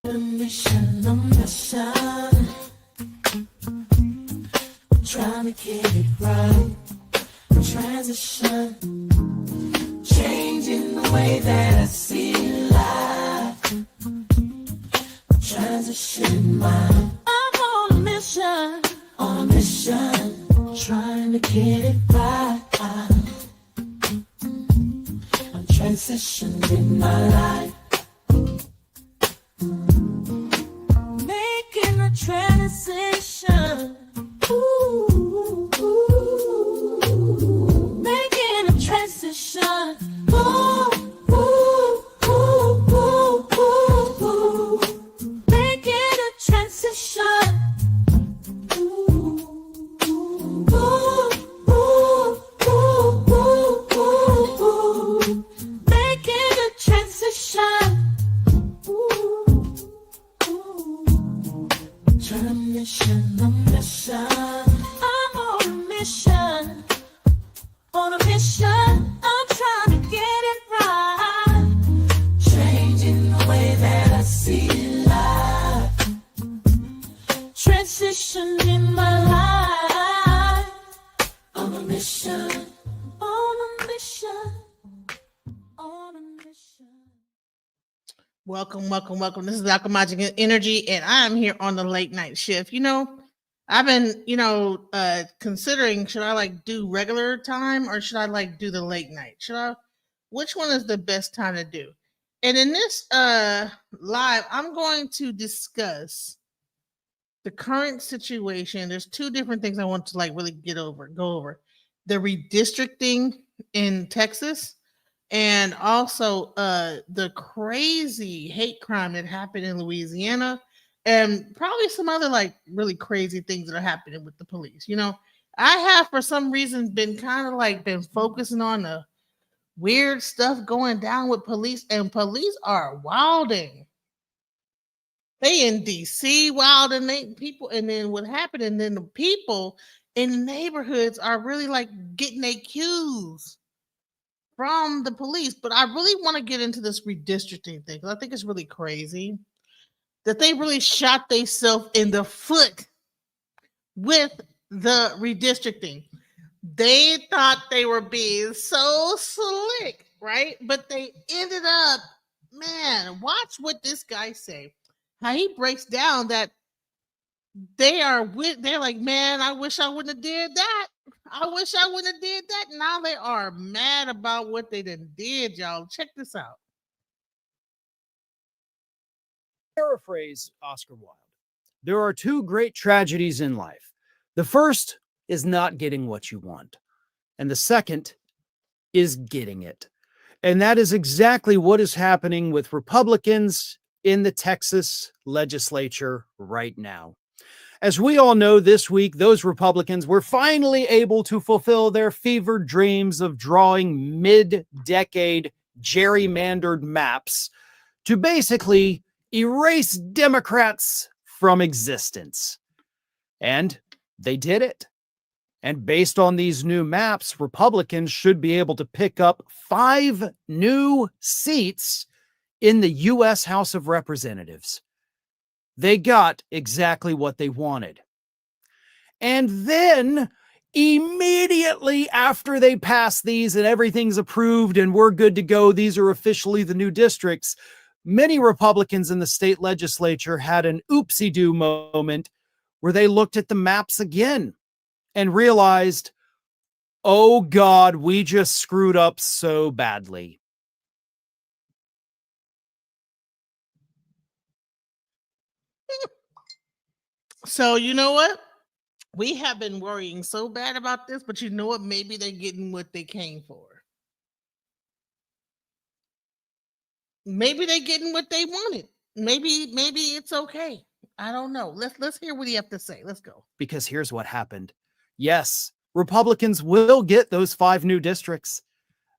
Mission, on mission, trying to get it right. Transition, changing the way that I see life. Transition mind. I'm on a mission, trying to get it right. I'm transitioning my life. Making a transition. Ooh, making a transition. Ooh, ooh, ooh, ooh, ooh, ooh. Making a transition. Ooh, ooh, ooh, ooh, ooh, ooh, ooh. Making a transition. Mission, a mission. I'm on a mission. On a mission, I'm trying to get it right. Changing the way that I see life. Transition in my life. On a mission. On a mission. On a mission. Welcome, welcome, welcome. This is Dr. Magic Energy, and I'm here on the late night shift. I've been, considering should I do regular time or should I do the late night? Which one is the best time to do? And in this live, I'm going to discuss the current situation. There's two different things I want to really go over. The redistricting in Texas and also the crazy hate crime that happened in Louisiana and probably some other really crazy things that are happening with the police. I have for some reason been kind of been focusing on the weird stuff going down with police, and police are wilding. They in DC wilding people, and then what happened, and then the people in the neighborhoods are really getting their cues from the police. But I really want to get into this redistricting thing because I think it's really crazy that they really shot themselves in the foot with the redistricting. They thought they were being so slick, right? But they ended up, man, watch what this guy say. How he breaks down that they're like, man, I wish I wouldn't have did that. I wish I wouldn't have did that. Now they are mad about what they did, y'all. Check this out. Paraphrase Oscar Wilde. There are two great tragedies in life. The first is not getting what you want, and the second is getting it. And that is exactly what is happening with Republicans in the Texas legislature right now. As we all know, this week, those Republicans were finally able to fulfill their fevered dreams of drawing mid-decade gerrymandered maps to basically erase Democrats from existence. And they did it. And based on these new maps, Republicans should be able to pick up 5 new seats in the U.S. House of Representatives. They got exactly what they wanted. And then, immediately after they pass these and everything's approved and we're good to go, these are officially the new districts, many Republicans in the state legislature had an oopsie-doo moment where they looked at the maps again and realized, oh God, we just screwed up so badly. So you know what? We have been worrying so bad about this, but you know what? Maybe they're getting what they came for. Maybe they're getting what they wanted. Maybe it's okay. I don't know. Let's hear what you have to say. Let's go. Because here's what happened. Yes, Republicans will get those 5 new districts.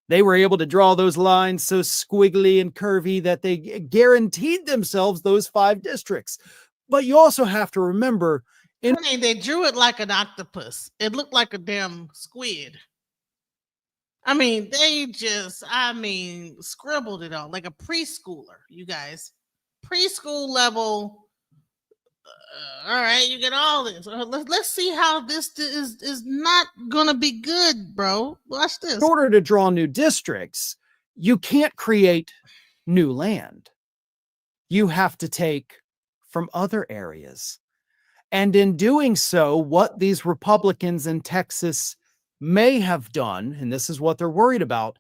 They were able to draw those lines so squiggly and curvy that they guaranteed themselves those 5 districts. But you also have to remember, they drew it like an octopus. It looked like a damn squid. They just, scribbled it all like a preschooler, you guys. preschool level. All right, you get all this. Let's see how this is not gonna be good, bro. Watch this. In order to draw new districts, you can't create new land. You have to take from other areas. And in doing so, what these Republicans in Texas may have done, and this is what they're worried about,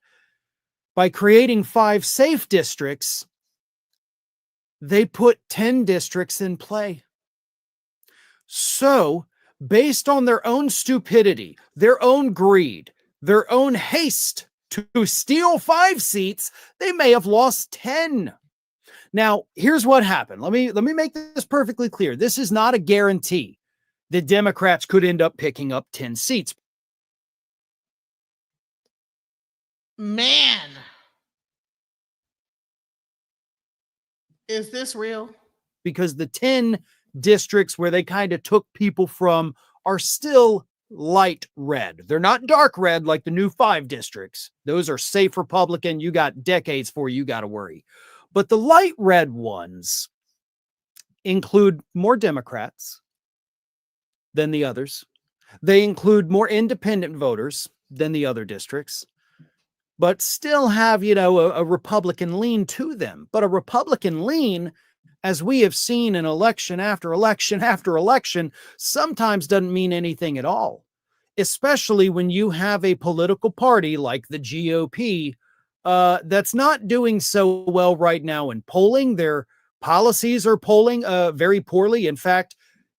by creating 5 safe districts, they put 10 districts in play. So, based on their own stupidity, their own greed, their own haste to steal 5 seats, they may have lost 10. Now, here's what happened. Let me make this perfectly clear. This is not a guarantee that Democrats could end up picking up 10 seats. Man, is this real? Because the 10 districts where they kind of took people from are still light red. They're not dark red like the new 5 districts. Those are safe Republican. You got decades before you got to worry. But the light red ones include more Democrats than the others. They include more independent voters than the other districts, but still have, a Republican lean to them. But a Republican lean, as we have seen in election after election after election, sometimes doesn't mean anything at all, especially when you have a political party like the GOP that's not doing so well right now in polling. Their policies are polling very poorly. In fact,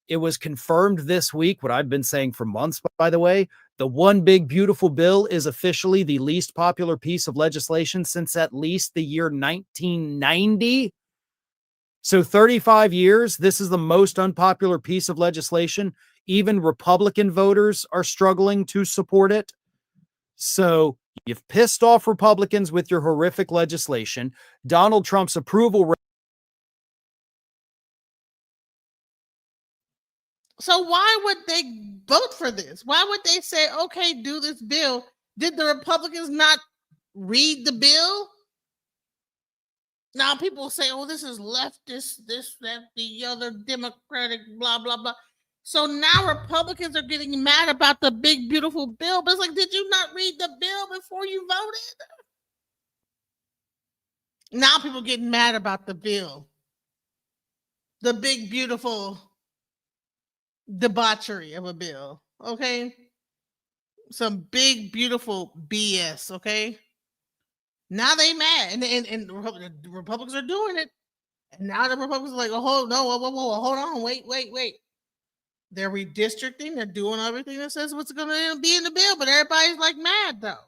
it was confirmed this week, what I've been saying for months, by the way, the One Big Beautiful Bill is officially the least popular piece of legislation since at least the year 1990. So 35 years, this is the most unpopular piece of legislation. Even Republican voters are struggling to support it. So you've pissed off Republicans with your horrific legislation. Donald Trump's approval rate. So why would they vote for this? Why would they say, okay, do this bill? Did the Republicans not read the bill? Now people say, oh, this is leftist, this, that, the other, Democratic, blah, blah, blah. So now Republicans are getting mad about the big, beautiful bill. But it's like, did you not read the bill before you voted? Now people getting mad about the bill. The big, beautiful debauchery of a bill. Okay? Some big, beautiful BS. Okay? Now they mad. And the Republicans are doing it. And now the Republicans are like, oh, hold on. Wait. They're redistricting. They're doing everything that says what's going to be in the bill. But everybody's like mad, though.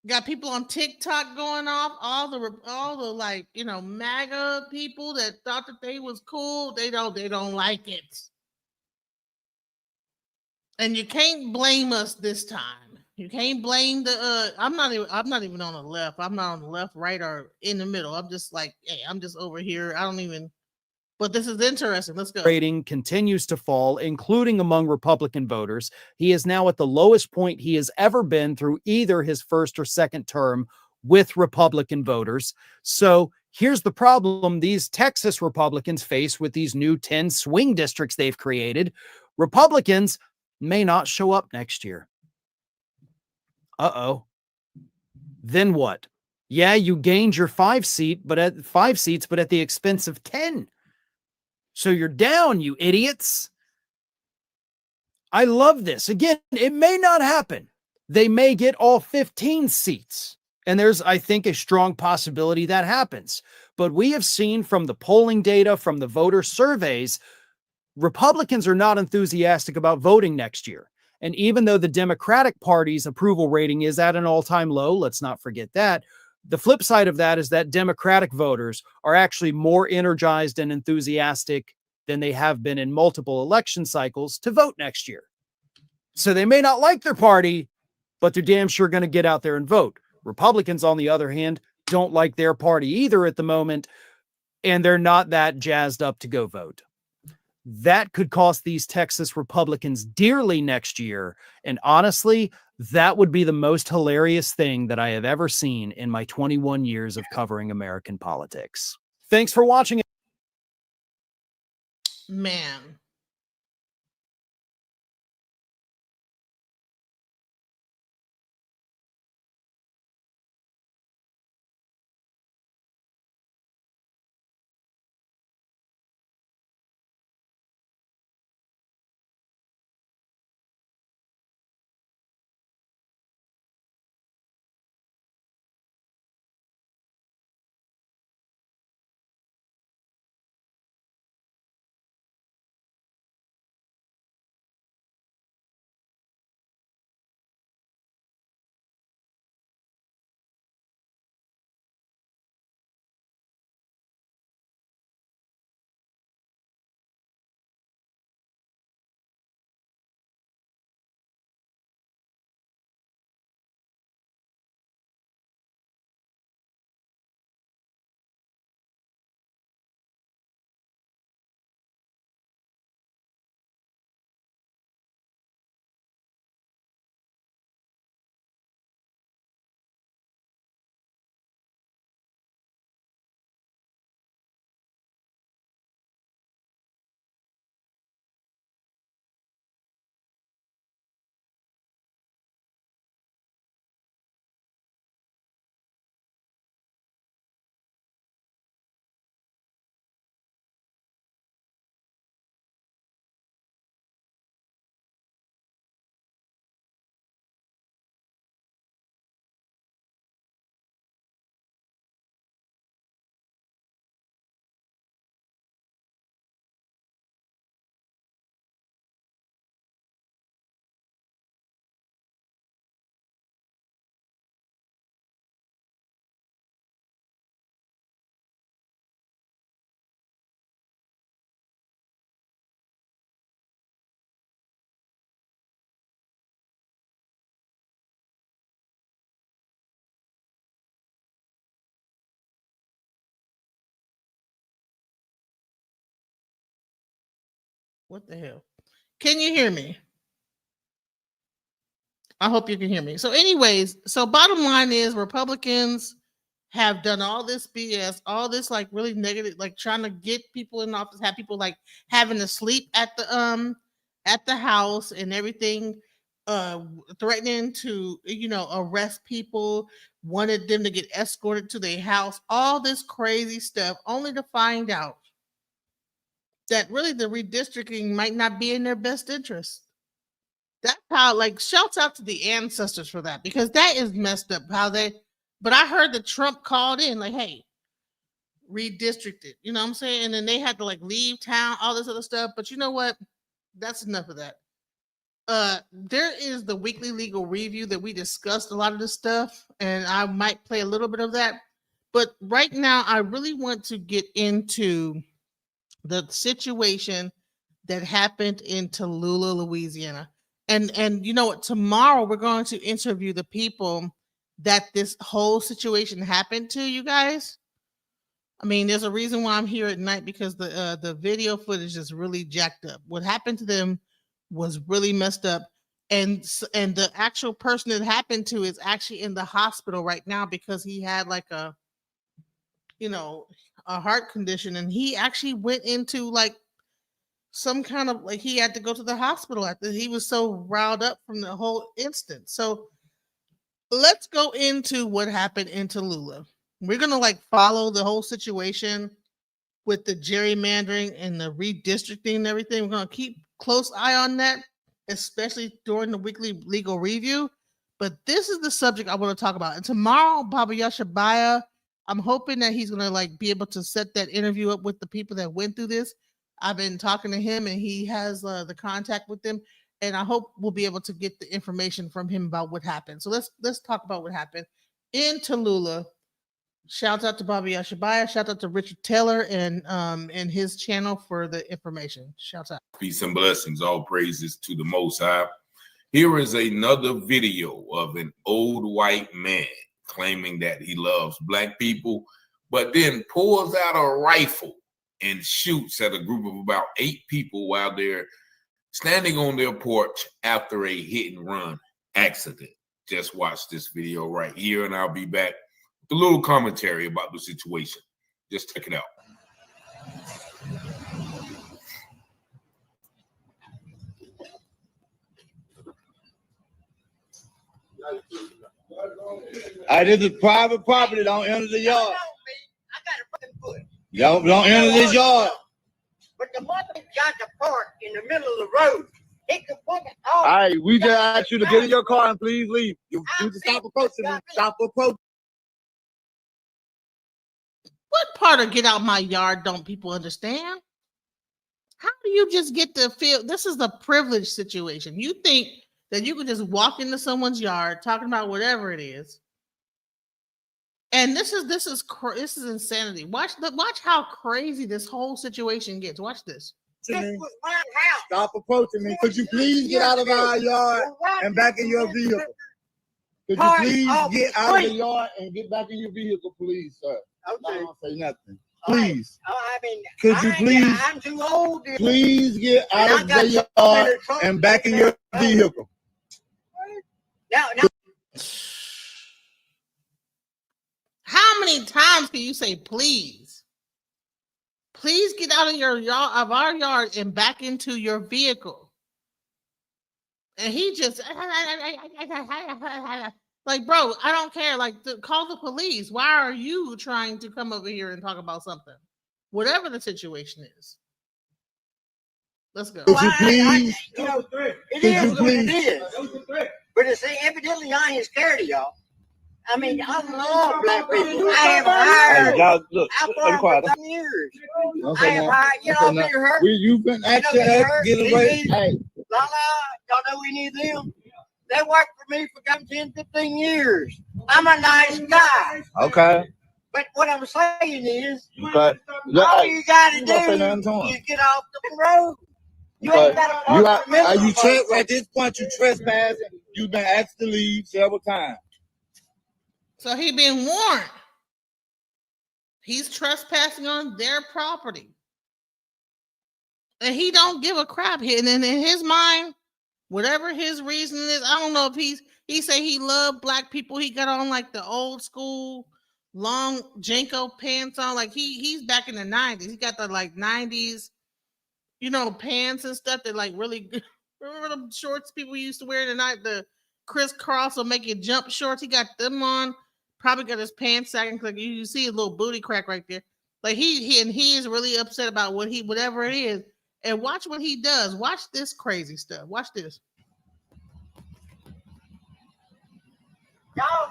Got people on TikTok going off, all the like, MAGA people that thought that they was cool. They don't like it. And you can't blame us this time. You can't blame the I'm not even on the left. I'm not on the left, right, or in the middle. I'm just like, hey, I'm just over here. I don't even. But this is interesting. Let's go. Rating continues to fall, including among Republican voters. He is now at the lowest point he has ever been through either his first or second term with Republican voters. So here's the problem these Texas Republicans face with these new 10 swing districts they've created. Republicans may not show up next year. Then what? Yeah, you gained your 5 seats, but at the expense of 10. So you're down, you idiots. I love this. Again, it may not happen. They may get all 15 seats. And there's, I think, a strong possibility that happens. But we have seen from the polling data, from the voter surveys, Republicans are not enthusiastic about voting next year. And even though the Democratic Party's approval rating is at an all-time low, let's not forget that, the flip side of that is that Democratic voters are actually more energized and enthusiastic than they have been in multiple election cycles to vote next year. So they may not like their party, but they're damn sure going to get out there and vote. Republicans, on the other hand, don't like their party either at the moment, and they're not that jazzed up to go vote. That could cost these Texas Republicans dearly next year. And honestly, that would be the most hilarious thing that I have ever seen in my 21 years of covering American politics. Thanks for watching. Man. What the hell? Can you hear me? I hope you can hear me. So, anyways, so bottom line is Republicans have done all this BS, all this like really negative, like trying to get people in office, have people like having to sleep at the house and everything, threatening to arrest people, wanted them to get escorted to their house, all this crazy stuff, only to find out that really the redistricting might not be in their best interest. That's how, like, shouts out to the ancestors for that because that is messed up. But I heard that Trump called in, like, hey, redistricted, you know what I'm saying? And then they had to like leave town, all this other stuff. But you know what? That's enough of that. There is the weekly legal review that we discussed a lot of this stuff, and I might play a little bit of that. But right now, I really want to get into the situation that happened in Tallulah, Louisiana. And you know what? Tomorrow we're going to interview the people that this whole situation happened to, you guys. I mean, there's a reason why I'm here at night because the video footage is really jacked up. What happened to them was really messed up, and the actual person it happened to is actually in the hospital right now because he had like you know a heart condition, and he actually went into like some kind of like he had to go to the hospital after he was so riled up from the whole instance. So let's go into what happened in Tallulah. We're gonna like follow the whole situation with the gerrymandering and the redistricting and everything. We're gonna keep close eye on that, especially during the weekly legal review. But this is the subject I want to talk about. And tomorrow, Baba Yashabaya, I'm hoping that he's gonna like be able to set that interview up with the people that went through this. I've been talking to him, and he has the contact with them, and I hope we'll be able to get the information from him about what happened. So let's talk about what happened in Tallulah. Shout out to Bobby Yashabaya. Shout out to Richard Taylor and his channel for the information. Shout out. Peace and blessings. All praises to the Most High. Here is another video of an old white man claiming that he loves black people, but then pulls out a rifle and shoots at a group of about 8 people while they're standing on their porch after a hit and run accident. Just watch this video right here, and I'll be back with a little commentary about the situation. Just check it out. This is private property. Don't enter the yard. Don't enter this yard. But the mother got to park in the middle of the road. It could fucking All right, we just asked you to get in your car and please leave. You need to stop approaching me. Stop approaching. What part of get out my yard don't people understand? How do you just get to feel this is the privileged situation? You think that you could just walk into someone's yard talking about whatever it is. And this is insanity. Watch how crazy this whole situation gets. Watch this. This was my house. Stop approaching me. Could you please get out of our yard and back in your vehicle? Could you please get out of the yard and get back in your vehicle, please, sir? Okay. I don't say nothing. Please. I mean, Could you please? I'm too old. Please get out of the yard and back in your vehicle. Now. How many times can you say please? Please get out of your yard, of our yard, and back into your vehicle. And he just like, bro, I don't care. Like, call the police. Why are you trying to come over here and talk about something? Whatever the situation is. Let's go. Could you please? It is what it is. But it's evidently I ain't scared of y'all. I mean, I love black people. I have hired. Hey, y'all, look, I've quiet. for years. Okay, I have hired. You know, been hurt. You've been asking us to get away. Hey, Y'all know we need them. They worked for me for 10, 15 years. I'm a nice guy. okay. But what I'm saying is, Okay. all you got to You gonna say nothing do to him. is get off the road. You ain't got to at this point, you trespassing. You've been asked to leave several times. So he been warned. He's trespassing on their property. And he don't give a crap. And then in his mind, whatever his reason is, I don't know if he say he loved black people. He got on like the old school long Janko pants on. Like he's back in the 90s. He got the like 90s, pants and stuff that like really good. Remember the shorts people used to wear in the night, the crisscross or make you jump shorts? He got them on. Probably got his pants sagging. Like you see his little booty crack right there. Like he is really upset about whatever it is. And watch what he does. Watch this crazy stuff. Watch this. Y'all.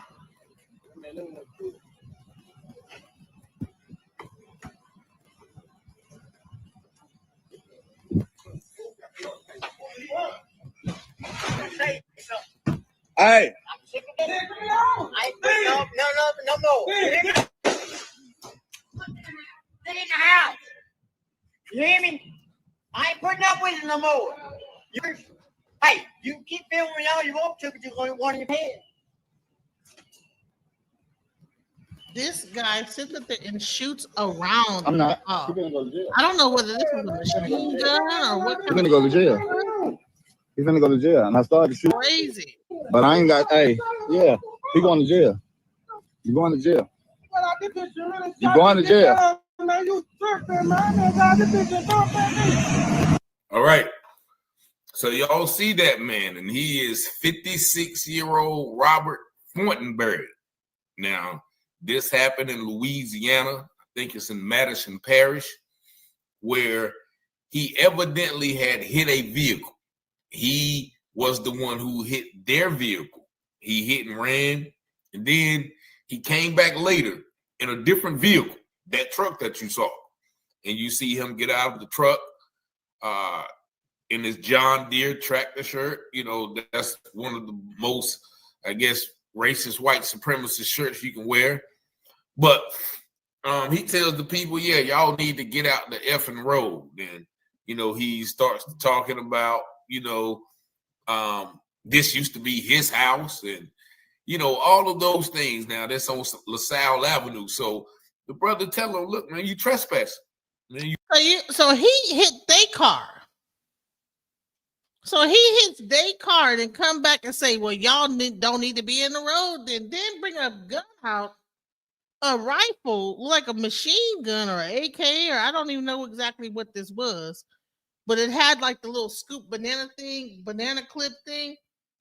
Hey. I'm sick of this. I ain't putting no more. Get in the house. You hear me? I ain't putting up with it no more. Hey, you can keep filming me all you want to, but you're going to want your head. This guy sits up there and shoots around. I'm not. Oh. He's gonna go to jail. I don't know whether this was a machine gun or what. He's gonna go to jail. He's gonna go to jail. And I started to shoot. Crazy. But I ain't got, he's going to jail. You're going to jail. You're going to jail. All right. So y'all see that man, and he is 56-year-old Robert Fortenberry. Now, this happened in Louisiana. I think it's in Madison Parish, where he evidently had hit a vehicle. He was the one who hit their vehicle. He hit and ran, and then he came back later in a different vehicle, that truck that you saw. And you see him get out of the truck in his John Deere tractor shirt. That's one of the most, I guess, racist white supremacist shirts you can wear. But he tells the people, y'all need to get out the effing road. And, he starts talking about, this used to be his house and, all of those things. Now that's on LaSalle Avenue. So the brother tell him, look, man, you trespassing. So he hit their car. So he hits their car and then come back and say, well, y'all don't need to be in the road. Then bring a gun out, a rifle, like a machine gun or an AK, or I don't even know exactly what this was. But it had like the little scoop banana clip thing.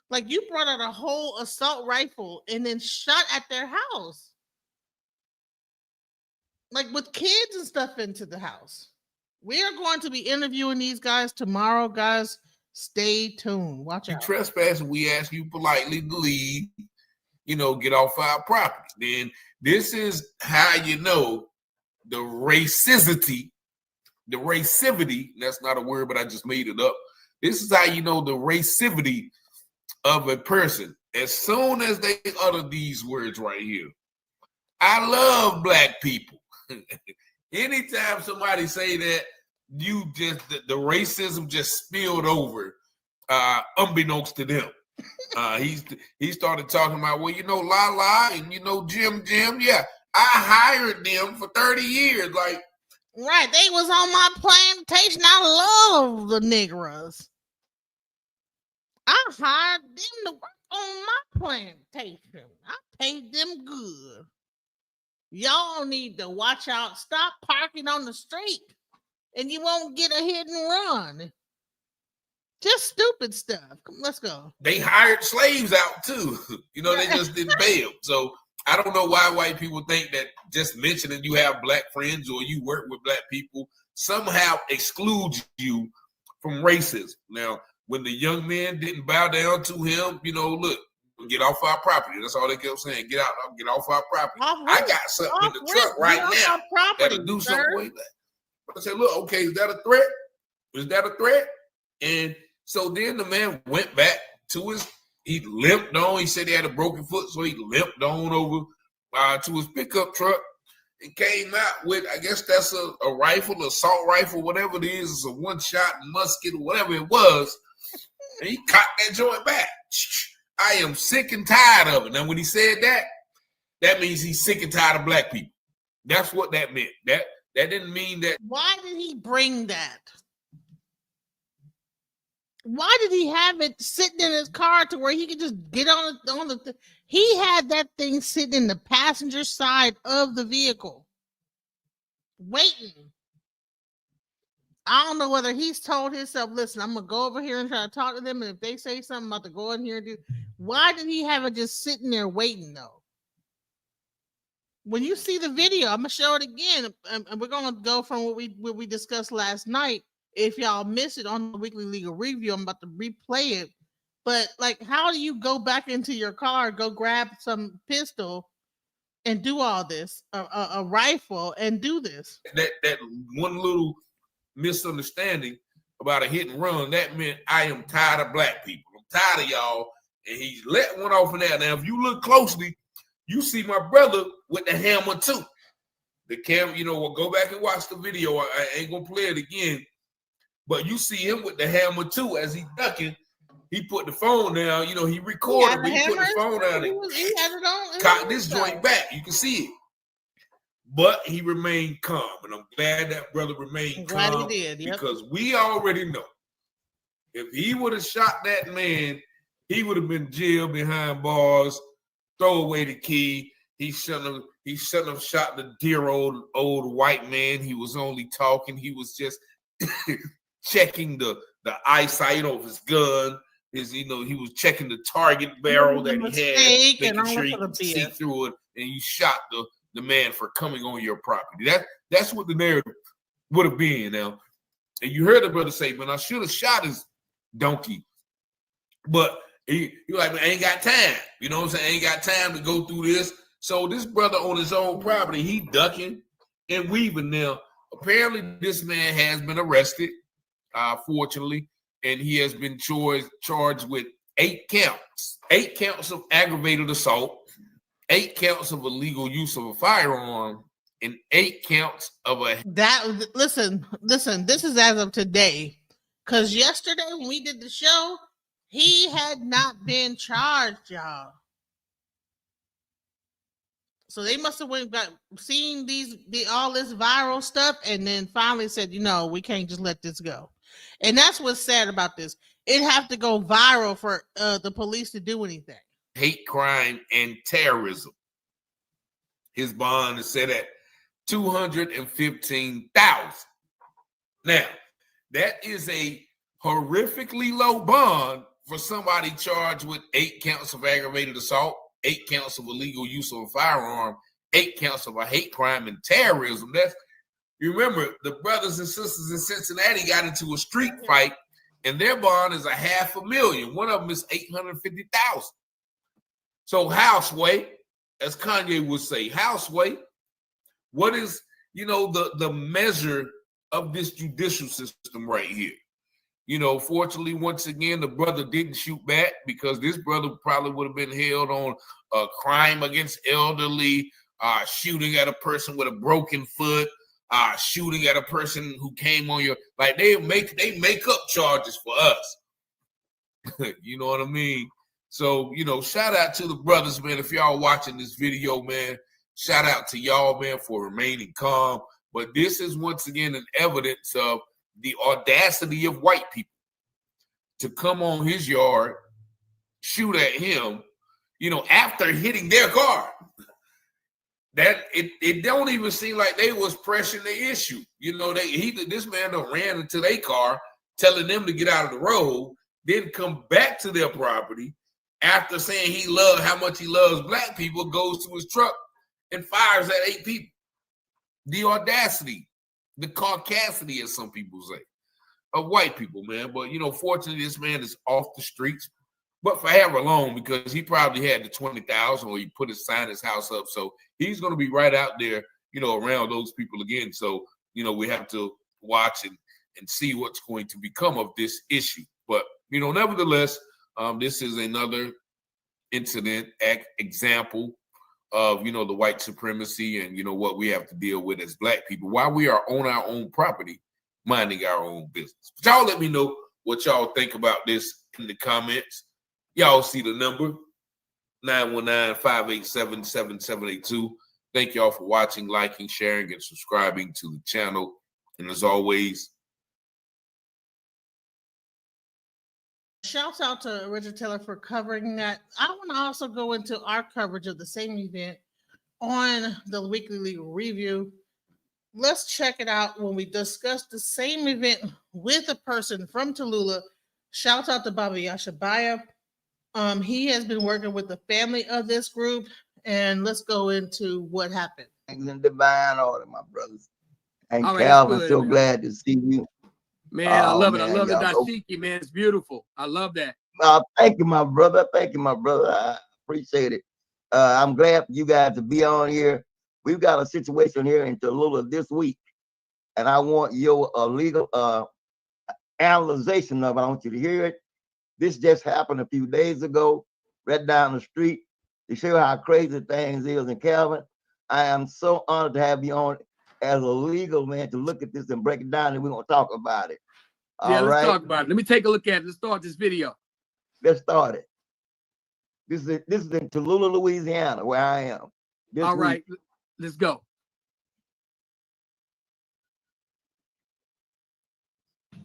Like you brought out a whole assault rifle and then shot at their house. Like with kids and stuff into the house. We are going to be interviewing these guys tomorrow, guys. Stay tuned. Watch out. You trespassing, we ask you politely to leave, get off our property. Then this is how you know the racivity, that's not a word, but I just made it up. This is how you know the racivity of a person. As soon as they utter these words right here, I love black people. Anytime somebody say that, you just the racism just spilled over, unbeknownst to them. He started talking about, well, La and Jim. Yeah, I hired them for 30 years. Like, right, they was on my plantation. I love the Negroes. I hired them to work on my plantation. I paid them good. Y'all need to watch out. Stop parking on the street and you won't get a hit and run. Just stupid stuff. Come, let's go. They hired slaves out too. They just didn't pay them. So I don't know why white people think that just mentioning you have black friends or you work with black people somehow excludes you from racism. Now, when the young man didn't bow down to him, look, get off our property. That's all they kept saying. Get off our property. I got something in the truck right now that'll do something like that. But I said, look, okay, is that a threat? Is that a threat? And so then the man went back to he limped on. He said he had a broken foot, so he limped on over to his pickup truck and came out with, I guess that's a rifle, assault rifle, whatever it is. It's a one-shot musket or whatever it was. And he cocked that joint back. I am sick and tired of it. Now, when he said that, that means he's sick and tired of black people. That's what that meant. That didn't mean that. Why did he bring that? Why did he have it sitting in his car to where he could just get on the he had that thing sitting in the passenger side of the vehicle, waiting. I don't know whether he's told himself, listen, I'm going to go over here and try to talk to them. And if they say something, I'm about to go in here and do. Why did he have it just sitting there waiting, though? When you see the video, I'm going to show it again. And we're going to go from what we discussed last night. If y'all miss it on the Weekly Legal Review, I'm about to replay it. But, like, how do you go back into your car, go grab some pistol and do all this, a rifle, and do this? That one little misunderstanding about a hit and run, that meant I am tired of black people. I'm tired of y'all. And he let one off in there. Now, if you look closely, you see my brother with the hammer too. The camera, we'll go back and watch the video. I ain't gonna play it again. But you see him with the hammer too as he ducking. He put the phone down. He recorded, but he put the phone down and cocked this joint back. You can see it. But he remained calm, and I'm glad that brother remained calm. He did, yep. Because we already know if he would have shot that man, he would have been jailed behind bars, throw away the key. He shouldn't have shot the dear old white man. He was only talking. He was just checking the eyesight of his gun. He was checking the target barrel that he had, making sure he could see through it, and you shot the man for coming on your property. That's what the narrative would have been now. And you heard the brother say, man, I should have shot his donkey. But he like, man, I ain't got time. You know what I'm saying? I ain't got time to go through this. So this brother on his own property, he ducking and weaving now. Apparently this man has been arrested, fortunately, and he has been charged with 8 counts. 8 counts of aggravated assault, 8 counts of illegal use of a firearm, and 8 counts of listen, this is as of today. Because yesterday when we did the show, he had not been charged, y'all. So they must have seen all this viral stuff, and then finally said, we can't just let this go. And that's what's sad about this. It have to go viral for the police to do anything. Hate crime and terrorism. His bond is set at $215,000. Now, that is a horrifically low bond for somebody charged with 8 counts of aggravated assault, 8 counts of illegal use of a firearm, 8 counts of a hate crime and terrorism. You remember, the brothers and sisters in Cincinnati got into a street fight, and their bond is $500,000. One of them is $850,000. So houseway, as Kanye would say, houseway. What is, the measure of this judicial system right here? Fortunately, once again, the brother didn't shoot back, because this brother probably would have been held on a crime against elderly, shooting at a person with a broken foot, shooting at a person who came on your, like they make up charges for us. You know what I mean? So, shout out to the brothers, man. If y'all watching this video, man, shout out to y'all, man, for remaining calm. But this is once again an evidence of the audacity of white people to come on his yard, shoot at him, after hitting their car. That it don't even seem like they was pressing the issue. This man done ran into their car, telling them to get out of the road, then come back to their property after saying how much he loves black people, goes to his truck and fires at 8 people. The audacity, the caucasity, as some people say, of white people, man. But, fortunately, this man is off the streets, but for however long, because he probably had the 20,000, or he put his house up. So he's going to be right out there, around those people again. So, we have to watch and see what's going to become of this issue. But, nevertheless, this is another incident, example of, the white supremacy and, what we have to deal with as black people while we are on our own property, minding our own business. But y'all let me know what y'all think about this in the comments. Y'all see the number, 919-587-7782. Thank y'all for watching, liking, sharing, and subscribing to the channel. And as always, shouts out to Richard Taylor for covering that. I want to also go into our coverage of the same event on the Weekly Legal Review. Let's check it out when we discuss the same event with a person from Tallulah. Shout out to Baba Yashabaya. He has been working with the family of this group, and let's go into what happened. Things in divine order, my brothers. And All right, Calvin, good, so man. glad to see you. Man, I love it. I man, love the y'all dashiki, man. It's beautiful. I love that. Thank you, my brother. Thank you, my brother. I appreciate it. I'm glad for you guys to be on here. We've got a situation here in Tallulah this week, and I want your legal analyzation of it. I want you to hear it. This just happened a few days ago, right down the street, to show how crazy things is. And Calvin, I am so honored to have you on as a legal man to look at this and break it down, and we're going to talk about it. Yeah, All let's right? talk about it. Let me take a look at it. Let's start this video. Let's start it. This is in Tallulah, Louisiana, where I am. All right, let's go.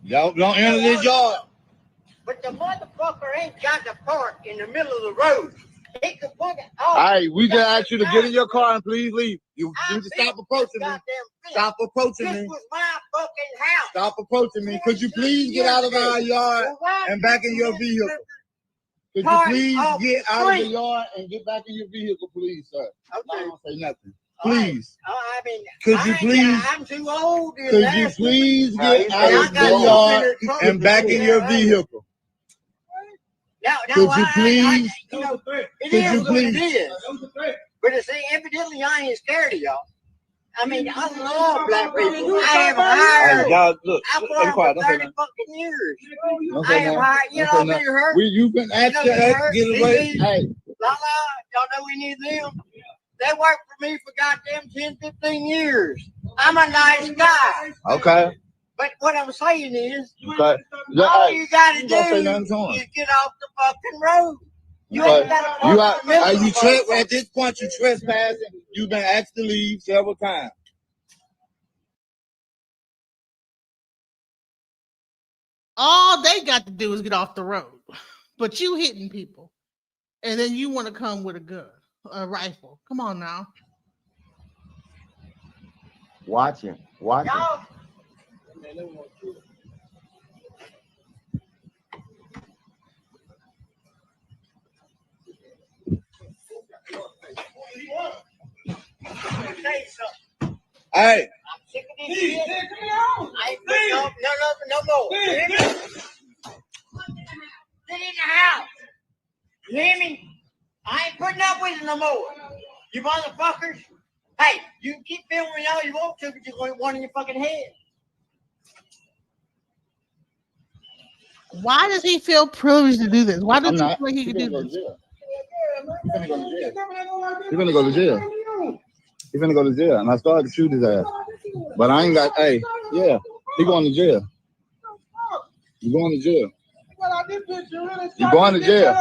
Y'all don't enter this yard. But the motherfucker ain't got to park in the middle of the road. He could put it All right, we just ask you to get in your car and please leave. You need to stop approaching me. Stop approaching This me. was my fucking house. Stop approaching me. Could you please get out of our yard and back in your vehicle? Could you please get out of the yard and get back in your vehicle, please, sir? I don't say nothing. Please. I mean, Could you please? I'm too old. Could you please get out of the yard and back in your vehicle? Could you please? It is what it is. But you see, evidently I ain't scared of y'all. I mean, I love black people. I have hired. Hey, y'all, look, I've be worked quiet. for Don't say 30 nothing. fucking years. Don't I say have nothing. hired. You know, I've been hurt. You've been asked to get away. Hey, Y'all know we need them. They worked for me for goddamn 10, 15 years. I'm a nice guy. okay. But what I'm saying is, Okay. all you gotta do Don't say nothing to him. is get off the fucking road. You But ain't got you are at this point you trespassing. You've been asked to leave several times. All they got to do is get off the road. But you hitting people. And then you want to come with a gun, a rifle. Come on now. Watch him. Watch him. Y'all, I'm gonna tell you something. Hey, I'm sick of this shit. I ain't putting up no more. You hear me? Get in the house. You hear me? I ain't putting up with it no more. You motherfuckers. Hey, you can keep filming all you want to, but you're going to one in your fucking head. Why does he feel privileged to do this? Why I'm does he not. feel like he He's can gonna do go to this? jail. He's gonna go to jail. He's gonna go to jail. And I started to shoot his ass. But I ain't got, hey, yeah, he going to jail. You going to jail. You going to jail.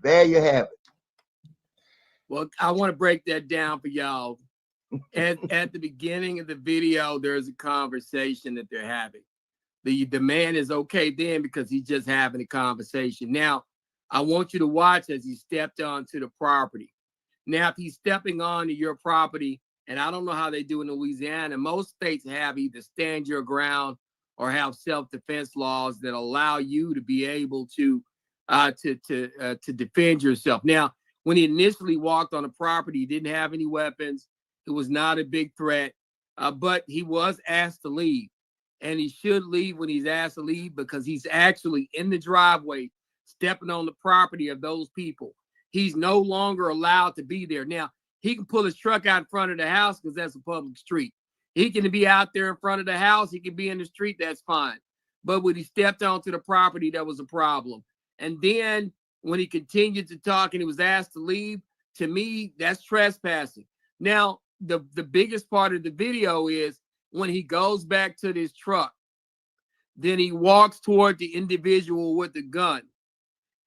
There you have it. Well, I want to break that down for y'all. At the beginning of the video, there's a conversation that they're having. The man is okay then because he's just having a conversation. Now, I want you to watch as he stepped onto the property. Now, if he's stepping onto your property, and I don't know how they do in Louisiana, most states have either stand your ground or have self-defense laws that allow you to be able to defend yourself. Now, when he initially walked on the property, he didn't have any weapons. It was not a big threat, but he was asked to leave. And he should leave when he's asked to leave because he's actually in the driveway, stepping on the property of those people. He's no longer allowed to be there. Now, he can pull his truck out in front of the house because that's a public street. He can be out there in front of the house. He can be in the street. That's fine. But when he stepped onto the property, that was a problem. And then when he continued to talk and he was asked to leave, to me, that's trespassing. Now, the biggest part of the video is when he goes back to this truck, then he walks toward the individual with the gun.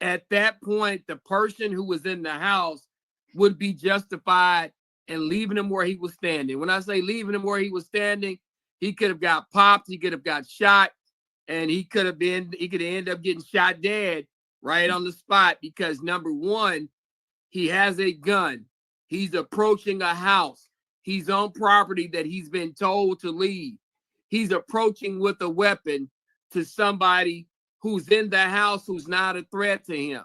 At that point, the person who was in the house would be justified in leaving him where he was standing. When I say leaving him where he was standing, he could have got popped, he could have got shot, and he could end up getting shot dead right on the spot because number one, he has a gun. He's approaching a house. He's on property that he's been told to leave. He's approaching with a weapon to somebody who's in the house who's not a threat to him.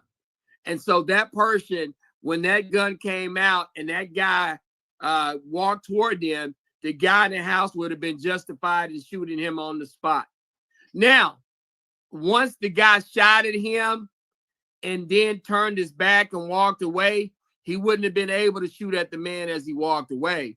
And so that person, when that gun came out and that guy walked toward them, the guy in the house would have been justified in shooting him on the spot. Now, once the guy shot at him and then turned his back and walked away, he wouldn't have been able to shoot at the man as he walked away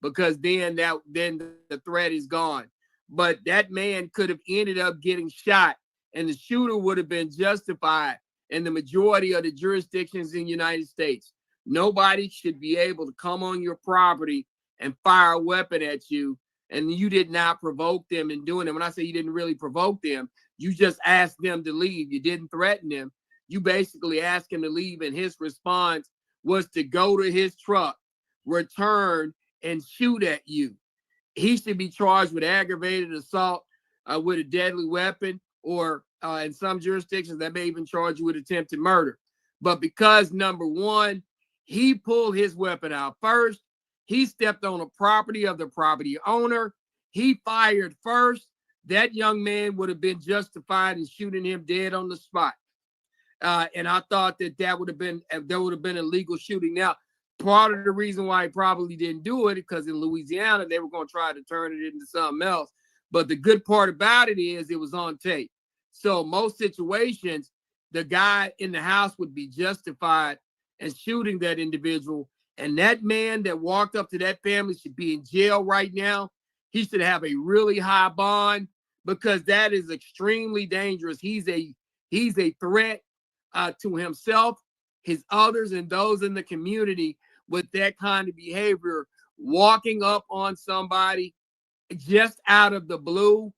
because then the threat is gone. But that man could have ended up getting shot and the shooter would have been justified in the majority of the jurisdictions in the United States. Nobody should be able to come on your property and fire a weapon at you and you did not provoke them in doing it. When I say you didn't really provoke them, you just asked them to leave. You didn't threaten them. You basically asked him to leave and his response was to go to his truck, return, and shoot at you. He should be charged with aggravated assault with a deadly weapon, or in some jurisdictions that may even charge you with attempted murder. But because number one, he pulled his weapon out first, he stepped on the property of the property owner, he fired first, that young man would have been justified in shooting him dead on the spot. And I thought that would have been a legal shooting. Now, part of the reason why he probably didn't do it because in Louisiana they were going to try to turn it into something else. But the good part about it is it was on tape. So most situations, the guy in the house would be justified in shooting that individual. And that man that walked up to that family should be in jail right now. He should have a really high bond because that is extremely dangerous. He's a threat to himself, his others, and those in the community with that kind of behavior, walking up on somebody just out of the blue,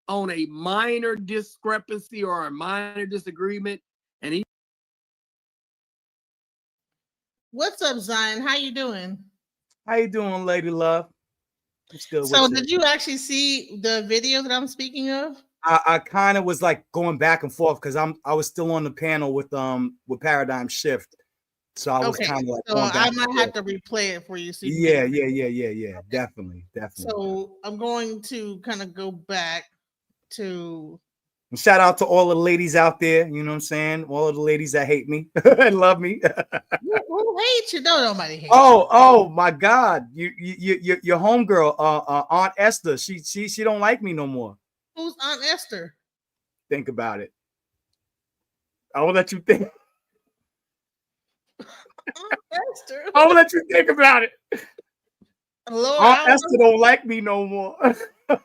on a minor discrepancy or a minor disagreement, and he. What's up, Zion? How you doing? How you doing, lady love? I'm still So with you. did you actually see the video that I'm speaking of? I kind of was like going back and forth because I was still on the panel with Paradigm Shift. So I was Okay, kind of like so going back I and might forth. have to replay it for you. So you can Yeah. Definitely. So I'm going to kind of go back to. And shout out to all the ladies out there. You know what I'm saying? All of the ladies that hate me and love me. Who hates you? No, nobody hates you. Oh my God! Your homegirl, Aunt Esther. She don't like me no more. Who's Aunt Esther? Think about it. I will let you think. Aunt Esther. I'll let you think about it. Lord, Aunt Esther don't like me no more. Yeah,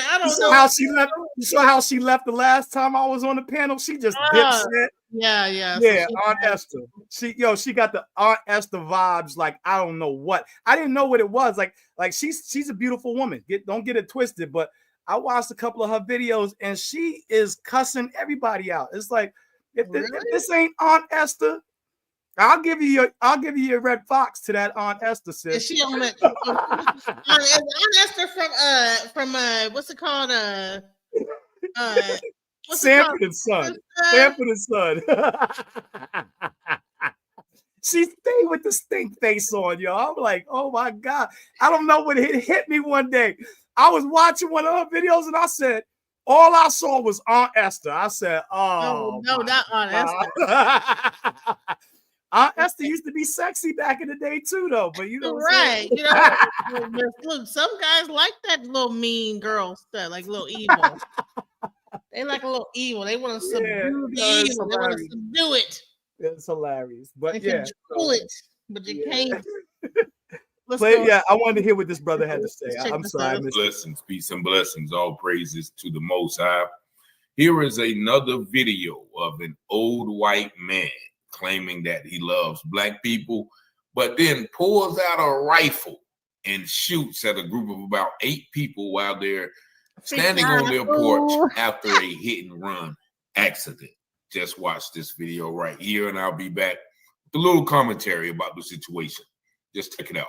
I don't know how she left. You saw how she left the last time I was on the panel. She just dipshit. Yeah. Yeah, Aunt Esther. She got the Aunt Esther vibes. Like I don't know what. I didn't know what it was. Like she's a beautiful woman. Don't get it twisted. But I watched a couple of her videos and she is cussing everybody out. It's like if this ain't Aunt Esther, I'll give you your red fox to that Aunt Esther, sis. Is she on that? Aunt Esther from what's it called? What's Sanford and Son. Sanford and Son. She stayed with the stink face on, y'all. I'm like, oh my God. I don't know what hit me one day. I was watching one of her videos and I said, all I saw was Aunt Esther. I said, oh no, not Aunt Esther. Aunt Esther used to be sexy back in the day too, though. But you know, right? You know, look, some guys like that little mean girl stuff, like little evil. They like a little evil. They want to subdue the evil. They want to subdue it. It's hilarious, but you can control it, but you can't. Yeah, I wanted to hear what this brother had to say. I'm sorry. Blessings, peace, and blessings. All praises to the Most High. Here is another video of an old white man claiming that he loves black people, but then pulls out a rifle and shoots at a group of about 8 people while they're standing on their porch after a hit and run accident. Just watch this video right here, and I'll be back with a little commentary about the situation. Just check it out.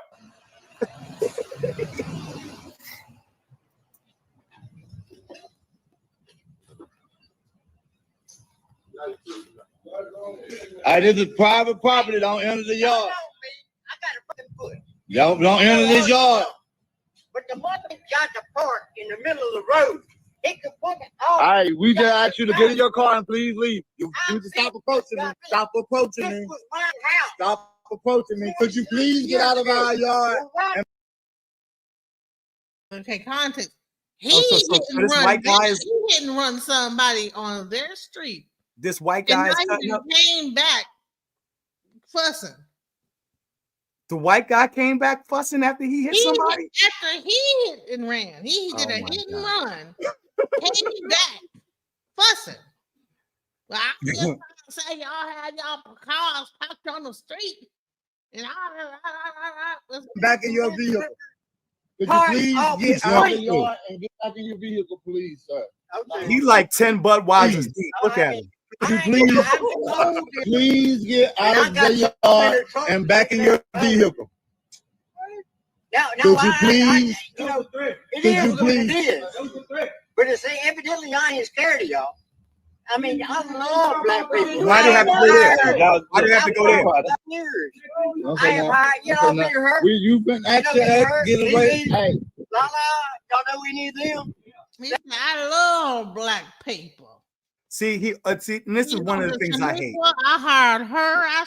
This is private property. Don't enter the yard. Don't enter this yard. But the mother got to park in the middle of the road. It could put it all. All right, we just asked you to get in your car and please leave. You need to stop approaching me. Stop approaching me. This was my house. Stop approaching me. Could you please get out of our yard? Okay, context. He this white guy is he hit and run somebody on their street. This white guy is cutting up. Came back fussing. The white guy came back fussing after he hit somebody? After he hit and ran. He did a hit and run. Came back fussing. Well, I'm just trying to say y'all had y'all cars parked on the street. And back in your vehicle. Could you please get out of the yard and get back in your vehicle, please, sir? He like 10 Budweisers deep. Look at him. Could you please get out of the yard and back in your vehicle? Could you please? It is what it is. But it's evidently I ain't scared of y'all. I mean, I love black people. Why do you have to go there? Why do you have to go there? You've been acting, get away. Hey. Y'all know we need them. I love black people. See, and this is one of the things I hate. I hired her. I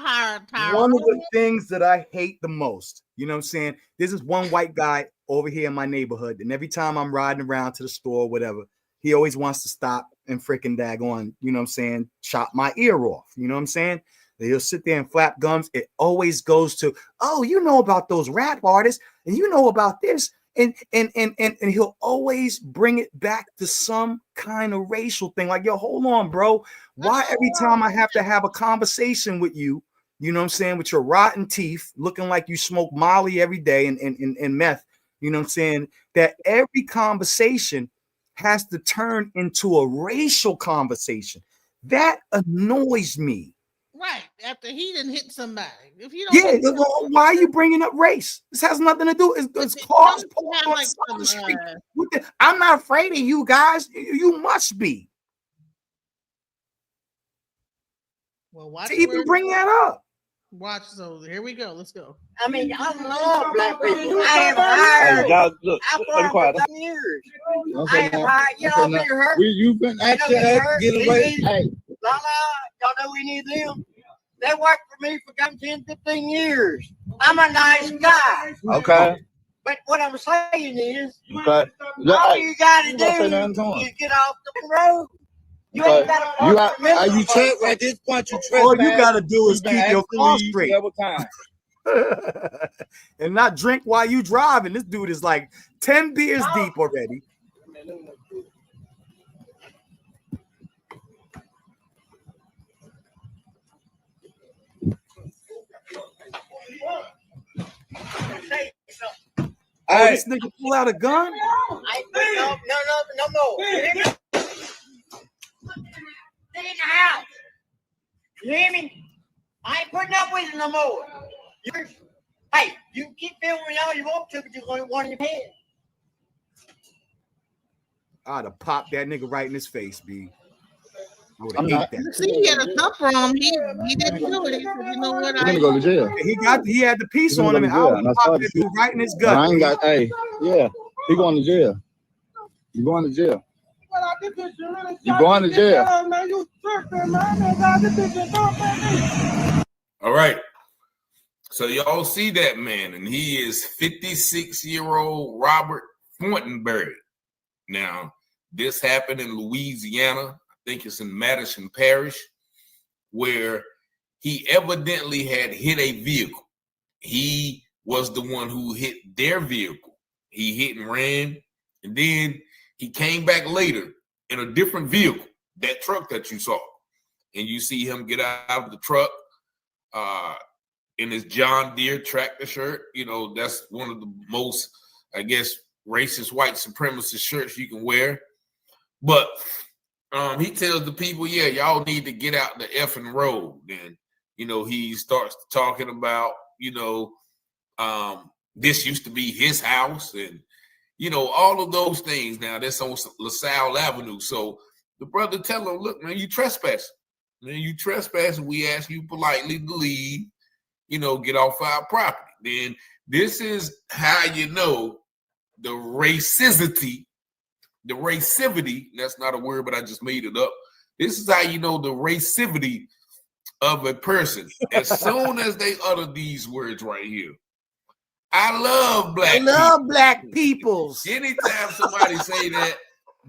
hired Tyra. One of the things that I hate the most, you know what I'm saying? This is one white guy over here in my neighborhood, and every time I'm riding around to the store or whatever, he always wants to stop and freaking daggone, you know what I'm saying, chop my ear off. You know what I'm saying? He'll sit there and flap gums. It always goes to, oh, you know about those rap artists, and you know about this. And he'll always bring it back to some kind of racial thing. Like, yo, hold on, bro. Why every time I have to have a conversation with you, you know what I'm saying, with your rotten teeth, looking like you smoke Molly every day and meth, You know what I'm saying? That every conversation has to turn into a racial conversation. That annoys me. Right after he didn't hit somebody. If you don't, Yeah, why are you bringing up race? This has nothing to do. It's cars parked on like the side of the some, street. I'm not afraid of you guys. You must be. Well, watch To even bring that up. Watch. So here we go. Let's go. I mean, I love black people. I have hired. Hey, y'all, look, I've let me quiet. for years. Don't I say have nothing. hired. You Don't know, say me hurt. You've been asking us to get away. Hey, La, y'all know we need them. They worked for me for 10, 15 years. I'm a nice guy. okay. But what I'm saying is, Okay. all you gotta You gonna say nothing do to him. is get off the road. You Okay. ain't gotta You at this point, you trespass. All you gotta do is You've been keep your asked to car leave straight. several times. And not drink while you driving. This dude is like 10 beers deep already. Oh, this nigga pull out a gun? I ain't no more. Get in the house. You hear me? I ain't putting up with it no more. Hey, you keep filming all you want to, but you're going to want your head. I'd have popped that nigga right in his face, B. I would have I'm hate not. that. See, he had a cup from him. He didn't do it. He said, you know what? You're gonna go to jail. He had the piece on him, and I would have popped that dude right in his gut. I ain't got. Hey, yeah, he going to jail. You going to jail? You going to jail? All right. So y'all see that man, and he is 56-year-old Robert Fortenberry. Now, this happened in Louisiana. I think it's in Madison Parish, where he evidently had hit a vehicle. He was the one who hit their vehicle. He hit and ran, and then he came back later in a different vehicle, that truck that you saw. And you see him get out of the truck in his John Deere tractor shirt. You know, that's one of the most, I guess, racist white supremacist shirts you can wear. But he tells the people, yeah, y'all need to get out the effing road. And, you know, he starts talking about, you know, this used to be his house and, you know, all of those things. Now, that's on LaSalle Avenue. So the brother tell him, look, man, you trespass. Man, you trespass, and we ask you politely to leave, you know, get off our property. Then this is how you know the racivity, that's not a word, but I just made it up. This is how you know the racivity of a person. As soon as they utter these words right here, I love black people. Black peoples. Anytime somebody say that,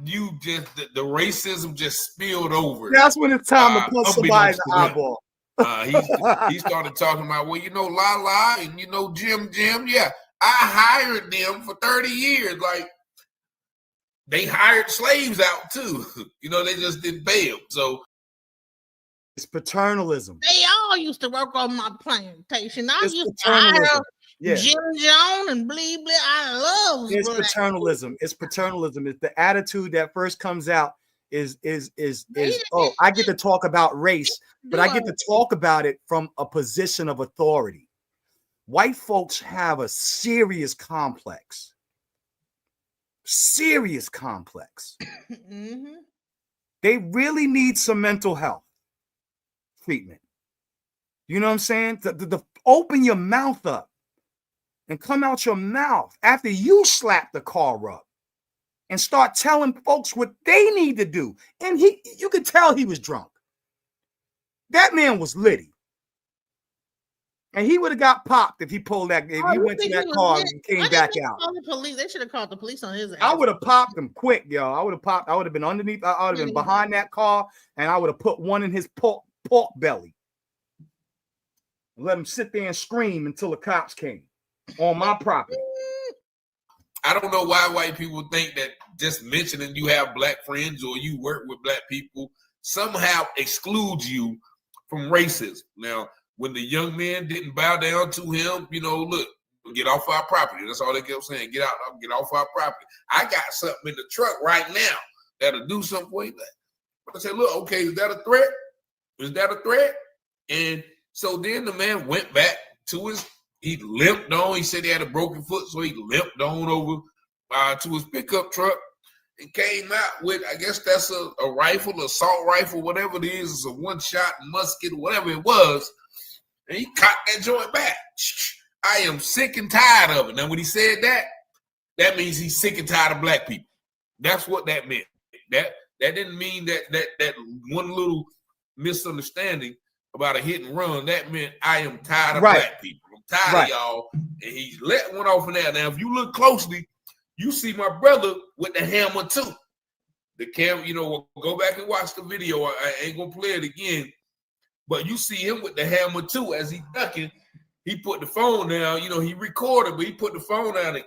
you just, the racism just spilled over. That's when it's time to put somebody in the eyeball. He started talking about, well, you know, La and, you know, Jim. Yeah, I hired them for 30 years. Like, they hired slaves out too. You know, they just didn't pay them. So it's paternalism. They all used to work on my plantation. I It's used to hire Yeah. Jim Jones and blee blee. I love It's black. paternalism. It's paternalism. It's the attitude that first comes out is oh, I get to talk about race, but I get to talk about it from a position of authority. White folks have a serious complex. Serious complex. Mm-hmm. They really need some mental health treatment. You know what I'm saying? The open your mouth up and come out your mouth after you slap the car up and start telling folks what they need to do. And you could tell he was drunk. That man was litty. And he would have got popped if he pulled that, if he went to that car and came back out. The police. They should have called the police on his ass. I would have popped him quick, yo. I would have been underneath, I would have been behind that car, and I would have put one in his pork belly. Let him sit there and scream until the cops came on my property. I don't know why white people think that just mentioning you have black friends or you work with black people somehow excludes you from racism. Now, when the young man didn't bow down to him, you know, look, get off our property. That's all they kept saying. Get off our property. I got something in the truck right now that'll do something for you. I said, look, okay, is that a threat? Is that a threat? And so then the man went back to he limped on. He said he had a broken foot, so he limped on over to his pickup truck and came out with, I guess that's a rifle, assault rifle, whatever it is. It's a one-shot musket, whatever it was. And he cocked that joint back. I am sick and tired of it. Now, when he said that, that means he's sick and tired of black people. That's what that meant. That didn't mean that one little misunderstanding about a hit and run. That meant I am tired of black people. I'm tired of y'all. And he let one off in there. Now, if you look closely, you see my brother with the hammer too. The camera, go back and watch the video. I ain't gonna play it again. But you see him with the hammer too as he ducking. He put the phone down. He recorded, but he put the phone down and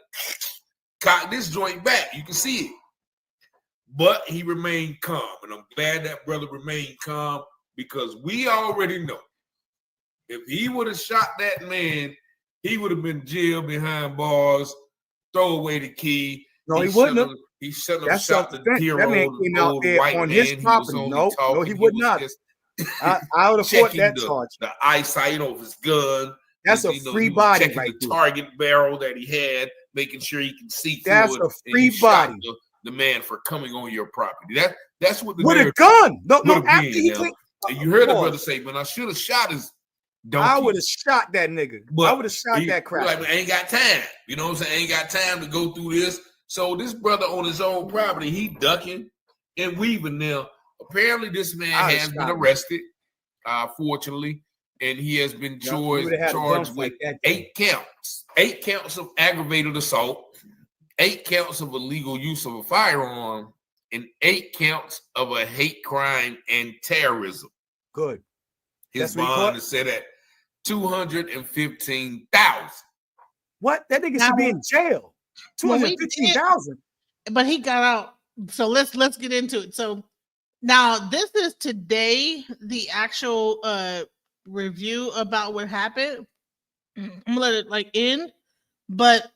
cocked this joint back. You can see it. But he remained calm. And I'm glad that brother remained calm because we already know if he would have shot that man, he would have been jailed behind bars, throw away the key. No, he wouldn't have. He shouldn't have shot the dear that man came out there on his property. No, he would not. I would have fought that charge. The eyesight of his gun. That's a free body right the target barrel that he had, making sure he can see through That's it. That's a free body. The man for coming on your property. That's what the with a gun. No, after he and you heard the brother say, "Man, I should have shot his donkey. I would have shot that nigga. I would have shot that crap. Like, man, I ain't got time. You know what I'm saying? Ain't got time to go through this." So this brother on his own property, he ducking and weaving now. Apparently, this man has been arrested, fortunately, and he has been charged with 8 counts. 8 counts of aggravated assault, 8 counts of illegal use of a firearm, and 8 counts of a hate crime and terrorism. Good. His bond is set at $215,000. What? That nigga should be in jail. $215,000. But he got out. So let's get into it. So now this is today the actual review about what happened. I'm gonna let it end. But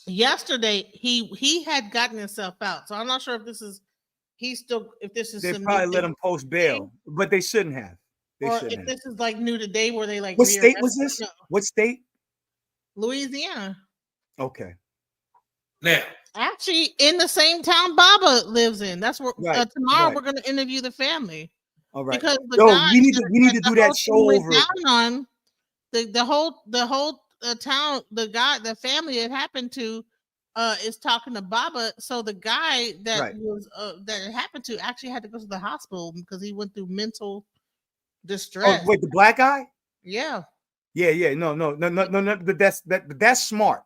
yesterday he had gotten himself out. So I'm not sure if this is they probably let him post bail, but they shouldn't have. If this is like new today where they like what state was this? No. What state? Louisiana. Okay. Now, actually, in the same town Baba lives in. That's where tomorrow we're going to interview the family. All right. Because we need to do that show over. On the whole town, the family it happened to, is talking to Baba. So the guy that was that it happened to actually had to go to the hospital because he went through mental distress. Oh, wait, the black guy? Yeah. No. But that's smart.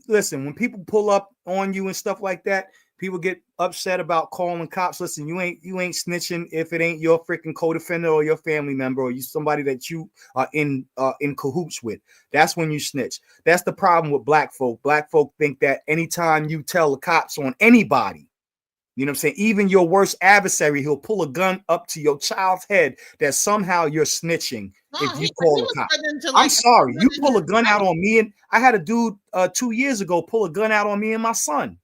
Listen, when people pull up on you and stuff like that, people get upset about calling cops. Listen, you ain't snitching if it ain't your freaking co-defendant or your family member or you somebody that you are in cahoots with. That's when you snitch. That's the problem with black folk. Black folk think that anytime you tell the cops on anybody, you know what I'm saying, even your worst adversary, he'll pull a gun up to your child's head that somehow you're snitching if you call the cops. I'm sorry, you pull a gun out on me, and I had a dude 2 years ago pull a gun out on me and my son.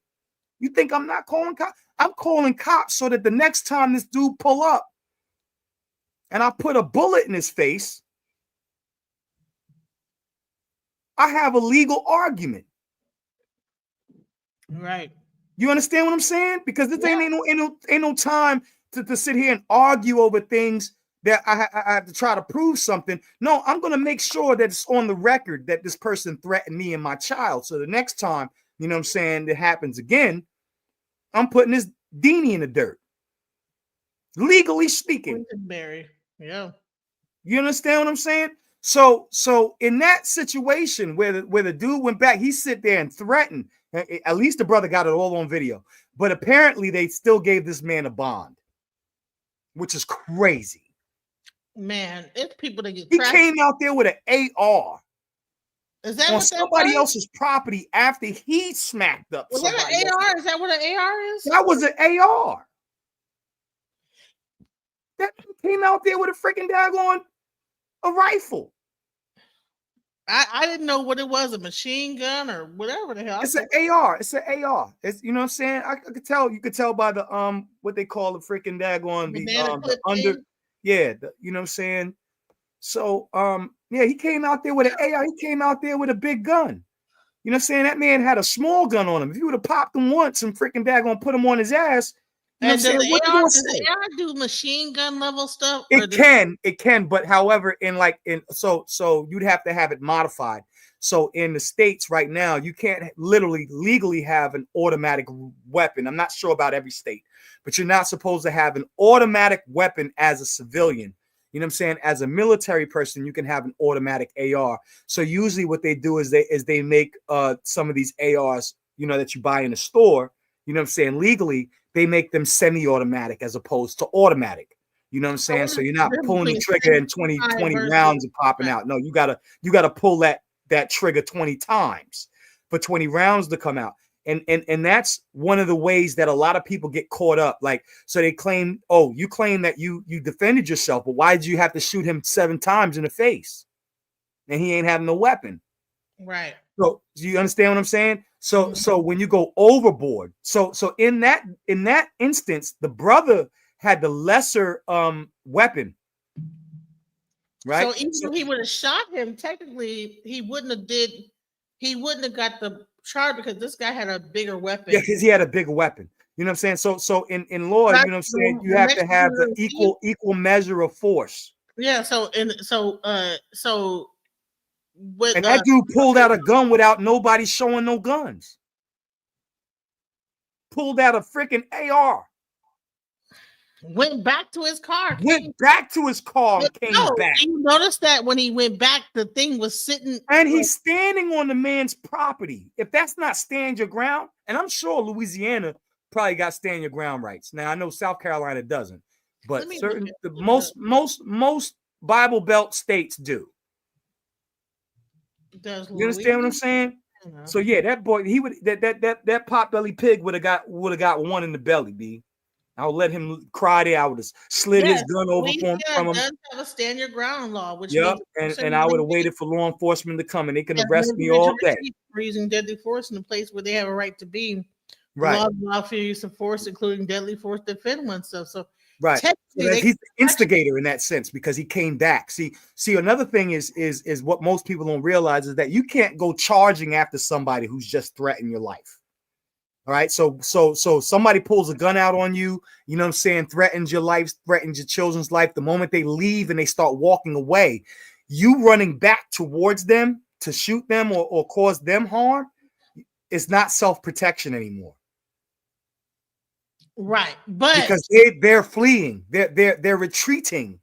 You think I'm not calling cops? I'm calling cops so that the next time this dude pull up and I put a bullet in his face, I have a legal argument. Right. You understand what I'm saying? Because this ain't no time to sit here and argue over things that I have to try to prove something. No, I'm going to make sure that it's on the record that this person threatened me and my child. So the next time, you know what I'm saying, that happens again, I'm putting this Deanie in the dirt. Legally speaking. Yeah. You understand what I'm saying? So in that situation where the dude went back, he sit there and threatened. At least the brother got it all on video. But apparently they still gave this man a bond, which is crazy. Man, it's people that get He came out there with an AR. Is that on somebody else's property after he smacked up? Was that an AR? Is that what an AR is? That was an AR. That came out there with a freaking daggone a rifle. I didn't know what it was, a machine gun or whatever the hell. It's an AR. It's an AR. It's, you know what I'm saying? I could tell. You could tell by the what they call the freaking daggone the under. Thing? Yeah, you know what I'm saying? So yeah, he came out there with an AR. He came out there with a big gun. You know what I'm saying? That man had a small gun on him. If you would have popped him once and freaking daggone put him on his ass, you know what I'm saying? What you gonna say? Does the AR do machine gun level stuff? It can, but however, so you'd have to have it modified. So in the States right now, you can't literally legally have an automatic weapon. I'm not sure about every state, but you're not supposed to have an automatic weapon as a civilian. You know what I'm saying? As a military person, you can have an automatic AR. So usually what they do is they make some of these ARs, you know, that you buy in a store, you know what I'm saying, legally, they make them semi-automatic as opposed to automatic. You know what I'm saying? So you're not pulling the trigger and 20 rounds are popping out. No, you gotta pull that trigger 20 times for 20 rounds to come out. And that's one of the ways that a lot of people get caught up. Like, so they claim, oh, you claim that you defended yourself, but why did you have to shoot him 7 times in the face? And he ain't having no weapon. Right. So do you understand what I'm saying? So so when you go overboard, so in that instance, the brother had the lesser weapon. Right. So even if he would have shot him, technically he wouldn't have got the charge because this guy had a bigger weapon. Yeah, because he had a bigger weapon. You know what I'm saying? So in law, you know what I'm saying, you have to have the equal measure of force. Yeah, and that dude pulled out a gun without nobody showing no guns. Pulled out a freaking AR. Went back to his car. Came back. You noticed that when he went back, the thing was sitting. And he's standing on the man's property. If that's not stand your ground, and I'm sure Louisiana probably got stand your ground rights. Now I know South Carolina doesn't, but most Bible Belt states do. You understand what I'm saying? So yeah, that boy, he would that potbelly pig would have got one in the belly, B. I'll let him cry there. I would have slid his gun over from him. Does have a stand your ground law, which and I would have waited for law enforcement to come, and they can arrest me all day for using deadly force in a place where they have a right to be. Right. Laws allow for use of force, including deadly force, to defend oneself. So right, he's the instigator in that sense because he came back. See, another thing is what most people don't realize is that you can't go charging after somebody who's just threatened your life. All right, so somebody pulls a gun out on you, you know what I'm saying, threatens your life, threatens your children's life. The moment they leave and they start walking away, you running back towards them to shoot them or cause them harm, it's not self-protection anymore. Right, but because they're fleeing, they're retreating.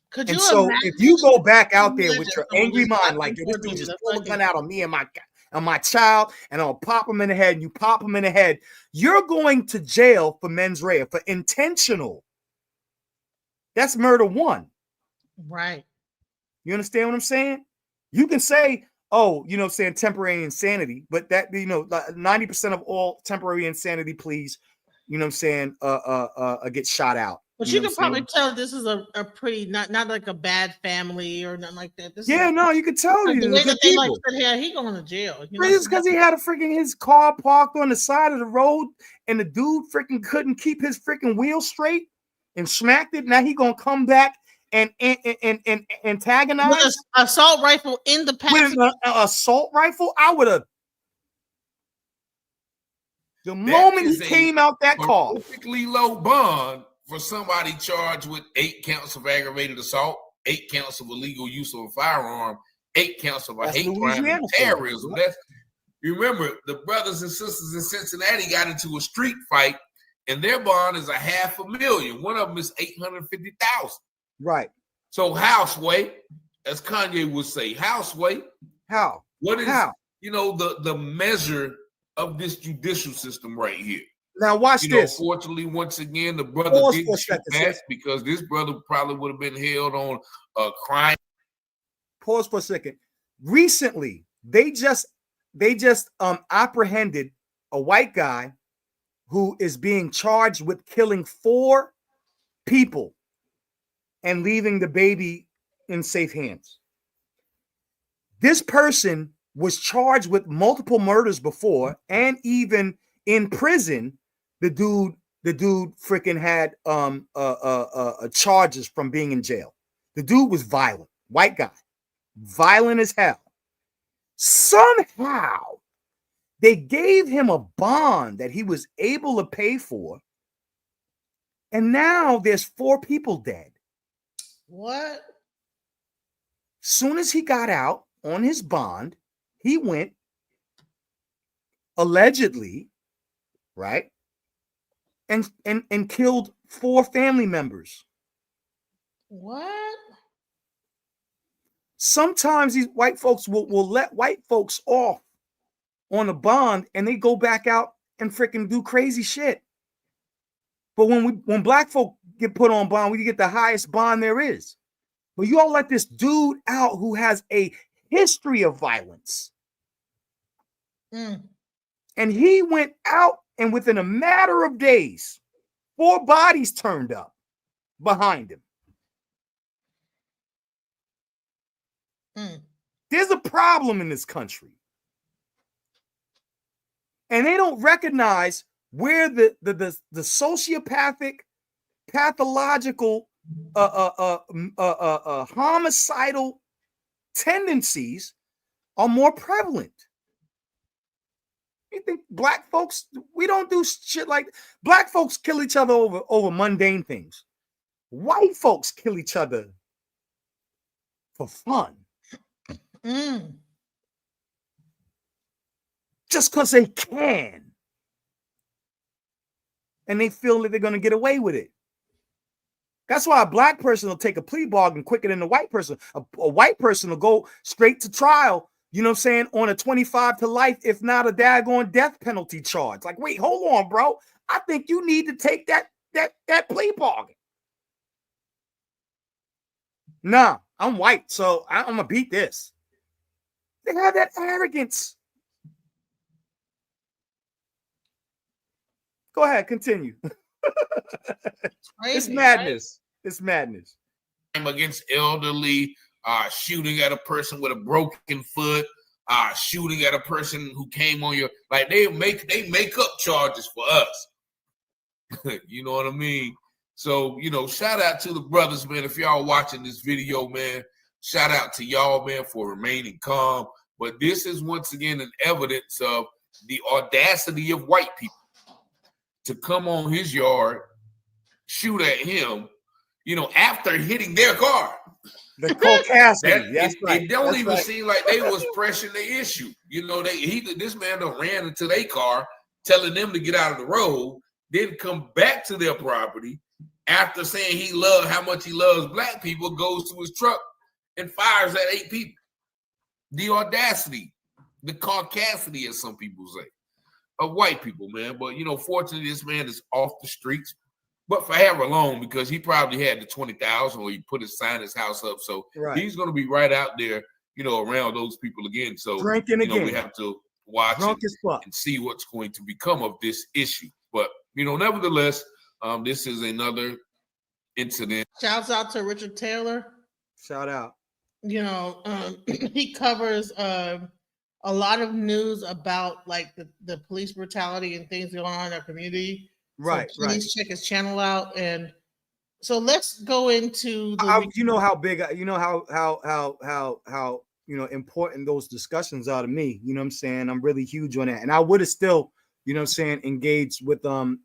Could and you so imagine if you go back out there with your angry mind, like this dude just pulled a gun out on me and my child, and I'll pop him in the head, and you pop him in the head, you're going to jail for mens rea, for intentional. That's murder 1. Right. You understand what I'm saying? You can say, oh, you know what I'm saying, temporary insanity, but that, you know, 90% of all temporary insanity pleas, you know what I'm saying, get shot out. But you can probably tell this is a pretty not like a bad family or nothing like that. You could tell the way that they people. said, yeah, he going to jail. It's because he had his car parked on the side of the road, and the dude freaking couldn't keep his freaking wheel straight and smacked it. Now he gonna come back and antagonize with an assault rifle in the passenger. With an assault rifle. I would have. The moment he came out that car, perfectly low bond for somebody charged with 8 counts of aggravated assault, 8 counts of illegal use of a firearm, 8 counts of a hate crime and terrorism. You remember the brothers and sisters in Cincinnati got into a street fight, and their bond is $500,000. One of them is $850,000. Right. So houseway, as Kanye would say, houseway. How? What is the measure of this judicial system right here? Now watch this. Fortunately, once again, the brother didn't shoot back because this brother probably would have been held on a crime. Pause for a second. Recently, they just apprehended a white guy who is being charged with killing 4 people and leaving the baby in safe hands. This person was charged with multiple murders before, and even in prison, the dude freaking had charges from being in jail. The dude was violent, white guy, violent as hell. Somehow they gave him a bond that he was able to pay for, and now there's 4 people dead. What? Soon as he got out on his bond, he went allegedly, right, and killed 4 family members. What? Sometimes these white folks will let white folks off on a bond, and they go back out and freaking do crazy shit. But when black folk get put on bond, we get the highest bond there is. But you all let this dude out who has a history of violence. Mm. And he went out, and within a matter of days, 4 bodies turned up behind him. Mm. There's a problem in this country. And they don't recognize where the sociopathic, pathological, homicidal tendencies are more prevalent. You think black folks, we don't do shit like black folks kill each other over mundane things. White folks kill each other for fun. Mm. Just because they can. And they feel that they're going to get away with it. That's why a black person will take a plea bargain quicker than a white person. A white person will go straight to trial, you know what I'm saying, on a 25 to life, if not a daggone death penalty charge. Like, wait, hold on, bro. I think you need to take that plea bargain. Nah, I'm white, so I'm going to beat this. They have that arrogance. Go ahead, continue. Crazy, It's madness. Right? It's madness. Against elderly, shooting at a person with a broken foot, shooting at a person who came on your, like they make up charges for us. You know what I mean? So, you know, shout out to the brothers, man. If y'all watching this video, man, shout out to y'all, man, for remaining calm. But this is once again an evidence of the audacity of white people to come on his yard, shoot at him, you know, after hitting their car. The caucasity. It don't even seem like they was pressing the issue. You know, this man done ran into their car, telling them to get out of the road, then come back to their property after saying how much he loves black people, goes to his truck and fires at 8 people. The audacity, the caucasity, as some people say, of white people, man. But, you know, fortunately, this man is off the streets, but for however long, because he probably had the 20,000 or he put his house up. So He's going to be right out there, you know, around those people again. So, drinking again. We have to watch and see what's going to become of this issue. But, you know, nevertheless, this is another incident. Shouts out to Richard Taylor. Shout out. You know, he covers a lot of news about like the police brutality and things going on in our community. Right, so please check his channel out. And so let's go into you know how big, you know how you know important those discussions are to me. You know what I'm saying? I'm really huge on that. And I would have still, you know what I'm saying, engaged with Queen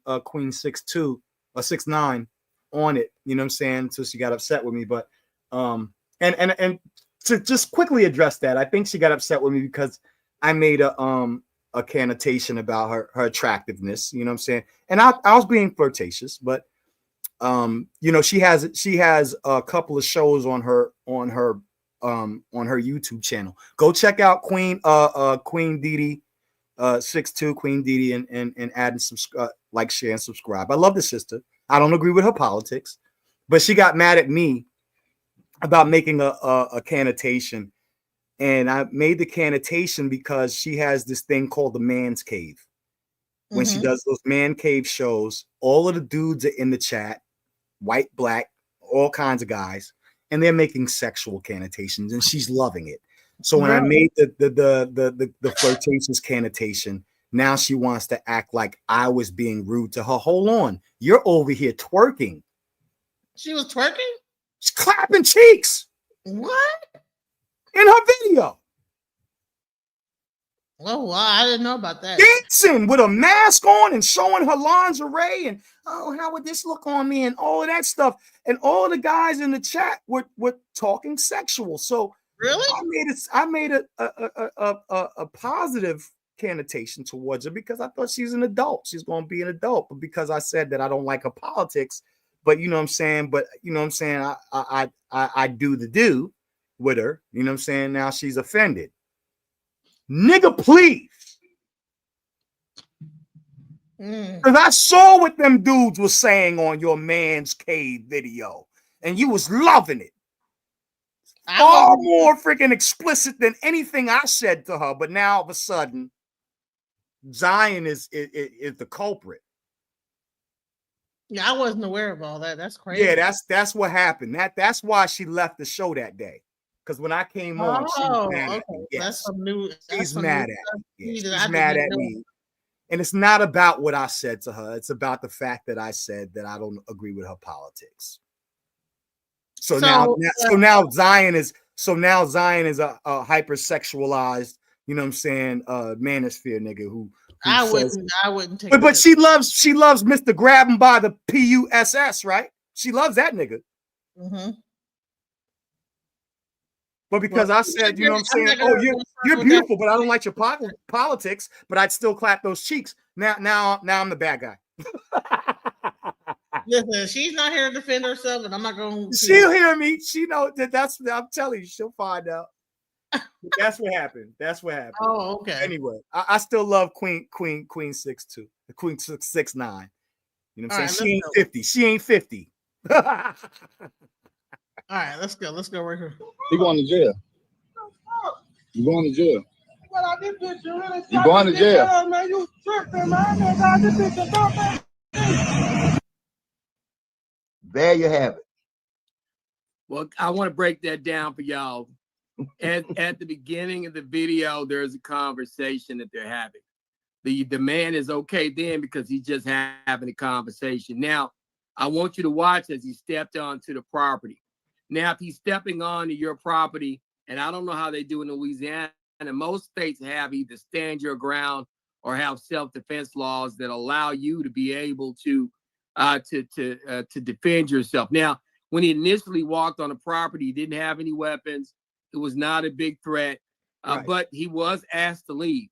6'2" or 6'9" on it. You know what I'm saying? Until she got upset with me. But and to just quickly address that, I think she got upset with me because I made a connotation about her attractiveness, you know what I'm saying? And I was being flirtatious, but you know, she has a couple of shows on her YouTube channel. Go check out Queen Didi 6'2" Queen Didi and add and subscribe, like, share, and subscribe. I love the sister. I don't agree with her politics, but she got mad at me about making a connotation. And I made the connotation because she has this thing called the man's cave. When she does those man cave shows, all of the dudes are in the chat, white, black, all kinds of guys, and they're making sexual connotations, and she's loving it. So when I Right. made the flirtatious connotation, now she wants to act like I was being rude to her. Hold on, you're over here twerking. She was twerking? She's clapping cheeks What? in her video. Oh, wow. I didn't know about that. Dancing with a mask on and showing her lingerie and oh, how would this look on me and all of that stuff. And all the guys in the chat were talking sexual. So Really? I made a positive connotation towards her because I thought she's an adult. She's going to be an adult. But because I said that I don't like her politics, but you know what I'm saying? But you know what I'm saying? I do the do with her. You know what I'm saying? Now she's offended. Nigga, please. Because I saw what them dudes were saying on your man's cave video, and you was loving it. Far more freaking explicit than anything I said to her. But now all of a sudden, Zion is the culprit. Yeah, I wasn't aware of all that. That's crazy. Yeah, that's what happened. That's why she left the show that day. Because when I came on, she was mad at me. Yes. That's some new. She's mad at me. Yeah, She's mad at me. And it's not about what I said to her. It's about the fact that I said that I don't agree with her politics. So now Zion is a hypersexualized, you know what I'm saying, manosphere nigga who I wouldn't take but she loves Mr. Grab him by the PUSS, right? She loves that nigga. Mm-hmm. But because I said, you know what I'm saying, oh, you're beautiful, but I don't like your politics, but I'd still clap those cheeks. Now I'm the bad guy. Listen, she's not here to defend herself, and I'm not going to. She'll hear me. She know that's. I'm telling you, she'll find out. That's what happened. That's what happened. Oh, okay. Anyway, I still love Queen 6'2", the Queen 6'9". You know what I'm saying? She ain't 50. She ain't 50. All right, let's go. Let's go right here. You going to jail? You going to jail? You going to jail? There you have it. Well, I want to break that down for y'all. At the beginning of the video, there's a conversation that they're having. The man is okay then because he's just having a conversation. Now, I want you to watch as he stepped onto the property. Now, if he's stepping onto your property, and I don't know how they do in Louisiana, and most states have either stand your ground or have self-defense laws that allow you to be able to defend yourself. Now, when he initially walked on the property, he didn't have any weapons. It was not a big threat, but he was asked to leave,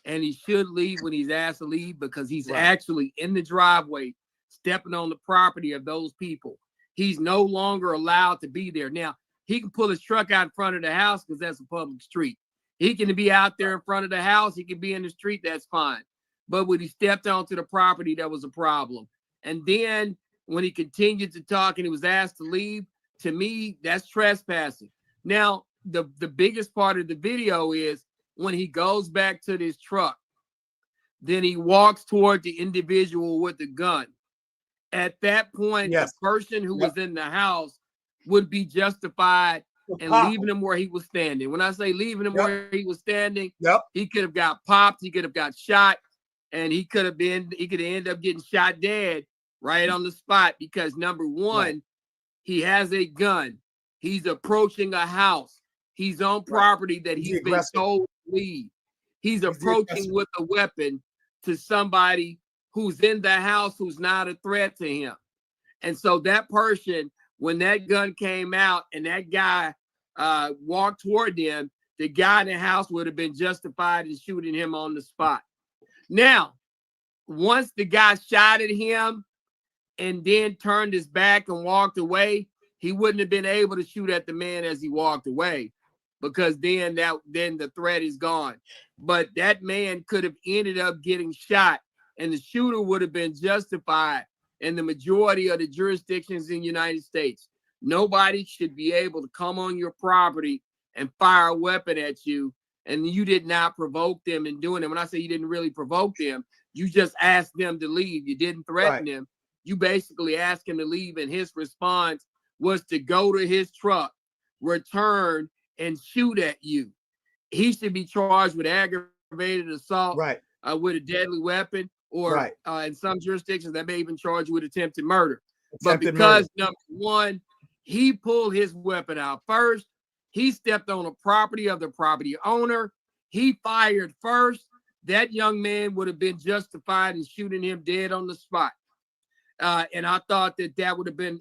and he should leave when he's asked to leave because he's actually in the driveway, stepping on the property of those people. He's no longer allowed to be there. Now, he can pull his truck out in front of the house because that's a public street. He can be out there in front of the house. He can be in the street. That's fine. But when he stepped onto the property, that was a problem. And then when he continued to talk and he was asked to leave, to me, that's trespassing. Now, the biggest part of the video is when he goes back to this truck, then he walks toward the individual with the gun. At that point, the person who was in the house would be justified in leaving him where he was standing. When I say leaving him where he was standing, he could have got popped, he could have got shot, and he could end up getting shot dead right on the spot because number one, he has a gun. He's approaching a house. He's on property that he's been told to leave. He's approaching with a weapon to somebody who's in the house who's not a threat to him. And so that person, when that gun came out and that guy walked toward them, the guy in the house would have been justified in shooting him on the spot. Now, once the guy shot at him and then turned his back and walked away, he wouldn't have been able to shoot at the man as he walked away because then the threat is gone. But that man could have ended up getting shot and the shooter would have been justified in the majority of the jurisdictions in the United States. Nobody should be able to come on your property and fire a weapon at you, and you did not provoke them in doing it. When I say you didn't really provoke them, you just asked them to leave. You didn't threaten them. You basically asked him to leave, and his response was to go to his truck, return, and shoot at you. he should be charged with aggravated assault Right. With a deadly weapon, or in some jurisdictions that may even charge you with attempted murder. But because number one, he pulled his weapon out first, he stepped on the property of the property owner, he fired first, that young man would have been justified in shooting him dead on the spot. And I thought that would have been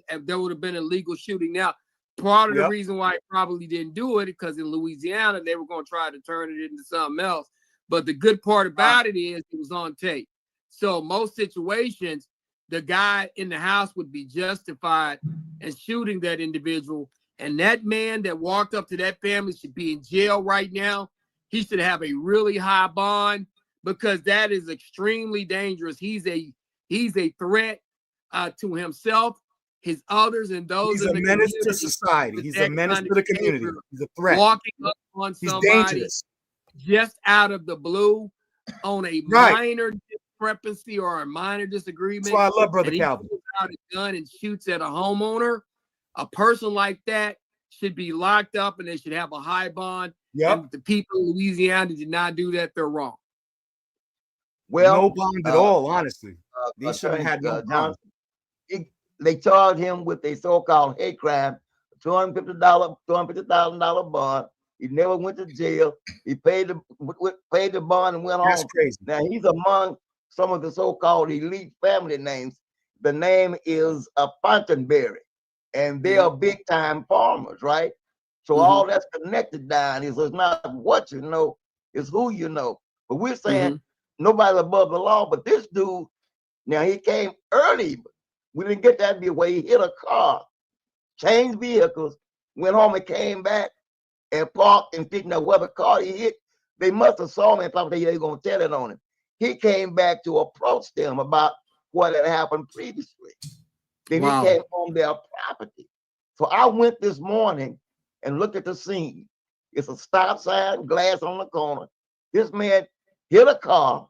a legal shooting. Now, part of the reason why he probably didn't do it, because in Louisiana they were going to try to turn it into something else. But the good part about it is it was on tape. So most situations, the guy in the house would be justified in shooting that individual. And that man that walked up to that family should be in jail right now. He should have a really high bond, because that is extremely dangerous. He's a threat to himself, his others, and those. He's a menace to society. He's a menace to the community. He's a threat. Walking up on somebody dangerous. Just out of the blue on a minor discrepancy or a minor disagreement. That's why I love Brother Calvin. Pulls out a gun and shoots at a homeowner. A person like that should be locked up, and they should have a high bond. And the people of Louisiana did not do that. They're wrong. Well, no bond at all, honestly. They should have had no bond. They charged him with a so-called hate crime, $250,000 bond. He never went to jail. He paid the bond and went home. That's crazy. Now he's among some of the so-called elite family names. The name is Fontainberry, and they are big-time farmers, right? So all that's connected down is it's not what you know, it's who you know. But we're saying nobody's above the law. But this dude, now he came early. We didn't get that way. He hit a car, changed vehicles, went home and came back and parked and figured out what the car he hit. They must have saw him and thought they were going to tell it on him. He came back to approach them about what had happened previously. Then he came on their property. So I went this morning and looked at the scene. It's a stop sign, glass on the corner. This man hit a car,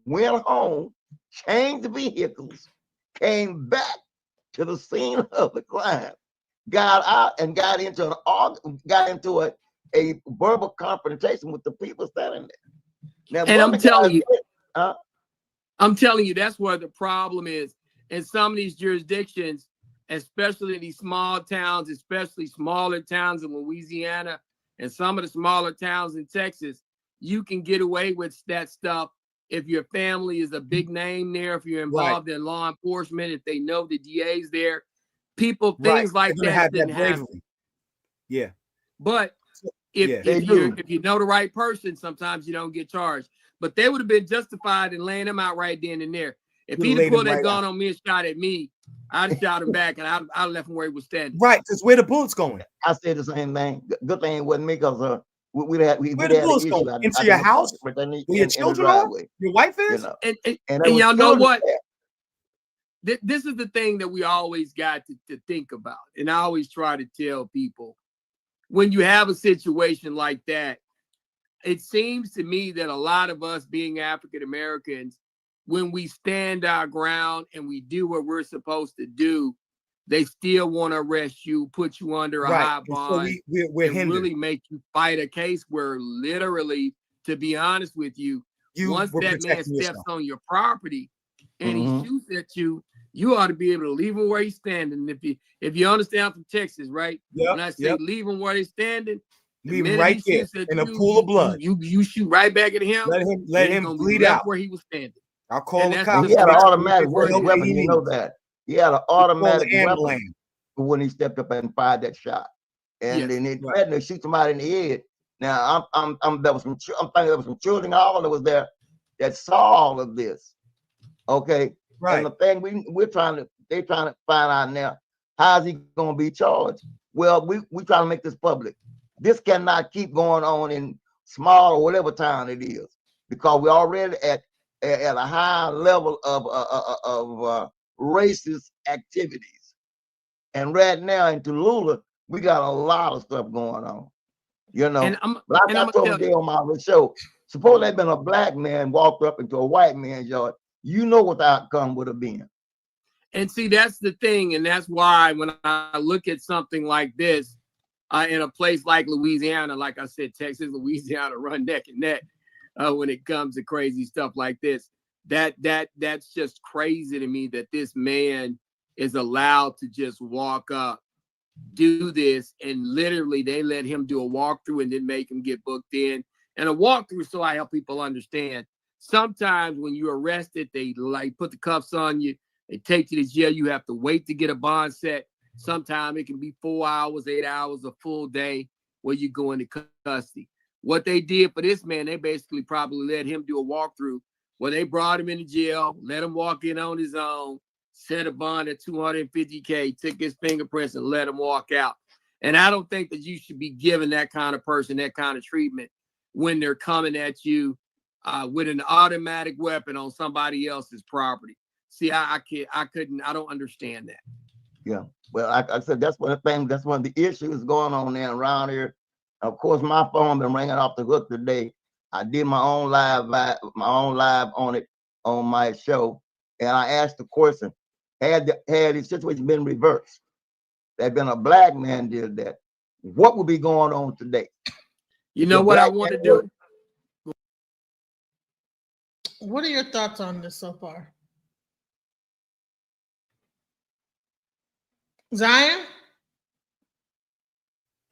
went home, changed vehicles, came back to the scene of the crime, got out and got into a verbal confrontation with the people standing there. Now, and I'm telling you, that's where the problem is. In some of these jurisdictions, especially these small towns, especially smaller towns in Louisiana and some of the smaller towns in Texas, you can get away with that stuff if your family is a big name there, if you're involved in law enforcement, if they know the DA's there. People, things like that didn't happen. Yeah. But if you know the right person, sometimes you don't get charged. But they would have been justified in laying him out right then and there. If he'd have pulled that gun on me and shot at me, I'd have shot him back and I'd left him where he was standing. Right, because where the bullets going? I said the same thing. Good thing it wasn't me, because we had where the bullets going? Into your house? Where your children are? Your wife is? And y'all know what? This is the thing that we always got to think about. And I always try to tell people, when you have a situation like that, it seems to me that a lot of us being African Americans, when we stand our ground and we do what we're supposed to do, they still want to arrest you, put you under a high bond, so we're and really make you fight a case where literally, to be honest with you, once that man steps on your property and he shoots at you, you ought to be able to leave him where he's standing. If you understand, from Texas, right? When I say leave him where he's standing, leave him right there in a pool of blood. You shoot right back at him. Let him bleed out where he was standing. I'll call the cops. He had an automatic weapon. You know that. He had an automatic weapon when he stepped up and fired that shot, and then he threatened to shoot somebody in the head. Now I'm thinking there was some children all that was there that saw all of this. Okay. Right. And the thing they're trying to find out now, how is he going to be charged? Well, we trying to make this public. This cannot keep going on in small or whatever town it is, because we're already at a high level of racist activities. And right now in Tallulah, we got a lot of stuff going on. You know, I told him on my show, suppose there'd been a black man walked up into a white man's yard, you know what the outcome would have been. And see, that's the thing. And that's why when I look at something like this, in a place like Louisiana. Like I said, Texas, Louisiana run neck and neck when it comes to crazy stuff like this. That's just crazy to me that this man is allowed to just walk up, do this, and literally they let him do a walkthrough and then make him get booked in. And a walkthrough, so I help people understand. Sometimes when you're arrested, they like put the cuffs on you, they take you to jail. You have to wait to get a bond set. Sometimes it can be 4 hours, 8 hours, a full day where you go into custody. What they did for this man, they basically probably let him do a walkthrough where they brought him into jail, let him walk in on his own, set a bond at $250K, took his fingerprints and let him walk out. And I don't think that you should be giving that kind of person that kind of treatment when they're coming at you with an automatic weapon on somebody else's property. See, I don't understand that. Yeah. Well, I said that's one of the things, that's one of the issues going on there around here. Of course, my phone been ringing off the hook today. I did my own live on it on my show, and I asked the question: had the situation been reversed, there'd been a black man did that, what would be going on today? You know what I want to do? What are your thoughts on this so far? Zion?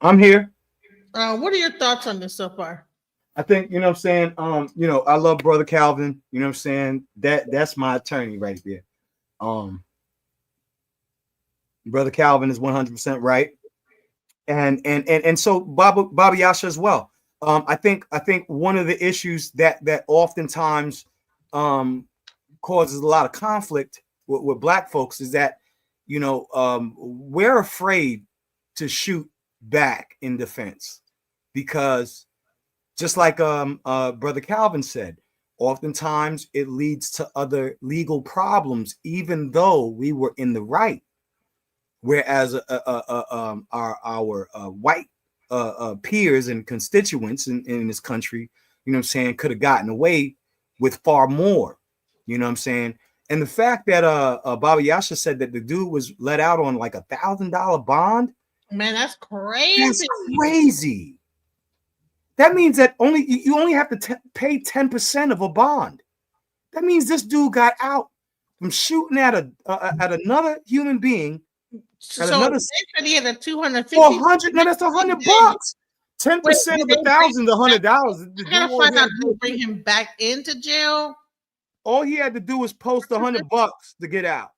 I'm here. What are your thoughts on this so far? I think, you know what I'm saying, I love Brother Calvin, you know what I'm saying? That's my attorney right there. Brother Calvin is 100% right. And so Baba Yasha as well. I think one of the issues that oftentimes causes a lot of conflict with black folks is that, we're afraid to shoot back in defense, because just like Brother Calvin said, oftentimes it leads to other legal problems, even though we were in the right. Whereas our white peers and constituents in this country, could have gotten away with far more, And the fact that Baba Yasha said that the dude was let out on like $1,000 bond. Man, that's crazy. That's crazy. That means that you only have to pay 10% of a bond. That means this dude got out from shooting at another human being. So they said he had a 250. 400. No, that's $100. 10% of $1,000 is $100. I gotta find out who bring him back into jail. All he had to do was post $100 to get out.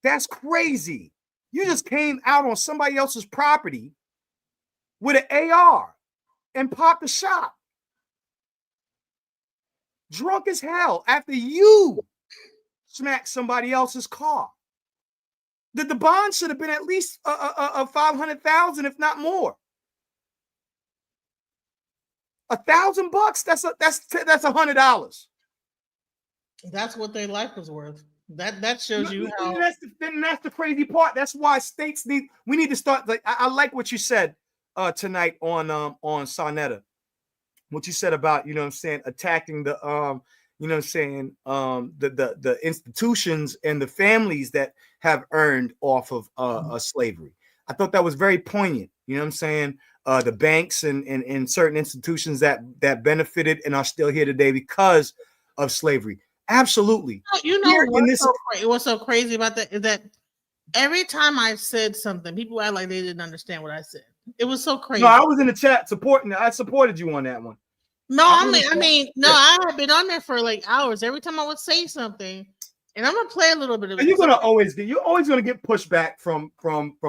That's crazy. You just came out on somebody else's property with an AR and popped a shot. Drunk as hell after you smacked somebody else's car. The bond should have been at least a $500,000, if not more. $1,000. That's $100. That's what their life was worth. That shows you how. That's the crazy part. That's why states we need to start. Like I like what you said tonight on Sonetta. What you said about attacking the the institutions and the families that have earned off of slavery. I thought that was very poignant. The banks and certain institutions that benefited and are still here today because of slavery. Absolutely. What's so crazy about that is that every time I said something, people act like they didn't understand what I said. It was so crazy. No, I was in the chat supporting. I supported you on that one. No, I have been on there for like hours. Every time I would say something, and I'm gonna play a little bit of it. You're always gonna get pushback from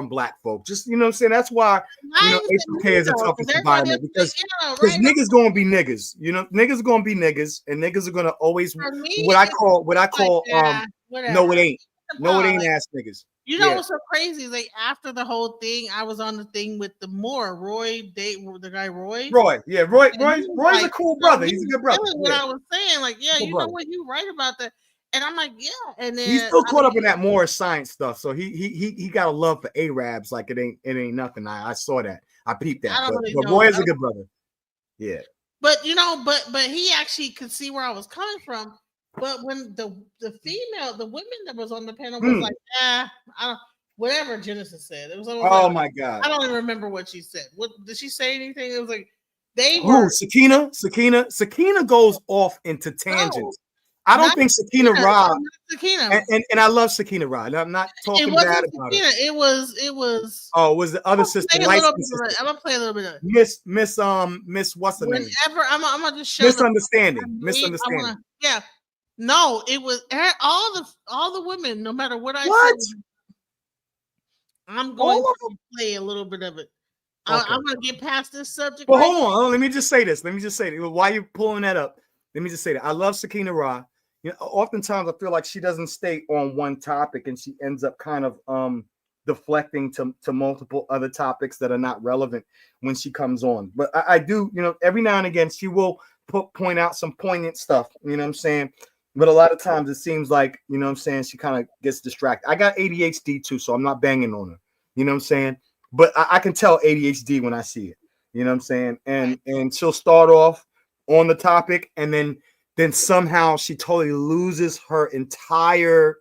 black folk. Just that's why HOK is a toughest environment because niggas gonna be niggas. Niggas are gonna be niggas, and niggas are gonna always what I call no it ain't ass niggas. What's so crazy is like after the whole thing, I was on the thing with the the guy Roy. Roy's a cool brother. He's a good brother. What I was saying, like, know what, you right about that. And I'm like, yeah. And then he's still caught up in that Morris science stuff. So he got a love for Arabs like it ain't nothing. I saw that. I peeped that. But Roy is a good brother. Yeah. But but he actually could see where I was coming from. But when the women that was on the panel was like, whatever Genesis said. It was almost Oh like, my God. I don't even remember what she said. What did she say? Anything? It was like they Who? were Sakina goes off into tangents. I don't not think Sakina Ra, not Sakina. and I love Sakina Ra. And I'm not It talking wasn't bad about Sakina. her. It was. Oh, it was the other I'm sister, gonna play a little light bit of it. sister, I'm gonna play a little bit of it. Miss what's her name? Whenever I'm gonna just show Misunderstanding. I Misunderstanding. wanna, yeah. No, it was all the women. No matter what I What? said, I'm All going of to play a little bit of it. Okay. I'm gonna get past this subject. Well, right hold on. Let me just say this. Why you pulling that up? Let me just say that I love Sakina Ra. You know, oftentimes I feel like she doesn't stay on one topic, and she ends up kind of deflecting to multiple other topics that are not relevant when she comes on. But I do, you know, every now and again she will point out some poignant stuff. You know what I'm saying? But a lot of times it seems like, you know what I'm saying, she kind of gets distracted. I got ADHD too, so I'm not banging on her. You know what I'm saying? But I can tell ADHD when I see it. You know what I'm saying? And she'll start off on the topic, and then somehow she totally loses her entire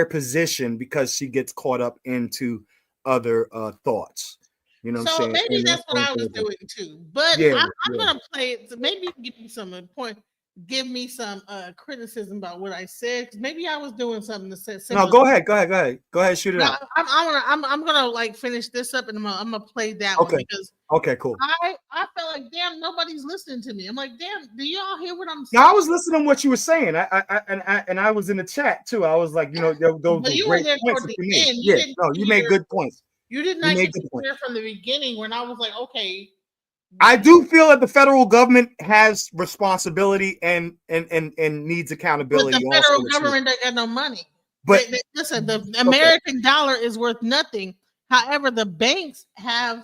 position because she gets caught up into other thoughts. You know what I'm So saying? maybe And that's what I was doing too. But yeah, I'm gonna play it. So maybe give me some point. Give me some criticism about what I said. 'Cause maybe I was doing something to say. No, go ahead, shoot it out. I'm gonna like finish this up, and I'm gonna play that one because Okay, cool. I felt like damn nobody's listening to me. I'm like damn, do y'all hear what I'm saying? Yeah, I was listening to what you were saying. I was in the chat too. I was like, you know, those But were you were great there points toward that the you made. end. You Yeah, didn't no, you made hear- good points. You did You not made get to good points. hear from the beginning when I was like, okay. I do feel that the federal government has responsibility and needs But accountability. the Also, federal government ain't got no money. But Listen, the American dollar is worth nothing. However, the banks have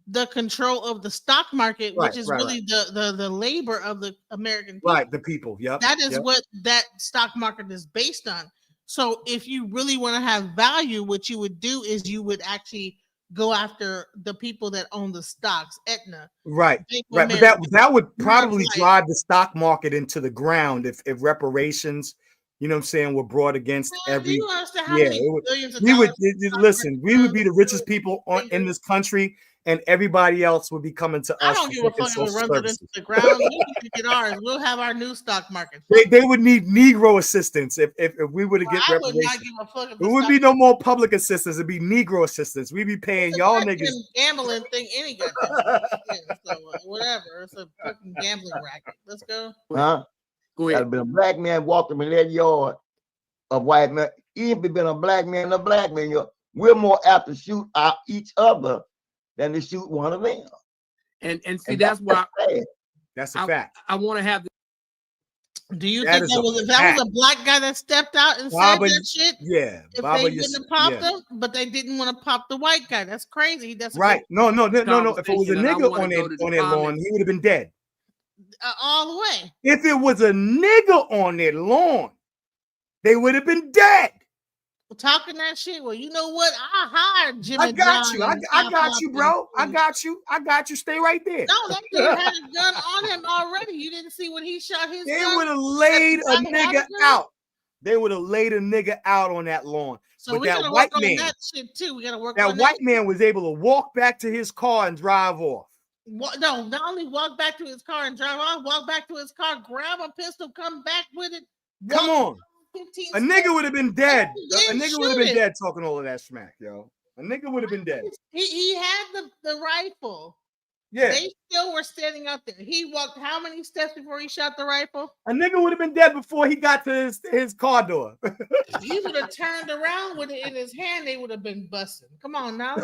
the control of the stock market, which is really the labor of the American people. Right, the people. Yep. That is what that stock market is based on. So if you really want to have value, what you would do is you would actually go after the people that own the stocks, Aetna. Right. But that would probably drive the stock market into the ground if reparations, you know what I'm saying, were brought against every. Do you understand how many billions of we would dollars listen. We would be the richest people in this country, and everybody else would be coming to I us. don't give a fuck if it runs it into the ground. We can get ours. We'll have our new stock market. They would need Negro assistance if we were to get I would reparations. not give a fuck if It would be no more public assistance. It'd be Negro assistance. We'd be paying y'all niggas. Gambling thing, any goddamn. So whatever. It's a fucking gambling racket. Let's go. Huh? Go ahead. There's been a black man walking in that yard of white men. Even if it been a black man and a black man, we're more apt to shoot out each other than to shoot one of them. And see, that's why that's a fact. I want to have. Do you think that was a black guy that stepped out and said that shit? Yeah, if they wouldn't have popped him, but they didn't want to pop the white guy. That's crazy. That's right. No. If it was a nigga on their lawn, he would have been dead. All the way. If it was a nigga on their lawn, they would have been dead. Talking that shit. Well, you know what? I hired Jimmy. I got you. I got you, bro. I got you. Stay right there. No, that dude had a gun on him already. You didn't see when he shot his gun? They would have laid a nigga out. They would have laid a nigga out on that lawn. So we gotta work on that shit too. We gotta work on that. That white man was able to walk back to his car and drive off. No, not only walk back to his car and drive off, walk back to his car, grab a pistol, come back with it. Come on. A nigga would have been dead. A nigga would have been dead talking all of that smack, yo. A nigga would have been dead. He had the rifle. Yeah. They still were standing out there. He walked how many steps before he shot the rifle? A nigga would have been dead before he got to his car door. He would have turned around with it in his hand. They would have been busting. Come on now.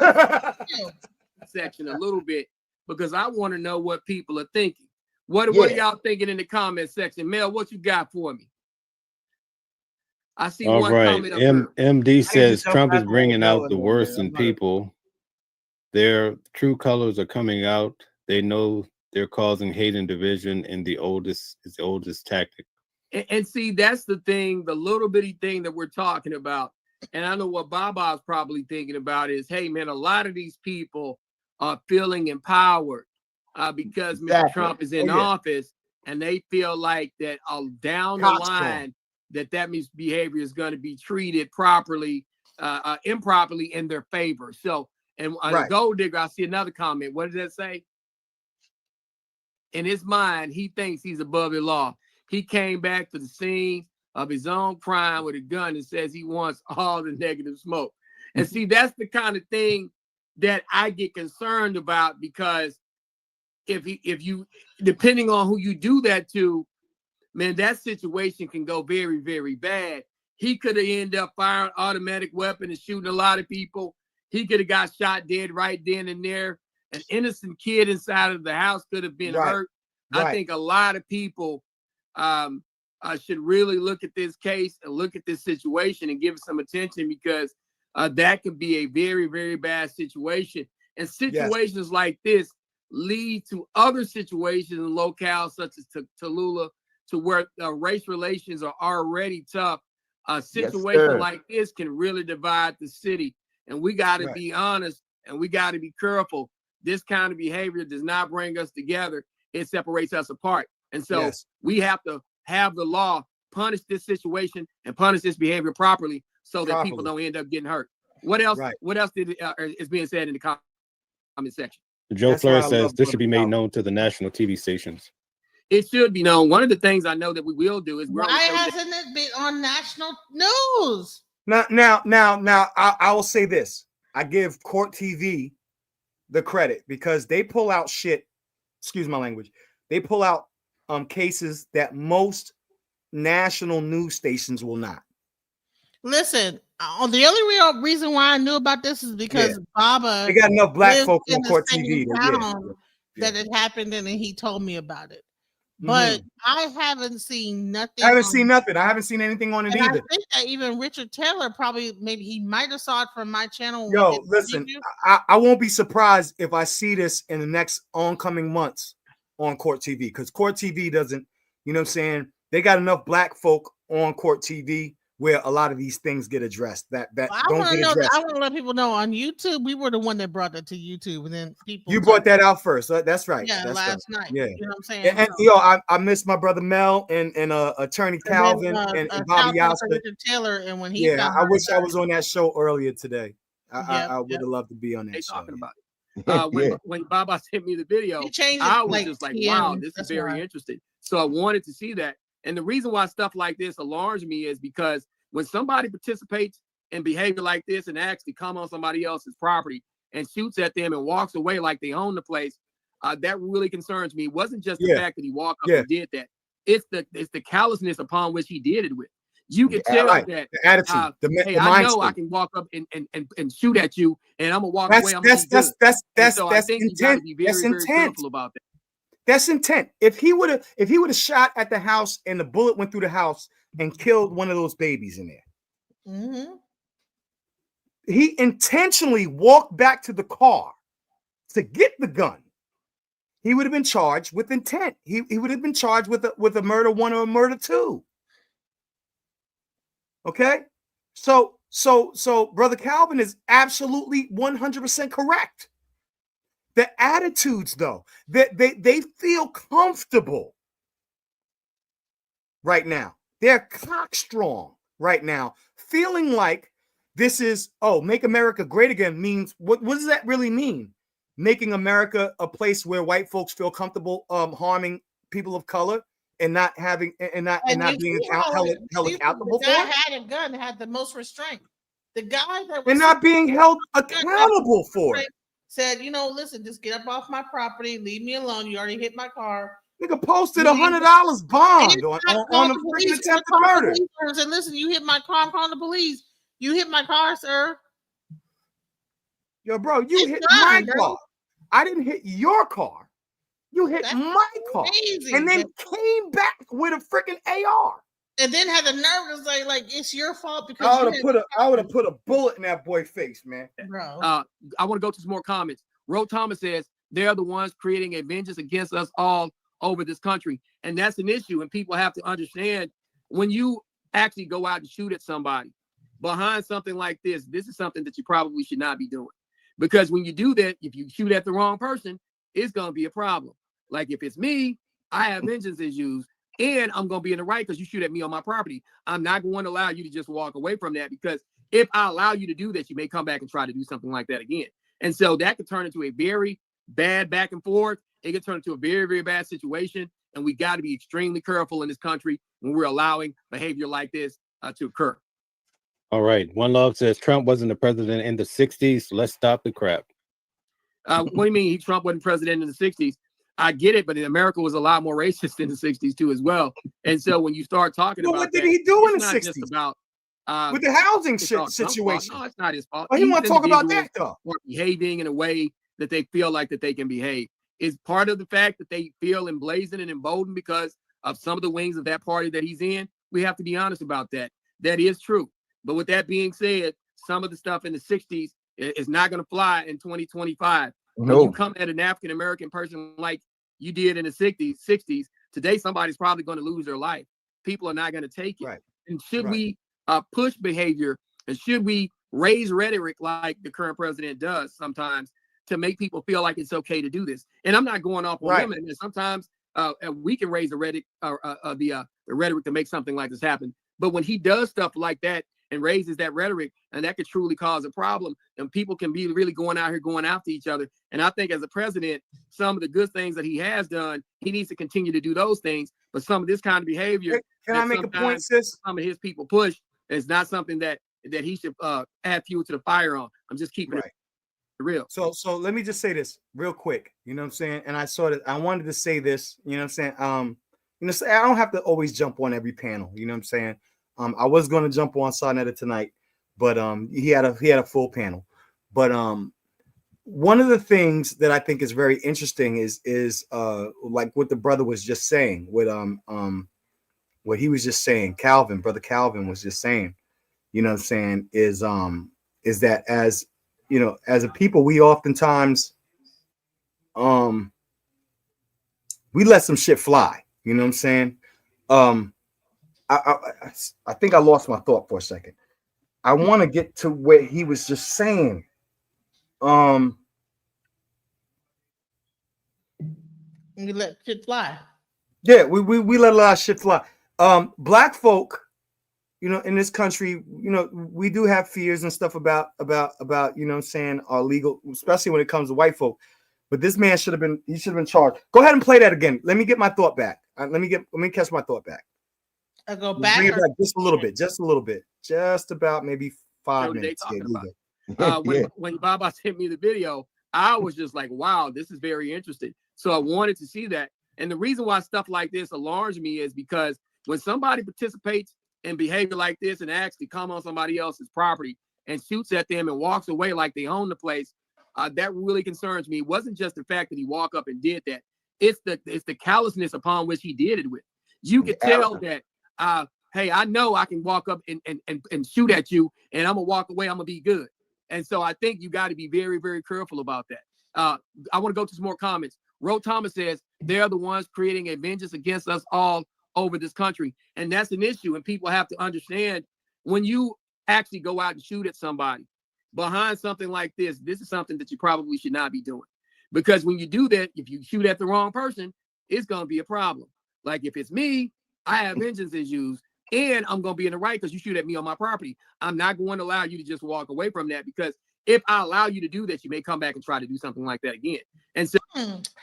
Section a little bit because I want to know what people are thinking. What are y'all thinking in the comment section? Mel, what you got for me? I see all one right. comment up here. MD says Trump is bringing out the worst in people. Their true colors are coming out. They know they're causing hate and division, and the oldest tactic. And see, that's the thing, the little bitty thing that we're talking about. And I know what Baba's probably thinking about is, hey man, a lot of these people are feeling empowered because Mr. Trump is in office, and they feel like that down the line that misbehavior is going to be treated properly improperly in their favor. So, and the gold digger, I see another comment. What does that say? In his mind, he thinks he's above the law. He came back to the scene of his own crime with a gun and says he wants all the negative smoke. And see, that's the kind of thing that I get concerned about, because if you, depending on who you do that to, man, that situation can go very, very bad. He could have ended up firing automatic weapon and shooting a lot of people. He could have got shot dead right then and there. An innocent kid inside of the house could have been hurt. I think a lot of people should really look at this case and look at this situation and give it some attention, because that could be a very, very bad situation. And situations like this lead to other situations in locales such as Tallulah, to where race relations are already tough. A situation like this can really divide the city. And we got to be honest, and we got to be careful. This kind of behavior does not bring us together. It separates us apart. And so we have to have the law punish this situation and punish this behavior properly, so that people don't end up getting hurt. What else? What else is being said in the comment section? Joe Fleur says this should be made known to the national TV stations. It should be known. One of the things I know that we will do is why hasn't it been on national news? Now, I will say this. I give Court TV the credit, because they pull out shit, excuse my language, they pull out cases that most national news stations will not. Listen, the only real reason why I knew about this is because Baba, they got enough black folk on Court TV that it happened, and he told me about it. But I haven't seen nothing. I haven't seen nothing. I haven't seen anything on it either. I think that even Richard Taylor maybe he might have saw it from my channel. Yo, listen, I won't be surprised if I see this in the next oncoming months on Court TV, because Court TV doesn't, you know what I'm saying? They got enough black folk on Court TV where a lot of these things get addressed. I want to let people know on YouTube, we were the one that brought it to YouTube, and then people. You brought that out first. That's right. Yeah, that's last night. Yeah, you know what I'm saying. And I miss my brother Mel and Attorney Calvin and Bobby Oscar. Taylor, and when he I wish I was on that show earlier today. I would have loved to be on that show. Talking about it. When Baba sent me the video, I was just like, wow, this is very interesting. So I wanted to see that. And the reason why stuff like this alarms me is because when somebody participates in behavior like this and actually come on somebody else's property and shoots at them and walks away like they own the place, that really concerns me. It wasn't just the fact that he walked up and did that. It's the callousness upon which he did it with. You can tell that the attitude, the I know I can walk up and shoot at you, and I'm gonna walk away. That's intent. That's intent about that. That's intent. If he would have shot at the house and the bullet went through the house and killed one of those babies in there, he intentionally walked back to the car to get the gun, he would have been charged with intent. He would have been charged with a murder 1 or a murder 2. Okay, so Brother Calvin is absolutely 100% correct. The attitudes, though, that they feel comfortable right now. They're cockstrong right now, feeling like this is, make America great again means, what does that really mean? Making America a place where white folks feel comfortable harming people of color and not having and not being held accountable for it? The guy had a gun, had the most restraint. The guy that was and not being held accountable for it said, listen, just get up off my property, leave me alone. You already hit my car. Nigga posted $100 bond on a freaking attempted murder. And said, listen, you hit my car, I'm calling the police. You hit my car, sir. Yo, bro, you hit my car. I didn't hit your car. You hit my car. And then came back with a freaking AR. And then had the nerve to say, like, it's your fault because I would have put a bullet in that boy's face, man. Bro. I want to go to some more comments. Ro Thomas says they're the ones creating a vengeance against us all over this country. And that's an issue. And people have to understand, when you actually go out and shoot at somebody behind something like this is something that you probably should not be doing. Because when you do that, if you shoot at the wrong person, it's going to be a problem. Like if it's me, I have vengeance issues. And I'm going to be in the right because you shoot at me on my property. I'm not going to allow you to just walk away from that, because if I allow you to do that, you may come back and try to do something like that again. And so that could turn into a very bad back and forth. It could turn into a very, very bad situation. And we got to be extremely careful in this country when we're allowing behavior like this to occur. All right. One Love says Trump wasn't the president in the 60s. Let's stop the crap. What do you mean Trump wasn't president in the 60s? I get it, but in America was a lot more racist in the 60s too as well. And so when you start talking about what did that, he do in it's the not 60s? just about with the housing it's all Trump's fault. situation. No, it's not his fault. Oh, you want to These talk about that individuals though? are behaving in a way that they feel like that they can behave. It's part of the fact that they feel emblazoned and emboldened because of some of the wings of that party that he's in. We have to be honest about that. That is true. But with that being said, some of the stuff in the 60s is not going to fly in 2025. No. When you come at an African American person like you did in the 60s, today somebody's probably going to lose their life. People are not going to take it. Right. And should we push behavior, and should we raise rhetoric like the current president does sometimes to make people feel like it's okay to do this? And I'm not going off on him. And sometimes we can raise the rhetoric, the rhetoric to make something like this happen. But when he does stuff like that and raises that rhetoric, and that could truly cause a problem, and people can be really going out here going after each other. And I think as a president, some of the good things that he has done, he needs to continue to do those things. But some of this kind of behavior, can I make a point, sis? Some of his people push is not something that he should add fuel to the fire on. I'm just keeping it real. So let me just say this real quick. You know what I'm saying? And I wanted to say this. You know what I'm saying? I don't have to always jump on every panel. You know what I'm saying? I was going to jump on Sarnetta tonight, but he had a full panel. But one of the things that I think is very interesting is like what the brother was just saying, with what he was just saying, brother Calvin was just saying, you know what I'm saying, is that, as you know, as a people, we oftentimes we let some shit fly. You know what I'm saying? I think I lost my thought for a second. I want to get to where he was just saying. We let shit fly. Yeah, we let a lot of shit fly. Black folk, you know, in this country, you know, we do have fears and stuff about you know what I'm saying, our legal, especially when it comes to white folk. But this man should have been charged. Go ahead and play that again. Let me get my thought back. Let me catch my thought back. I go back, bring it back just a little bit, just about maybe 5 minutes. When Baba sent me the video, I was just like, wow, this is very interesting. So I wanted to see that. And the reason why stuff like this alarms me is because when somebody participates in behavior like this and actually come on somebody else's property and shoots at them and walks away like they own the place, that really concerns me. It wasn't just the fact that he walked up and did that. It's the callousness upon which he did it with. You could tell that, hey, I know I can walk up and shoot at you, and I'm gonna walk away. I'm gonna be good. And so I think you got to be very, very careful about that. I want to go to some more comments. Ro Thomas says they're the ones creating a vengeance against us all over this country, and that's an issue. And people have to understand, when you actually go out and shoot at somebody behind something like this is something that you probably should not be doing. Because when you do that, if you shoot at the wrong person, it's going to be a problem. Like if it's me, I have vengeance issues, and I'm going to be in the right because you shoot at me on my property. I'm not going to allow you to just walk away from that, because if I allow you to do that, you may come back and try to do something like that again. And so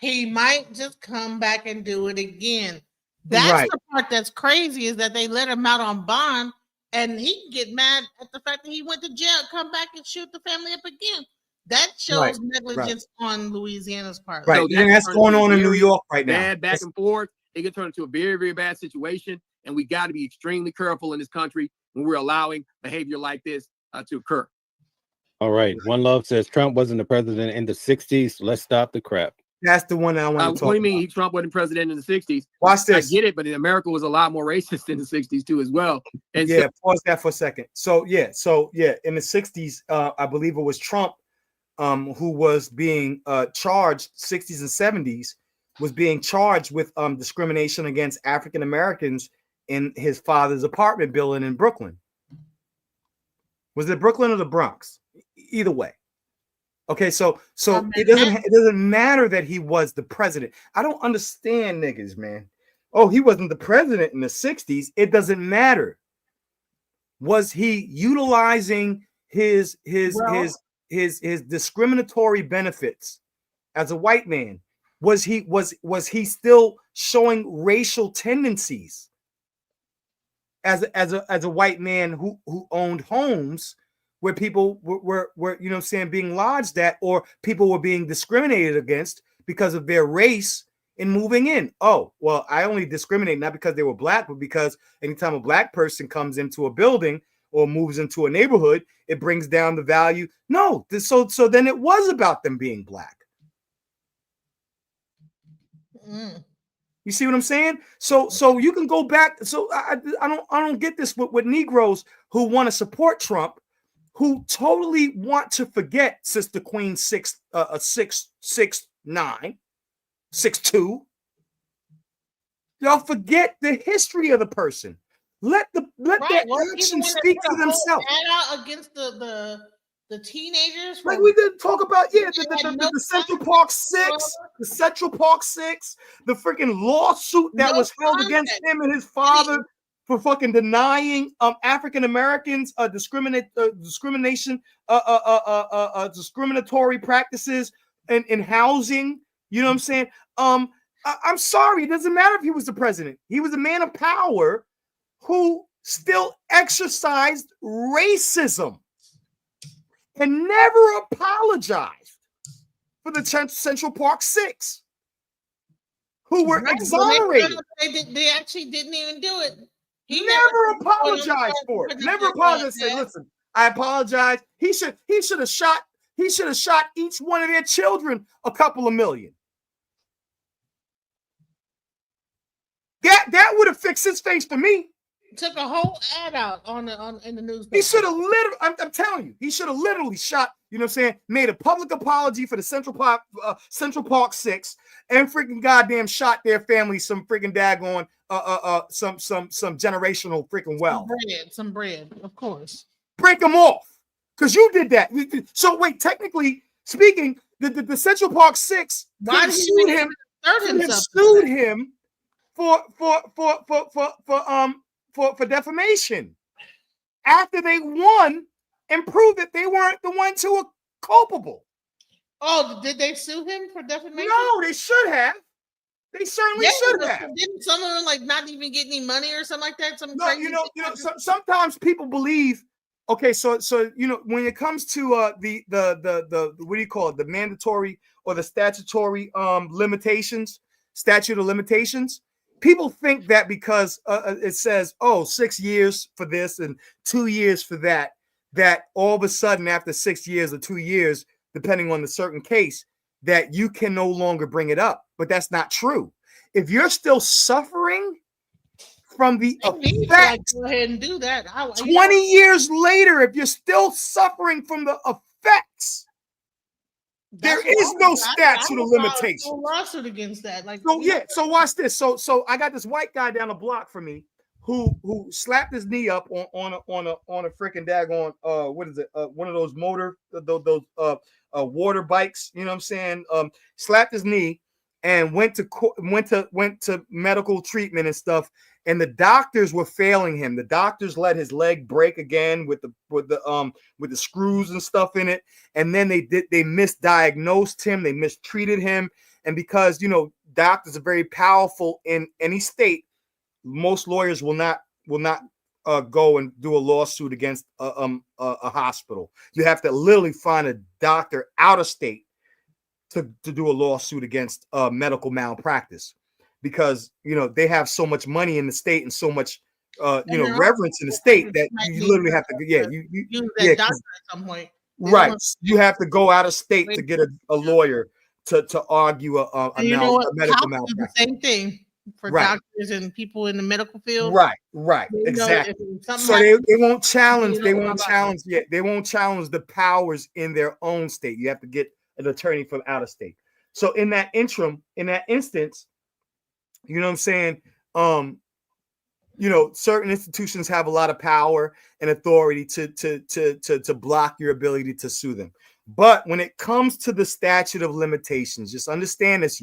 he might just come back and do it again. That's the part that's crazy, is that they let him out on bond, and he can get mad at the fact that he went to jail, come back and shoot the family up again. That shows negligence on Louisiana's part. Right. So that's going on in New York right now. Bad back and forth. It can turn into a very, very bad situation. And we got to be extremely careful in this country when we're allowing behavior like this to occur. All right. One Love says Trump wasn't the president in the 60s. Let's stop the crap. That's the one that I want to talk about. What do you mean Trump wasn't president in the 60s? Watch this. I get it, but in America was a lot more racist in the 60s too as well. And yeah, pause that for a second. So in the 60s, I believe it was Trump who was being charged, 60s and 70s, was being charged with discrimination against African Americans in his father's apartment building in Brooklyn. Was it Brooklyn or the Bronx? Either way. Okay, so it doesn't matter that he was the president. I don't understand niggas, man. Oh, he wasn't the president in the 60s. It doesn't matter. Was he utilizing his discriminatory benefits as a white man? Was he still showing racial tendencies as a white man who owned homes where people were you know what I'm saying, being lodged at, or people were being discriminated against because of their race in moving in? Oh, well, I only discriminate not because they were black, but because anytime a black person comes into a building or moves into a neighborhood, it brings down the value. No, so then it was about them being black. You see what I'm saying? So you can go back. So I don't get this with Negroes who want to support Trump, who totally want to forget Sister Queen 6'9", 6'2". Y'all forget the history of the person. Let their actions speak for themselves. Out against the teenagers, like we did talk about, the Central Park Six, the freaking lawsuit that was held against him and his father for fucking denying African Americans discrimination, discriminatory practices in housing. You know what I'm saying? I'm sorry, it doesn't matter if he was the president. He was a man of power who still exercised racism and never apologized for the Central Park Six, who were exonerated. They actually didn't even do it. He never apologized for it. Never apologized. Said, "Listen, I apologize." He should have shot each one of their children a couple of million. That would have fixed his face for me. Took a whole ad out in the newspaper. He should have literally, I'm telling you, he should have literally shot, you know what I'm saying, made a public apology for the Central Park 6 and freaking goddamn shot their family some freaking daggone some generational freaking wealth. Some bread, of course. Break them off. Because you did that. So wait, technically speaking, the Central Park 6 sued him for defamation after they won and proved that they weren't the ones who were culpable. Oh, did they sue him for defamation? No, they should have. They certainly should have. Didn't some of them like not even get any money or something like that? Sometimes people believe. Okay, so when it comes to the what do you call it, the mandatory or the statutory statute of limitations. People think that because it says, 6 years for this and 2 years for that, that all of a sudden after 6 years or 2 years, depending on the certain case, that you can no longer bring it up. But that's not true. If you're still suffering from the effects, go ahead and do that. 20 years later, if you're still suffering from the effects, there is no statute of limitations. No lawsuit against that. So watch this. So I got this white guy down the block from me who slapped his knee up on a freaking daggone what is it? One of those water bikes. You know what I'm saying? Slapped his knee and went to medical treatment and stuff. And the doctors were failing him. The doctors let his leg break again with the screws and stuff in it. And then they misdiagnosed him. They mistreated him. And because doctors are very powerful in any state, most lawyers will not go and do a lawsuit against a hospital. You have to literally find a doctor out of state to do a lawsuit against medical malpractice. Because they have so much money in the state and so much reverence in the state that you literally have to use that doctor at some point. Right, you have to go out of state to get a lawyer to argue a medical malpractice. The same thing for doctors and people in the medical field. Right, exactly. So they won't challenge. They won't challenge. They won't challenge the powers in their own state. You have to get an attorney from out of state. So in that instance. You know what I'm saying? Certain institutions have a lot of power and authority to block your ability to sue them. But when it comes to the statute of limitations, just understand this,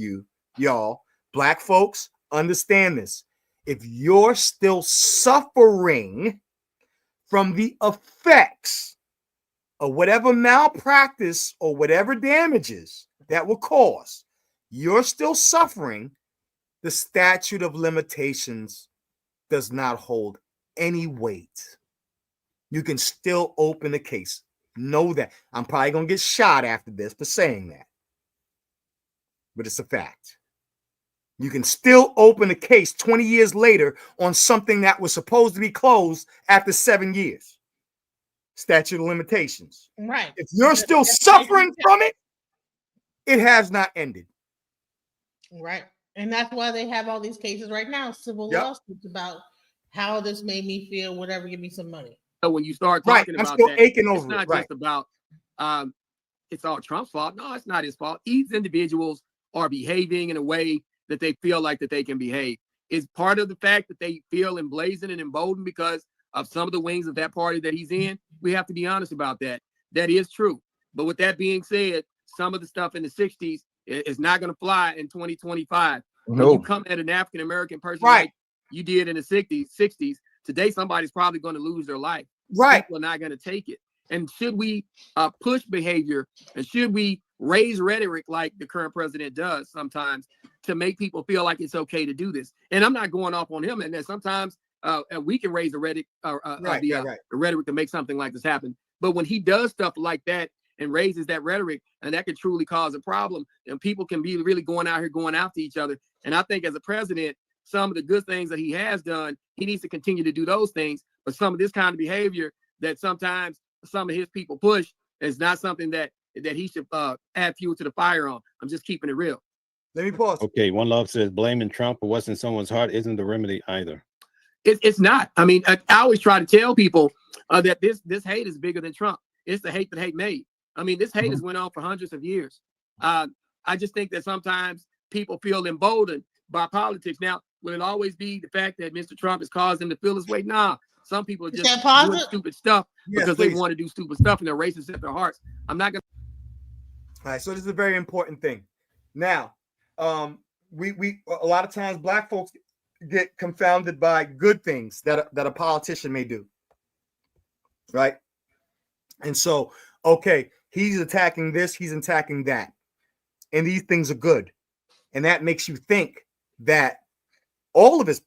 y'all, black folks, understand this. If you're still suffering from the effects of whatever malpractice or whatever damages that were caused, you're still suffering, the statute of limitations does not hold any weight. You can still open the case. Know that. I'm probably going to get shot after this for saying that, but it's a fact. You can still open a case 20 years later on something that was supposed to be closed after 7 years. Statute of limitations. Right. If you're still suffering from it, it has not ended. Right. And that's why they have all these cases right now, civil lawsuits about how this made me feel, whatever, give me some money. So when you start talking I'm about still that, aching it's over not it. Right. just about it's all Trump's fault. No, it's not his fault. These individuals are behaving in a way that they feel like that they can behave. It's part of the fact that they feel emblazoned and emboldened because of some of the wings of that party that he's in. We have to be honest about that. That is true. But with that being said, some of the stuff in the 60s is not going to fly in 2025. No. When you come at an African American person Right. like you did in the 60s, today somebody's probably going to lose their life. Right. People are not going to take it. And should we push behavior, and should we raise rhetoric like the current president does sometimes to make people feel like it's okay to do this? And I'm not going off on him, and that sometimes we can raise the rhetoric, the rhetoric to make something like this happen. But when he does stuff like that and raises that rhetoric, and that can truly cause a problem, and people can be really going out here going after each other. And I think as a president, some of the good things that he has done, he needs to continue to do those things. But some of this kind of behavior that sometimes some of his people push is not something that he should add fuel to the fire on. I'm just keeping it real. Let me pause. Okay, One Love says blaming Trump for what's in someone's heart isn't the remedy either. It's not. I mean, I always try to tell people that this hate is bigger than Trump. It's the hate that hate made. I mean, this hate has went on for hundreds of years. I just think that sometimes people feel emboldened by politics. Now, will it always be the fact that Mr. Trump has caused them to feel this way? Nah. Some people are just doing stupid stuff because they want to do stupid stuff and they're racist at their hearts. I'm not gonna. All right, so this is a very important thing. Now, we a lot of times Black folks get confounded by good things that a politician may do, right? And so, okay, he's attacking this, he's attacking that, and these things are good, and that makes you think that all of his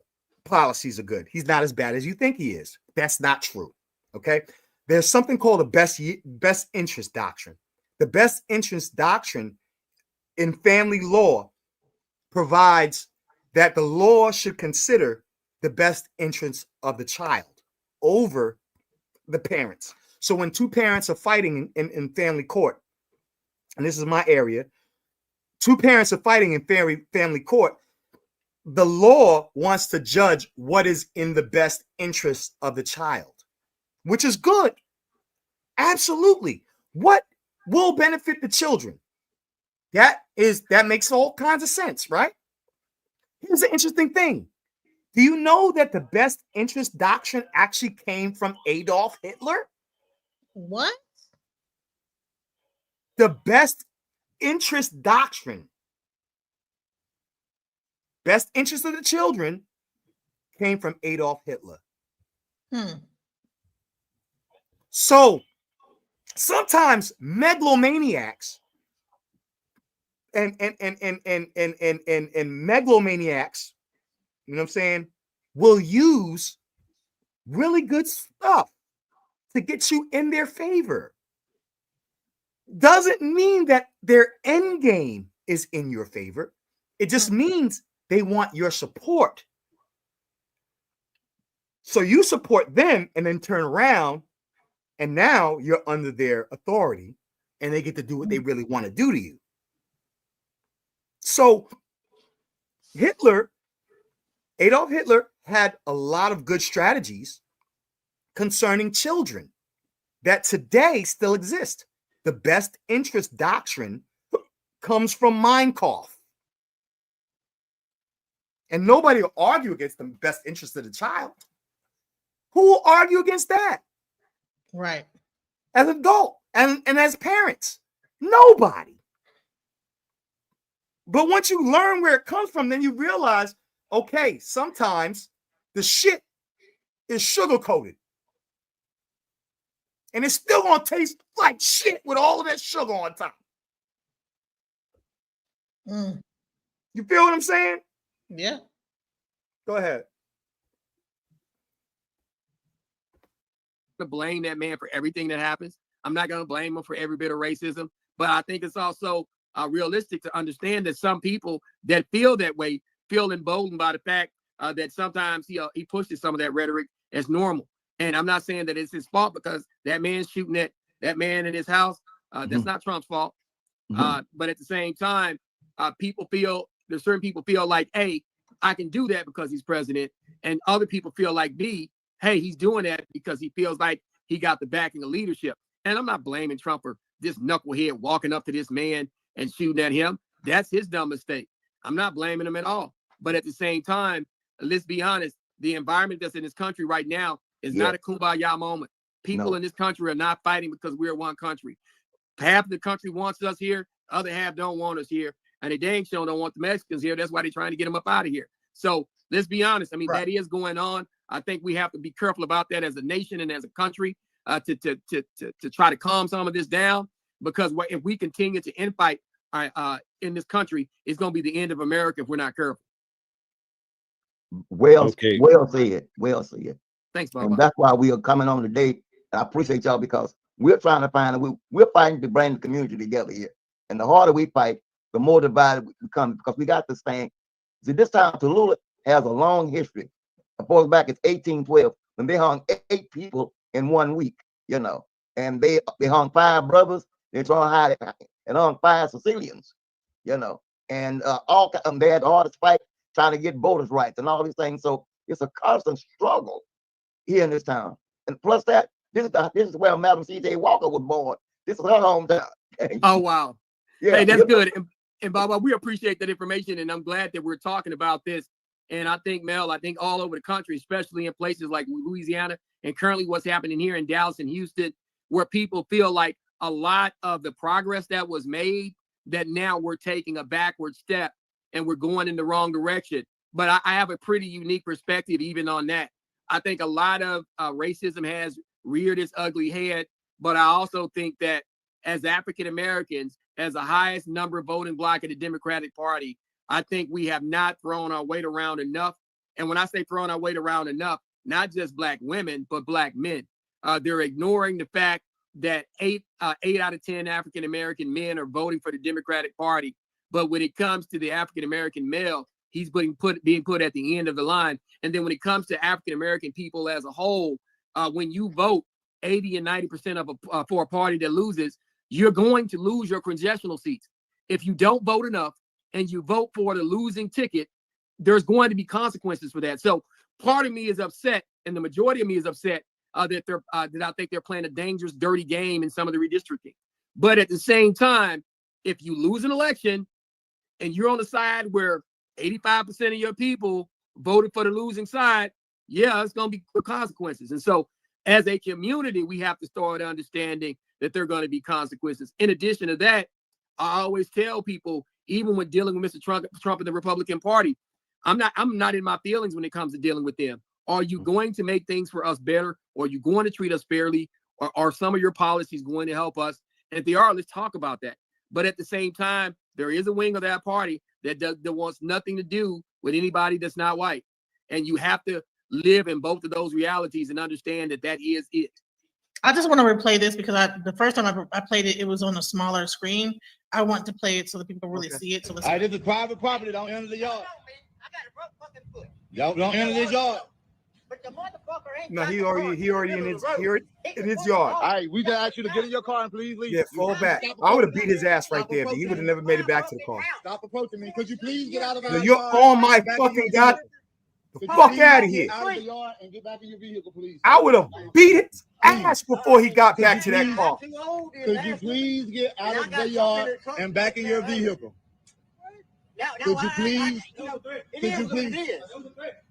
policies are good. He's not as bad as you think he is. That's not true. Okay. There's something called the best interest doctrine. The best interest doctrine in family law provides that the law should consider the best interest of the child over the parents. So when two parents are fighting in family court, and this is my area, two parents are fighting in family court, the law wants to judge what is in the best interest of the child, which is good. Absolutely. What will benefit the children? That makes all kinds of sense, right? Here's the interesting thing. Do you know that the best interest doctrine actually came from Adolf Hitler? What? The best interest doctrine, best interest of the children, came from Adolf Hitler. So sometimes megalomaniacs and megalomaniacs, you know what I'm saying, will use really good stuff to get you in their favor. Doesn't mean that their end game is in your favor. It just means they want your support. So you support them and then turn around, and now you're under their authority and they get to do what they really want to do to you. So Adolf Hitler had a lot of good strategies concerning children that today still exist. The best interest doctrine comes from Mein Kampf. And nobody will argue against the best interest of the child. Who will argue against that? Right. As adult and as parents, nobody. But once you learn where it comes from, then you realize, okay, sometimes the shit is sugar-coated. And it's still gonna taste like shit with all of that sugar on top. Mm. You feel what I'm saying? Yeah. Go ahead. To blame that man for everything that happens. I'm not going to blame him for every bit of racism, but I think it's also realistic to understand that some people that feel that way feel emboldened by the fact that sometimes he pushes some of that rhetoric as normal. And I'm not saying that it's his fault, because that man's shooting at that man in his house. That's not Trump's fault. But at the same time, there's certain people feel like, hey, I can do that because he's president. And other people feel like me, hey, he's doing that because he feels like he got the backing of leadership. And I'm not blaming Trump for this knucklehead walking up to this man and shooting at him. That's his dumb mistake. I'm not blaming him at all. But at the same time, let's be honest, the environment that's in this country right now is not a kumbaya moment. People in this country are not fighting because we're one country. Half of the country wants us here, other half don't want us here. And they dang sure don't want the Mexicans here. That's why they're trying to get them up out of here. So let's be honest. I mean, that is going on. I think we have to be careful about that as a nation and as a country to try to calm some of this down, because if we continue to infight in this country, it's going to be the end of America if we're not careful. Well said. Well said. Thanks, Bob. And that's why we are coming on today. I appreciate y'all, because we're trying to find, we're fighting to bring the community together here. And the harder we fight, the more divided we become, because we got this thing. See, this town, Tallulah, has a long history. It goes back in 1812, when they hung 8 people in 1 week, you know. And they hung 5 brothers, they hung 5 Sicilians, you know. And they had the hardest fight trying to get voters' rights and all these things. So it's a constant struggle here in this town. And plus that, this is where Madam C.J. Walker was born. This is her hometown. Oh, wow. Yeah, hey, that's good. And Baba, we appreciate that information, and I'm glad that we're talking about this. And I think, Mel, all over the country, especially in places like Louisiana, and currently what's happening here in Dallas and Houston, where people feel like a lot of the progress that was made, that now we're taking a backward step and we're going in the wrong direction. But I have a pretty unique perspective even on that. I think a lot of racism has reared its ugly head, but I also think that as African Americans, as the highest number voting bloc in the Democratic Party, I think we have not thrown our weight around enough. And when I say throwing our weight around enough, not just Black women, but Black men. They're ignoring the fact that 8 out of 10 African American men are voting for the Democratic Party. But when it comes to the African American male, he's being put at the end of the line. And then when it comes to African American people as a whole, when you vote 80 and 90% for a party that loses, you're going to lose your congressional seats. If you don't vote enough and you vote for the losing ticket, there's going to be consequences for that. So part of me is upset, and the majority of me is upset that I think they're playing a dangerous, dirty game in some of the redistricting. But at the same time, if you lose an election and you're on the side where 85% of your people voted for the losing side, yeah, it's going to be consequences. And so as a community, we have to start understanding that there are going to be consequences. In addition to that, I always tell people, even when dealing with Mr. Trump and the Republican Party, I'm not in my feelings when it comes to dealing with them. Are you going to make things for us better? Or are you going to treat us fairly? Or are some of your policies going to help us? And if they are, let's talk about that. But at the same time, there is a wing of that party that wants nothing to do with anybody that's not white. And you have to live in both of those realities and understand that is it. I just want to replay this because the first time I played it, it was on a smaller screen. I want to play it so that people really see it. So all right, this is private property. Don't enter the yard. I got a broke fucking foot. Y'all don't enter this yard. But the motherfucker ain't. No, he already in his yard. All right, we just ask you to get in your car and please leave. Yeah, fall back. I would have beat his ass right there, but he would have never made it back to the car. Stop approaching me. Could you please get out of our You're yard? on my fucking god. The fuck out of here. Out of the yard and get back in your vehicle, please. I would have beat his ass before he got back to that car. Could you please get out of the yard and back in your vehicle? Could you please? It is what it is.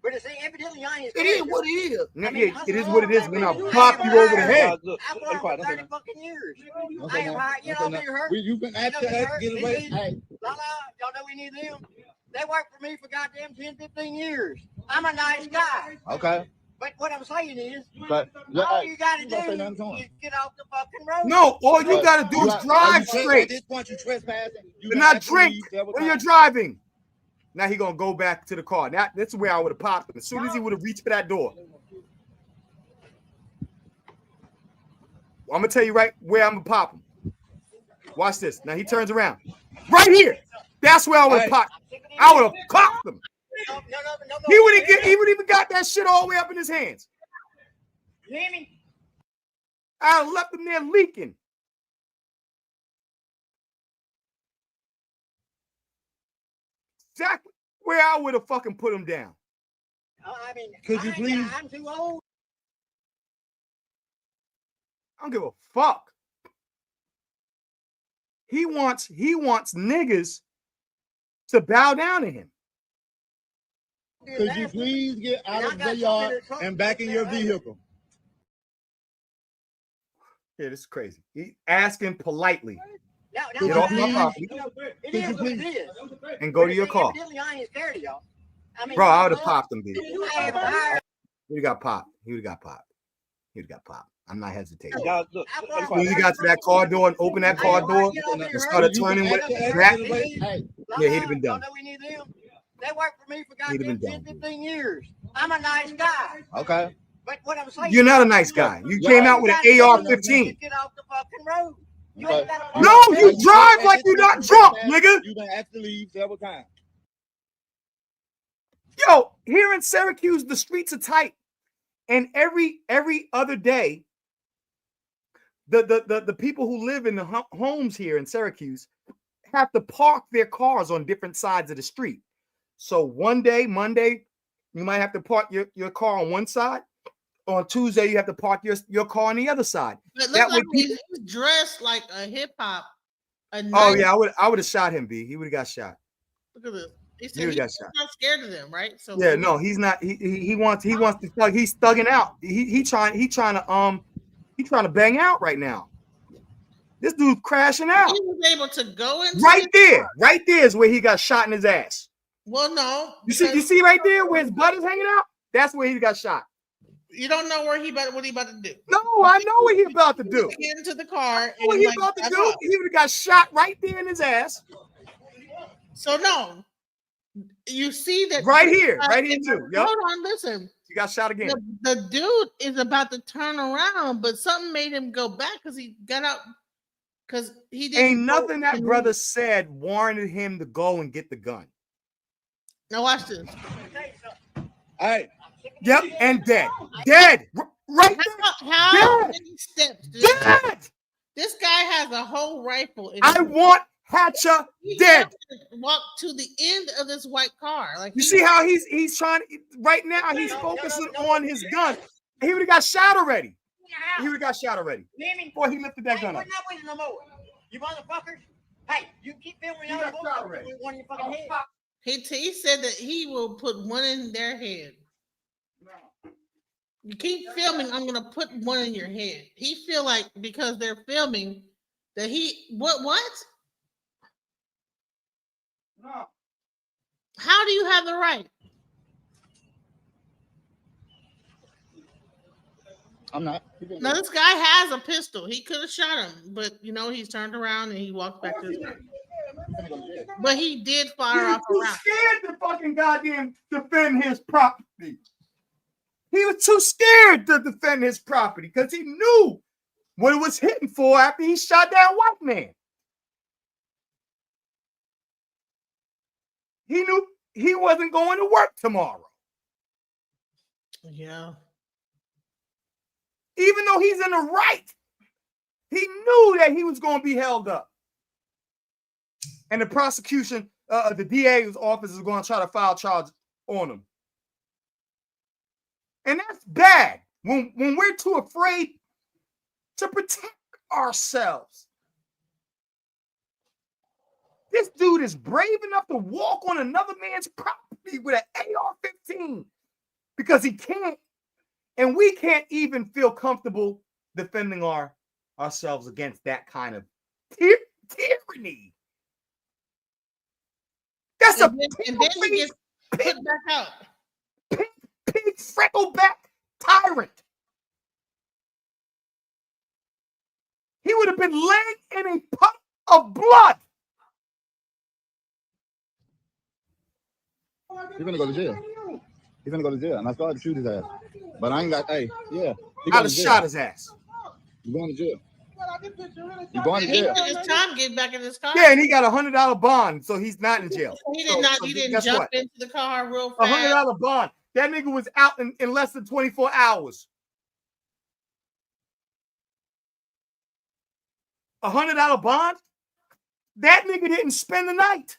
But it's evidently I ain't. It is what it is. Yeah, it is what it is. When I pop you over the head. I've worked for 30 fucking years. I ain't hired. You know, you hurt. You've been asking us to get away. Hey. Y'all know we need them. They worked for me for goddamn 10, 15 years. I'm a nice guy. Okay. But what I'm saying is, But all you gotta you gonna say do nothing to him. is get off the fucking road. No, all you gotta do is drive At straight. this point, you trespassing. You Do gonna not have to drink leave several when you're times. driving. Now he gonna go back to the car. Now that's where I would have popped him. As soon as he would have reached for that door. I'm gonna tell you right where I'm gonna pop him. Watch this. Now he turns around. Right here. That's where I would have popped. I would have popped him. No. He would even got that shit all the way up in his hands. You hear me? I would have left him there leaking. Exactly where I would have fucking put him down. I mean, Could you please? I'm too old. I don't give a fuck. He wants niggas to bow down to him. Could you please get out of the yard and back in your vehicle? Yeah, this is crazy. He asking politely. No, Get off my property it is what it is. and go to your car. Evidently, I ain't scared of y'all. I mean, Bro, I would have popped him, dude. I have hired. He would have got popped. He would have got popped. He would have got popped. I'm not hesitating. Y'all, look, As soon as he got to that car door and opened that car door and started turning with that, yeah, he'd have been done. Don't know we need them. They worked for me for He'd have goddamn been 10, done. 15 years. I'm a nice guy. Okay. But what I'm saying, You're not a nice guy. You came out with an AR-15. Get off the fucking road. You Okay. ain't got No, you drive like you're not drunk, nigga. You've been asked to leave several times. Yo, here in Syracuse, the streets are tight, and every other day, the people who live in the homes here in Syracuse have to park their cars on different sides of the street. So one day, Monday, you might have to park your car on one side. On Tuesday, you have to park your car on the other side. But That look way like he's dressed like a hip hop. Oh yeah, I would have shot him, B. He would have got shot. Look at this. He He said would've he's got shot. not scared of them, right? So Yeah, no, he's not. He wants to thug. He's thugging out. He trying to bang out right now. This dude's crashing out. he was able to go into Right there is where he got shot in his ass. Well, no, You see right there where his butt is hanging out. That's where he got shot. you don't know what he about to do. No, I know what he about to do. Get into the car. What he about to do? He would have got shot right there in his ass. So no, you see that Right here too. Yep. Hold on, listen. He got shot again. The dude is about to turn around, but something made him go back because he got out. Because he didn't. Ain't nothing that brother said warranted him to go and get the gun. Now watch this. Hey. Yep, and dead. Dead. Right there. How Dead. many steps? Dead. This guy has a whole rifle. In I want Hatcher dead. Walk to the end of this white car. Like You see how he's trying right now? He's focusing on his gun. He would have got shot already. He would have got shot already. Boy, he lifted that gun up. No more. You motherfuckers. Hey, you keep filming y'all with one of your fucking heads. He said that he will put one in their head. You keep filming, I'm gonna put one in your head. He feel like because they're filming that he what? No. How do you have the right? I'm not. Now this guy has a pistol. He could have shot him, but he's turned around and he walked back to his car. But he did fire off a He was round. too scared to fucking goddamn defend his property. He was too scared to defend his property because he knew what it was hitting for after he shot that white man. He knew he wasn't going to work tomorrow. Yeah. Even though he's in the right, he knew that he was going to be held up. And the prosecution, the DA's office is going to try to file charges on him. And that's bad when we're too afraid to protect ourselves. This dude is brave enough to walk on another man's property with an AR-15 because he can't. And we can't even feel comfortable defending ourselves against that kind of tyranny. And then he gets put back out. Pig freckle back tyrant. He would have been laying in a puddle of blood. He's gonna go to jail. He's gonna go to jail, and I started to shoot his ass. But I ain't got. Hey, yeah. I'd have shot his ass. He's going to jail. He's going to He jail. took his time getting back in his car. Yeah, and he got $100 bond, so he's not in jail. He did not. He didn't jump into the car real fast. $100 bond. That nigga was out in less than 24 hours. $100 bond? That nigga didn't spend the night.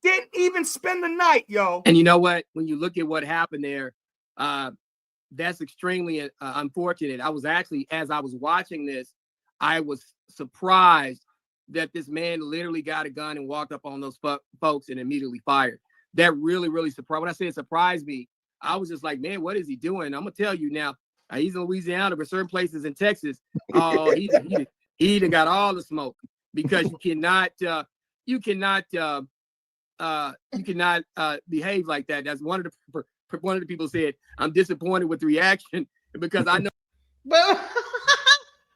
Didn't even spend the night, yo. And you know what? When you look at what happened there, that's extremely unfortunate. I was actually, as I was watching this, I was surprised that this man literally got a gun and walked up on those folks and immediately fired. That really, really surprised. When I say it surprised me, I was just like, man, what is he doing? I'm gonna tell you now. He's in Louisiana, but certain places in Texas, oh, he done got all the smoke, because you cannot behave like that. That's one of the people said, I'm disappointed with the reaction because I know. But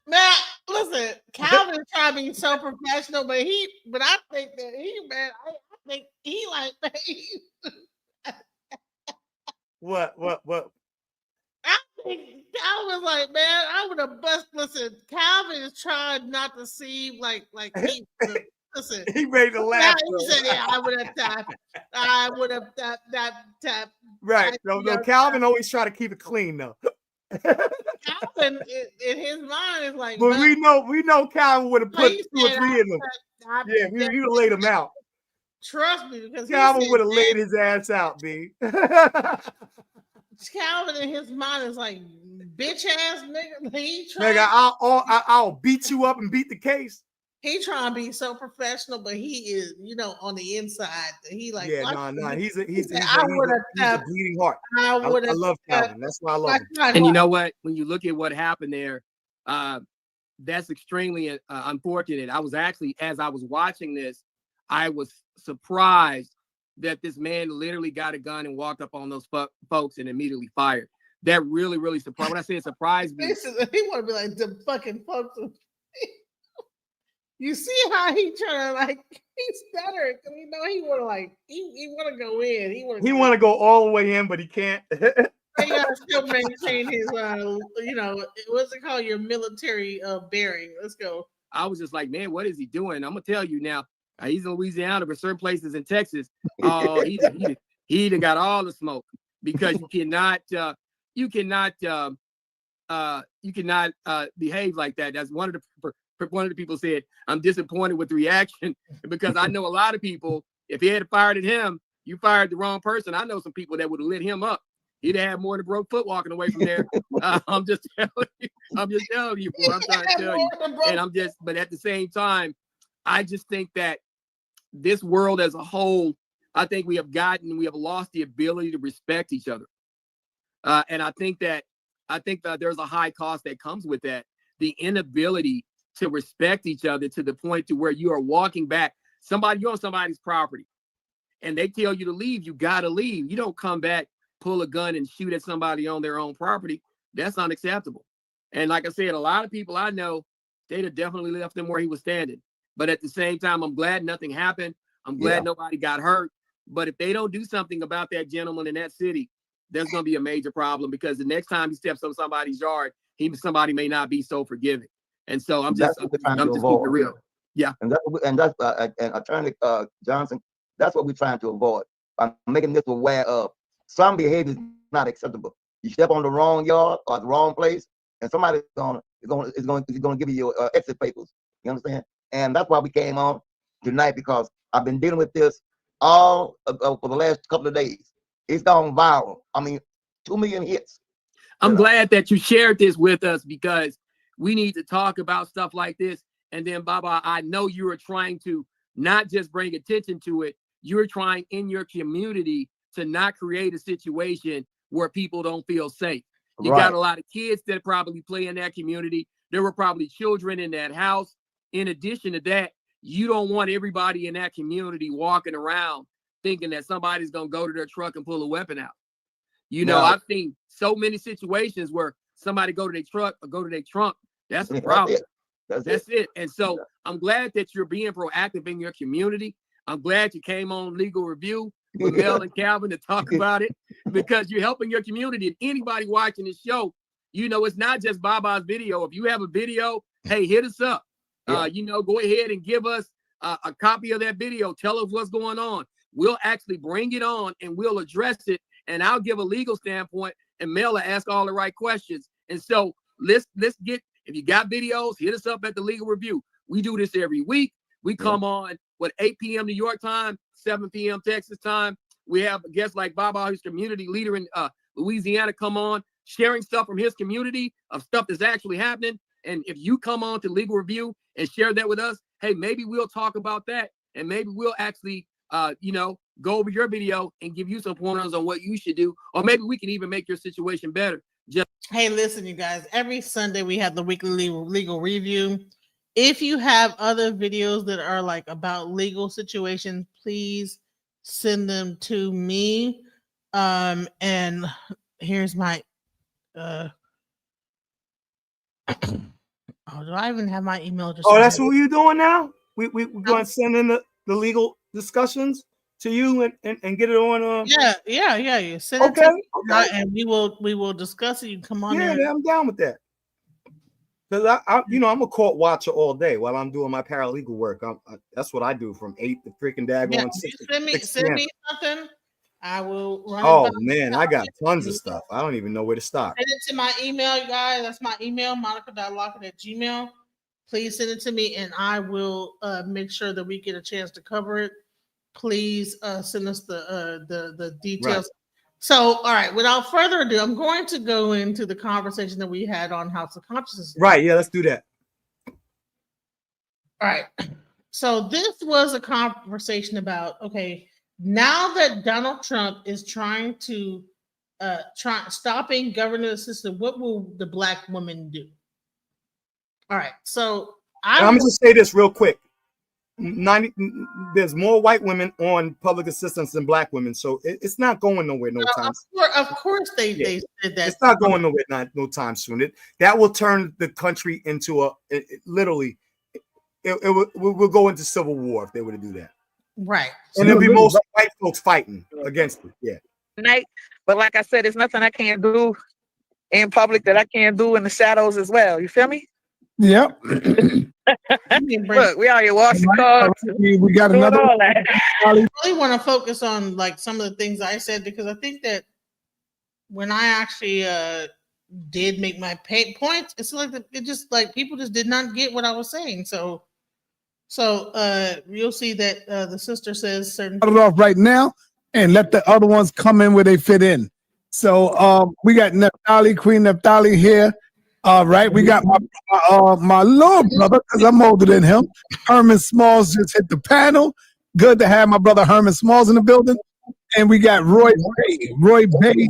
man, listen, Calvin is trying to be so professional, but I think that I think he like What? I think I was like, man, I would have bust. Listen, Calvin is trying not to seem like he. Listen, he ready to laugh. He said, yeah, I would have tapped. I would have tapped. Right. No, Calvin always try to keep it clean though. Calvin in his mind is like, but we know Calvin would have put 2 or 3 in them. Yeah, we would have laid him out. Trust me, because Calvin would have laid his ass out, B. Calvin in his mind is like, bitch ass nigga. Nigga, I'll beat you up and beat the case. He trying to be so professional, but he is, on the inside. He like, yeah, no, he's a bleeding heart. I love Calvin. That's why I love him. And you know what? When you look at what happened there, that's extremely unfortunate. I was actually, as I was watching this, I was surprised that this man literally got a gun and walked up on those folks and immediately fired. That really, really surprised. When I say it surprised me, he want to be like the fucking folks. You see how he trying to he's stuttering because he want to he want to go in. He want to go all the way in, but he can't. He gotta still maintain his what's it called, your military bearing. Let's go. I was just like, man, what is he doing? I'm gonna tell you now. He's in Louisiana, but certain places in Texas, oh, he done got all the smoke, because you cannot behave like that. That's one of the people said, I'm disappointed with the reaction, because I know a lot of people, if he had fired at him, you fired the wrong person. I know some people that would have lit him up. He'd have more than a broke foot walking away from there. I'm just telling you, boy. I'm trying to tell you. And but at the same time, I just think that this world as a whole, I think we have lost the ability to respect each other. And I think that there's a high cost that comes with that. The inability to respect each other to the point to where you are walking back. You're on somebody's property and they tell you to leave, you got to leave. You don't come back, pull a gun and shoot at somebody on their own property. That's unacceptable. And like I said, a lot of people I know, they'd have definitely left him where he was standing. But at the same time, I'm glad nothing happened. I'm glad nobody got hurt. But if they don't do something about that gentleman in that city, there's going to be a major problem, because the next time he steps on somebody's yard, somebody may not be so forgiving. And so I'm just keeping it real. Yeah. And that's Attorney Johnson, that's what we're trying to avoid. I'm making this aware of some behavior is not acceptable. You step on the wrong yard or the wrong place, and somebody's going to give you your exit papers. You understand? And that's why we came on tonight, because I've been dealing with this all for the last couple of days. It's gone viral. I mean, 2 million hits. I'm glad that you shared this with us, because we need to talk about stuff like this. And then, Baba, I know you are trying to not just bring attention to it. You're trying in your community to not create a situation where people don't feel safe. You got a lot of kids that probably play in that community. There were probably children in that house. In addition to that, you don't want everybody in that community walking around thinking that somebody's going to go to their truck and pull a weapon out. You know, I've seen so many situations where somebody go to their truck or go to their trunk. That's a problem. That's it. And so I'm glad that you're being proactive in your community. I'm glad you came on Legal Review with Mel and Calvin to talk about it, because you're helping your community. And anybody watching this show, you know, it's not just Baba's video. If you have a video, hey, hit us up. You know, go ahead and give us a copy of that video. Tell us what's going on. We'll actually bring it on and we'll address it. And I'll give a legal standpoint, and Mel will ask all the right questions. And so let's get, if you got videos, hit us up at the Legal Review. We do this every week. We come on, 8 p.m. New York time, 7 p.m. Texas time. We have guests like Baba, who's community leader in Louisiana, come on, sharing stuff from his community of stuff that's actually happening. And if you come on to Legal Review and share that with us, hey, maybe we'll talk about that. And maybe we'll actually, you know, go over your video and give you some pointers on what you should do. Or maybe we can even make your situation better. Hey, listen, you guys, every Sunday we have the weekly legal review. If you have other videos that are like about legal situations, please send them to me. And here's my oh, do I even have my email address? Oh, that's what you're doing now? We're going to send in the legal discussions to you and get it on. Yeah. Send it to me, and we will discuss it. You can come on. Yeah, I'm down with that. Because I'm a court watcher all day while I'm doing my paralegal work. That's what I do from 8 to freaking daggone 6. Send me something. I will run. Oh man, I got tons of stuff. I don't even know where to start. Send it to my email, you guys. That's my email, monica.lockett@gmail.com. Please send it to me, and I will make sure that we get a chance to cover it. Please send us the details. Right. So, all right, without further ado, I'm going to go into the conversation that we had on House of Consciousness. Right, yeah, let's do that. All right. So this was a conversation about, okay, now that Donald Trump is trying to stopping government assistance, what will the Black woman do? All right, so I'm gonna just say this real quick. There's more white women on public assistance than Black women, so it's not going nowhere no time. Of course they said that. It's not going nowhere no time soon. That will turn the country into literally. It will go into civil war if they were to do that. Right. And there'll be most white folks fighting against it. Yeah. But like I said, there's nothing I can't do in public that I can't do in the shadows as well. You feel me? Yep. Look, we out here washing cars. We got another. I really want to focus on like some of the things I said, because I think that when I actually did make my points, it's like it just like people just did not get what I was saying. So you'll see that the sister says certain. Cut it off right now and let the other ones come in where they fit in. So we got Neftali, Queen Neftali here. All right, we got my little brother, because I'm older than him. Herman Smalls just hit the panel. Good to have my brother Herman Smalls in the building. And we got Roy Bay.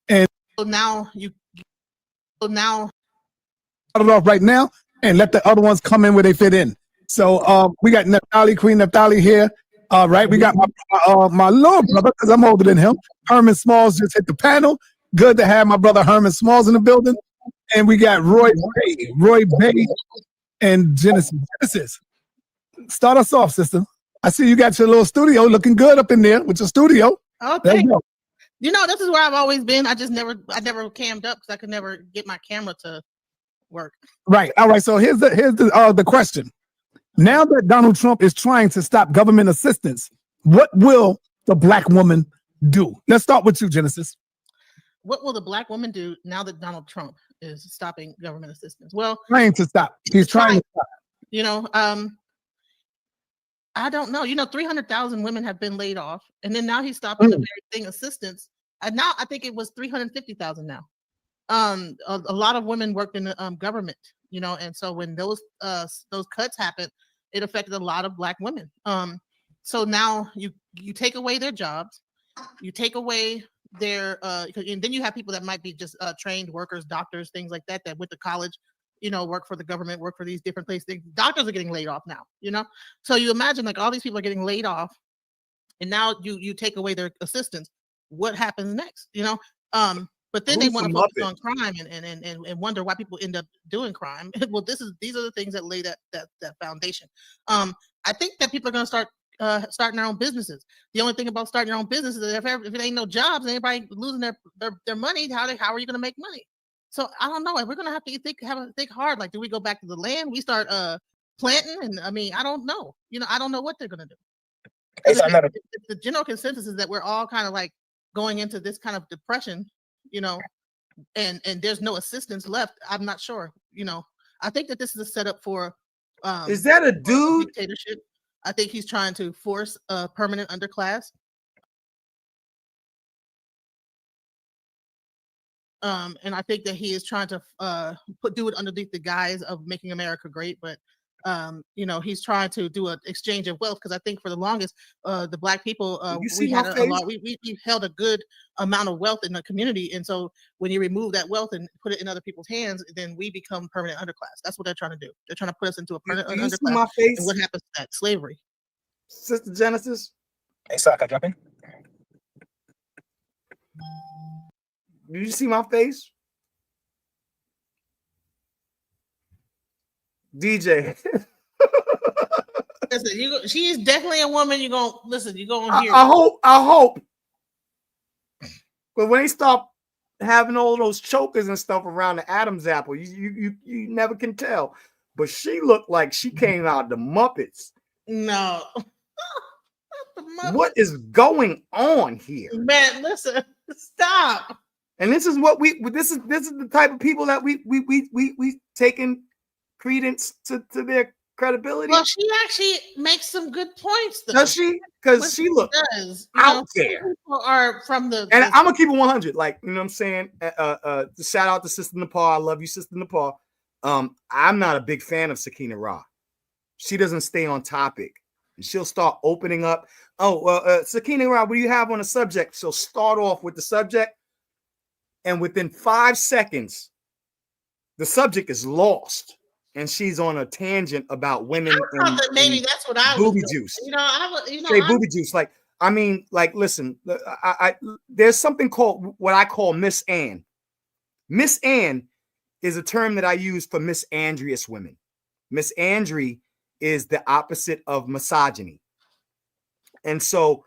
And so now cut it off right now and let the other ones come in where they fit in. So we got Neftali, Queen Neftali here. All right, we got my little brother, because I'm older than him. Herman Smalls just hit the panel. Good to have my brother Herman Smalls in the building. And we got Roy Bay, and Genesis. Start us off, sister. I see you got your little studio looking good up in there with your studio. Okay. You know, this is where I've always been. I never cammed up because I could never get my camera to work. Right. All right. So here's the question. Now that Donald Trump is trying to stop government assistance, what will the Black woman do? Let's start with you, Genesis. What will the Black woman do now that Donald Trump is stopping government assistance? Well, trying to stop. He's trying to stop. You know, I don't know. You know, 300,000 women have been laid off, and then now he's stopping the very thing, assistance. And now I think it was 350,000 now. A lot of women worked in the government, you know, and so when those cuts happened, it affected a lot of Black women. So now you take away their jobs, you take away their and then you have people that might be just trained workers, doctors, things like that went to college, work for the government, work for these different places. Doctors are getting laid off now, So you imagine like all these people are getting laid off, and now you take away their assistance. What happens next? But then they Who's want the to focus Muppet? on crime and wonder why people end up doing crime. Well, these are the things that lay that foundation. I think that people are going to start starting their own businesses. The only thing about starting your own business is that if it ain't no jobs, anybody losing their money, how are you going to make money? So I don't know. We're going to have to think hard. Like, do we go back to the land? We start planting, and I don't know. I don't know what they're going to do. The general consensus is that we're all kind of like going into this kind of depression, and there's no assistance left. I'm not sure. I think that this is a setup for Is that a dude? Dictatorship. I think he's trying to force a permanent underclass. And I think that he is trying to do it underneath the guise of making America great, but he's trying to do an exchange of wealth, because I think for the longest, the Black people, we had a lot. We held a good amount of wealth in the community, and so when you remove that wealth and put it in other people's hands, then we become permanent underclass. That's what they're trying to do. They're trying to put us into a permanent Do you see underclass. my face? And what happens to that? Slavery. Sister Genesis? Hey, so I can jump in? Do you see my face? DJ. Listen, she's definitely a woman. You're going to listen. You're going to hear. I hope. But when they stop having all those chokers and stuff around the Adam's apple, you never can tell. But she looked like she came out of the Muppets. No. What is going on here? Man, listen, stop. And this is what this is the type of people that we taking credence to their credibility. Well, she actually makes some good points, though. Does she? Because she looks out there. People are from the and I'm gonna keep it 100. Like, you know what I'm saying? Shout out to Sister Nepal. I love you, Sister Nepal. I'm not a big fan of Sakina Ra. She doesn't stay on topic. And she'll start opening up. Oh, well, Sakina Ra, what do you have on the subject? She'll start off with the subject, and within 5 seconds, the subject is lost. And she's on a tangent about women. And maybe that's what I was booby doing. juice. Say booby juice. Like, I mean, like, listen, I there's something called what I call Miss Ann. Miss Ann is a term that I use for misandrous women. Misandry is the opposite of misogyny. And so,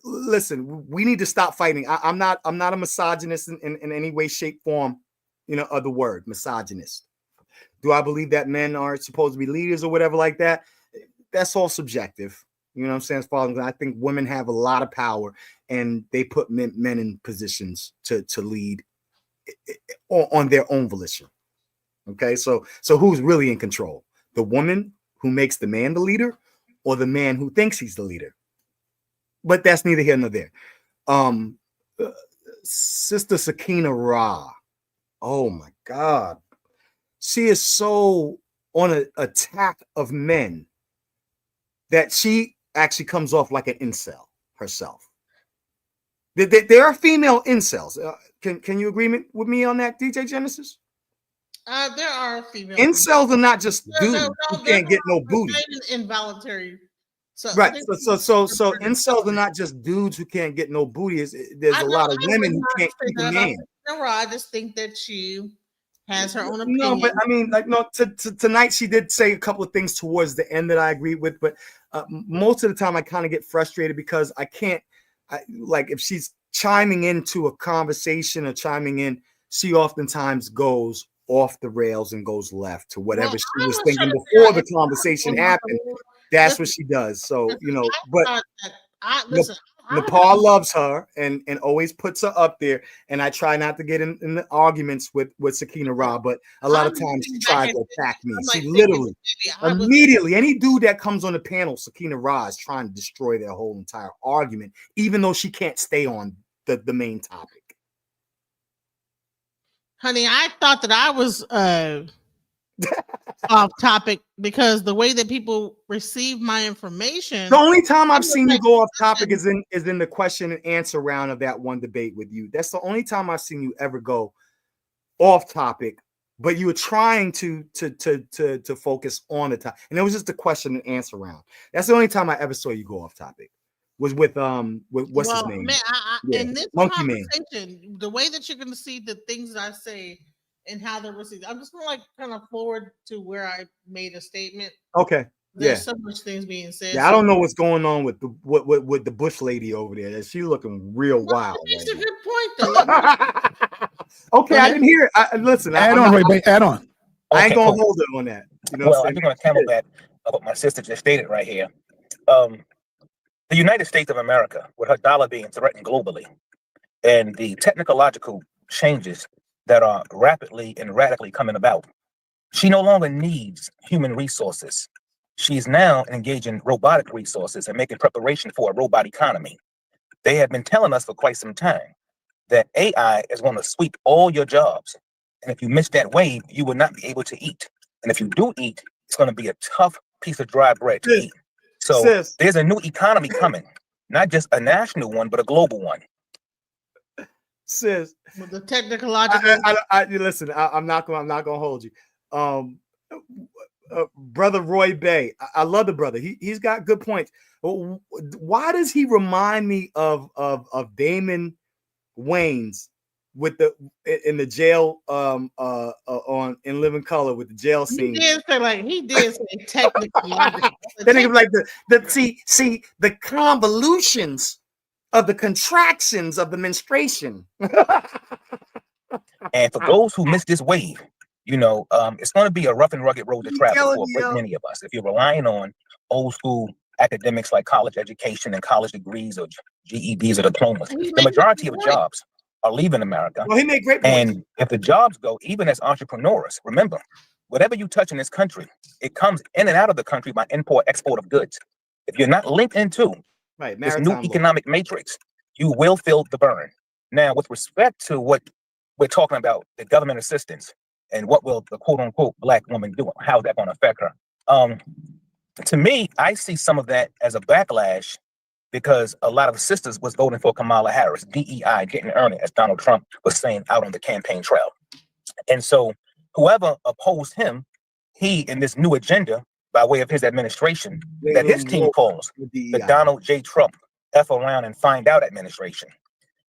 listen, we need to stop fighting. I'm not a misogynist in any way, shape, form, of the word misogynist. Do I believe that men are supposed to be leaders or whatever like that? That's all subjective. You know what I'm saying? As far as I think women have a lot of power, and they put men in positions to lead on their own volition. Okay, so who's really in control? The woman who makes the man the leader, or the man who thinks he's the leader? But that's neither here nor there. Sister Sakina Ra. Oh my God. She is so on an attack of men that she actually comes off like an incel herself. There are female incels. Can you agree with me on that, DJ Genesis? There are female incels are not just dudes who can't get no booty. Involuntary. So right. So incels are not just dudes who can't get no booty. There's a lot of women who can't keep a man. I just think that she has her own opinion. No, but I mean, like, no. Tonight she did say a couple of things towards the end that I agree with, but most of the time I kind of get frustrated because I can't. Like, if she's chiming into a conversation or chiming in, she oftentimes goes off the rails and goes left to whatever she was thinking before the conversation happened. That's what she does. So, but Nepal loves her and always puts her up there. And I try not to get in the arguments with Sakina Ra, but a lot of times she tries to attack me. She literally, immediately, any dude that comes on the panel, Sakina Ra is trying to destroy their whole entire argument, even though she can't stay on the main topic. Honey, I thought that I was off topic because the way that people receive my information. The only time I've seen you go off topic is in the question and answer round of that one debate with you. That's the only time I've seen you ever go off topic but you were trying to focus on the topic, and it was just a question and answer round. That's the only time I ever saw you go off topic. Was with what's his name? Man, Yeah, in this Monkey Man. conversation, the way that you're going to see the things that I say and how they're received, I'm just going to like kind of forward to where I made a statement. Okay. There's so much things being said. Yeah, I don't know what's going on with the with the Bush lady over there. She's looking real wild. That's a good point, though. Okay, I didn't hear it. Listen, add on, Ray, add on. I ain't gonna hold it on that. You know, well, I'm going to camelback what my sister just stated right here. The United States of America, with her dollar being threatened globally, and the technological changes that are rapidly and radically coming about, she no longer needs human resources. She's now engaging robotic resources and making preparation for a robot economy. They have been telling us for quite some time that AI is going to sweep all your jobs. And if you miss that wave, you will not be able to eat. And if you do eat, it's going to be a tough piece of dry bread to eat. So there's a new economy coming, not just a national one, but a global one. Sis, with the technological. Listen, I'm not gonna hold you. Brother Roy Bay, I love the brother. He's got good points. Why does he remind me of Damon Wayans with in the jail on In Living Color with the jail scene? He did say technically. Then he was like see the convolutions of the contractions of the menstruation. And for those who missed this wave, it's going to be a rough and rugged road to travel for a great many of us. If you're relying on old school academics like college education and college degrees or GEDs or diplomas, the majority of jobs are leaving America. Well, he made great points. And if the jobs go, even as entrepreneurs, remember, whatever you touch in this country, it comes in and out of the country by import, export of goods. If you're not linked into this new economic matrix, you will feel the burn. Now, with respect to what we're talking about, the government assistance and what will the quote unquote Black woman do, how's that going to affect her? To me, I see some of that as a backlash because a lot of sisters was voting for Kamala Harris, DEI didn't earn it, as Donald Trump was saying out on the campaign trail. And so whoever opposed him, he in this new agenda by way of his administration, that his team calls the Donald J. Trump F around and find out administration.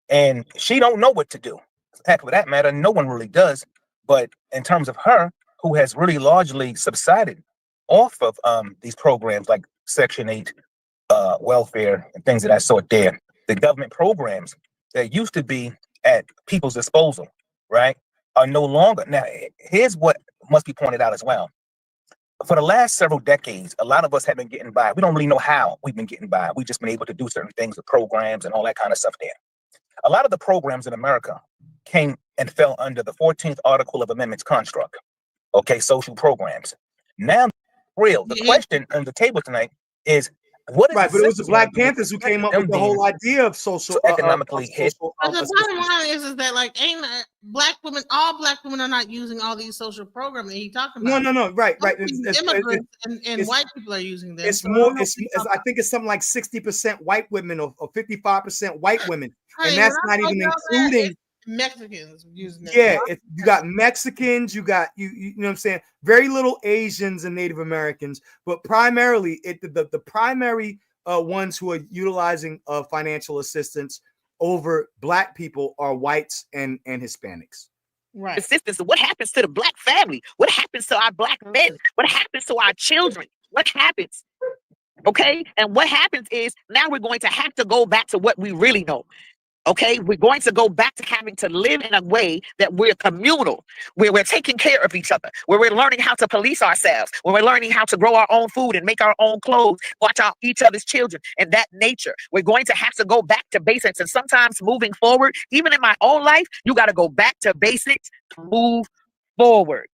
And she don't know what to do. Heck, for that matter, no one really does. But in terms of her, who has really largely subsided off of these programs like Section 8, welfare and things of that sort there, the government programs that used to be at people's disposal, right, are no longer. Now, here's what must be pointed out as well. For the last several decades, a lot of us have been getting by. We don't really know how we've been getting by. We've just been able to do certain things with programs and all that kind of stuff there. A lot of the programs in America came and fell under the 14th Article of Amendments construct. Okay, social programs. Now, the question on the table tonight is, what is right? But it was the Black Panthers who came up with the whole idea of social economically hit. The bottom line is that like ain't Black women, all Black women are not using all these social programs that he talking about. No, right. Immigrants and white people are using them. It's more. I think it's something like 60% white women or 55% white women, and that's not even including Mexicans using them. Yeah, you got Mexicans, you got you know what I'm saying, very little Asians and Native Americans, but primarily the primary ones who are utilizing financial assistance over Black people are whites and Hispanics. Right. Assistance. What happens to the Black family? What happens to our Black men? What happens to our children? What happens? Okay, and what happens is now we're going to have to go back to what we really know. Okay, we're going to go back to having to live in a way that we're communal, where we're taking care of each other, where we're learning how to police ourselves, where we're learning how to grow our own food and make our own clothes, watch out each other's children, and that nature. We're going to have to go back to basics. And sometimes moving forward, even in my own life, you got to go back to basics to move forward.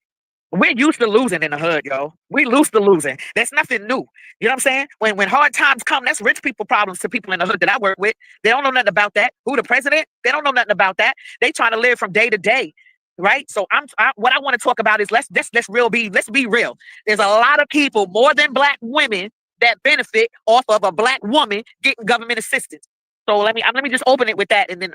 We're used to losing in the hood, yo. We used to losing. That's nothing new. You know what I'm saying? When hard times come, that's rich people problems to people in the hood that I work with. They don't know nothing about that. Who, the president? They don't know nothing about that. They trying to live from day to day, right? So what I want to talk about is let's be real. There's a lot of people, more than Black women, that benefit off of a Black woman getting government assistance. So let me just open it with that, and then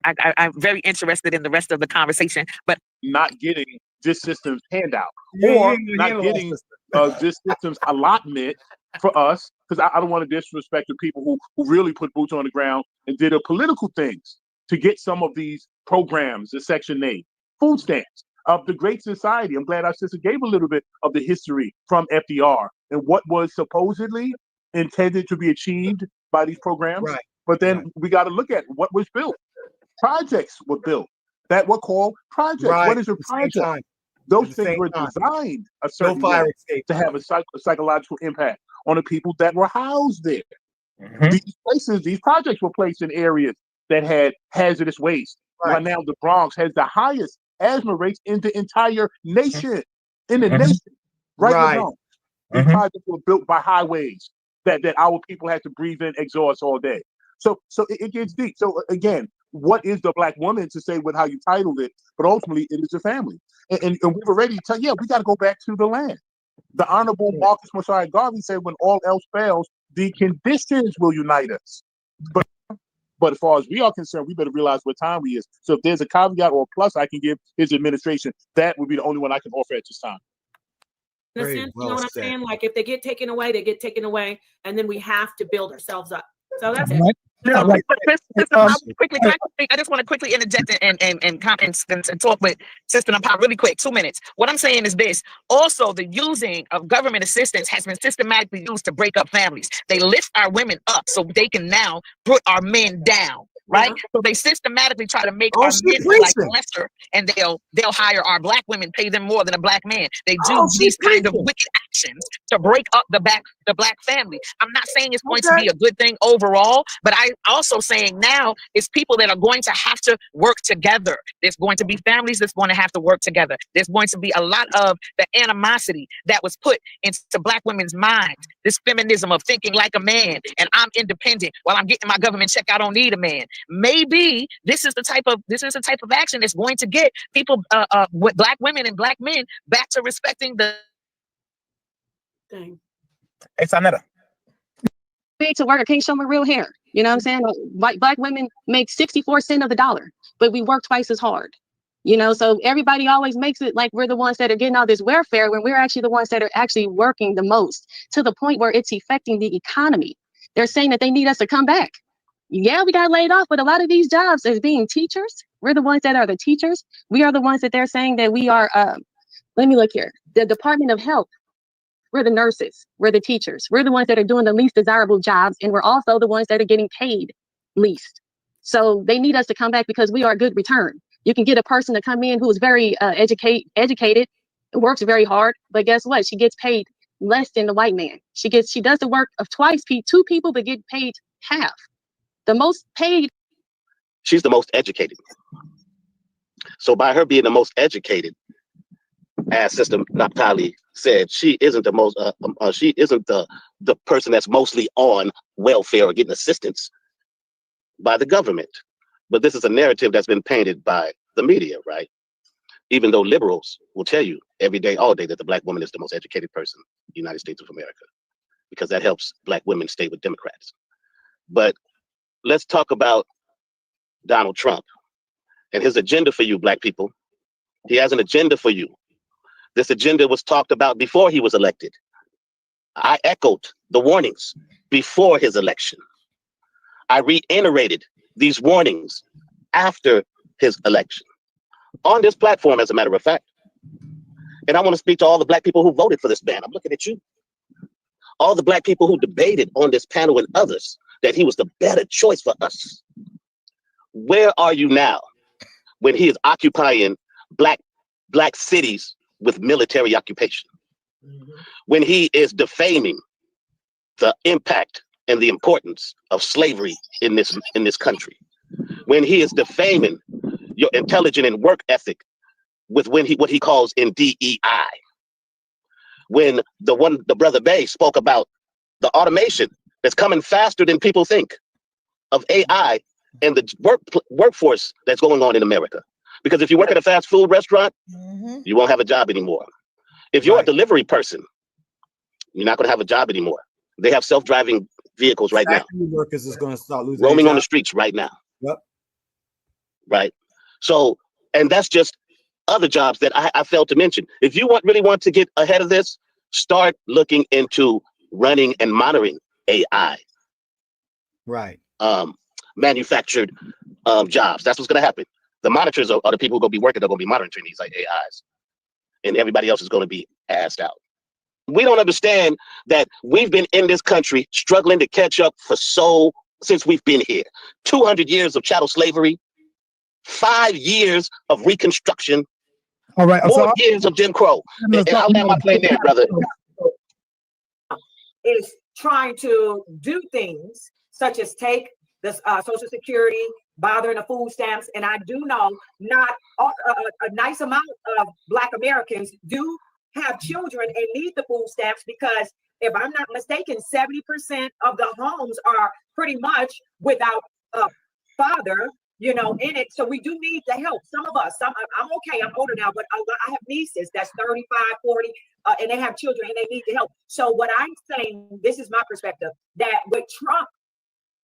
I'm very interested in the rest of the conversation, but not getting this system's handout You or ain't gonna not handle that getting system. this system's allotment for us, because I don't want to disrespect the people who really put boots on the ground and did the political things to get some of these programs, the Section 8, food stamps, of the Great Society. I'm glad our sister gave a little bit of the history from FDR and what was supposedly intended to be achieved by these programs. Right. But then we got to look at what was built. Projects were built that were called projects. Right. What is a At the same project? time. Those At the things same were time. designed a No certain fire way escape. to have a psychological impact on the people that were housed there. These places, these projects were placed in areas that had hazardous waste. Right. Right now, the Bronx has the highest asthma rates in the entire nation. In the nation, right in the Bronx. These projects were built by highways that our people had to breathe in exhaust all day. So it gets deep. So again, what is the Black woman to say with how you titled it? But ultimately, it is a family. And we've already we got to go back to the land. The Honorable Marcus Mosiah Garvey said, when all else fails, the conditions will unite us. But as far as we are concerned, we better realize what time we is. So if there's a caveat or a plus I can give his administration, that would be the only one I can offer at this time. In a sense, you know what I'm saying? Like if they get taken away, they get taken away, and then we have to build ourselves up. So that's it. No, but I just want to quickly interject and comment and talk with Sister Napal really quick, 2 minutes. What I'm saying is this. Also, the using of government assistance has been systematically used to break up families. They lift our women up so they can now put our men down. Right, so they systematically try to make our men like lesser, and they'll hire our Black women, pay them more than a Black man. They do these kind of wicked actions to break up the Black family. I'm not saying it's going to be a good thing overall, but I also saying now it's people that are going to have to work together. There's going to be families that's going to have to work together. There's going to be a lot of the animosity that was put into Black women's minds. This feminism of thinking like a man and I'm independent while I'm getting my government check. I don't need a man. Maybe this is the type of action that's going to get people, with Black women and Black men, back to respecting the thing. Hey, Sanetta. Big to work, I can't show my real hair. You know what I'm saying? Black women make 64 cents of the dollar, but we work twice as hard. You know, so everybody always makes it like we're the ones that are getting all this welfare when we're actually the ones that are actually working the most, to the point where it's affecting the economy. They're saying that they need us to come back. Yeah, we got laid off, but a lot of these jobs as being teachers, we're the ones that are the teachers. We are the ones that they're saying that we are, let me look here, the Department of Health. We're the nurses, we're the teachers. We're the ones that are doing the least desirable jobs, and we're also the ones that are getting paid least. So they need us to come back because we are a good return. You can get a person to come in who is very educated, works very hard, but guess what? She gets paid less than the white man. She does the work of two people, but get paid half. The most paid. She's the most educated. So by her being the most educated, as Sister Naphtali said, she isn't the most. She isn't the person that's mostly on welfare or getting assistance by the government. But this is a narrative that's been painted by the media, right? Even though liberals will tell you every day, all day, that the Black woman is the most educated person in the United States of America, because that helps Black women stay with Democrats. But let's talk about Donald Trump and his agenda for you, Black people. He has an agenda for you. This agenda was talked about before he was elected. I echoed the warnings before his election. I reiterated these warnings after his election on this platform, as a matter of fact. And I want to speak to all the Black people who voted for this man. I'm looking at you. All the Black people who debated on this panel and others that he was the better choice for us. Where are you now when he is occupying black cities with military occupation? When he is defaming the impact and the importance of slavery in this country? When he is defaming your intelligence and work ethic with what he calls in DEI? When the brother Bay spoke about the automation that's coming faster than people think of AI and the workforce that's going on in America. Because if you work at a fast food restaurant, you won't have a job anymore. If you're a delivery person, you're not going to have a job anymore. They have self-driving vehicles right now. Workers is going to start losing roaming on the streets right now. Yep. right? So, and that's just other jobs that I failed to mention. If you really want to get ahead of this, start looking into running and monitoring AI. Right. Manufactured jobs. That's what's going to happen. The monitors are the people who are going to be working. They're going to be monitoring these like AIs, and everybody else is going to be assed out. We don't understand that we've been in this country struggling to catch up since we've been here. 200 years of chattel slavery, 5 years of Reconstruction, All right. 4 years of Jim Crow. And I'll land my plane there, brother. Is trying to do things such as take the Social Security, bothering the food stamps, and I do know not a nice amount of Black Americans do have children and need the food stamps because, if I'm not mistaken, 70% of the homes are pretty much without a father, you know, in it. So we do need the help. Some of us, I'm okay, I'm older now, but I have nieces that's 35, 40, and they have children and they need the help. So what I'm saying, this is my perspective, that with Trump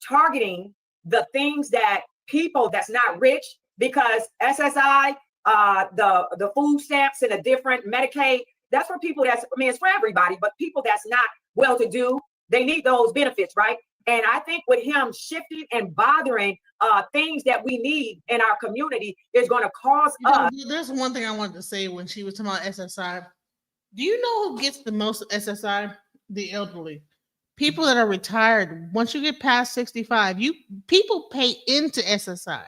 targeting the things that people that's not rich, because SSI, the food stamps and the different Medicaid, that's for people it's for everybody, but people that's not well-to-do, they need those benefits, right? And I think with him shifting and bothering things that we need in our community is going to cause us. There's one thing I wanted to say when she was talking about SSI. Do you know who gets the most SSI? The elderly. People that are retired. Once you get past 65, people pay into SSI.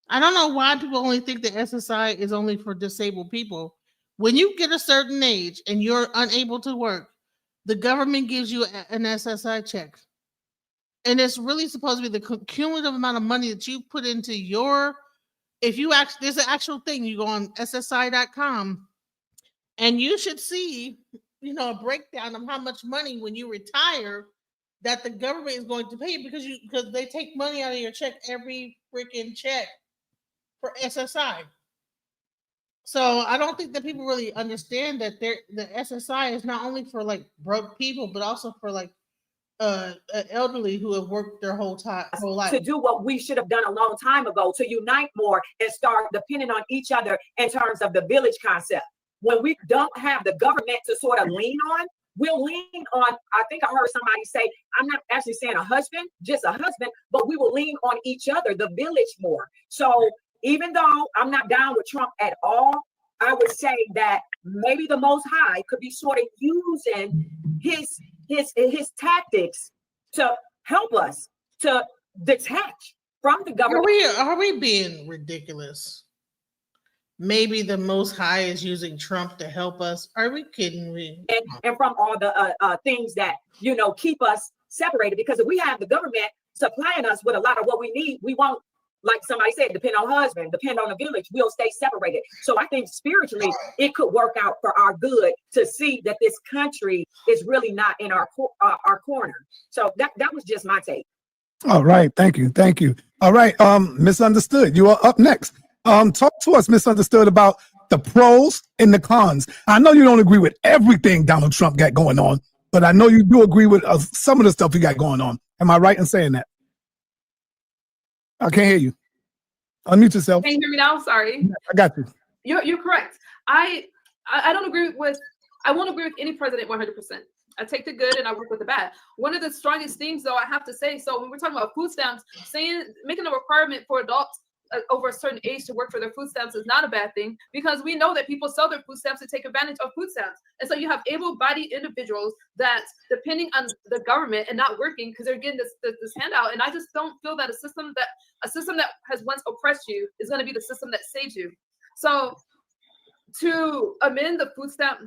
I don't know why people only think that SSI is only for disabled people. When you get a certain age and you're unable to work, the government gives you an SSI check. And it's really supposed to be the cumulative amount of money that you put into there's an actual thing. You go on SSI.com and you should see, a breakdown of how much money when you retire that the government is going to pay you because they take money out of your check every freaking check for SSI. So I don't think that people really understand that the SSI is not only for like broke people, but also for like elderly who have worked their whole life. To do what we should have done a long time ago, to unite more and start depending on each other in terms of the village concept. When we don't have the government to sort of lean on, we'll lean on, I think I heard somebody say, I'm not actually saying a husband, just a husband, but we will lean on each other, the village more. So even though I'm not down with Trump at all, I would say that maybe the Most High could be sort of using his tactics to help us to detach from the government. Are we being ridiculous? Maybe the Most High is using Trump to help us. Are we kidding me? And from all the things that keep us separated, because if we have the government supplying us with a lot of what we need, we won't, like somebody said, depend on husband, depend on the village, we'll stay separated. So I think spiritually it could work out for our good to see that this country is really not in our corner. So that was just my take. All right, thank you. All right, Misunderstood, you are up next. Talk to us, Misunderstood, about the pros and the cons. I know you don't agree with everything Donald Trump got going on, but I know you do agree with some of the stuff he got going on. Am I right in saying that? I can't hear you. Unmute yourself. Can you hear me now? Sorry. I got you. You're correct. I don't agree with. I won't agree with any president 100%. I take the good and I work with the bad. One of the strongest things, though, I have to say. So when we're talking about food stamps, making a requirement for adults over a certain age to work for their food stamps is not a bad thing, because we know that people sell their food stamps to take advantage of food stamps. And so you have able-bodied individuals that, depending on the government and not working because they're getting this handout. And I just don't feel that a system that has once oppressed you is going to be the system that saves you. So to amend the food stamp,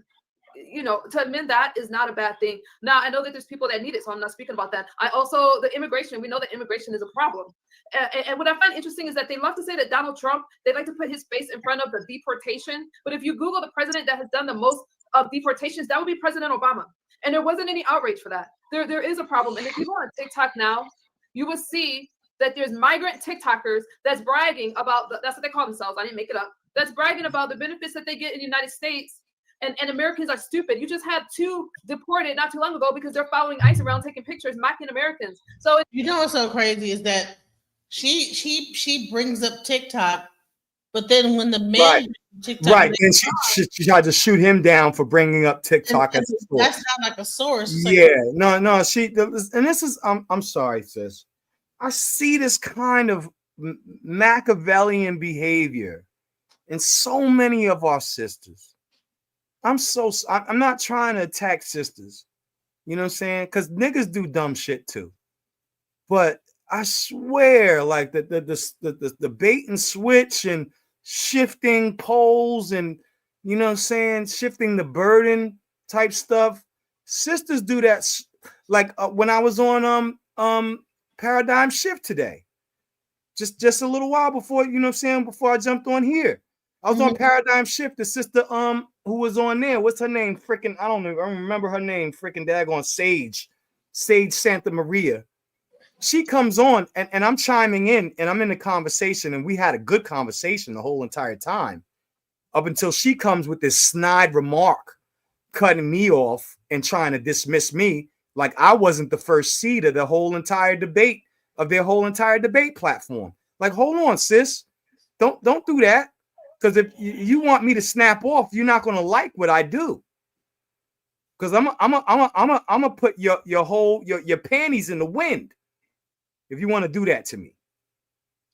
to amend that is not a bad thing. Now, I know that there's people that need it, so I'm not speaking about that. The immigration, we know that immigration is a problem. And what I find interesting is that they love to say that Donald Trump, they like to put his face in front of the deportation. But if you Google the president that has done the most of deportations, that would be President Obama. And there wasn't any outrage for that. There is a problem. And if you go on TikTok now, you will see that there's migrant TikTokers that's bragging about, that's what they call themselves, I didn't make it up, that's bragging about the benefits that they get in the United States. And Americans are stupid. You just had 2 deported not too long ago because they're following ICE around taking pictures, mocking Americans. So what's so crazy is that she brings up TikTok, but then when the men Right. TikTok, Right. And she tried to shoot him down for bringing up TikTok and as a source. that's not like a source. It's Yeah, like, no, and this is, I'm sorry, sis. I see this kind of Machiavellian behavior in so many of our sisters. I'm not trying to attack sisters, you know what I'm saying? Because niggas do dumb shit too. But I swear, like the bait and switch and shifting poles and, you know what I'm saying, shifting the burden type stuff. Sisters do that. Like when I was on Paradigm Shift today, just a little while before, you know what I'm saying, before I jumped on here. I was on Paradigm Shift. The sister who was on there, what's her name? Freaking, I don't know. I don't remember her name. Freaking daggone Sage Santa Maria. She comes on and I'm chiming in and I'm in the conversation, and we had a good conversation the whole entire time up until she comes with this snide remark, cutting me off and trying to dismiss me like I wasn't the first seed of the whole entire debate of their whole entire debate platform. Like, hold on, sis. Don't do that. Because if you want me to snap off, you're not going to like what I do. Because I'm gonna put your panties in the wind if you want to do that to me.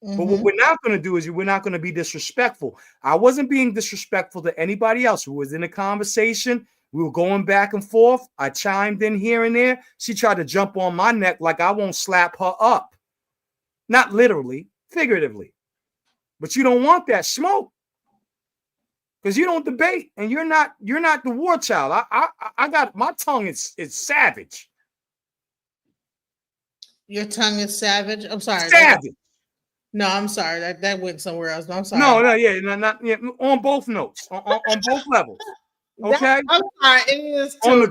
But what we're not going to do is we're not going to be disrespectful. I wasn't being disrespectful to anybody else who was in a conversation. We were going back and forth. I chimed in here and there. She tried to jump on my neck like I won't slap her up. Not literally, figuratively. But you don't want that smoke. Because you don't debate, and you're not the war child. I got my tongue is savage. your tongue is savage. I'm sorry. Savage. No, I'm sorry. That went somewhere else. I'm sorry. No, yeah, not on both notes, on both levels. Okay. I'm sorry. It is on the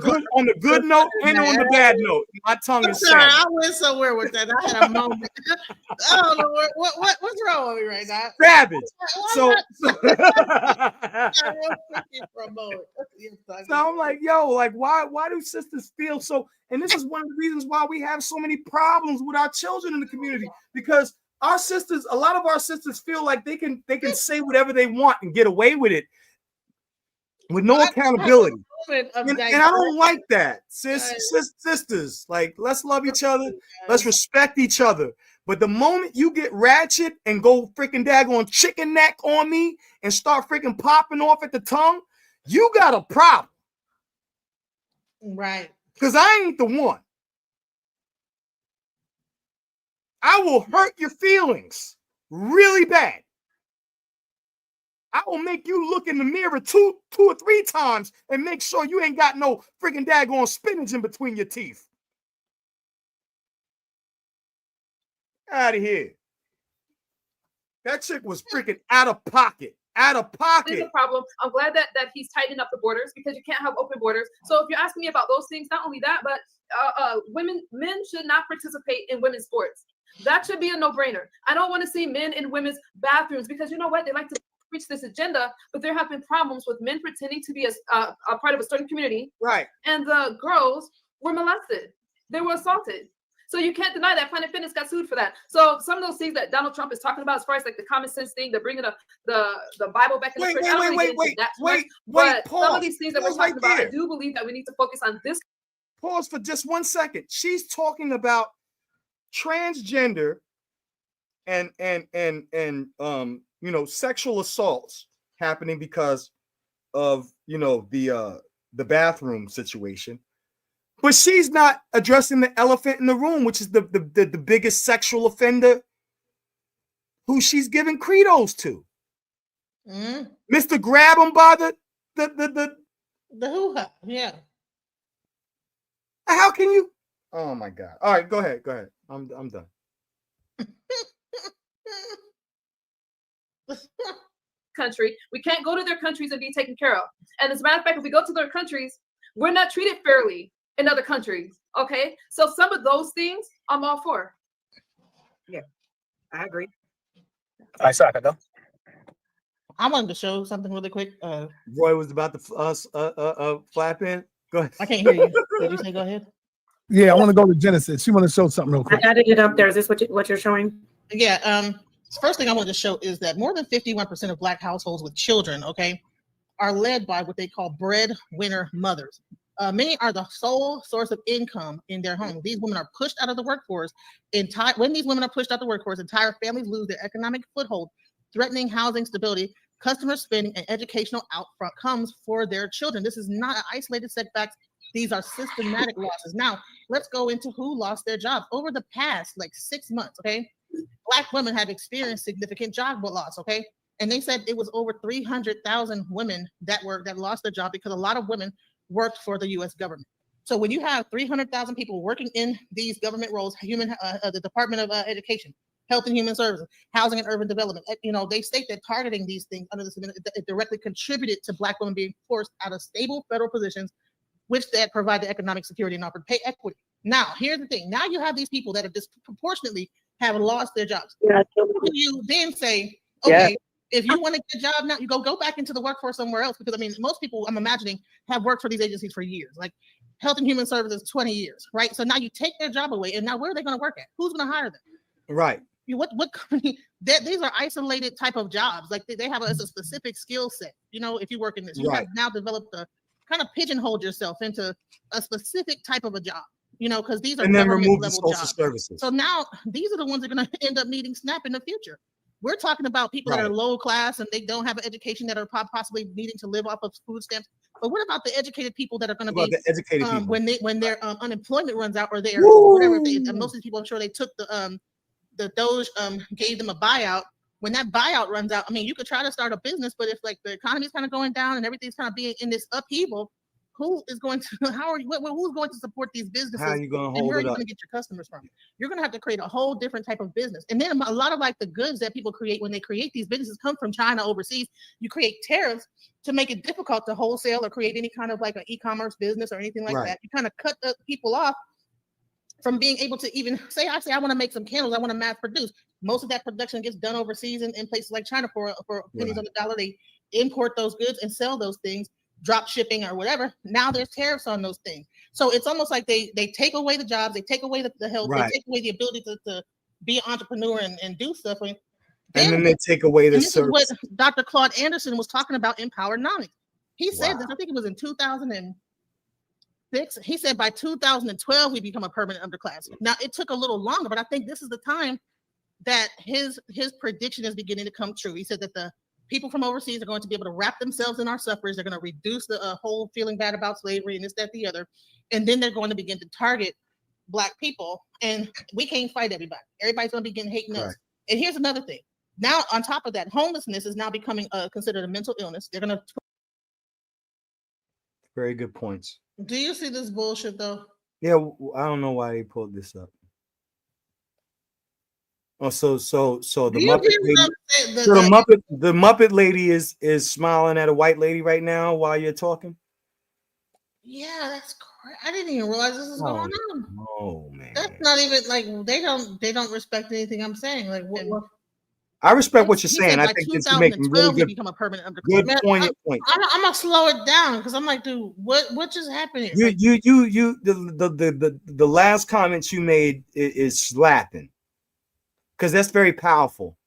good note and on the bad note. My tongue is sorry. savage. I went somewhere with that. I had a moment. I don't know what's wrong with me right now. Savage. So I'm like, yo, like why do sisters feel so? And this is one of the reasons why we have so many problems with our children in the community, because our sisters, a lot of our sisters feel like they can say whatever they want and get away with it with no accountability. And I don't like that. Sisters, like, let's love each other. Let's respect each other. But the moment you get ratchet and go freaking daggone chicken neck on me and start freaking popping off at the tongue, you got a problem. Right. Because I ain't the one. I will hurt your feelings really bad. I will make you look in the mirror two or three times and make sure you ain't got no freaking daggone spinach in between your teeth. Out of here. That chick was freaking out of pocket. Out of pocket. There's a problem. I'm glad that he's tightening up the borders, because you can't have open borders. So if you're asking me about those things, not only that, but men should not participate in women's sports. That should be a no-brainer. I don't want to see men in women's bathrooms, because you know what? They like to preach this agenda, but there have been problems with men pretending to be a part of a certain community. Right. And the girls were molested. They were assaulted. So you can't deny that. Planet Fitness got sued for that. So some of those things that Donald Trump is talking about, as far as like the common sense thing, they're bringing the Bible back in the church. But some of these things that we're talking about, I do believe that we need to focus on this. Pause for just 1 second. She's talking about transgender and sexual assaults happening because of the bathroom situation. But she's not addressing the elephant in the room, which is the biggest sexual offender who she's giving credos to. Mr. Grab him by the hoo-ha. Yeah. How can you? Oh my God. All right, go ahead. I'm done. Country. We can't go to their countries and be taken care of. And as a matter of fact, if we go to their countries, we're not treated fairly in other countries. Okay. So some of those things I'm all for. Yeah, I agree. All right, so I can go. I wanted to show something really quick. Roy was about to flap in. Go ahead. I can't hear you. Did you say go ahead? Yeah, I want to go to Genesis. She want to show something real I quick. added it up there. Is this what you're showing? Yeah. First thing I wanted to show is that more than 51% of Black households with children, okay, are led by what they call breadwinner mothers. Many are the sole source of income in their home. These women are pushed out of the workforce. When these women are pushed out of the workforce, entire families lose their economic foothold, threatening housing stability, customer spending, and educational outcomes for their children. This is not isolated setbacks. These are systematic losses. Now, let's go into who lost their jobs. Over the past 6 months, okay, Black women have experienced significant job loss, okay? And they said it was over 300,000 women that lost their job because a lot of women worked for the U.S. government. So when you have 300,000 people working in these government roles, the Department of Education, Health and Human Services, Housing and Urban Development, they state that targeting these things under this it directly contributed to Black women being forced out of stable federal positions, which that provide the economic security and offered pay equity. Now, here's the thing. Now you have these people that are disproportionately have lost their jobs. You then say, okay, if you want to get a job now, you go back into the workforce somewhere else, because I mean, most people, I'm imagining, have worked for these agencies for years, like Health and Human Services, 20 years, right? So now you take their job away, and now where are they going to work at? Who's going to hire them? Right. What company? These are isolated type of jobs. Like they have a specific skill set. If you work in this, you have now developed a kind of pigeonholed yourself into a specific type of a job. Because these are and then government remove the level social jobs. services. So now these are the ones that are going to end up needing SNAP in the future. We're talking about people that are low class and they don't have an education, that are possibly needing to live off of food stamps. But what about the educated people that are going to be the educated people? when their unemployment runs out, or their whatever? Most of these people, I'm sure they took the Doge gave them a buyout. When that buyout runs out, I mean, you could try to start a business, but if the economy's kind of going down and everything's kind of being in this upheaval, who's going to support these businesses? How are you going to hold and where are it you up? going to get your customers from? You're going to have to create a whole different type of business. And then a lot of the goods that people create when they create these businesses come from China overseas. You create tariffs to make it difficult to wholesale or create any kind of an e-commerce business or anything like that. You kind of cut the people off from being able to even say, I want to make some candles, I want to mass produce. Most of that production gets done overseas in places like China for pennies on the dollar. They import those goods and sell those things, drop shipping or whatever. Now there's tariffs on those things. So it's almost like they take away the jobs, they take away the health, they take away the ability to be an entrepreneur and do stuff. And then they take away the service. This is what Dr. Claude Anderson was talking about, empowernomics. He said this, I think it was in 2006. He said by 2012 we become a permanent underclass. Now it took a little longer, but I think this is the time that his prediction is beginning to come true. He said that the people from overseas are going to be able to wrap themselves in our suffrage. They're going to reduce the whole feeling bad about slavery and this, that, the other, and then they're going to begin to target Black people. And we can't fight everybody. Everybody's going to begin hating us. And here's another thing. Now, on top of that, homelessness is now becoming considered a mental illness. They're going to. Very good points. Do you see this bullshit though? Yeah, I don't know why they pulled this up. Oh, so the Muppet lady is smiling at a white lady right now while you're talking. Yeah, that's crazy. I didn't even realize this is going on. Oh man, that's not even like they don't respect anything I'm saying. Like what? I respect what you're saying. I think that you make really good, become a permanent underclass. Good poignant point. I'm gonna slow it down because I'm like, dude, what just happened here? The last comments you made is slapping, because that's very powerful.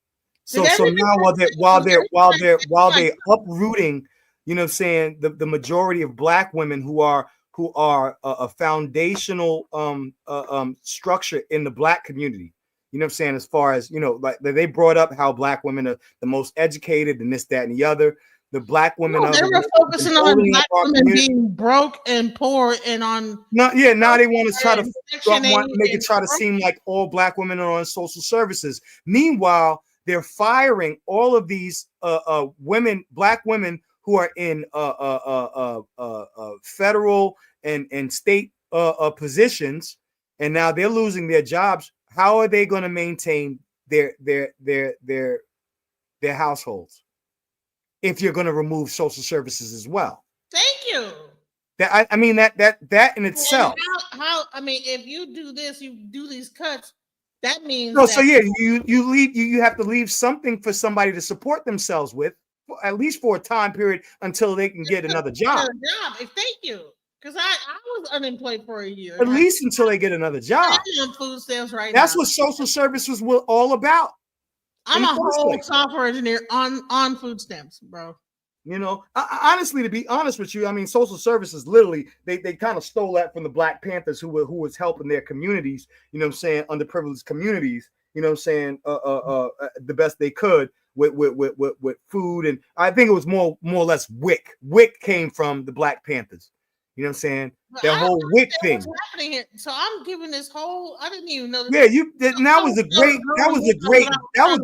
So now while they're uprooting, you know what I'm saying, the majority of Black women who are a foundational structure in the Black community. You know what I'm saying? As far as, like they brought up how Black women are the most educated and this, that, and the other. The Black women they were focusing on Black women being broke and poor and on. Now they want to try to seem like all Black women are on social services. Meanwhile, they're firing all of these Black women who are in federal and state positions, and now they're losing their jobs. How are they going to maintain their households if you're going to remove social services as well? Thank you. That I mean that in itself. How I mean, if you do this, you do these cuts. That means you have to leave something for somebody to support themselves with, at least for a time period until they can get another job. Thank you. Because I was unemployed for a year. At least until they get another job. I'm on food stamps right That's now. what social services were all about. I'm a whole software engineer on food stamps, bro. You know, honestly, to be honest with you, I mean, social services literally they kind of stole that from the Black Panthers who was helping their communities. You know what I'm saying, underprivileged communities. You know what I'm saying, the best they could with food, and I think it was more or less WIC. WIC came from the Black Panthers. You know what I'm saying? That whole WIC thing. What's happening here? So I'm giving this whole. I didn't even know. Yeah, that was a great.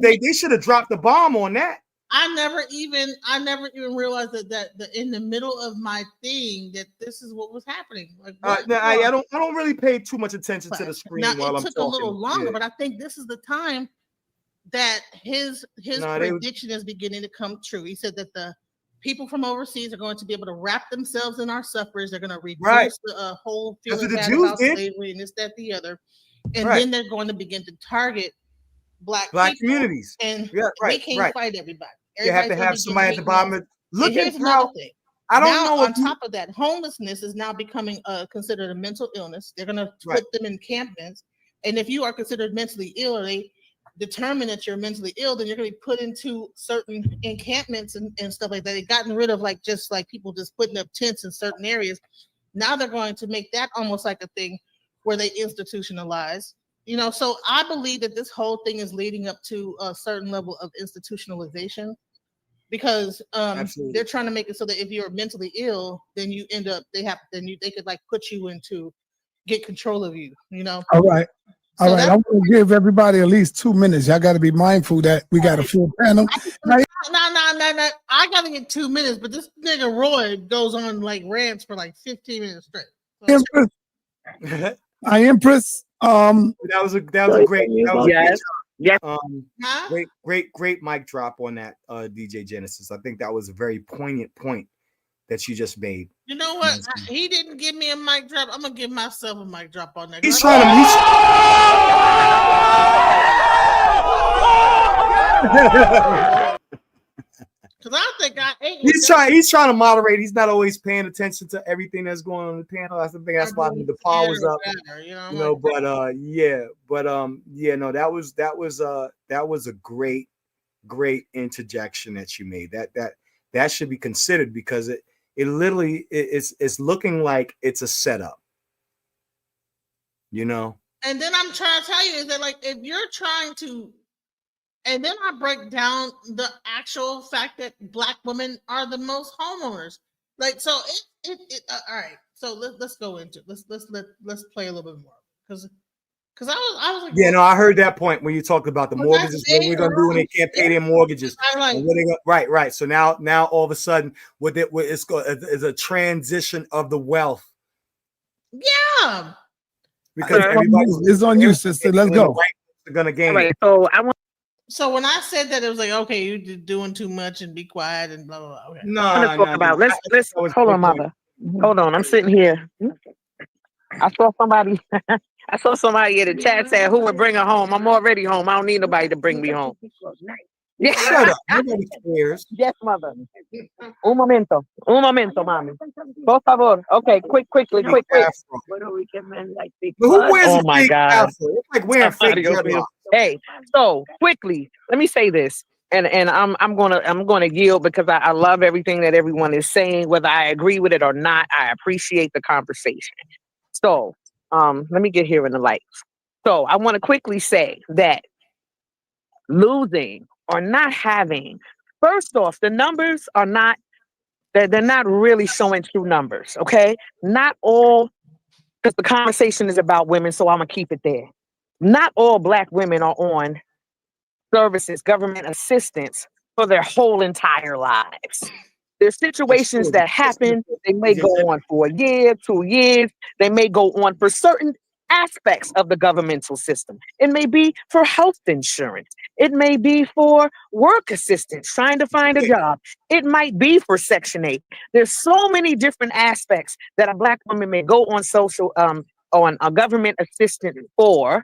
They should have dropped the bomb on that. I never even realized that in the middle of my thing that this is what was happening. Like, I don't really pay too much attention to the screen now, while I'm it took talking. a little longer, but I think this is the time that his prediction is beginning to come true. He said that the people from overseas are going to be able to wrap themselves in our suffrage. They're going to reduce the whole feeling bad about slavery and this, that, the other, and then they're going to begin to target black communities, and they can't fight everybody. You have to have somebody at the bottom. Look at how thing. I don't know. On top of that, homelessness is now becoming considered a mental illness. They're going to put them in encampments, and if you are considered mentally ill, or they determine that you're mentally ill, then you're going to be put into certain encampments and stuff like that. They've gotten rid of just people just putting up tents in certain areas. Now they're going to make that almost like a thing where they institutionalize. You know, so I believe that this whole thing is leading up to a certain level of institutionalization, because they're trying to make it so that if you're mentally ill, then you end up they could put you into get control of you. You know. All right. I want to give everybody at least 2 minutes. Y'all got to be mindful that we got a full panel. No. I got to get 2 minutes, but this nigga Roy goes on rants for 15 minutes straight. Empress. Empress. That was a great. Great mic drop on that, DJ Genesis. I think that was a very poignant point that you just made. You know what? He didn't give me a mic drop. I'm gonna give myself a mic drop on that. He's trying to. Because I think I ate. He's trying to moderate. He's not always paying attention to everything that's going on in the panel. I think that's why the power's up. That was a great interjection that you made. That should be considered, because it literally it's looking like it's a setup. You know. And then I'm trying to tell you is that if you're trying to. And then I break down the actual fact that Black women are the most homeowners. So all right. So let's go into it. Let's play a little bit more, because I was like, I heard that point when you talked about the mortgages. What we're gonna do when they can't pay their mortgages? Right. So now all of a sudden, it's a transition of the wealth. Yeah. Because it's on you, sister. Let's go. They're gonna gain. Right. So I want. So when I said that, it was okay, you're doing too much and be quiet and blah blah blah. Okay. Let's hold on, mother. Hold on. I'm sitting here. I saw somebody. I saw somebody in the chat said, "Who would bring her home?" I'm already home. I don't need nobody to bring me home. Yeah. Shut up. Nobody cares. Yes, mother. Un momento, mami. Por favor. Okay, quick. But who wears oh my God. It's like wearing fake dreadlocks. Hey, so quickly, let me say this, and I'm gonna yield, because I love everything that everyone is saying, whether I agree with it or not. I appreciate the conversation. So, let me get here in the light. So I want to quickly say that losing or not having, first off, the numbers are not. They're not really showing true numbers. Okay, not all, because the conversation is about women, so I'm gonna keep it there. Not all Black women are on services, government assistance for their whole entire lives. There's situations that happen. They may go on for a year, 2 years. They may go on for certain aspects of the governmental system. It may be for health insurance. It may be for work assistance, trying to find a job. It might be for Section 8. There's so many different aspects that a Black woman may go on on a government assistance for.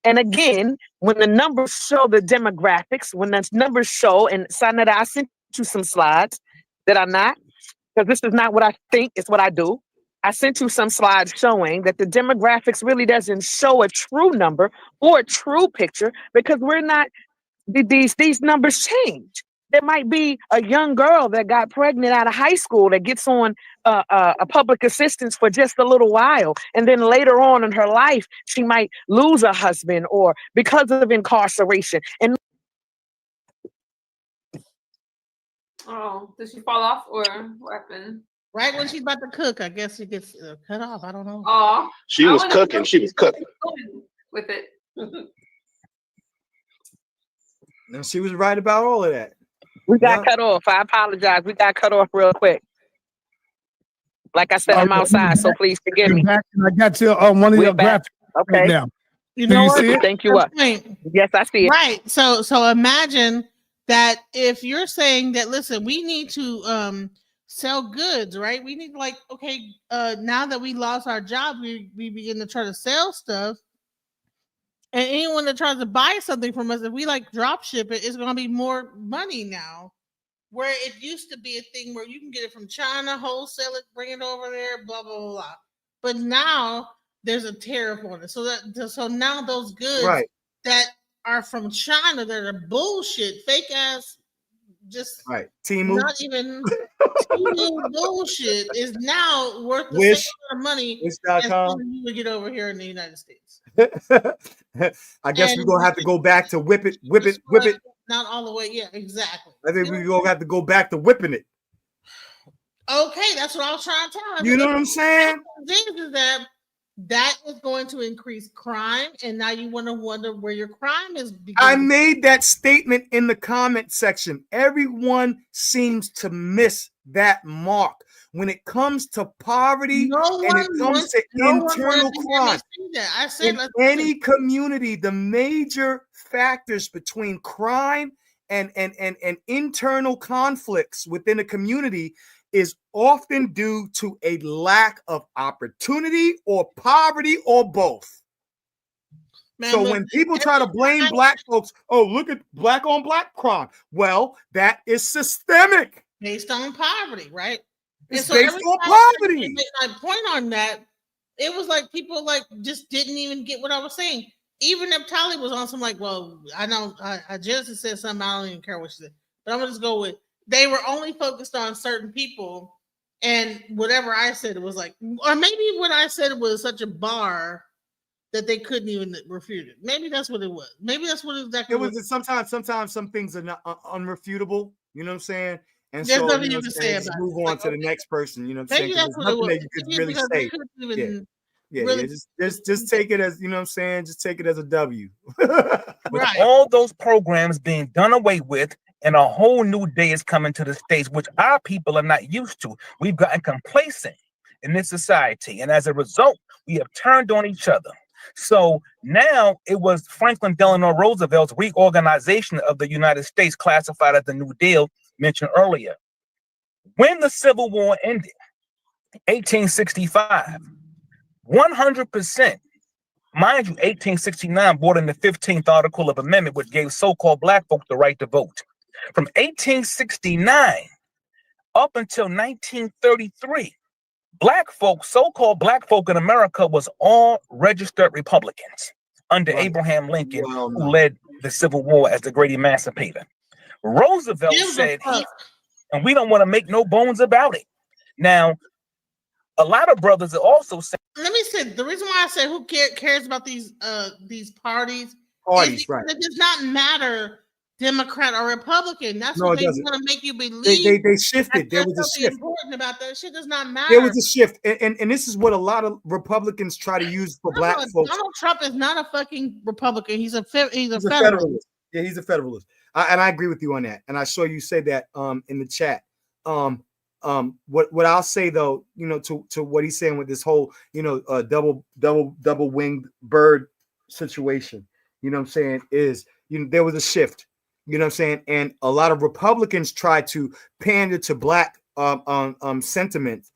And again, when the numbers show the demographics, when the numbers show, and Sanada, I sent you some slides that are not, because this is not what I think, it's what I do. I sent you some slides showing that the demographics really doesn't show a true number or a true picture because we're not, these numbers change. There might be a young girl that got pregnant out of high school that gets on a public assistance for just a little while. And then later on in her life, she might lose a husband or because of incarceration. And Oh, did she fall off or what happened? Right when she's about to cook, I guess she gets cut off. I don't know. Oh, She was cooking. She was cooking. With it. No, she was right about all of that. we got cut off. I apologize. We got cut off real quick. Like I said, I'm outside, so please forgive me. I got your one of We're your back. graphics Okay. right now. You Do know you what? see it? Thank you. Up. Yes, I see it. Right. So imagine that if you're saying that, listen, we need to sell goods, right? We need like, okay, now that we lost our job, we begin to try to sell stuff. And anyone that tries to buy something from us, if we like drop ship it, it's gonna be more money now. Where it used to be a thing where you can get it from China, wholesale it, bring it over there, blah blah blah. Blah. But now there's a tariff on it. So now those goods Right. that are from China that are bullshit, fake ass, just Right. Timu. not even Temu bullshit is now worth the Wish. same amount of money as Wish.com. something you would get over here in the United States. I guess we're And- gonna have to go back to whip it. Not all the way, yeah, exactly. I think we're gonna have to go back to whipping it. Okay, that's what I was trying to tell him. You know what I'm saying? Is that is going to increase crime, and now you want to wonder where your crime is. I made that statement in the comment section. Everyone seems to miss that mark when it comes to poverty and it comes to internal crime. I said, In any community, the major factors between crime and internal conflicts within a community is often due to a lack of opportunity or poverty or both. Man, so look, when people try to blame black folks, oh, look at black on black crime. Well, that is systemic. Based on poverty, right? It's And so based every on time I poverty. made my point on that, it was like people like just didn't even get what I was saying. Even if Tali was on some like, well, I know Genesis said something, I don't even care what she said, but I'm gonna just go with they were only focused on certain people, and whatever I said, it was like, or maybe what I said was such a bar that they couldn't even refute it. Maybe that's what it was. Maybe that's what exactly it was. Sometimes some things are not unrefutable. You know what I'm saying? And There's so nothing you you know can what I'm saying, say just about move it. on Like, to the next person. You know what I'm saying? maybe 'Cause that's there's what it nothing was. that you could Maybe really because they say. couldn't even Yeah, really just take it as, you know what I'm saying? Just take it as a W. With all those programs being done away with, and a whole new day is coming to the States, which our people are not used to. We've gotten complacent in this society, and as a result, we have turned on each other. So now it was Franklin Delano Roosevelt's reorganization of the United States, classified as the New Deal, mentioned earlier. When the Civil War ended, 1865, 100%, mind you, 1869 brought in the 15th Article of Amendment, which gave so-called black folk the right to vote. From 1869 up until 1933, black folk, so-called black folk in America, was all registered Republicans under Abraham Lincoln, who led the Civil War as the great emancipator. Roosevelt said, and we don't want to make no bones about it. Now, a lot of brothers are also saying, let me say the reason why I say who cares about these parties is because right. it does not matter Democrat or Republican. That's No, what it they doesn't. want to make you believe. They shifted. There There's was a something shift. important about that. Shit does not matter. There was a shift, and this is what a lot of Republicans try to use for black folks. Donald Trump is not a fucking Republican. He's a Federalist. Federalist. Yeah, he's a Federalist, and I agree with you on that. And I saw you say that in the chat. What I'll say though, you know, to what he's saying with this whole, you know, double winged bird situation, you know what I'm saying, is, you know, there was a shift, you know what I'm saying, and a lot of Republicans try to pander to black sentiment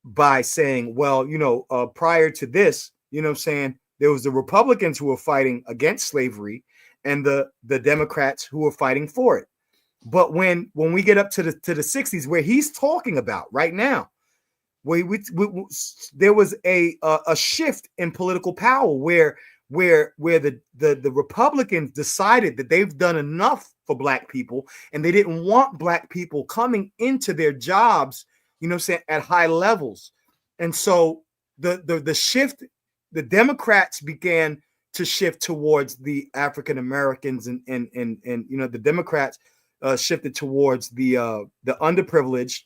by saying, well, you know, prior to this, you know what I'm saying, there was the Republicans who were fighting against slavery and the Democrats who were fighting for it. But when we get up to the 60s, where he's talking about right now, there was a shift in political power where the Republicans decided that they've done enough for black people, and they didn't want black people coming into their jobs, at high levels. And so the shift, the Democrats began to shift towards the African Americans, and the Democrats shifted towards the underprivileged,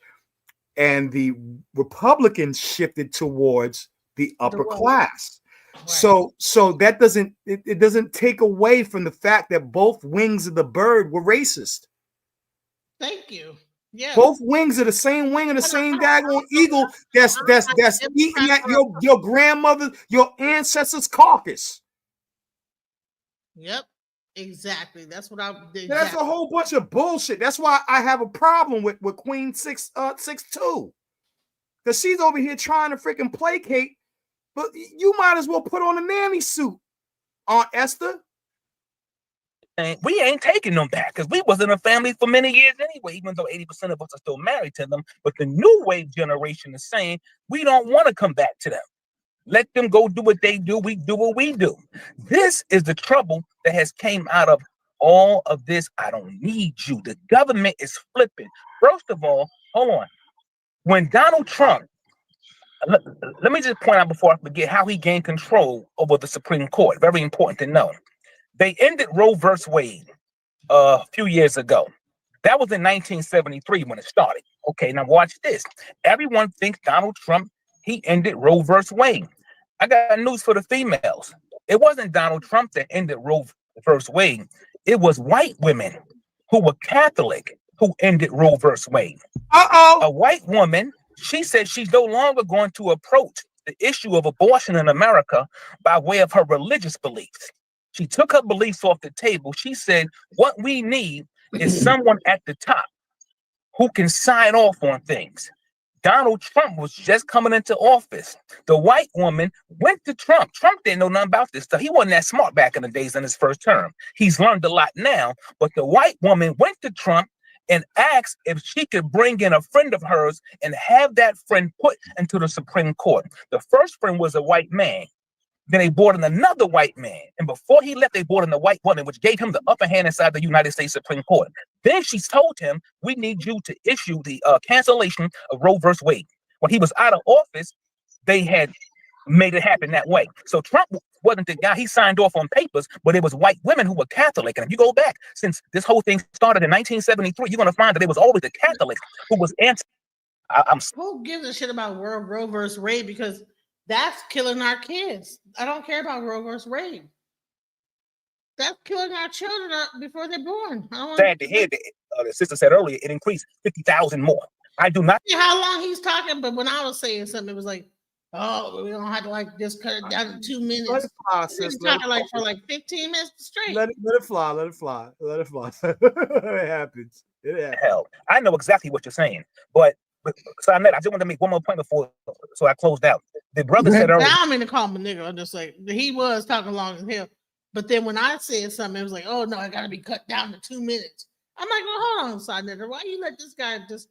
and the Republicans shifted towards the upper class. So that doesn't take away from the fact that both wings of the bird were racist. Thank you. Yeah. Both wings are the same wing of the same daggone eagle that's eating at your grandmother, your ancestors' carcass. Yep. Exactly. That's what I did. That's a whole bunch of bullshit. That's why I have a problem with Queen 6'2", because she's over here trying to freaking placate. But you might as well put on a nanny suit, Aunt Esther. And we ain't taking them back because we was in a family for many years anyway, even though 80% of us are still married to them. But the new wave generation is saying we don't want to come back to them. Let them go do what they do. We do what we do. This is the trouble that has came out of all of this. I don't need you. The government is flipping. First of all, hold on. When Donald Trump, let me just point out before I forget how he gained control over the Supreme Court. Very important to know. They ended Roe versus Wade a few years ago. That was in 1973 when it started. Okay, now watch this. Everyone thinks Donald Trump, he ended Roe versus Wade. I got news for the females. It wasn't Donald Trump that ended Roe versus Wade. It was white women who were Catholic who ended Roe versus Wade. A white woman, she said she's no longer going to approach the issue of abortion in America by way of her religious beliefs. She took her beliefs off the table. She said, what we need is someone at the top who can sign off on things. Donald Trump was just coming into office. The white woman went to Trump. Trump didn't know nothing about this stuff. He wasn't that smart back in the days in his first term. He's learned a lot now, but the white woman went to Trump and asked if she could bring in a friend of hers and have that friend put into the Supreme Court. The first friend was a white man. Then they brought in another white man. And before he left, they brought in a white woman, which gave him the upper hand inside the United States Supreme Court. Then she told him, we need you to issue the cancellation of Roe versus Wade. When he was out of office, they had made it happen that way. So Trump wasn't the guy. He signed off on papers, but it was white women who were Catholic. And if you go back, since this whole thing started in 1973, you're going to find that it was always the Catholics who was anti. Who gives a shit about Roe versus Wade? Because that's killing our kids. I don't care about Roe versus Wade. That's killing our children before they're born. Sad to hear that the sister said earlier, it increased 50,000 more. I do not see how long he's talking, but when I was saying something, it was like, oh, we don't have to like just cut it down to 2 minutes. Let it fly, He's talking like for like 15 minutes straight. Let it fly. Let it fly. Let it fly. It happens. It happens. Hell, I know exactly what you're saying, but so I just want to make one more point before, so I closed out. The brother said earlier. I don't mean to call him a nigga. I'm just like, he was talking long as hell. But then when I said something, it was like, oh no, I got to be cut down to 2 minutes. I'm like, well, hold on, side nigga. Why you let this guy just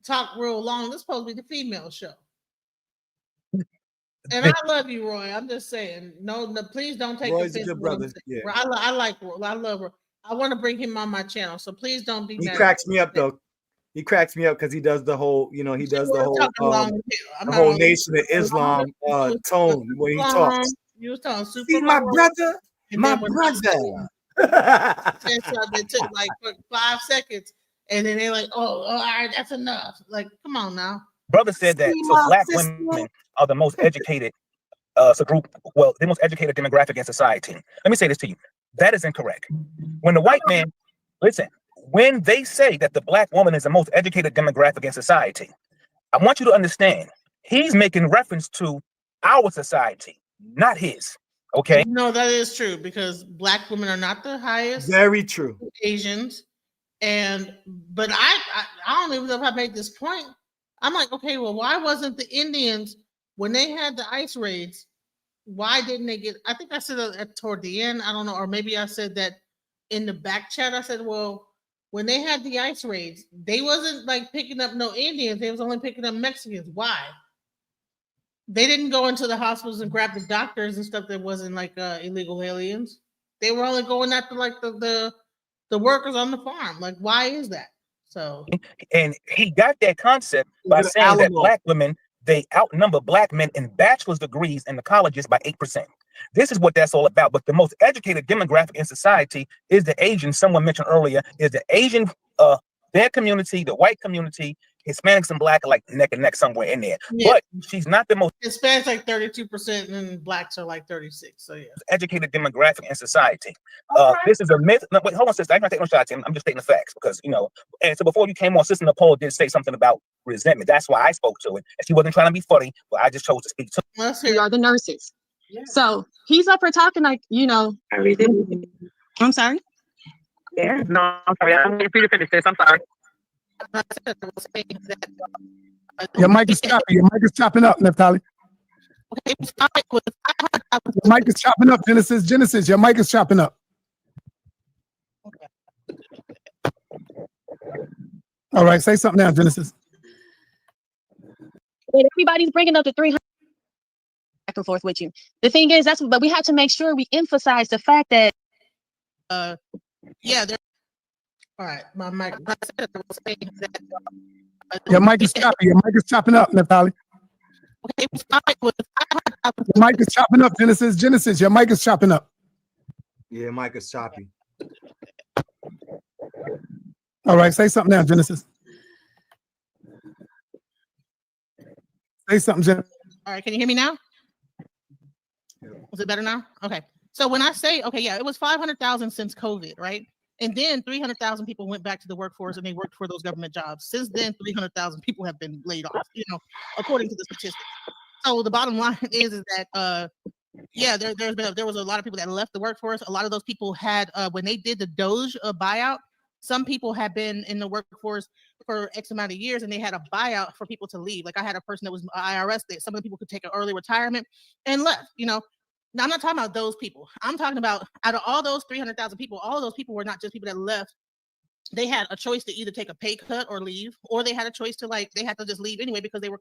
talk real long? This is supposed to be the female show. And I love you, Roy. I'm just saying, no, please don't take Roy's offense. a good brother. Yeah. I like Roy. I love Roy. I want to bring him on my channel, so please don't be He mad. cracks me up though. He cracks me up because he does the whole, he does the whole Nation of Islam tone when he talks. You was talking super. See, my brother, my brother. They took like 5 seconds, and then they're like, "Oh, all right, that's enough." Like, come on now. Brother said that so black women are the most educated group. Well, the most educated demographic in society. Let me say this to you. That is incorrect. When the white man, listen. When they say that the black woman is the most educated demographic in society, I want you to understand, he's making reference to our society, not his. Okay? No, that is true because black women are not the highest. Very true. Asians. But I don't even know if I made this point. I'm like, okay, well, why wasn't the Indians, when they had the ice raids, why didn't they get, I think I said that toward the end, I don't know, or maybe I said that in the back chat. I said, well, when they had the ice raids, they wasn't like picking up no Indians. They was only picking up Mexicans. Why? They didn't go into the hospitals and grab the doctors and stuff that wasn't like illegal aliens. They were only going after like the workers on the farm. Like, why is that? So, and he got that concept by saying that black women, they outnumber black men in bachelor's degrees in the colleges by 8%. This is what that's all about. But the most educated demographic in society is the Asian. Someone mentioned earlier is the Asian, their community, the white community. Hispanics and black are like neck and neck somewhere in there. yeah. But she's not the most Hispanics like 32%, and blacks are like 36. So yeah, educated demographic in society. This is a myth. No, wait, hold on, sister. I'm not taking no shots. I'm just stating the facts because, you know. And so before you came on, Sister Nicole did say something about resentment. That's why I spoke to it. And she wasn't trying to be funny, but I just chose to speak to it. We are the nurses. Yeah. So he's up here talking like, you know. I'm sorry. Yeah, no, I'm sorry. I'm going to finish this. I'm sorry. Your mic is chopping. Your mic is chopping up, Neftali. Your mic is chopping up, Genesis. Genesis, your mic is chopping up. All right, say something now, Genesis. And everybody's bringing up the 300 back and forth with you. The thing is, but we have to make sure we emphasize the fact that yeah, all right, my mic. Your mic is chopping. Your mic is chopping up, Neftali. Your mic is chopping up, Genesis. Genesis, your mic is chopping up. Yeah, mic is choppy. All right, say something now, Genesis. Say something, Genesis. All right, can you hear me now? Is it better now? Okay. So when I say, okay, yeah, it was 500,000 since COVID, right? And then 300,000 people went back to the workforce and they worked for those government jobs. Since then, 300,000 people have been laid off, you know, according to the statistics. So the bottom line is that, yeah, there was a lot of people that left the workforce. A lot of those people had, when they did the Doge buyout, some people had been in the workforce for X amount of years and they had a buyout for people to leave. Like I had a person that was IRS, that some of the people could take an early retirement and left, you know. Now, I'm not talking about those people. I'm talking about out of all those 300,000 people, all of those people were not just people that left. They had a choice to either take a pay cut or leave, or they had a choice to they had to just leave anyway because they were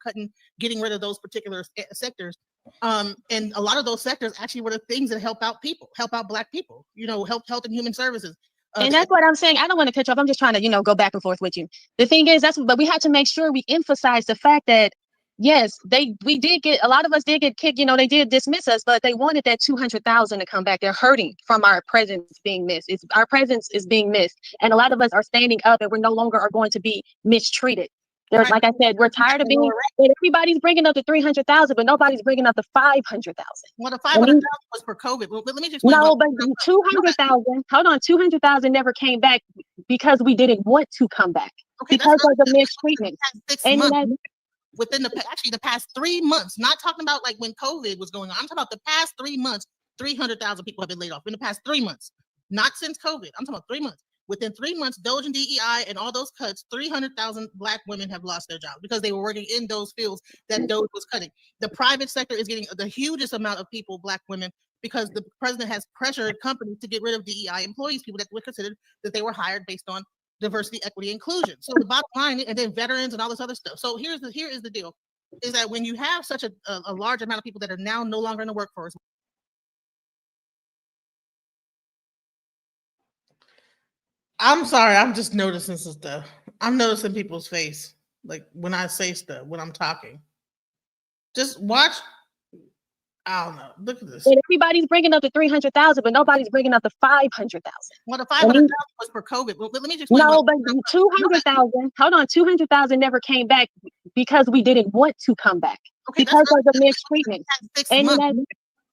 getting rid of those particular sectors. And a lot of those sectors actually were the things that help out Black people, you know, health and human services. And that's what I'm saying. I don't want to cut you off. I'm just trying to, you know, go back and forth with you. The thing is, but we have to make sure we emphasize the fact that, yes, we did get, a lot of us did get kicked, you know, they did dismiss us, but they wanted that 200,000 to come back. They're hurting from our presence being missed. Our presence is being missed. And a lot of us are standing up and we're no longer are going to be mistreated. There's, like I said, we're tired of being, everybody's bringing up the 300,000, but nobody's bringing up the 500,000. Well, the 500,000 was for COVID. Well, let me just no, but 200,000. Hold on, 200,000 never came back because we didn't want to come back because of the mistreatment. And within the past 3 months, not talking about like when COVID was going on. I'm talking about the past 3 months. 300,000 people have been laid off in the past 3 months, not since COVID. I'm talking about 3 months. Within 3 months, Doge and DEI and all those cuts, 300,000 Black women have lost their jobs because they were working in those fields that Doge was cutting. The private sector is getting the hugest amount of people, Black women, because the president has pressured companies to get rid of DEI employees, people that were considered that they were hired based on diversity, equity, inclusion. So the bottom line, and then veterans and all this other stuff. So here is the deal, is that when you have such a large amount of people that are now no longer in the workforce. I'm sorry, I'm just noticing some stuff. I'm noticing people's face, like when I say stuff, when I'm talking. Just watch. I don't know. Look at this. And everybody's bringing up the 300,000, but nobody's bringing up the 500,000. Well, the 500,000 was for COVID. Well, let me just no, but 200,000. Hold on, 200,000 never came back because we didn't want to come back because of the mistreatment. And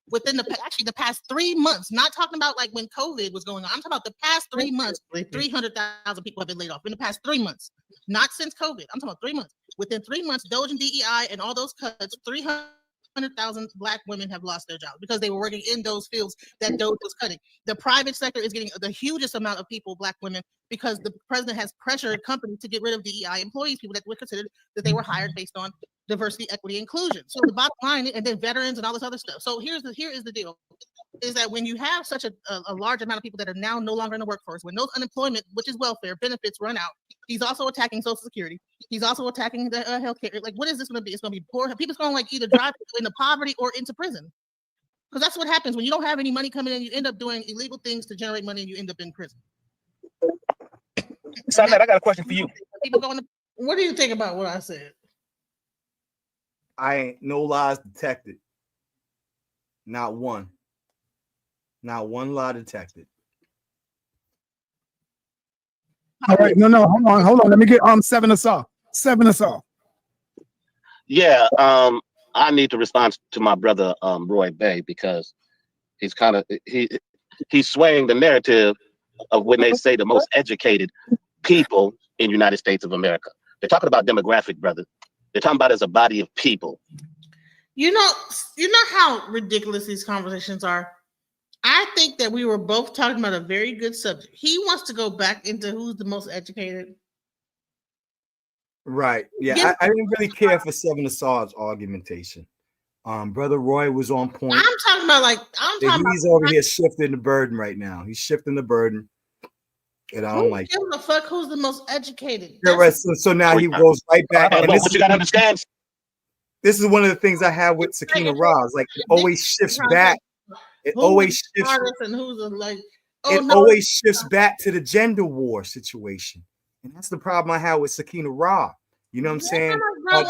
within the past 3 months, not talking about like when COVID was going on. I'm talking about the past 3 months. 300,000 people have been laid off in the past 3 months, not since COVID. I'm talking about 3 months. Within 3 months, Doge and DEI and all those cuts, 300,000 Black women have lost their jobs because they were working in those fields that Doge was cutting. The private sector is getting the hugest amount of people, Black women, because the president has pressured companies to get rid of DEI employees, people that were considered that they were hired based on diversity, equity, inclusion. So the bottom line, and then veterans and all this other stuff. So here is the deal, is that when you have such a large amount of people that are now no longer in the workforce, when those unemployment, which is welfare benefits, run out, He's also attacking Social Security. He's also attacking the healthcare. Like, what is this going to be? It's going to be poor. People's going to like either drive into poverty or into prison. Because that's what happens when you don't have any money coming in. You end up doing illegal things to generate money, and you end up in prison. Simon, I got a question for you. People going to, what do you think about what I said? I ain't no lies detected. Not one. Not one lie detected. All right, no, hold on. Let me get 7 us off. 7 us off. Yeah, I need to respond to my brother Roy Bay, because he's kind of he's swaying the narrative of when they say the most educated people in the United States of America. They're talking about demographic, brother. They're talking about as a body of people. You know how ridiculous these conversations are. I think that we were both talking about a very good subject. He wants to go back into who's the most educated. Right. Yeah, I didn't really care for 7 Assad's argumentation. Brother Roy was on point. I'm talking about he's over here shifting the burden right now. He's shifting the burden. And I don't like it. Who gives a fuck who's the most educated? Yeah, right. So now he goes right back. And what you gotta understand. This is one of the things I have with Sakina Roz. Like, it always shifts back. It always shifts. And who's like, always shifts back to the gender war situation. And that's the problem I have with Sakina Ra. You know what I'm saying?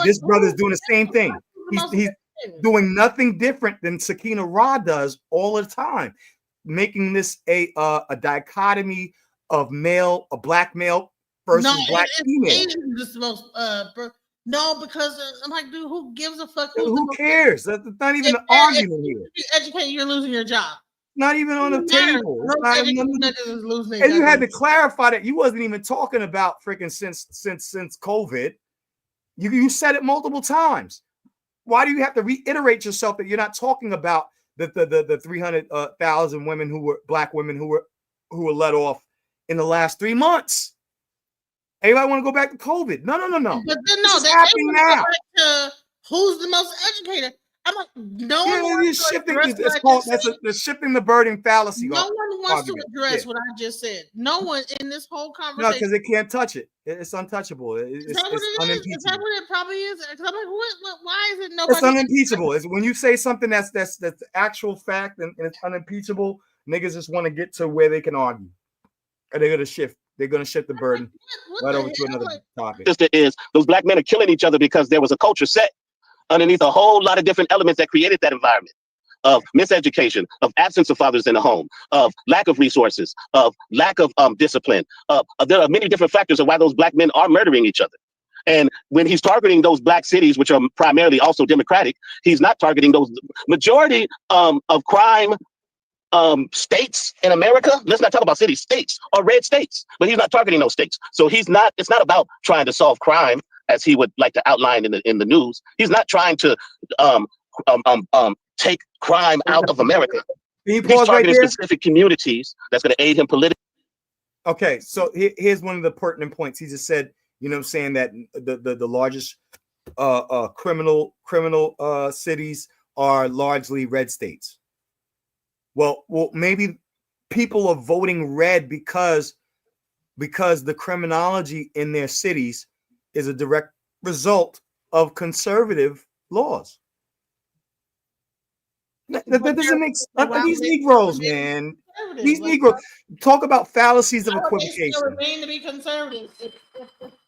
This brother's doing the same thing. He's doing nothing different than Sakina Ra does all the time, making this a dichotomy of a black male versus black female. No, because I'm like, dude, who gives a fuck? Who cares? That's not even an argument here. If you educate, you're losing your job. Not even on the table. And you had to clarify that you wasn't even talking about freaking since COVID. You said it multiple times. Why do you have to reiterate yourself that you're not talking about the 300,000 women black women who were let off in the last 3 months? Everybody want to go back to COVID? No. But then it's happening now. Who's the most educated? I'm like, you're shifting. They're shifting the burden fallacy. No one wants to address what I just said. No one in this whole conversation. No, because they can't touch it. It's untouchable. It's unimpeachable. Is that what it probably is? I'm like, why is it nobody? It's unimpeachable. It's when you say something that's actual fact and it's unimpeachable. Niggas just want to get to where they can argue, and they're gonna shift. They're gonna shift the burden right over to another topic. Is those black men are killing each other because there was a culture set underneath a whole lot of different elements that created that environment of miseducation, of absence of fathers in the home, of lack of resources, of lack of discipline. There are many different factors of why those black men are murdering each other. And when he's targeting those black cities, which are primarily also Democratic, he's not targeting those majority of crime states in America. Let's not talk about cities, states are red states, but he's not targeting those states. So it's not about trying to solve crime as he would like to outline in the news. He's not trying to take crime out of America. He's targeting specific communities that's going to aid him politically. Okay, so here's one of the pertinent points. He just said, you know what I'm saying, that the largest criminal cities are largely red states. Well, maybe people are voting red because the criminology in their cities is a direct result of conservative laws. That doesn't make sense. These Negroes, man. These Negroes talk about fallacies of equivocation. They remain to be conservative.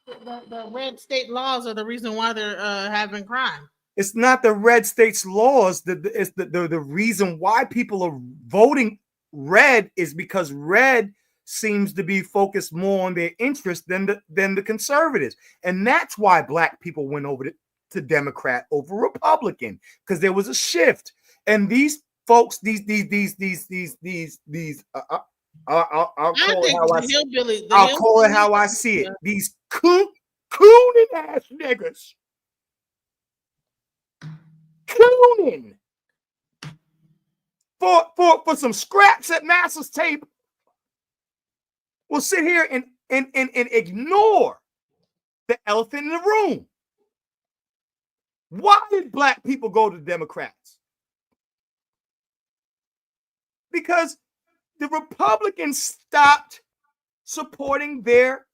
The red state laws are the reason why they're having crime. It's not the red states laws. It's the reason why people are voting red is because red seems to be focused more on their interest than the conservatives, and that's why black people went over to Democrat over Republican, because there was a shift. And these folks, I'll call it how I see it. These cooning ass niggas. Cooning for some scraps at Master's table will sit here and ignore the elephant in the room. Why did black people go to Democrats? Because the Republicans stopped supporting their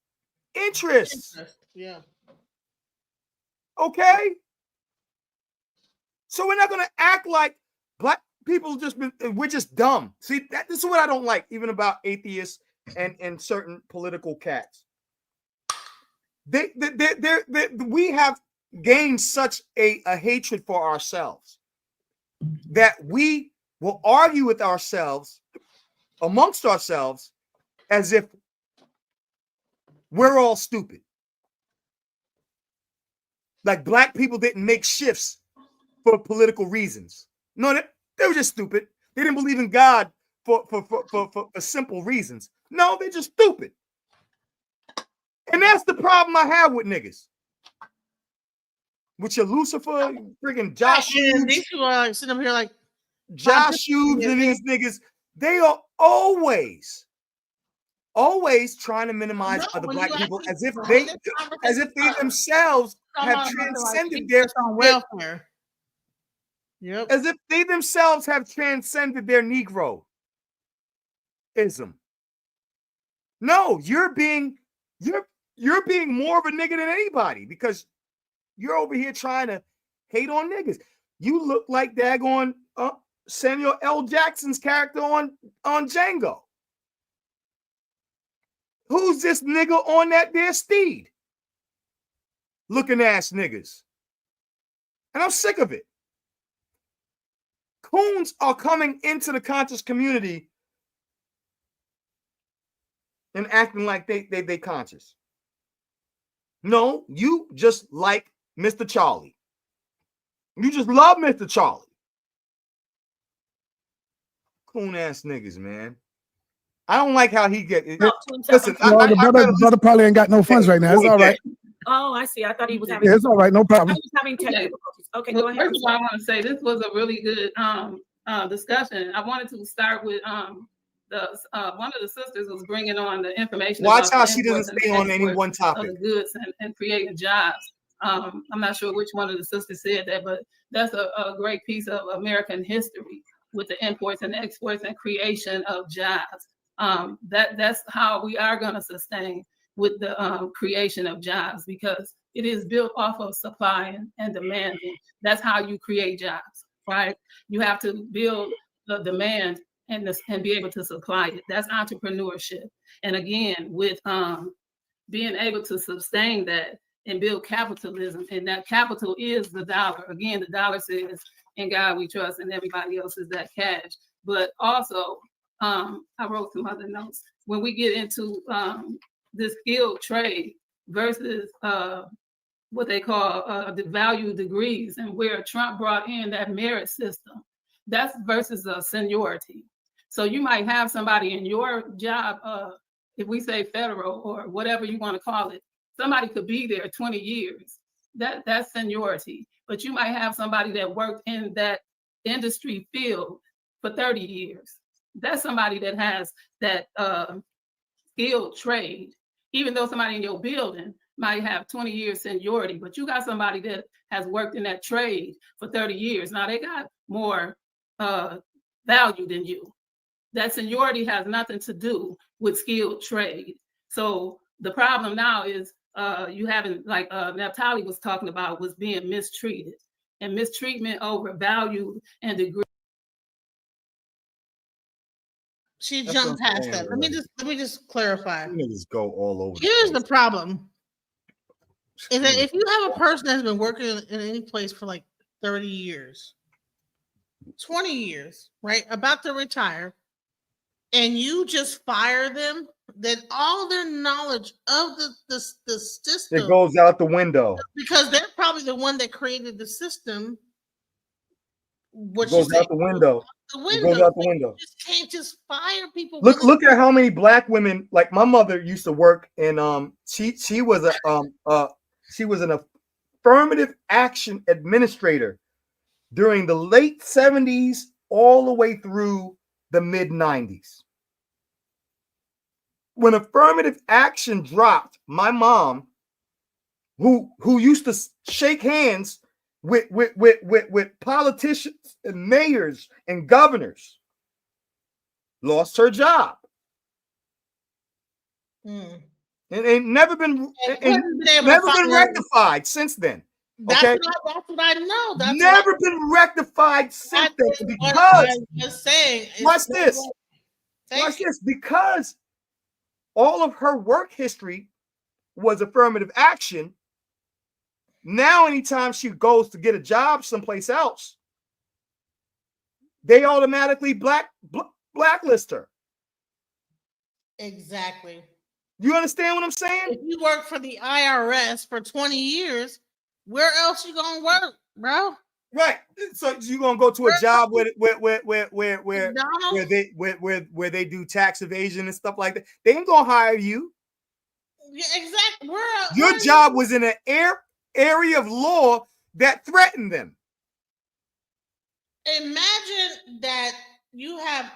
interests. Yeah. Okay? So we're not going to act like black people we're just dumb. See, this is what I don't like, even about atheists and certain political cats. We have gained such a hatred for ourselves that we will argue with ourselves, amongst ourselves, as if we're all stupid. Like black people didn't make shifts for political reasons. No, they were just stupid. They didn't believe in God for simple reasons. No, they're just stupid. And that's the problem I have with niggas. With your Lucifer, friggin' Josh Hughes. These people are like sitting up here like Josh Hughes and these niggas, they are always trying to minimize other black people as if they themselves have transcended their welfare. Yep. As if they themselves have transcended their Negroism. No, you're being more of a nigga than anybody because you're over here trying to hate on niggas. You look like daggone Samuel L. Jackson's character on Django. Who's this nigga on that there steed? Looking ass niggas. And I'm sick of it. Coons are coming into the conscious community and acting like they conscious. No, you just like Mr. Charlie. You just love Mr. Charlie. Coon ass niggas, man. I don't like how he get it. Listen, the brother probably ain't got no funds right now. It's all right. Oh, I see. I thought he was having. Yeah, it's all right. No problem. I was having technical difficulties. Okay, Well, go ahead. first of all, I want to say this was a really good discussion. I wanted to start with one of the sisters was bringing on the information. Watch about how the she doesn't imports stay and on any exports one of topic. the goods and creating jobs. I'm not sure which one of the sisters said that, but that's a great piece of American history with the imports and exports and creation of jobs. That's how we are going to sustain with the creation of jobs, because it is built off of supply and demand. That's how you create jobs, right? You have to build the demand and be able to supply it. That's entrepreneurship. And again, with being able to sustain that and build capitalism, and that capital is the dollar. Again, the dollar says, "In God we trust," and everybody else is that cash. But also, I wrote some other notes. When we get into this skilled trade versus what they call the value degrees, and where Trump brought in that merit system, that's versus seniority. So you might have somebody in your job, if we say federal or whatever you want to call it, somebody could be there 20 years. That's seniority. But you might have somebody that worked in that industry field for 30 years. That's somebody that has that skilled trade. Even though somebody in your building might have 20 years seniority, but you got somebody that has worked in that trade for 30 years. Now they got more value than you. That seniority has nothing to do with skilled trade. So the problem now is you haven't, like Naphtali was talking about, was being mistreated, and mistreatment over value and degree. She That's jumped what I'm past saying, that. bro. Let me just clarify. Niggas go all over. Here's the problem: is that if you have a person that's been working in any place for like 30 years, 20 years, right, about to retire, and you just fire them, then all their knowledge of the system, It goes out the window. because they're probably the one that created the system. It goes out the window. It goes out the window. You just can't just fire people. Look at how many black women, like my mother used to work in she was an affirmative action administrator during the late 70s all the way through the mid 90s. When affirmative action dropped, my mom, who used to shake hands with politicians and mayors and governors, lost her job. And and ain't never been rectified since then. Okay, That's what I know. That's never been rectified since then what I because was saying. watch this. Watch this, because all of her work history was affirmative action. Now, anytime she goes to get a job someplace else, they automatically blacklist her. Exactly. You understand what I'm saying? If you work for the IRS for 20 years, where else you gonna work, bro? Right. So you're gonna go to a job where they do tax evasion and stuff like that. They ain't gonna hire you. Yeah, exactly. Your job was in an area of law that threatened them. Imagine that you have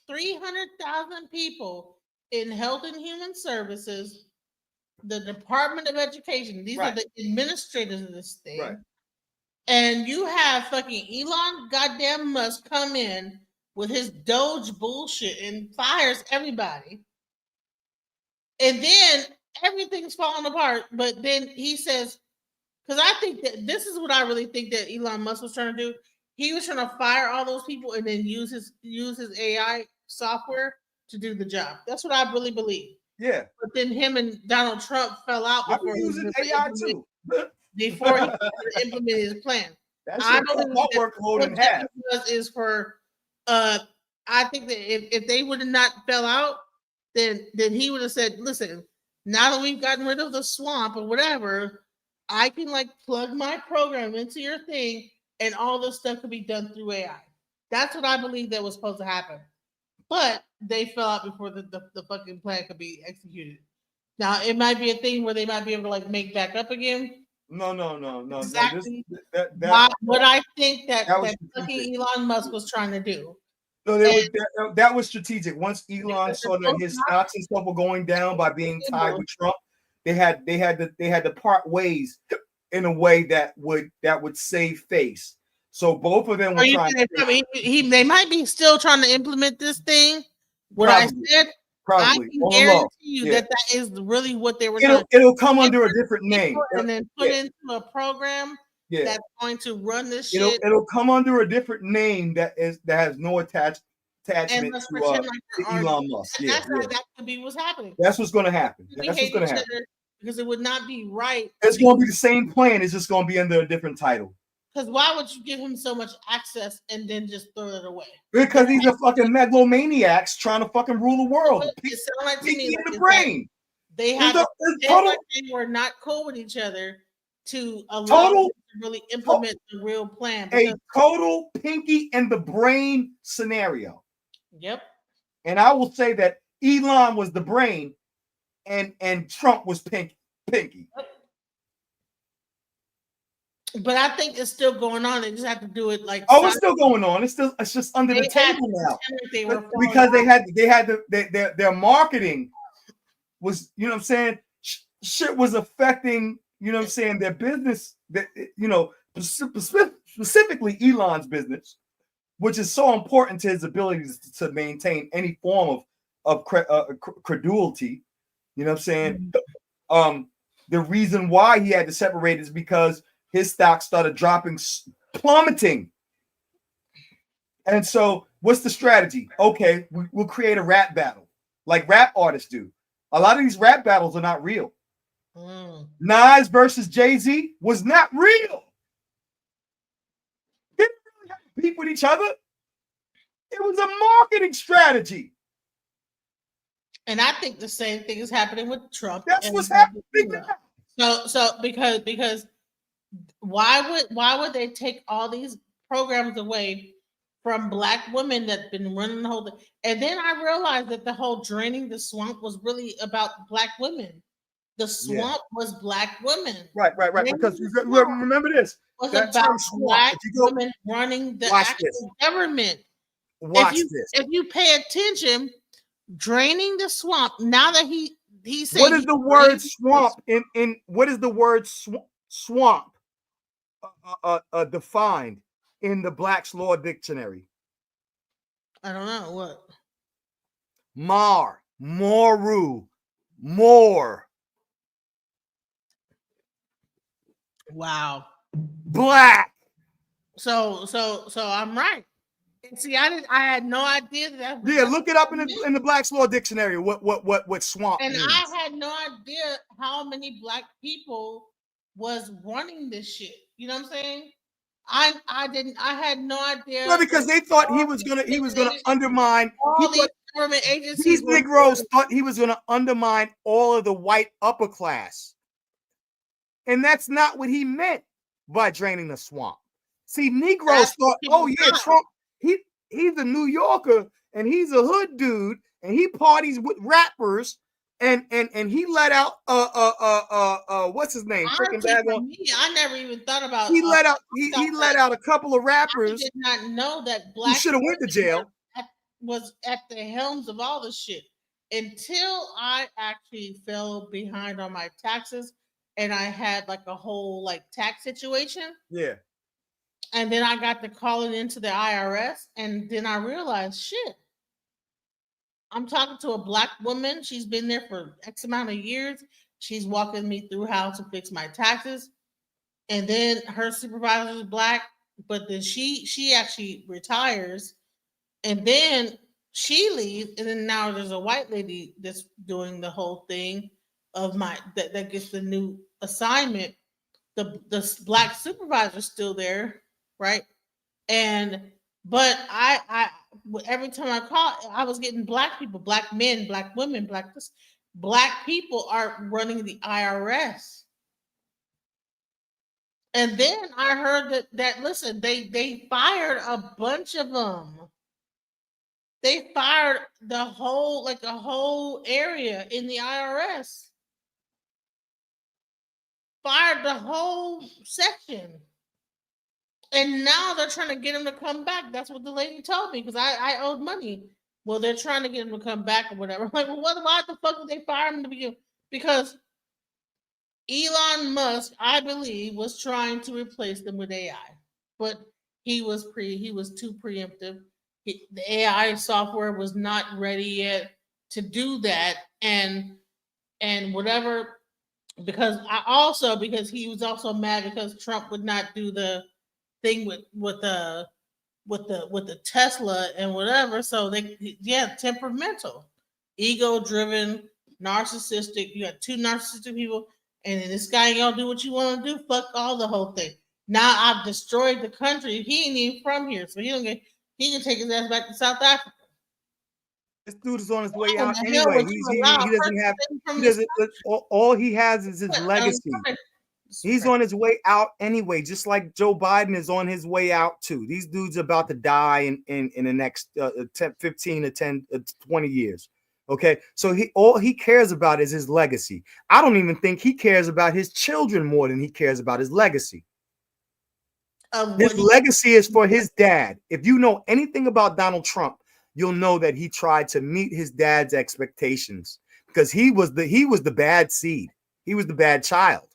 300,000 people in Health and Human Services, the Department of Education. These are the administrators of this thing. Right. And you have fucking Elon goddamn Musk come in with his Doge bullshit and fires everybody. And then everything's falling apart. But then he says, because I think that this is what I really think that Elon Musk was trying to do. He was trying to fire all those people and then use his AI software to do the job. That's what I really believe. Yeah. But then him and Donald Trump fell out before he using AI too. Before he could implement his plan. That I shit cut believe my that workload in what half. that was is for I think that if they would have not fell out, then he would have said, listen, now that we've gotten rid of the swamp or whatever, I can like plug my program into your thing and all this stuff could be done through AI. That's what I believe that was supposed to happen. But they fell out before the fucking plan could be executed. Now it might be a thing where they might be able to like make back up again. No. Exactly. That what I think that was fucking Elon Musk was trying to do. No, that was strategic. Once Elon saw that his stocks and stuff were going down by being tied with Trump, they had to part ways in a way that would save face. So both of them were trying. They might be still trying to implement this thing. What I said, I can guarantee you that is really what they were. It'll come under a different name and then put into a program that's going to run this shit. It'll come under a different name that has no attachment and to Elon Musk. That could be what's happening. That's what's going to happen. That's what's going to happen. Because it would not be right. It's going to be the same plan. It's just going to be under a different title. Because why would you give him so much access and then just throw it away? Because these are fucking megalomaniacs trying to fucking rule the world. It sounds like to me like the brain. They had they were not cool with each other to allow them to really implement the real plan. A total Pinky and the Brain scenario. Yep. And I will say that Elon was the brain and Trump was Pinky. But I think it's still going on. They just have to do it like. Oh, it's still going on. It's just under the table now. Because their marketing was, you know what I'm saying? Shit was affecting, you know what I'm saying, their business. Specifically Elon's business, which is so important to his ability to maintain any form of credulity. You know what I'm saying? The reason why he had to separate is because his stock started plummeting. And so what's the strategy? Okay, we'll create a rap battle like rap artists do. A lot of these rap battles are not real. Nas versus Jay-Z was not real. They didn't really have to beef with each other. It was a marketing strategy. And I think the same thing is happening with Trump. That's what's happening now. So because why would they take all these programs away from Black women that've been running the whole thing? And then I realized that the whole draining the swamp was really about Black women. The swamp was Black women. Right. Because remember this. Was about Black women running the actual government. If you pay attention, draining the swamp. Now that he said, what is the word swamp in what is the word swamp defined in the Black's Law Dictionary? I don't know what. Moru, more. Wow. Black. So I'm right. And see, I had no idea that. Yeah, look it up in the Black's Law Dictionary. What swamp And means. I had no idea how many black people was running this shit. You know what I'm saying? I had no idea. Well, because they thought he was gonna undermine. All these government agencies. These Negroes thought he was gonna undermine all of the white upper class, and that's not what he meant by draining the swamp. See, Negroes thought, oh yeah, Trump, he's a New Yorker and he's a hood dude and he parties with rappers and he let out what's his name? Freaking for me, I never even thought about. He let out a couple of rappers. I did not know that who black should have went to jail. Was at the helms of all this shit until I actually fell behind on my taxes and I had like a whole like tax situation. Yeah. And then I got to calling into the IRS, and then I realized, shit, I'm talking to a black woman. She's been there for X amount of years. She's walking me through how to fix my taxes. And then her supervisor is black, but then she actually retires, and then she leaves, and then now there's a white lady that's doing the whole thing of that gets the new assignment. The black supervisor's still there, right? But I every time I call, I was getting black people, black men, black women, black people are running the IRS. And then I heard that listen, they fired a bunch of them. They fired the whole area in the IRS. Fired the whole section. And now they're trying to get him to come back. That's what the lady told me because I owed money. Well, they're trying to get him to come back or whatever. I'm like, well, why the fuck did they fire him to begin? Because Elon Musk, I believe, was trying to replace them with AI, but he was too preemptive. The AI software was not ready yet to do that, and whatever. Because he was also mad because Trump would not do the thing with the Tesla and whatever. So temperamental, ego driven, narcissistic. You got two narcissistic people, and then this guy ain't gonna do what you want to do. Fuck all the whole thing. Now I've destroyed the country. He ain't even from here, so he can take his ass back to South Africa. This dude is on his way out anyway. All he has is his legacy. He's on his way out anyway, just like Joe Biden is on his way out too. These dudes are about to die in the next 15 to 20 years. Okay, so all he cares about is his legacy. I don't even think he cares about his children more than he cares about his legacy. His legacy is for his dad. If you know anything about Donald Trump, you'll know that he tried to meet his dad's expectations because he was the bad seed. He was the bad child.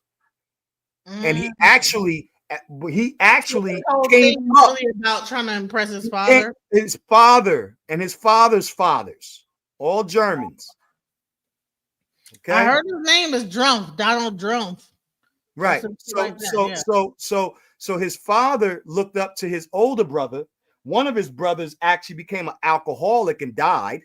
And he actually came up really about trying to impress his father. His father and his father's fathers, all Germans. Okay. I heard his name is Drumpf, Donald Drumpf. Right. So his father looked up to his older brother. One of his brothers actually became an alcoholic and died.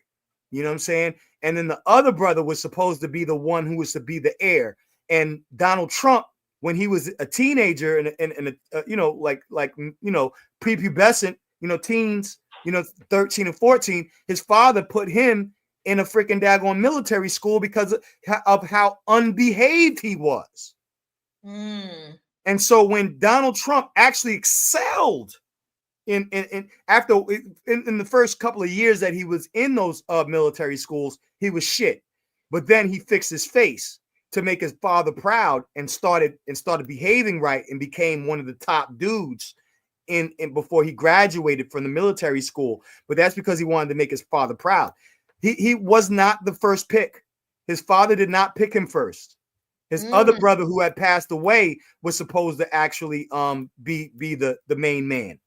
You know what I'm saying? And then the other brother was supposed to be the one who was to be the heir. And Donald Trump, when he was a teenager and prepubescent, teens, 13 and 14, his father put him in a freaking daggone military school because of how unbehaved he was. And so when Donald Trump actually excelled in the first couple of years that he was in those military schools, he was shit. But then he fixed his face to make his father proud and started behaving right and became one of the top dudes in before he graduated from the military school. But that's because he wanted to make his father proud. He was not the first pick. His father did not pick him first. His other brother, who had passed away, was supposed to actually be the main man.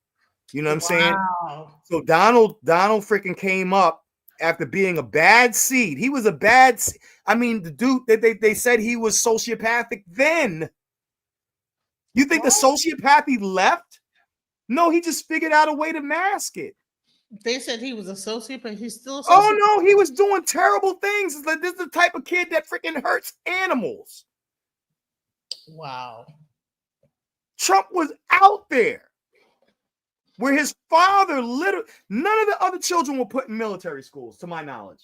You know what I'm saying? So Donald freaking came up after being a bad seed. He was a bad. I mean, the dude that they said he was sociopathic then. You think the sociopathy left? No, he just figured out a way to mask it. They said he was a sociopath. He's still a sociopath. Oh no, he was doing terrible things. It's like this is the type of kid that freaking hurts animals. Wow. Trump was out there where his father literally, none of the other children were put in military schools, to my knowledge.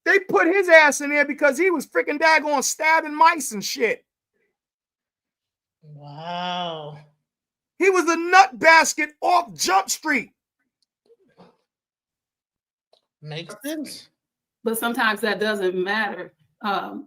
They put his ass in there because he was freaking daggone stabbing mice and shit. Wow. He was a nut basket off Jump Street. Makes sense. But sometimes that doesn't matter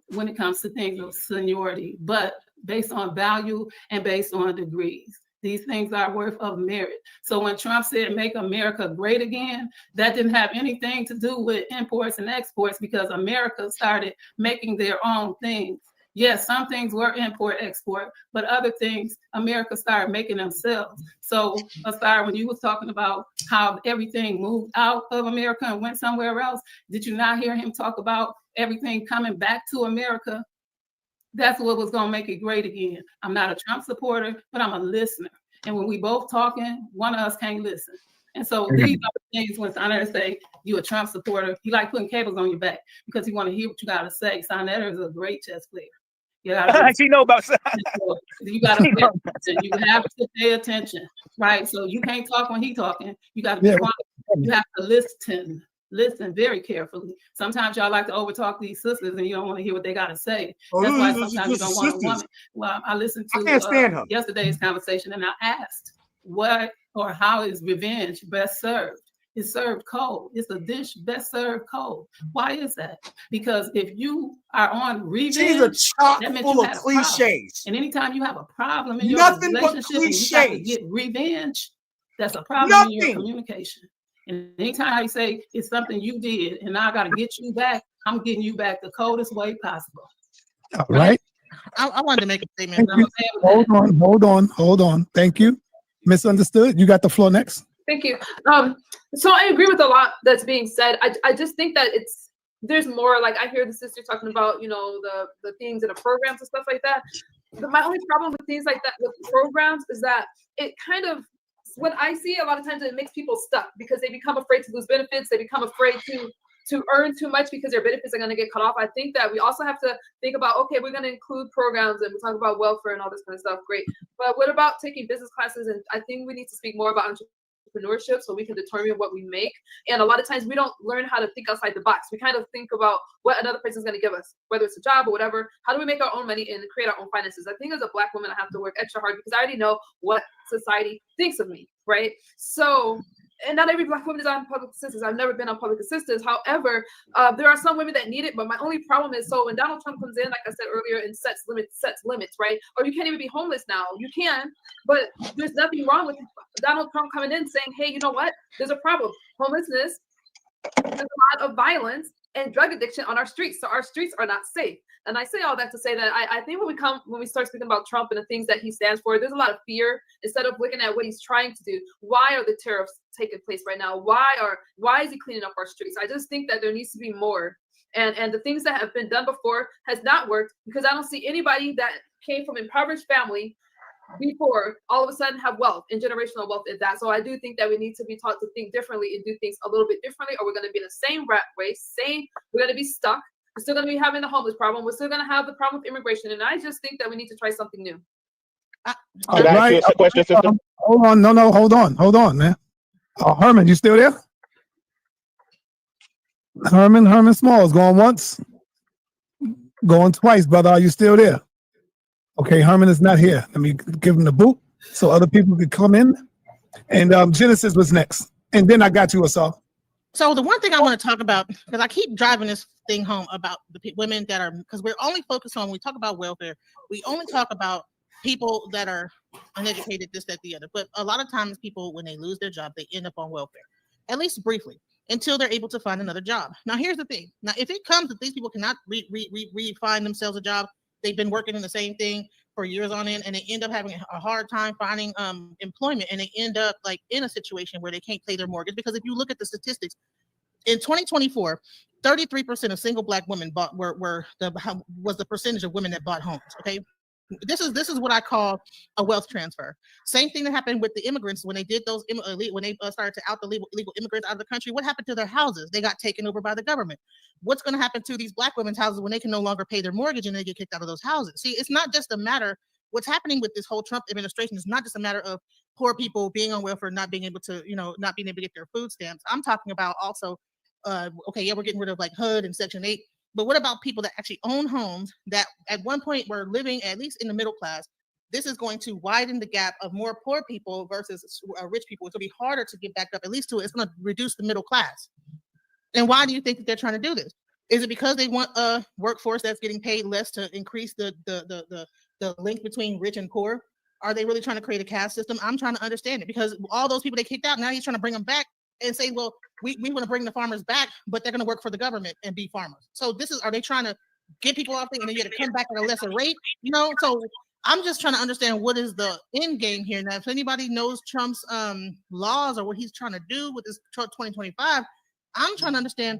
when it comes to things of seniority, but based on value and based on degrees. These things are worth of merit. So when Trump said make America great again, that didn't have anything to do with imports and exports because America started making their own things. Yes, some things were import, export, but other things America started making themselves. So, Asar, when you was talking about how everything moved out of America and went somewhere else, did you not hear him talk about everything coming back to America? That's what was going to make it great again. I'm not a Trump supporter, but I'm a listener. And when we both talking, one of us can't listen. And so these are the things when Senator say you a Trump supporter, he like putting cables on your back because he want to hear what you got to say. Senator is a great chess player. You gotta she know about you gotta pay attention. You have to pay attention, right? So you can't talk when he's talking. You gotta be quiet. You have to listen very carefully. Sometimes y'all like to overtalk these sisters and you don't want to hear what they gotta say. That's why sometimes you don't want a woman. Well, I listened to yesterday's conversation and I asked what or how is revenge best served? It's served cold. It's a dish best served cold. Why is that? Because if you are on revenge, she's a chock that means full you of had a cliches. And anytime you have a problem in your Nothing but relationship and you have to cliches. get revenge, that's a problem in your communication. And anytime you say it's something you did and now I got to get you back, I'm getting you back the coldest way possible. All right. I wanted to make a statement. Hold on. Thank you. Misunderstood. You got the floor next. Thank you. So I agree with a lot that's being said. I just think that there's more. Like I hear the sister talking about, the things and the programs and stuff like that. But my only problem with things like that with programs is that it kind of, what I see a lot of times, it makes people stuck because they become afraid to lose benefits. They become afraid to earn too much because their benefits are going to get cut off. I think that we also have to think about, okay, we're going to include programs and we talk about welfare and all this kind of stuff. Great. But what about taking business classes? And I think we need to speak more about entrepreneurship so we can determine what we make. And a lot of times we don't learn how to think outside the box. We kind of think about what another person's going to give us, whether it's a job or whatever. How do we make our own money and create our own finances? I think as a Black woman, I have to work extra hard because I already know what society thinks of me, right? So, and not every Black woman is on public assistance. I've never been on public assistance. However, there are some women that need it. But my only problem is, so when Donald Trump comes in, like I said earlier, and sets limits, right? Or you can't even be homeless now. You can, but there's nothing wrong with Donald Trump coming in saying, hey, you know what? There's a problem. Homelessness, there's a lot of violence and drug addiction on our streets. So our streets are not safe. And I say all that to say that I think when we start speaking about Trump and the things that he stands for, there's a lot of fear instead of looking at what he's trying to do. Why are the tariffs taking place right now? Why is he cleaning up our streets? I just think that there needs to be more. And the things that have been done before has not worked because I don't see anybody that came from impoverished family before all of a sudden have wealth and generational wealth in that. So I do think that we need to be taught to think differently and do things a little bit differently, or we're going to be in the same rat race. We're going to be stuck. We're still going to be having the homeless problem. We're still going to have the problem with immigration. And I just think that we need to try something new. All right. Hold on. No, hold on, man. Herman, you still there? Herman Smalls, going once, going twice, brother. Are you still there? Okay, Herman is not here. Let me give him the boot so other people could come in. And Genesis was next. And then I got you, Asal. So the one thing I want to talk about, because I keep driving this thing home about the women that are, because we're only focused on, when we talk about welfare, we only talk about people that are uneducated, this, that, the other. But a lot of times people, when they lose their job, they end up on welfare, at least briefly, until they're able to find another job. Now, here's the thing. Now, if it comes that these people cannot find themselves a job, they've been working in the same thing for years on end, and they end up having a hard time finding employment, and they end up like in a situation where they can't pay their mortgage. Because if you look at the statistics, in 2024, 33% of single Black women was the percentage of women that bought homes. Okay, This is what I call a wealth transfer. Same thing that happened with the immigrants when they did those when they started to out the illegal immigrants out of the country. What happened to their houses? They got taken over by the government. What's going to happen to these black women's houses when they can no longer pay their mortgage and they get kicked out of those houses? See, it's not just a matter. What's happening with this whole Trump administration is not just a matter of poor people being on welfare, not being able to, not being able to get their food stamps. I'm talking about also, okay, yeah, we're getting rid of like HUD and Section 8. But what about people that actually own homes that at one point were living at least in the middle class? This is going to widen the gap of more poor people versus rich people. It's going to be harder to get back up, at least to it. It's going to reduce the middle class. And why do you think that they're trying to do this? Is it because they want a workforce that's getting paid less to increase the link between rich and poor? Are they really trying to create a caste system? I'm trying to understand it, because all those people they kicked out, now he's trying to bring them back and say, well, we want to bring the farmers back, but they're going to work for the government and be farmers. So are they trying to get people off things and then you got to come back at a lesser rate? So I'm just trying to understand what is the end game here. Now, if anybody knows Trump's laws or what he's trying to do with this 2025, I'm trying to understand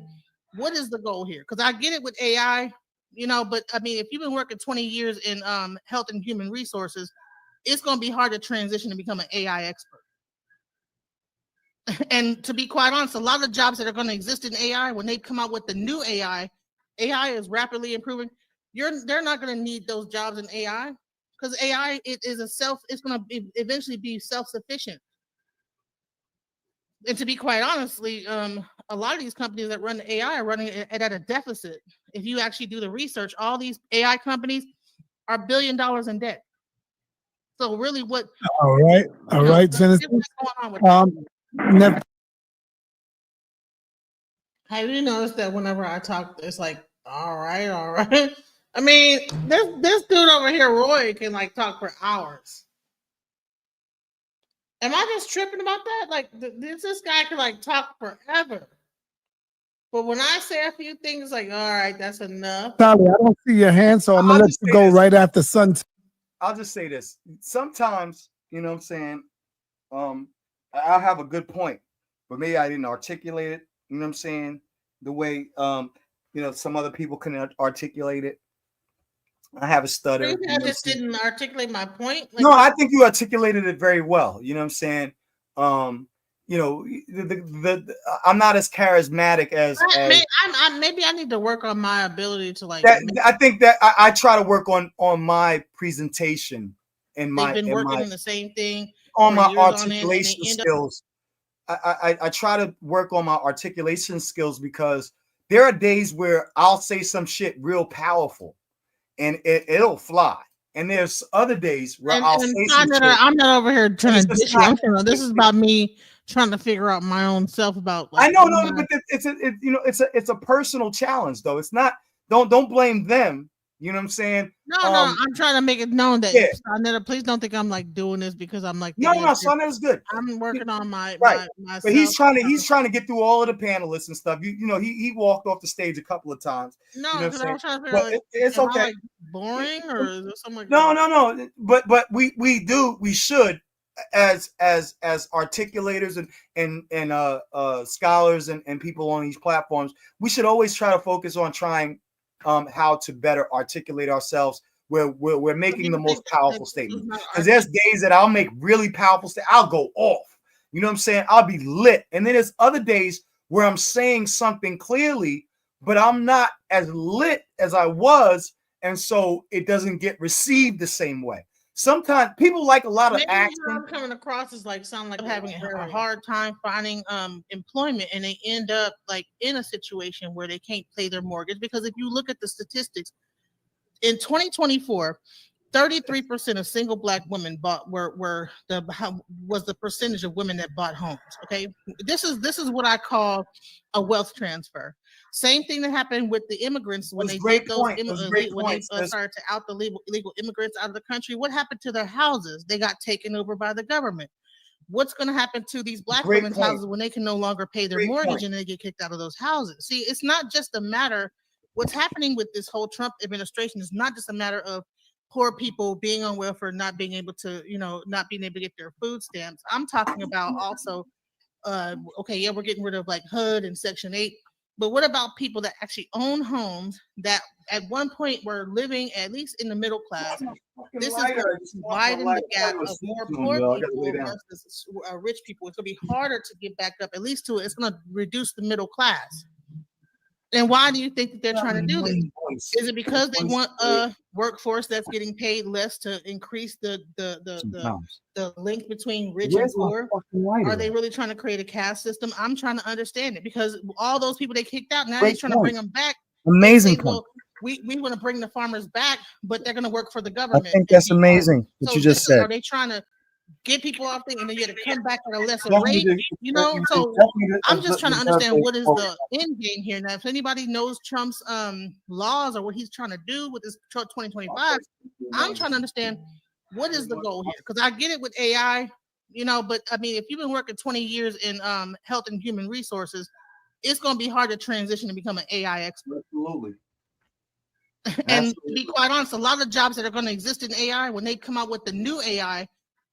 what is the goal here. Because I get it with AI, but I mean, if you've been working 20 years in health and human resources, it's going to be hard to transition and become an AI expert. And to be quite honest, a lot of the jobs that are going to exist in AI, when they come out with the new AI is rapidly improving. They're not going to need those jobs in AI, because AI it's going to eventually be self-sufficient. And to be quite honestly, a lot of these companies that run the AI are running it at a deficit. If you actually do the research, all these AI companies are $1 billion in debt. So really, what? All right, Senator. Have you noticed that whenever I talk, it's like, all right. I mean, this dude over here, Roy, can like talk for hours. Am I just tripping about that? Like, this guy can like talk forever. But when I say a few things, like, all right, that's enough. Tali, I don't see your hand, so I'm gonna let you go right after Sun. I'll just say this. Sometimes, you know what I'm saying, I'll have a good point, but maybe I didn't articulate it, you know what I'm saying, the way some other people can articulate it. I have a stutter. I just didn't articulate my point. No, I think you articulated it very well. You know what I'm saying? I'm not as charismatic as maybe I need to work on my ability to like. I think that I try to work on my presentation and my. They've been working on the same thing on my articulation skills. I try to work on my articulation skills, because there are days where I'll say some shit real powerful, and it'll fly. And there's other days where I'll say some shit. I'm not over here trying to dish you. This is about me trying to figure out my own self about. Like, I know, but it's a personal challenge, though. It's not. Don't blame them. You know what I'm saying? No, I'm trying to make it known that Sonetta, please don't think I'm like doing this because I'm like. No, Sonetta's good. I'm working on my But he's trying to get through all of the panelists and stuff. He walked off the stage a couple of times. No, because I was trying to figure out, it's okay. I, like, boring or is there something like No. But we should, as articulators and scholars and people on these platforms, we should always try to focus on trying how to better articulate ourselves where we're making the most powerful statement. Because there's days that I'll make really powerful statements. I'll go off. You know what I'm saying? I'll be lit. And then there's other days where I'm saying something clearly, but I'm not as lit as I was. And so it doesn't get received the same way. Sometimes people like a lot of action. I'm coming across as like sound like having a hard time finding employment, and they end up like in a situation where they can't pay their mortgage. Because if you look at the statistics in 2024, 33% of single Black women was the percentage of women that bought homes. Okay, this is what I call a wealth transfer. Same thing that happened with the immigrants when they did those when they started to out the illegal immigrants out of the country. What happened to their houses? They got taken over by the government. What's going to happen to these Black women's houses when they can no longer pay their mortgage and they get kicked out of those houses? See, it's not just a matter. What's happening with this whole Trump administration is not just a matter of poor people being on welfare, not being able to, not being able to get their food stamps. I'm talking about also, okay, yeah, we're getting rid of like HUD and Section 8. But what about people that actually own homes that at one point were living at least in the middle class? This is going to widen the gap of more poor people versus rich people. It's going to be harder to get back up, at least to it. It's going to reduce the middle class. And why do you think that they're trying to do this? Is it because they want a workforce that's getting paid less to increase the link between rich and poor? Are they really trying to create a caste system? I'm trying to understand it, because all those people they kicked out, now they're trying to bring them back. Amazing say, point. well, we want to bring the farmers back, but they're going to work for the government. I think that's amazing what So you just said. are they trying to get people off there and then you have to come back at a lesser Definitely rate? the- You know, it's so definitely the- I'm just trying to the understand what is benefit. the end game here. Now, if anybody knows Trump's laws or what he's trying to do with this 2025, I'm trying to understand what is the goal here. Because I get it with AI, you know, but I mean, if you've been working 20 years in health and human resources, it's going to be hard to transition and become an AI expert. Absolutely. And to be quite honest, a lot of jobs that are going to exist in AI, when they come out with the new AI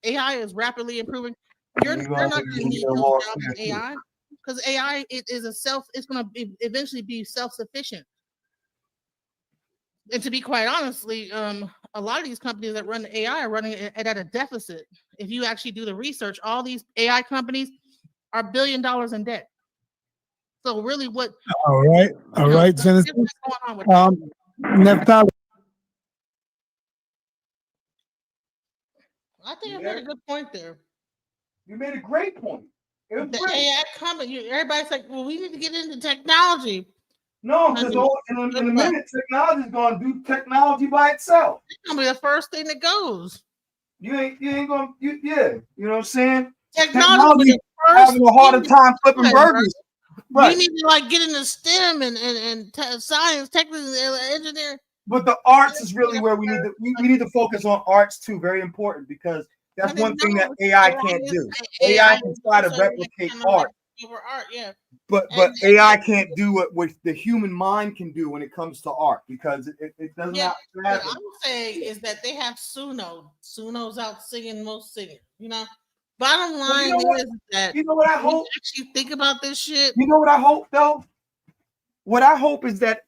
is rapidly improving. They're not going to need those jobs in AI, because AI it's going to eventually be self-sufficient. And to be quite honestly, a lot of these companies that run the AI are running it at a deficit. If you actually do the research, all these AI companies are $1 billion in debt. So really, what? All right, Genesis. Naphtali. I think I made a good point there. You made a great point. It was The great. AI company, everybody's like, well, we need to get into technology. No, because in a minute, technology is going to do technology by itself. It's going to be the first thing that goes. You ain't going to, you know what I'm saying? Technology having a harder time flipping burgers. Right. We need to like get into STEM and science, technical, engineering. But the arts is really where we need to focus on arts too. Very important, because that's one thing that AI can't do. AI can try to replicate art. But AI can't do what the human mind can do when it comes to art, because it does not What I'm saying is that they have Suno's out singing most singers. You know, bottom line is that what I hope. Actually, think about this shit. You know what I hope though? What I hope is that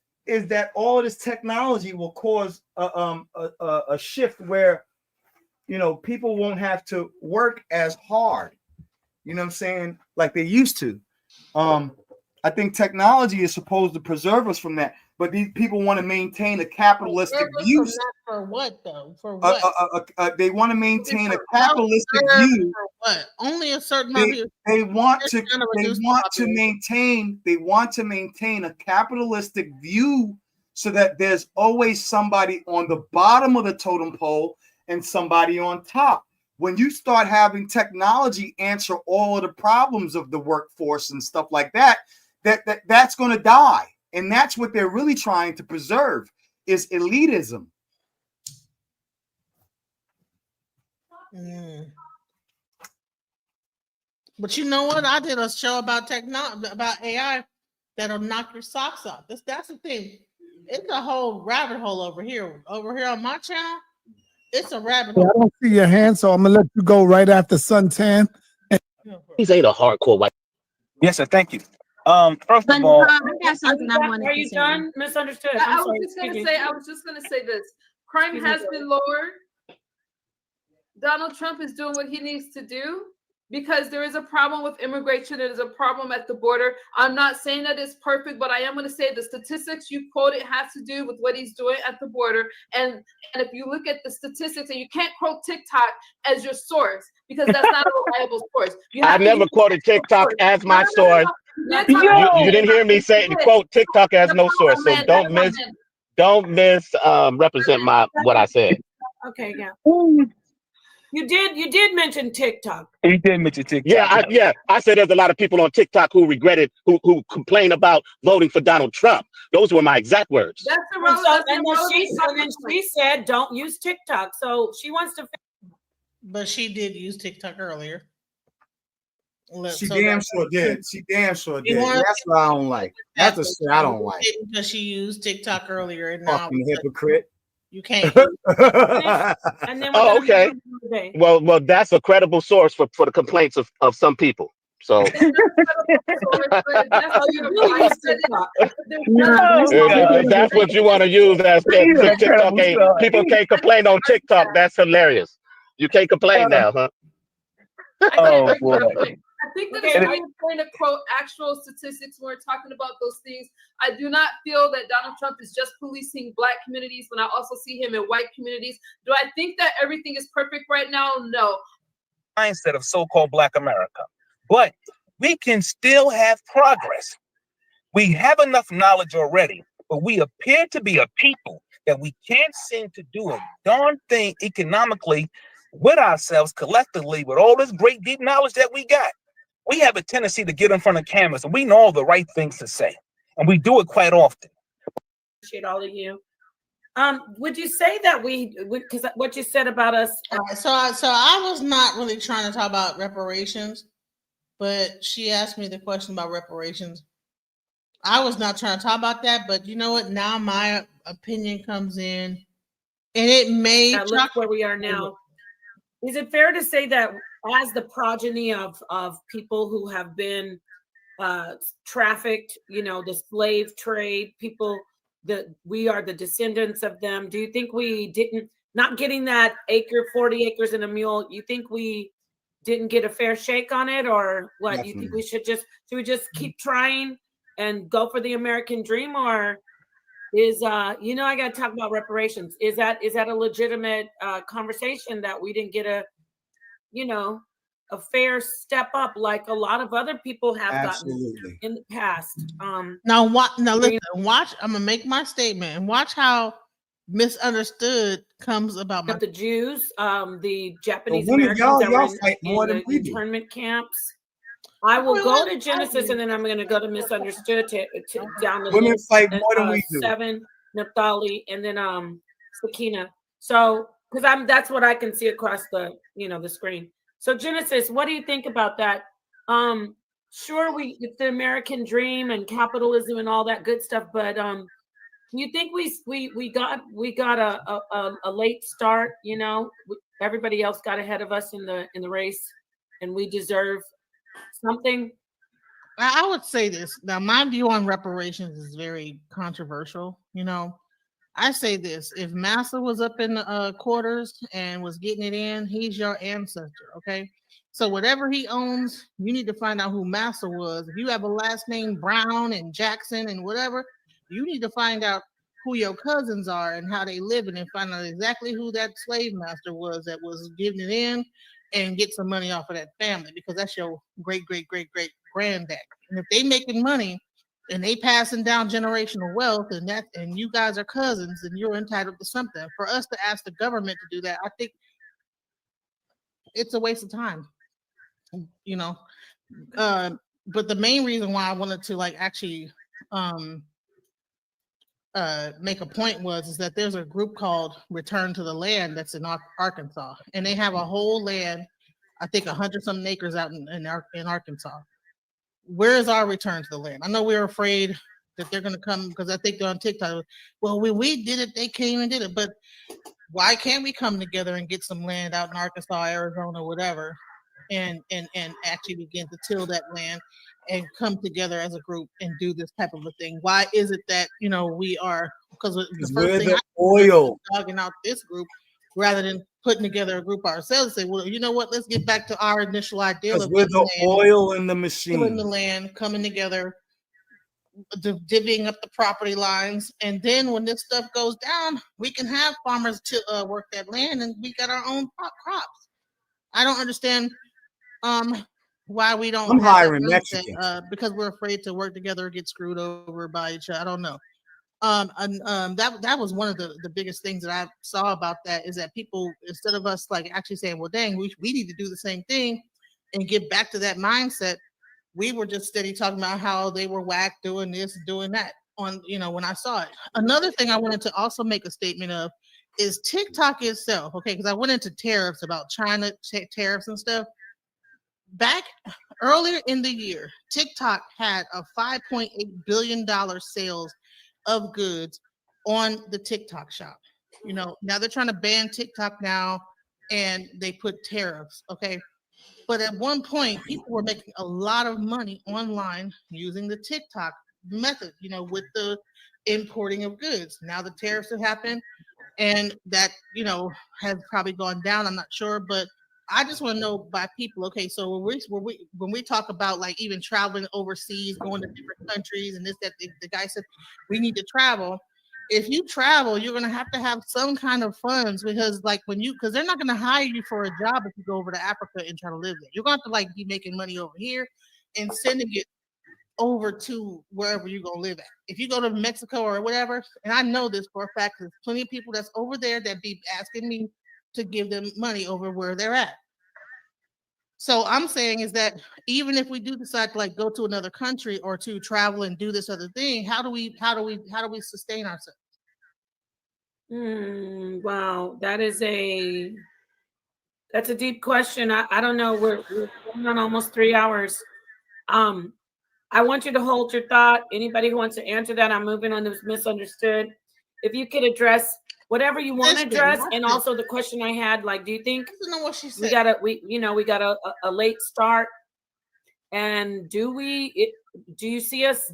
all of this technology will cause a shift where, you know, people won't have to work as hard. You know what I'm saying? Like they used to. I think technology is supposed to preserve us from that, but these people want to maintain a capitalistic view. For what though? For what? They want to maintain a capitalistic view. For what? Only a certain amount of They want to maintain a capitalistic view, so that there's always somebody on the bottom of the totem pole and somebody on top. When you start having technology answer all of the problems of the workforce and stuff like that, that's going to die. And that's what they're really trying to preserve, is elitism. But you know what? I did a show about technology, about AI that'll knock your socks off. That's the thing. It's a whole rabbit hole over here. Over here on my channel, it's a rabbit hole. I don't see your hand, so I'm gonna let you go right after Suntan. These ain't a hardcore white. Yes, sir. Thank you. First of all, I got something I wanted Are to you say. done? Misunderstood. I was just gonna say this. Crime has been lowered. Donald Trump is doing what he needs to do, because there is a problem with immigration. There is a problem at the border. I'm not saying that it's perfect, but I am going to say the statistics you quoted has to do with what he's doing at the border. And if you look at the statistics, and you can't quote TikTok as your source, because that's not a reliable source. I never quoted TikTok as my source. You didn't hear me say quote TikTok as no source. So don't misrepresent what I said. Okay, yeah. You did mention TikTok. He did mention TikTok. I said there's a lot of people on TikTok who who complain about voting for Donald Trump. Those were my exact words. That's irrelevant. And then she said, "Don't use TikTok." So she wants to. But she did use TikTok earlier. She damn sure did. That's what I don't like. That's the shit I don't like. Because she used TikTok earlier, and now fucking hypocrite. You can't. Oh, okay. Well, that's a credible source for the complaints of some people. So if that's what you want to use as TikTok, people can't complain on TikTok. That's hilarious. You can't complain now, huh? Oh boy. I think that it's very important to quote actual statistics when we're talking about those things. I do not feel that Donald Trump is just policing Black communities when I also see him in white communities. Do I think that everything is perfect right now? No. Mindset of so-called Black America. But we can still have progress. We have enough knowledge already, but we appear to be a people that we can't seem to do a darn thing economically with ourselves collectively with all this great deep knowledge that we got. We have a tendency to get in front of cameras and we know all the right things to say, and we do it quite often. Appreciate all of you. Would you say that because what you said about us? So I was not really trying to talk about reparations, but she asked me the question about reparations. I was not trying to talk about that, but you know what? Now my opinion comes in, and it may look where we are now. Is it fair to say that as the progeny of people who have been trafficked, the slave trade, people that we are the descendants of them? Do you think we not getting that 40 acres and a mule, you think we didn't get a fair shake on it, or what? Definitely. You think we should we just keep trying and go for the American dream, or is I got to talk about reparations? Is that a legitimate conversation that we didn't get a fair step up like a lot of other people have gotten in the past? Now listen, watch. I'm gonna make my statement and watch how misunderstood comes about the Jews, the Japanese Americans that were in the internment camps. I will go to Genesis and then I'm going to go to misunderstood down the women list. fight more than we do. 7, Naphtali, and then Sakina. So because that's what I can see across the the screen. So Genesis, what do you think about that? Sure, it's the American dream and capitalism and all that good stuff, but you think we got a late start? Everybody else got ahead of us in the race, and we deserve something. I would say this. Now, my view on reparations is very controversial. I say this: if Massa was up in the quarters and was getting it in, he's your ancestor. Okay, so whatever he owns, you need to find out who Massa was. If you have a last name Brown and Jackson and whatever, you need to find out who your cousins are and how they live, and find out exactly who that slave master was that was giving it in, and get some money off of that family, because that's your great granddad. And if they making money and they passing down generational wealth, and you guys are cousins, and you're entitled to something. For us to ask the government to do that, I think it's a waste of time. But the main reason why I wanted to actually make a point is that there's a group called Return to the Land that's in Arkansas, and they have a whole land, I think 100-something acres out in Arkansas. Where is our return to the land? I know we're afraid that they're going to come, because I think they're on TikTok. Well, when we did it, they came and did it, but why can't we come together and get some land out in Arkansas, Arizona, whatever, and actually begin to till that land and come together as a group and do this type of a thing? Why is it that we are, because the first thing oil dogging out this group rather than putting together a group ourselves and say, well, you know what, let's get back to our initial idea of we're the oil in the machine, in the land, coming together, divvying up the property lines, and then when this stuff goes down, we can have farmers to work that land, and we got our own crops. I don't understand why we don't. I'm hiring Mexicans because we're afraid to work together or get screwed over by each other. I don't know. That was one of the biggest things that I saw about that, is that people, instead of us actually saying, well, dang, we need to do the same thing and get back to that mindset, we were just steady talking about how they were whack doing this, doing that when I saw it. Another thing I wanted to also make a statement of is TikTok itself. Okay. Because I went into tariffs, about China tariffs and stuff. Back earlier in the year, TikTok had a $5.8 billion sales of goods on the TikTok shop. Now they're trying to ban TikTok now, and they put tariffs. Okay. But at one point, people were making a lot of money online using the TikTok method, with the importing of goods. Now the tariffs have happened, and that, has probably gone down. I'm not sure, but I just want to know by people. Okay, so when we talk about like even traveling overseas, going to different countries, and this that the guy said we need to travel. If you travel, you're gonna have to have some kind of funds because like because they're not gonna hire you for a job if you go over to Africa and try to live there. You're gonna have to like be making money over here and sending it over to wherever you're gonna live at. If you go to Mexico or whatever, and I know this for a fact, there's plenty of people that's over there that be asking me to give them money over where they're at. So I'm saying is that even if we do decide to like go to another country or to travel and do this other thing, how do we sustain ourselves? Wow, that's a deep question. I don't know. We're going on almost 3 hours. I want you to hold your thought. Anybody who wants to answer that, I'm moving on to misunderstood. If you could address whatever you want to address, and also the question I had, like, do you think we got a late start? And do you see us,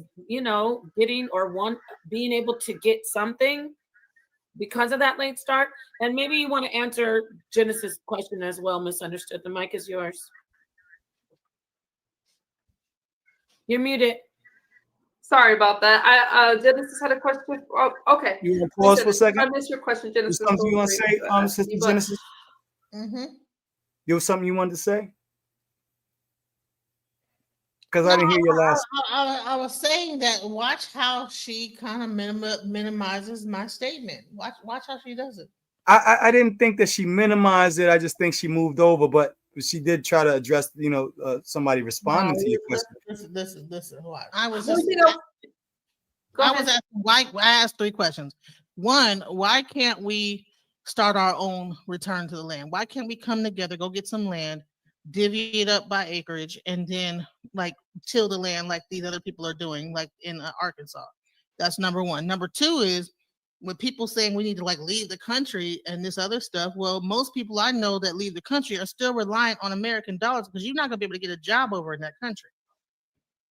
getting or being able to get something because of that late start? And maybe you want to answer Genesis' question as well, misunderstood. The mic is yours. You're muted. Sorry about that. Genesis had a question. Oh, okay. You want to pause for a second? I missed your question, Genesis. There's something you want to say, Sister Genesis? Mm-hmm. There was something you wanted to say? Because I didn't hear your last. I was saying that watch how she kind of minimizes my statement. Watch how she does it. I didn't think that she minimized it. I just think she moved over, but she did try to address, somebody responding to your question. Listen. I was asking why. I asked 3 questions. One, why can't we start our own return to the land? Why can't we come together, go get some land, divvy it up by acreage, and then like till the land like these other people are doing, like in Arkansas? That's number 1. Number 2 is when people saying we need to like leave the country and this other stuff. Well, most people I know that leave the country are still reliant on American dollars because you're not gonna be able to get a job over in that country.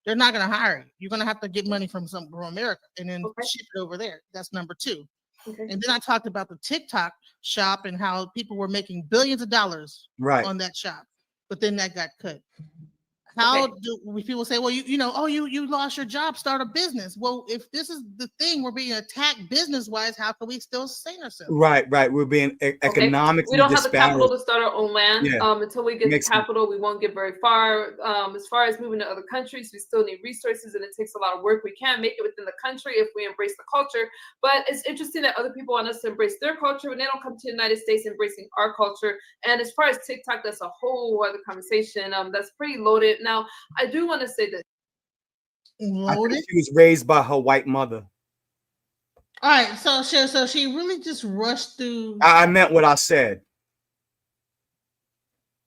They're not gonna hire you. You're gonna have to get money from America and then ship it over there. That's number 2. Okay. And then I talked about the TikTok shop and how people were making billions of dollars on that shop, but then that got cut. How do people say, well, you lost your job, start a business? Well, if this is the thing, we're being attacked business-wise, how can we still sustain ourselves? Right. We're being economically We don't have the capital to start our own land. Yeah. Until we get the capital, we won't get very far. As far as moving to other countries, we still need resources, and it takes a lot of work. We can make it within the country if we embrace the culture. But it's interesting that other people want us to embrace their culture when they don't come to the United States embracing our culture. And as far as TikTok, that's a whole other conversation. That's pretty loaded. Now, I do want to say this. I think she was raised by her white mother. All right, so she really just rushed through. I meant what I said.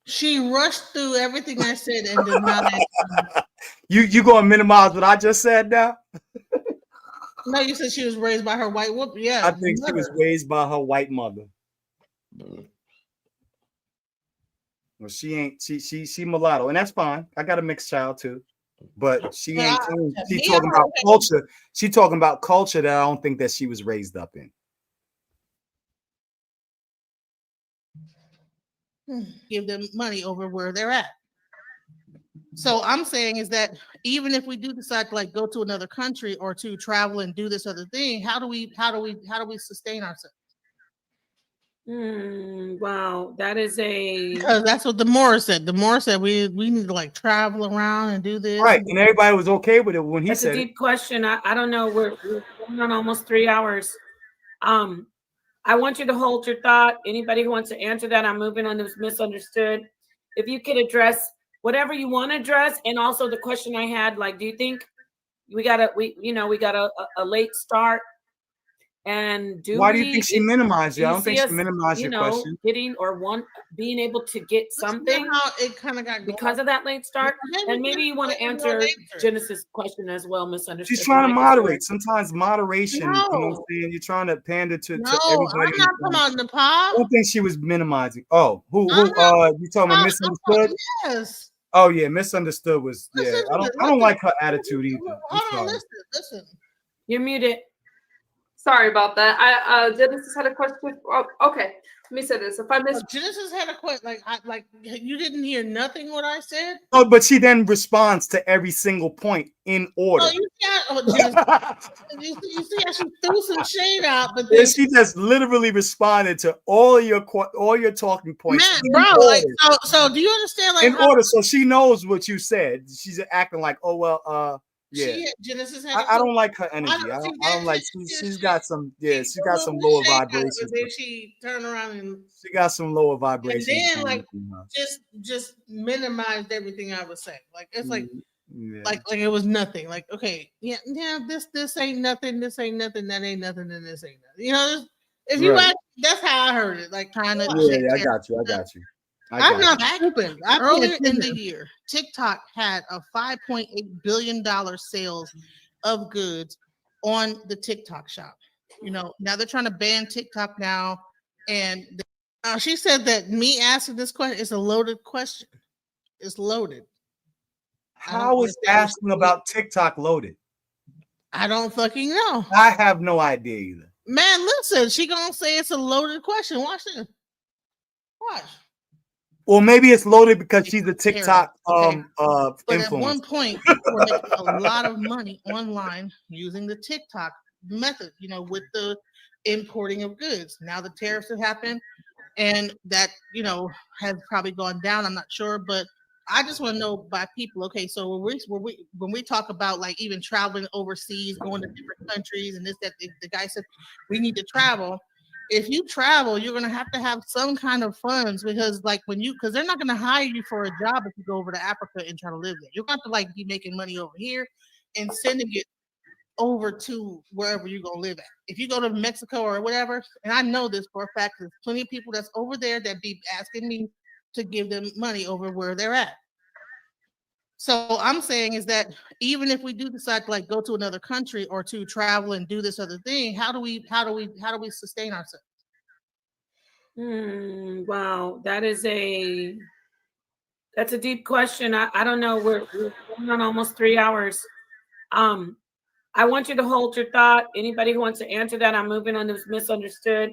She rushed through everything I said and did not. You gonna minimize what I just said now? No, you said she was raised by her white woman. Yeah, I think she was raised by her white mother. Well, she ain't. She mulatto, and that's fine. I got a mixed child too, but she ain't. She talking about culture. She talking about culture that I don't think that she was raised up in. Give them money over where they're at. So I'm saying is that even if we do decide to like go to another country or to travel and do this other thing, how do we sustain ourselves? Wow, because that's what Demora said. Demora said we need to like travel around and do this. Right, and everybody was okay with it when he said it. That's a deep question. I don't know. We're going on almost 3 hours. I want you to hold your thought. Anybody who wants to answer that, I'm moving on to misunderstood. If you could address whatever you want to address, and also the question I had, like, do you think we got a late start? And do Why we, do you think she minimized do you? I you don't see think she us, minimized you your know, question. getting or being able to get something how it kind of got because of that late start? And maybe you want to answer Genesis' question as well, misunderstood. She's The trying to mic is yours. moderate. Sometimes moderation, you know what I'm No. saying? You're trying to pander to No, everybody. I'm not talking about Nepal. I don't think she was minimizing. Oh, I'm you not talking about talking misunderstood? yes. Oh yeah, misunderstood was Listen to I it. don't like her attitude either. I'm Hold on, sorry. listen. You're muted. Sorry about that. Genesis had a question. Oh, okay, let me say this. If I missed, Genesis had a question. Like you didn't hear nothing what I said. Oh, but she then responds to every single point in order. Oh, you got Genesis. you see how she threw some shade out, but Yeah, then she just literally responded to all your talking points. man, in bro, like order. so. Do you understand? Like In how order, so she knows what you said. She's acting like, oh well, yeah. Genesis had. I don't like her energy. I don't like. She's got some. Yeah, she's got some lower vibrations. And then she turned around and She got some lower and vibrations. then like just minimized everything I was saying. Like it's like yeah. like it was nothing. Like okay, yeah, this ain't nothing. This ain't nothing. That ain't nothing. Then this ain't nothing. You know, if you Right. ask, that's how I heard it. Like kind of. Yeah, I got you. I'm not stupid. Earlier in the year, TikTok had a $5.8 billion sales of goods on the TikTok shop. You know, now they're trying to ban TikTok now. And she said that me asking this question is a loaded question. It's loaded. How is asking about TikTok loaded? I don't fucking know. I have no idea either. Man, listen, she gonna say it's a loaded question. Watch this. Watch. Well, maybe it's loaded because she's a TikTok Okay. But influencer. at one point, people were making a lot of money online using the TikTok method, you know, with the importing of goods. Now the tariffs have happened, and that, you know, has probably gone down. I'm not sure, but I just want to know by people. Okay, so when we talk about like even traveling overseas, going to different countries, and this that the guy said we need to travel. If you travel, you're going to have some kind of funds because like because they're not going to hire you for a job if you go over to Africa and try to live there. You're going to have to like be making money over here and sending it over to wherever you're going to live at. If you go to Mexico or whatever, and I know this for a fact, there's plenty of people that's over there that be asking me to give them money over where they're at. So I'm saying is that even if we do decide to like go to another country or to travel and do this other thing, how do we sustain ourselves? Wow, that's a deep question. I don't know. We're going on almost 3 hours. I want you to hold your thought. Anybody who wants to answer that, I'm moving on to misunderstood.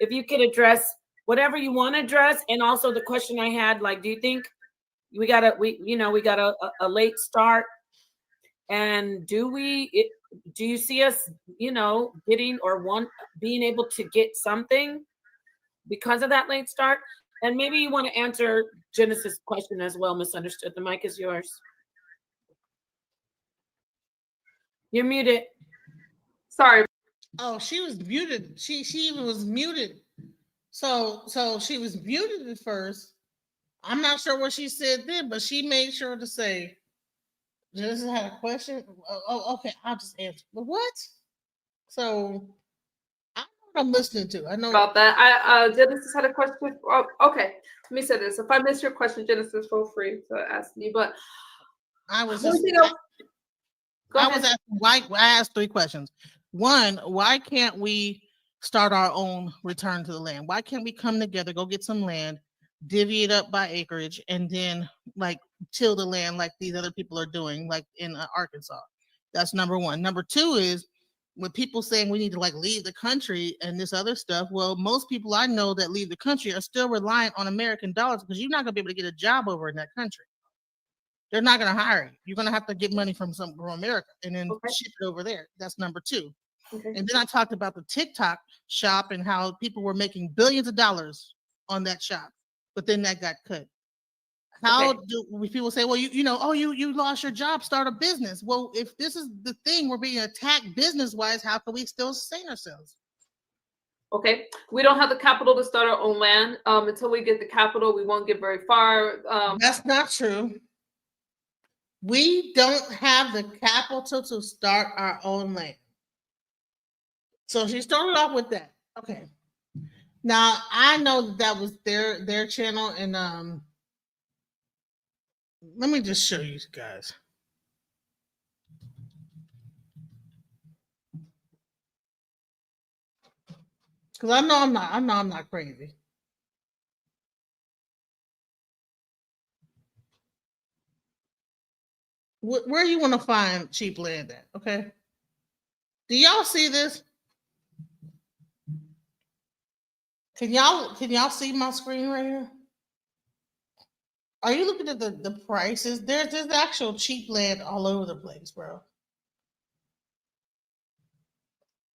If you could address whatever you want to address, and also the question I had, like, do you think we got a late start? And do you see us, getting or being able to get something because of that late start? And maybe you want to answer Genesis' question as well, misunderstood. The mic is yours. You're muted. Sorry. Oh, she was muted. She even was muted. So she was muted at first. I'm not sure what she said then, but she made sure to say, Genesis had a question. Oh, okay, I'll just answer. But what? So I know what I'm listening to. I know about that. Genesis had a question. Oh, okay, let me say this. If I miss your question, Genesis, feel free to ask me. But I was Go ahead. asking why. I asked 3 questions. One, why can't we start our own return to the land? Why can't we come together, go get some land, divvy it up by acreage, and then like till the land like these other people are doing, like in Arkansas? That's number 1. Number 2 is when people saying we need to like leave the country and this other stuff. Well, most people I know that leave the country are still reliant on American dollars because you're not going to be able to get a job over in that country. They're not going to hire you. You're going to have to get money from America and then ship it over there. That's number 2. Okay. And then I talked about the TikTok shop and how people were making billions of dollars on that shop, but then that got cut. How do people say, well, you lost your job, start a business? Well, if this is the thing, we're being attacked business-wise, how can we still sustain ourselves? Okay, we don't have the capital to start our own land. Until we get the capital, we won't get very far. That's not true. We don't have the capital to start our own land. So she started off with that. Okay. Now I know that was their channel, and let me just show you guys. Because I know I'm not crazy. Where you want to find cheap land at? Okay. Do y'all see this? Can y'all see my screen right here? Are you looking at the prices? There's actual cheap land all over the place, bro.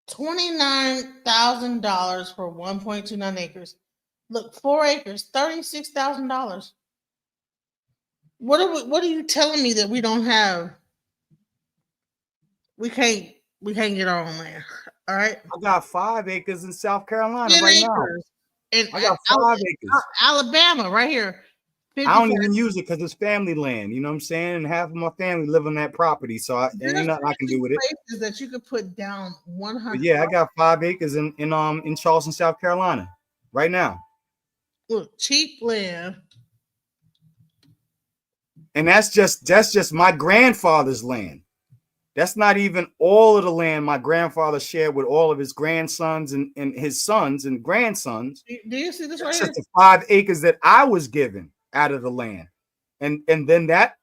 $29,000 for 1.29 acres. Look, 4 acres, $36,000. What are you telling me that we don't have? We can't get our own land. All right. I got 5 acres in South Carolina 10 right acres. now. In I got 5 acres. Alabama, right here. I don't even use it because it's family land. You know what I'm saying? And half of my family live on that property, so there ain't nothing I can do with it. Places that you could put down 100. But yeah, I got 5 acres in Charleston, South Carolina, right now. Look, cheap land. And that's just my grandfather's land. That's not even all of the land my grandfather shared with all of his grandsons and his sons and grandsons. Do you see this right That's here? just the 5 acres that I was given out of the land. And then that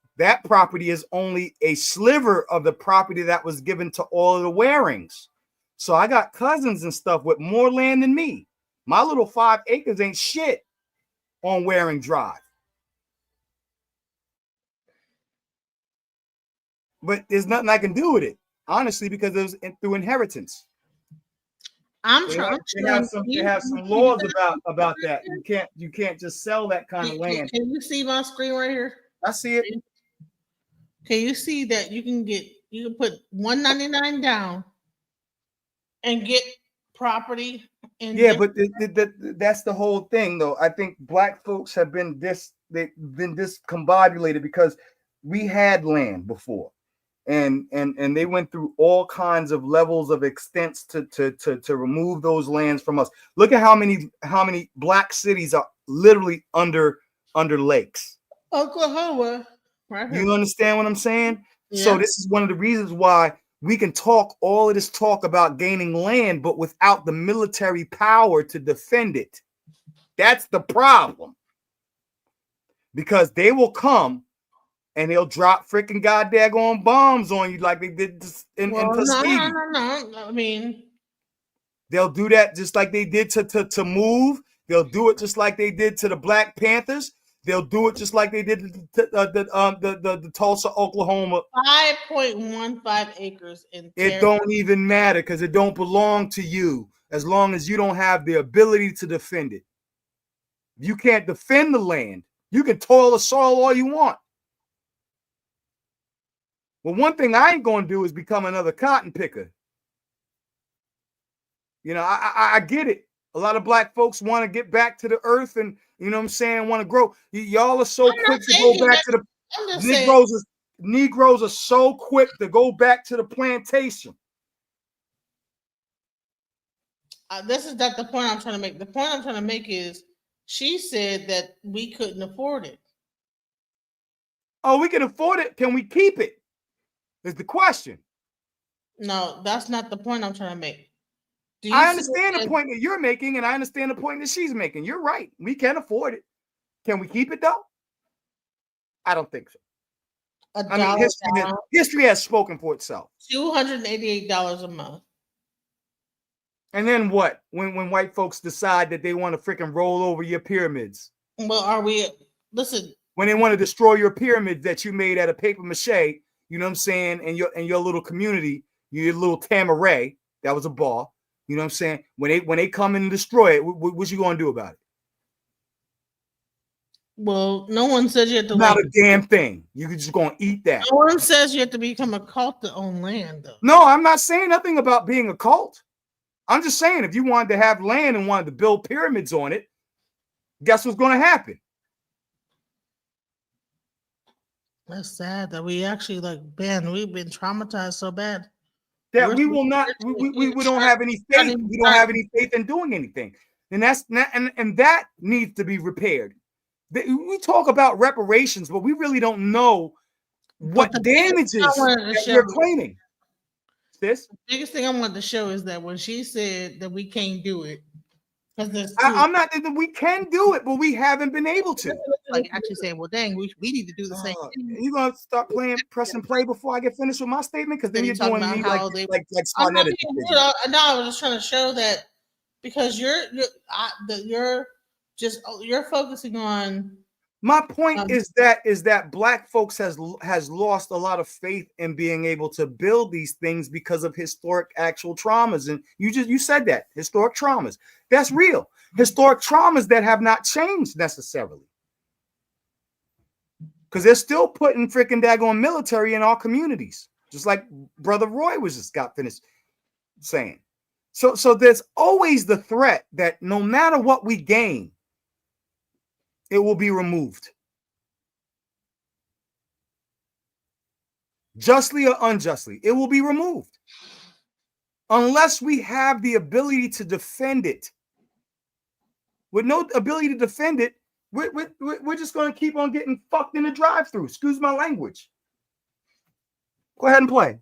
property is only a sliver of the property that was given to all of the Warings. So I got cousins and stuff with more land than me. My little 5 acres ain't shit on Waring Drive. But there's nothing I can do with it, honestly, because it was through inheritance. They have some laws about that. You can't just sell that kind of land. Can you see my screen right here? I see it. Can you see that you can put $199 down and get property in But that's the whole thing, though. I think black folks have been discombobulated because we had land before. And they went through all kinds of levels of extents to remove those lands from us. Look at how many black cities are literally under lakes. Oklahoma. Right here. You understand what I'm saying? Yeah. So this is one of the reasons why we can talk all of this talk about gaining land, but without the military power to defend it. That's the problem. Because they will come and they'll drop freaking goddamn bombs on you like they did in Tuskegee. No. I mean, they'll do that just like they did to Move. They'll do it just like they did to the Black Panthers. They'll do it just like they did to the Tulsa, Oklahoma. 5.15 acres in. It don't even matter because it don't belong to you as long as you don't have the ability to defend it. You can't defend the land. You can toil the soil all you want. Well, one thing I ain't going to do is become another cotton picker. You know, I get it. A lot of black folks want to get back to the earth and, you know what I'm saying, want to grow. Y'all are so quick to go back to the Negroes are so quick to go back to the plantation. This is not the point I'm trying to make. The point I'm trying to make is she said that we couldn't afford it. Oh, we can afford it. Can we keep it? Is the question. No, that's not the point I'm trying to make. I understand the point that you're making, and I understand the point that she's making. You're right. We can afford it. Can we keep it, though? I don't think so. I mean, history has spoken for itself. $288 a month. And then what? When white folks decide that they want to freaking roll over your pyramids. Well, listen. When they want to destroy your pyramids that you made out of paper mache, you know what I'm saying, and your little community, your little Tamaray, that was a bar. You know what I'm saying? When they come and destroy it, what you gonna do about it? Well, no one says you have to. Not a damn thing. You're just gonna eat that. No one says you have to become a cult to own land, though. No, I'm not saying nothing about being a cult. I'm just saying if you wanted to have land and wanted to build pyramids on it, guess what's gonna happen? That's sad that we actually we've been traumatized so bad. that we will not, we don't have any faith. We don't have any faith in doing anything. And that's not, and that needs to be repaired. We talk about reparations, but we really don't know what damages that we're claiming. The biggest thing I wanted to show is that when she said that we can't do it, because I'm not that we can do it, but we haven't been able to. Like actually saying, well, dang, we need to do the same thing. You gonna start pressing play before I get finished with my statement? Because then you're doing me like I'm not Scarnetta. no, I was just trying to show that because you're focusing on. My point is that Black folks has lost a lot of faith in being able to build these things because of historic actual traumas. And you said that historic traumas. That's real. Historic traumas that have not changed necessarily. Because they're still putting freaking daggone military in our communities, just like Brother Roy got finished saying. So there's always the threat that no matter what we gain, it will be removed. Justly or unjustly, it will be removed. Unless we have the ability to defend it. With no ability to defend it, we're just going to keep on getting fucked in the drive-thru. Excuse my language. Go ahead and play.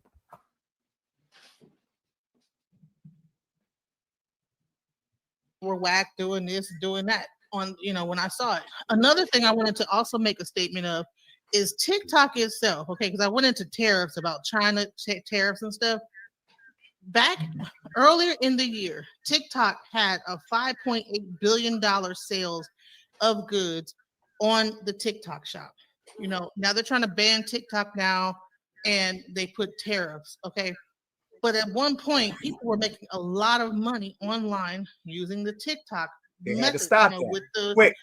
We're whack doing this, doing that. On when I saw it. Another thing I wanted to also make a statement of is TikTok itself. Okay, because I went into tariffs about China tariffs and stuff. Back earlier in the year, TikTok had a $5.8 billion sales of goods on the TikTok shop. Now they're trying to ban TikTok now, and they put tariffs. Okay. But at one point, people were making a lot of money online using the TikTok. They had to stop that. With the quick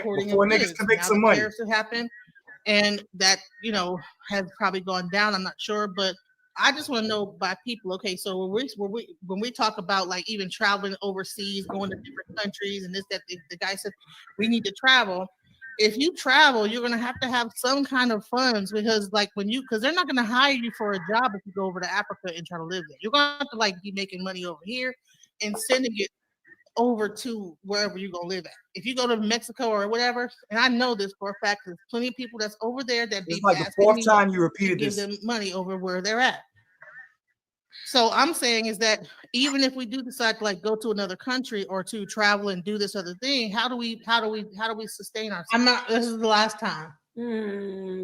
before niggas can make some money. Tariffs have happened, and that has probably gone down. I'm not sure, but I just want to know by people. Okay, so when we talk about like even traveling overseas, going to different countries, and the guy said we need to travel. If you travel, you're going to have some kind of funds because they're not going to hire you for a job if you go over to Africa and try to live there. You're going to have to be making money over here and sending it over to wherever you're going to live at. If you go to Mexico or whatever, and I know this for a fact, there's plenty of people that's over there that it's like the fourth time you repeated this. Give them money over where they're at. So I'm saying is that even if we do decide to go to another country or to travel and do this other thing, how do we sustain ourselves? This is the last time.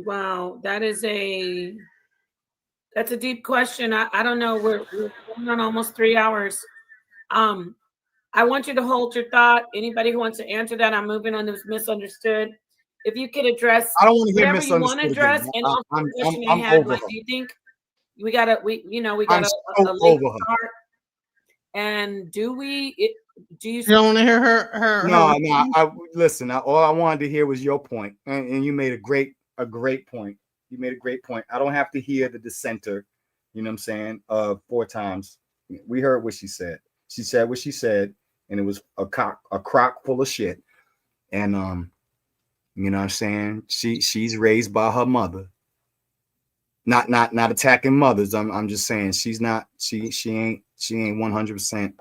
Wow, that's a deep question. I don't know. We're going on almost 3 hours. I want you to hold your thought. Anybody who wants to answer that, I'm moving on to misunderstood. If you could address I don't want to hear whatever you want to address, and also the question you had, do you think we got a late start? And do you don't want to hear her? No. Listen. All I wanted to hear was your point, and you made a great point. You made a great point. I don't have to hear the dissenter. You know what I'm saying? 4 times. We heard what she said. She said what she said, and it was a crock full of shit. And you know what I'm saying? She's raised by her mother. Not attacking mothers. I'm just saying she ain't 100%.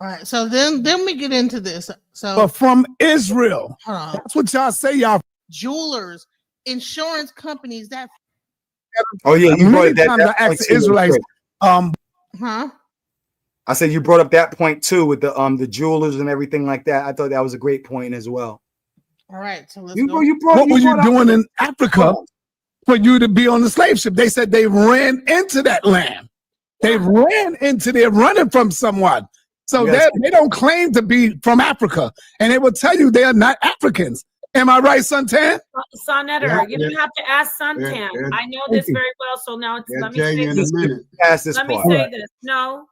All right. So then we get into this. So but from Israel. That's what y'all say, y'all. Jewelers, insurance companies, that. Oh yeah, you brought that. I asked the Israelites. I said you brought up that point too with the jewelers and everything like that. I thought that was a great point as well. All right, so let's go. What were you doing in Africa for you to be on the slave ship? They said they ran into that land. They ran into there running from someone. So they don't claim to be from Africa, and they will tell you they are not Africans. Am I right, Suntan? Sonetter, you don't have to ask Suntan. I know this very well, so now let me say this. No.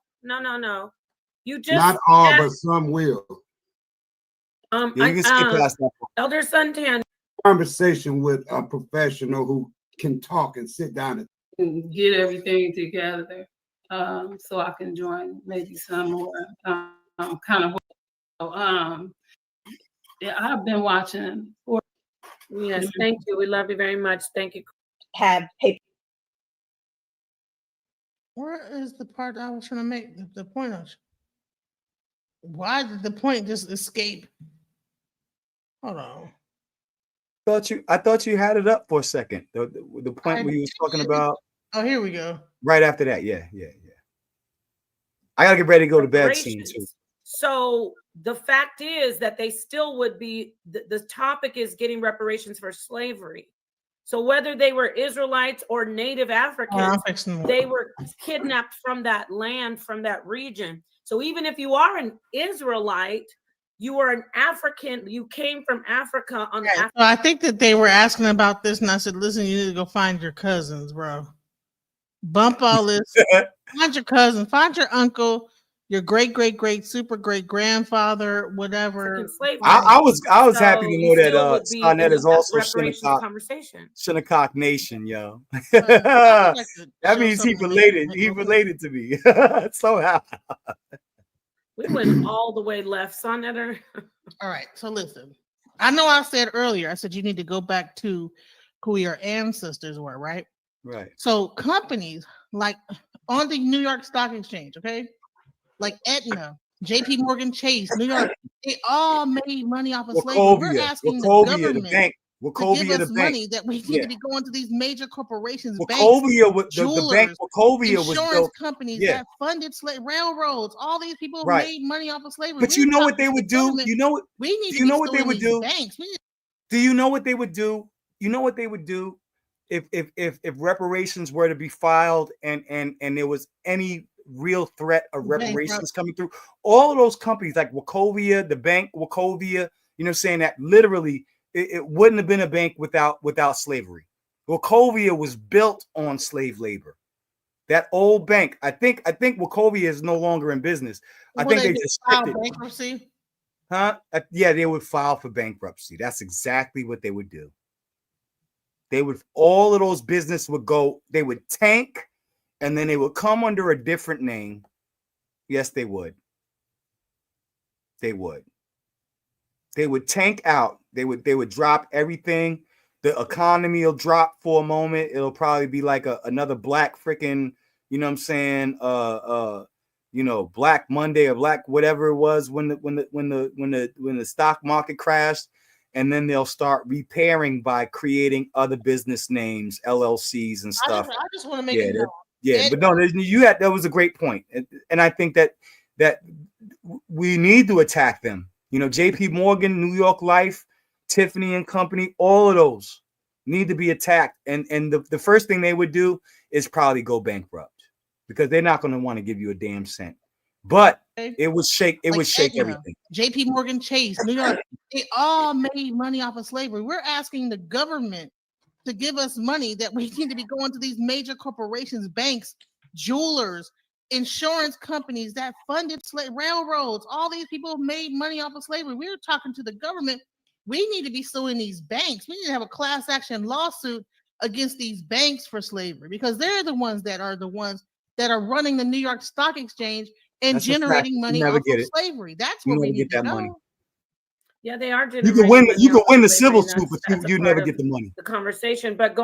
You just not all, but some will. Elder Suntan. Conversation with a professional who can talk and sit down and get everything together, so I can join maybe some more kind of. Yeah, I've been watching. Yes, thank you. We love you very much. Thank you. Have paper. Where is the part I was trying to make the point of? Why did the point just escape? Hold on. I thought you had it up for a second. The point where you was talking about. Oh, here we go. Right after that, yeah. I gotta get ready to go to bed soon too. So the fact is that they still would be. The topic is getting reparations for slavery. So whether they were Israelites or Native Africans, they were kidnapped from that land, from that region. So even if you are an Israelite, you are an African, you came from Africa on the So I think that they were asking about this, and I said, listen, you need to go find your cousins, bro. Bump all this. Find your cousin, find your uncle, your great super great grandfather, whatever. I was happy to know that be Scarnett in is the also reparations conversation. Shinnecock Nation, yo. That means he related. He related to me somehow. We went all the way left, Senator. All right, so listen. I know I said earlier, I said you need to go back to who your ancestors were, right? Right. So companies like on the New York Stock Exchange, okay, like Aetna, J.P. Morgan Chase, New York, they all made money off of slavery. We're asking the government the bank, to give us the money bank. that we need to be going to these major corporations, banks, the bank, Wachovia was insurance built. companies Yeah. that funded railroads. All these people Right. made money off of slavery. But you know what they would do? You know what? We need Do to you be know what they suing would these do? banks. Do you know what they would do? You know what they would do if reparations were to be filed and there was any real threat of reparations coming through? All of those companies like Wachovia, the bank Wachovia, you know what I'm saying, that literally it wouldn't have been a bank without slavery. Wachovia was built on slave labor. That old bank, I think Wachovia is no longer in business. I think they just filed bankruptcy. Huh? Yeah, they would file for bankruptcy. That's exactly what they would do. They would, all of those business would go, they would tank, and then they would come under a different name. Yes, they would. They would. They would tank out. They would drop everything. The economy will drop for a moment. It'll probably be like another black freaking, you know what I'm saying, you know, Black Monday or Black whatever it was when the stock market crashed, and then they'll start repairing by creating other business names, LLCs and stuff. I just want to make it known. But no, that was a great point, and I think that we need to attack them. You know, J.P. Morgan, New York Life, Tiffany and Company, all of those need to be attacked, and the first thing they would do is probably go bankrupt, because they're not going to want to give you a damn cent. But it would shake Aetna, everything. J.P. Morgan Chase, New York, they all made money off of slavery. We're asking the government to give us money that we need to be going to these major corporations, banks, jewelers, insurance companies that funded railroads. All these people made money off of slavery. We're talking to the government. We need to be suing these banks. We need to have a class action lawsuit against these banks for slavery, because they're the ones that are running the New York Stock Exchange and That's a fact. generating You money never off get of it. slavery. That's You what we never need get to that know. money. Yeah, they are. You can win the civil suit, but you never get the money. The conversation, but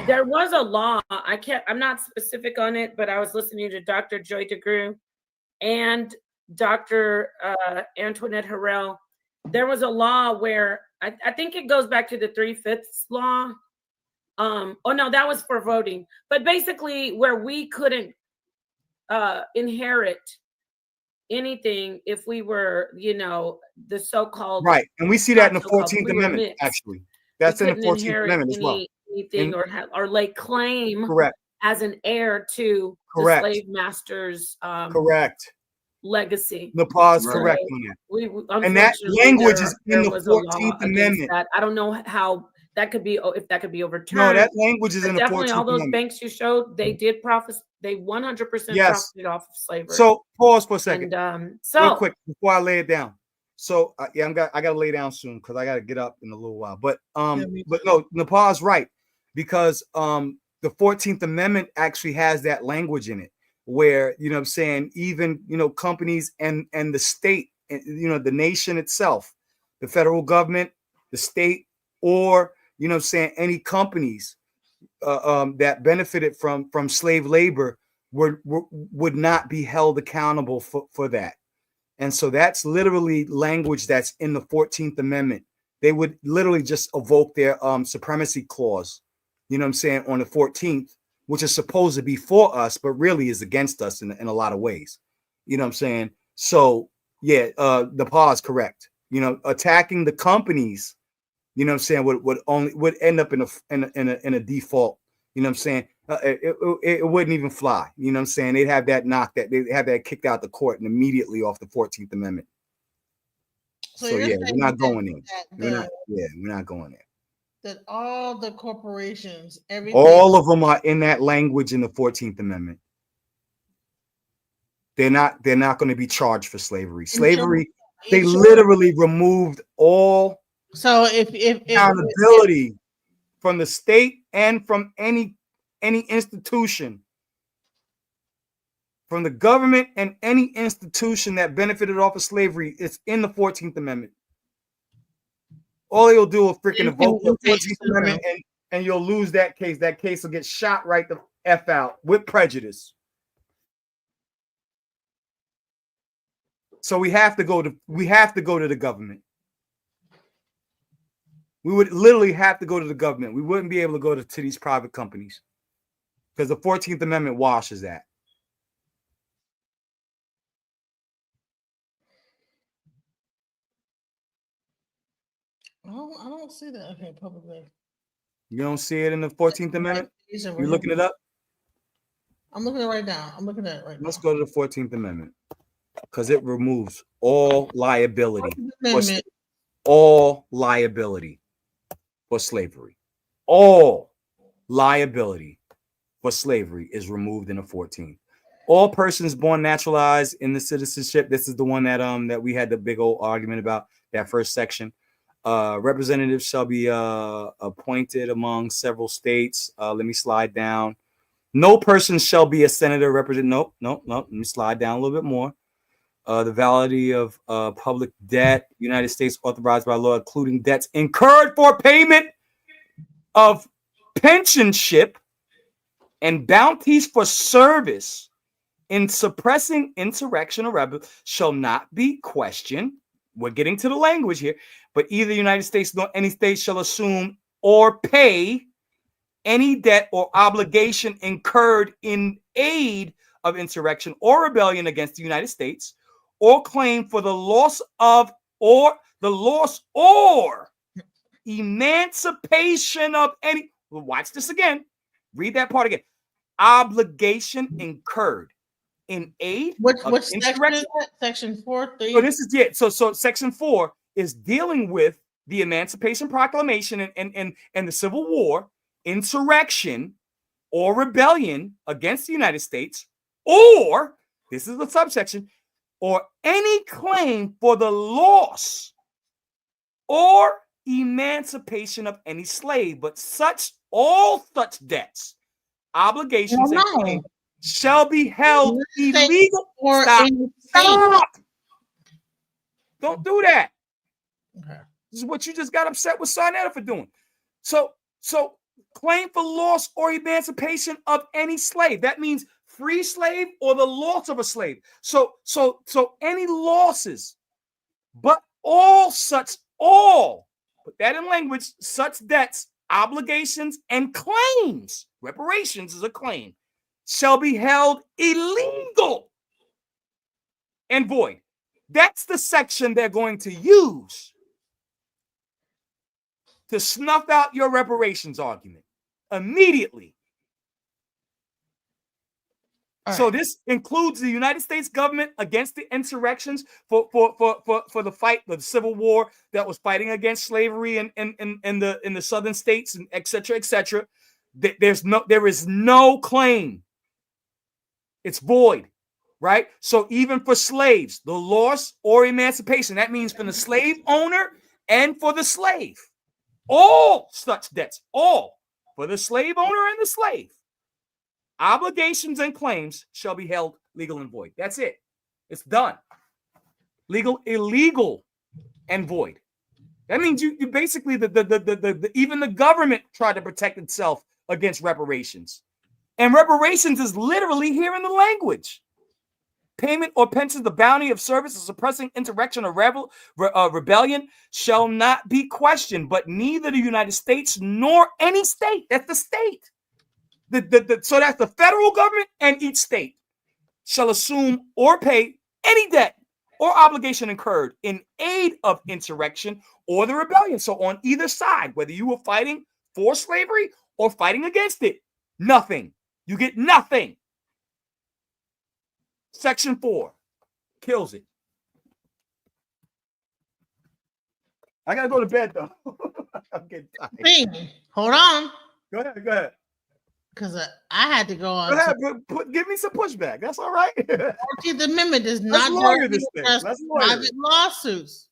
there was a law. I'm not specific on it, but I was listening to Dr. Joy DeGruy and Dr. Antoinette Harrell. There was a law where I think it goes back to the 3/5 law. Oh no, that was for voting. But basically, where we couldn't inherit anything if we were, the so-called Right, and we see that in the 14th Amendment. mixed. Actually, that's in the 14th Amendment as well. Anything or lay claim Correct. as an heir to Correct. the slave master's Correct. legacy. Nepal's correct on that. And that language is in the 14th Amendment. I don't know how that could be, if that could be overturned. No, that language is in the 14th definitely all those Amendment. banks you showed, they did profit. They 100% Yes. profited off of slavery. So pause for a second, And, real quick before I lay it down. So I got to lay down soon because I got to get up in a little while. But no, Nepal's right, because the 14th Amendment actually has that language in it where, you know what I'm saying, even, companies and the state, the nation itself, the federal government, the state, or, you know what I'm saying, any companies that benefited from slave labor would not be held accountable for that. And so that's literally language that's in the 14th Amendment. They would literally just evoke their supremacy clause, you know what I'm saying, on the 14th, which is supposed to be for us, but really is against us in a lot of ways. You know what I'm saying? So yeah, the pause correct. You know, attacking the companies, you know what I'm saying, would end up in a default. You know what I'm saying? It wouldn't even fly. You know what I'm saying? They'd have that they'd have that kicked out the court and immediately off the 14th Amendment. So yeah, we're not going there. We're not going there. That all the corporations, everything, All of them are in that language in the 14th Amendment. They're not going to be charged for slavery. Slavery, they literally removed all accountability from the state and from any institution, from the government and any institution that benefited off of slavery. It's in the 14th Amendment. All you'll do is freaking evoke the 14th Amendment and you'll lose that case. That case will get shot right the F out with prejudice. So we have to go to the government. We would literally have to go to the government. We wouldn't be able to go to these private companies because the 14th Amendment washes that. I don't see that. Okay, publicly. You don't see it in the 14th Amendment? You looking it up? I'm looking at it right now. Let's go to the 14th Amendment because it removes all liability. All liability for slavery. All liability for slavery is removed in the 14th. All persons born naturalized in the citizenship. This is the one that we had the big old argument about, that first section. Representatives shall be appointed among several states. Let me slide down. No person shall be a senator represent. Nope. Let me slide down a little bit more. The validity of public debt, United States authorized by law, including debts incurred for payment of pensionship and bounties for service in suppressing insurrection or rebellion shall not be questioned. We're getting to the language here, but either the United States nor any state shall assume or pay any debt or obligation incurred in aid of insurrection or rebellion against the United States, or claim for the loss of or emancipation of any. Well, watch this again. Read that part again. Obligation incurred in aid. What section is that? Section 4, 3. So this is it. So section 4 is dealing with the Emancipation Proclamation and the Civil War, insurrection or rebellion against the United States, or this is the subsection, or any claim for the loss or emancipation of any slave, but all such debts, obligations, and claims shall be held illegal. Stop. Don't do that. Okay. This is what you just got upset with Sarnetta for doing. So claim for loss or emancipation of any slave. That means free slave or the loss of a slave. So any losses, but put that in language, such debts, obligations, and claims, reparations is a claim, shall be held illegal and void. That's the section they're going to use to snuff out your reparations argument immediately. So this includes the United States government against the insurrections for the fight, the Civil War that was fighting against slavery in the southern states, and et cetera. There is no claim. It's void, right? So even for slaves, the loss or emancipation, that means from the slave owner and for the slave. All such debts, all for the slave owner and the slave, obligations and claims shall be held legal and void. That's it. It's done. Legal, illegal, and void. That means you basically even the government tried to protect itself against reparations. And reparations is literally here in the language. Payment or pension the bounty of service or suppressing insurrection or rebellion shall not be questioned, but neither the United States nor any state, that's the state, so that's the federal government and each state, shall assume or pay any debt or obligation incurred in aid of insurrection or the rebellion. So on either side, whether you were fighting for slavery or fighting against it, nothing. You get nothing. Section 4 kills it. I gotta go to bed though. I'm getting tired. Hey, hold on. Go ahead. Because I had to go on. Go ahead, give me some pushback. That's all right. The 14th Amendment does not address private lawsuits.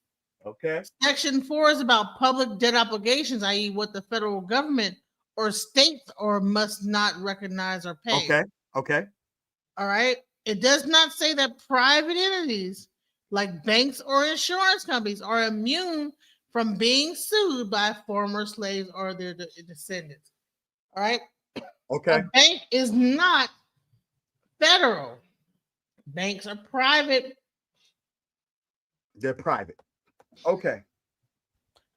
Okay. Section 4 is about public debt obligations, i.e., what the federal government or states or must not recognize or pay. Okay. All right. It does not say that private entities like banks or insurance companies are immune from being sued by former slaves or their descendants. All right. Okay. A bank is not federal. Banks are private. They're private. Okay.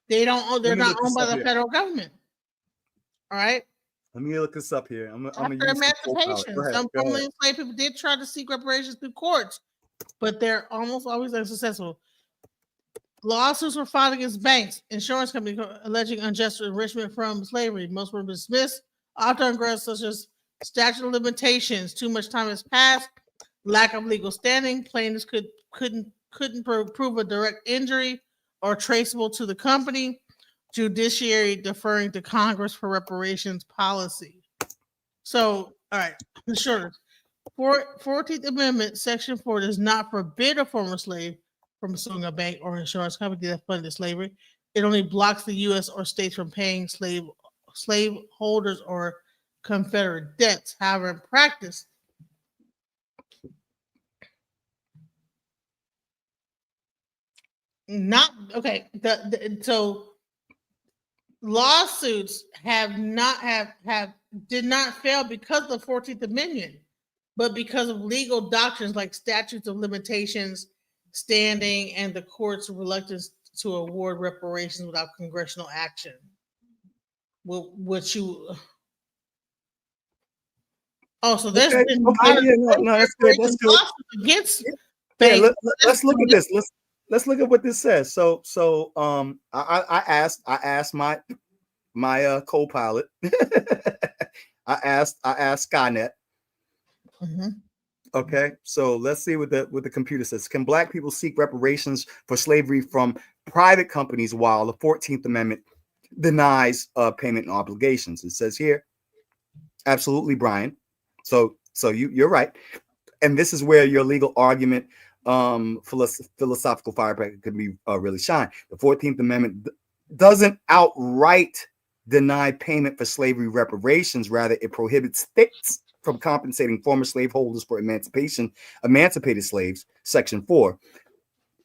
They're not owned by the federal government. All right. Let me look this up here. After emancipation, some formerly enslaved people did try to seek reparations through courts, but they're almost always unsuccessful. Lawsuits were filed against banks, insurance companies alleging unjust enrichment from slavery. Most were dismissed, often on grounds such as statute of limitations, too much time has passed, lack of legal standing, plaintiffs couldn't prove a direct injury or traceable to the company, judiciary deferring to Congress for reparations policy. So, all right, the shortest. 14th Amendment, Section 4 does not forbid a former slave from suing a bank or insurance company that funded slavery. It only blocks the U.S. or states from paying slave holders or Confederate debts. However, in practice, not okay. So lawsuits did not fail because of the 14th Amendment, but because of legal doctrines like statutes of limitations, standing, and the court's reluctance to award reparations without congressional action. So there's been that's good. Against let's look at this. Let's look at what this says. So I asked my co-pilot. I asked Skynet. Mm-hmm. Okay, so let's see what the computer says. Can Black people seek reparations for slavery from private companies while the 14th Amendment denies payment and obligations? It says here, absolutely, Brian. So you're right, and this is where your legal argument, philosophical firecracker, could be really shine. The 14th Amendment doesn't outright deny payment for slavery reparations. Rather, it prohibits states from compensating former slaveholders for emancipated slaves. Section 4.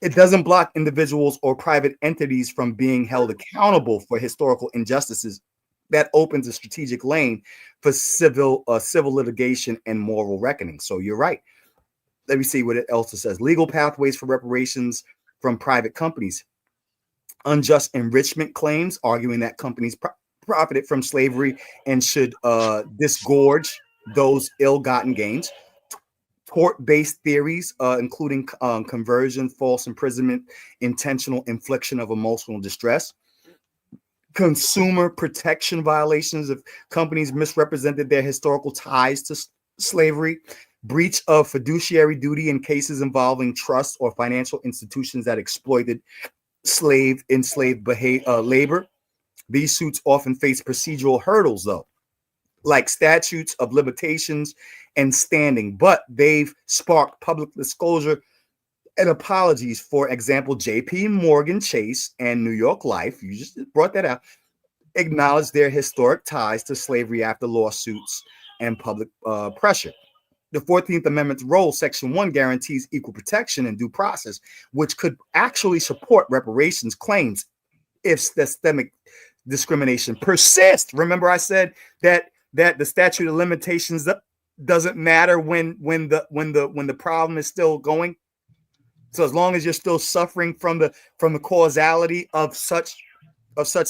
It doesn't block individuals or private entities from being held accountable for historical injustices. That opens a strategic lane for civil litigation and moral reckoning. So you're right. Let me see what else it says. Legal pathways for reparations from private companies. Unjust enrichment claims, arguing that companies profited from slavery and should disgorge those ill-gotten gains. Tort-based theories, including conversion, false imprisonment, intentional infliction of emotional distress. Consumer protection violations if companies misrepresented their historical ties to slavery. Breach of fiduciary duty in cases involving trusts or financial institutions that exploited enslaved labor. These suits often face procedural hurdles, though, like statutes of limitations and standing, but they've sparked public disclosure and apologies. For example, J.P. Morgan Chase and New York Life, you just brought that out, acknowledged their historic ties to slavery after lawsuits and public pressure. The 14th Amendment's role, Section 1, guarantees equal protection and due process, which could actually support reparations claims if systemic discrimination persists. Remember, I said that that the statute of limitations doesn't matter when the problem is still going. So as long as you're still suffering from the causality of such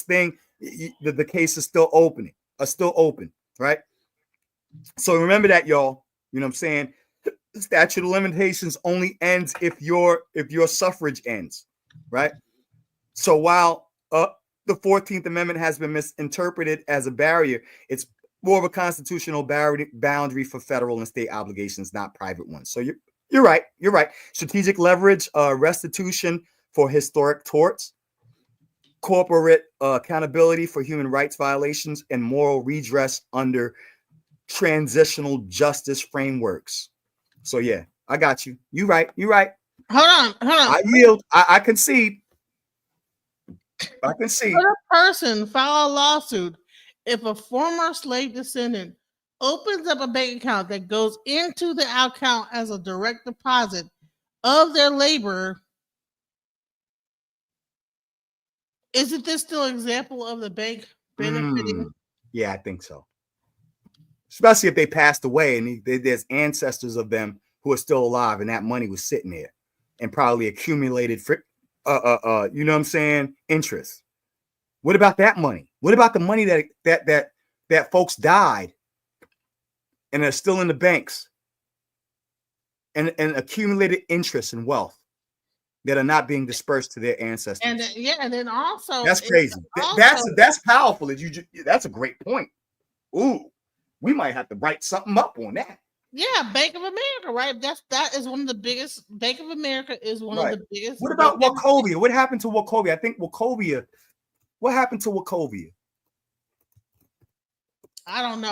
thing, the case is still open, right? So remember that, y'all. You know what I'm saying? The statute of limitations only ends if your suffrage ends, right? So while the 14th Amendment has been misinterpreted as a barrier, it's more of a constitutional boundary for federal and state obligations, not private ones. So you're right. You're right. Strategic leverage, restitution for historic torts, corporate accountability for human rights violations, and moral redress under transitional justice frameworks. So yeah, I got you. You right. You right. Hold on. I yield. I concede. I concede. Could a person file a lawsuit if a former slave descendant opens up a bank account that goes into the account as a direct deposit of their labor? Isn't this still an example of the bank benefiting? Yeah, I think so. Especially if they passed away and there's ancestors of them who are still alive, and that money was sitting there and probably accumulated for, you know what I'm saying, interest. What about that money? What about the money that folks died and are still in the banks and accumulated interest and wealth that are not being dispersed to their ancestors? And and then also that's crazy. That's powerful. That's a great point. Ooh, we might have to write something up on that. Yeah, Bank of America, right? That is one of the biggest. Bank of America is one of the biggest. What about Wachovia? What happened to Wachovia? I think Wachovia. What happened to Wachovia? I don't know.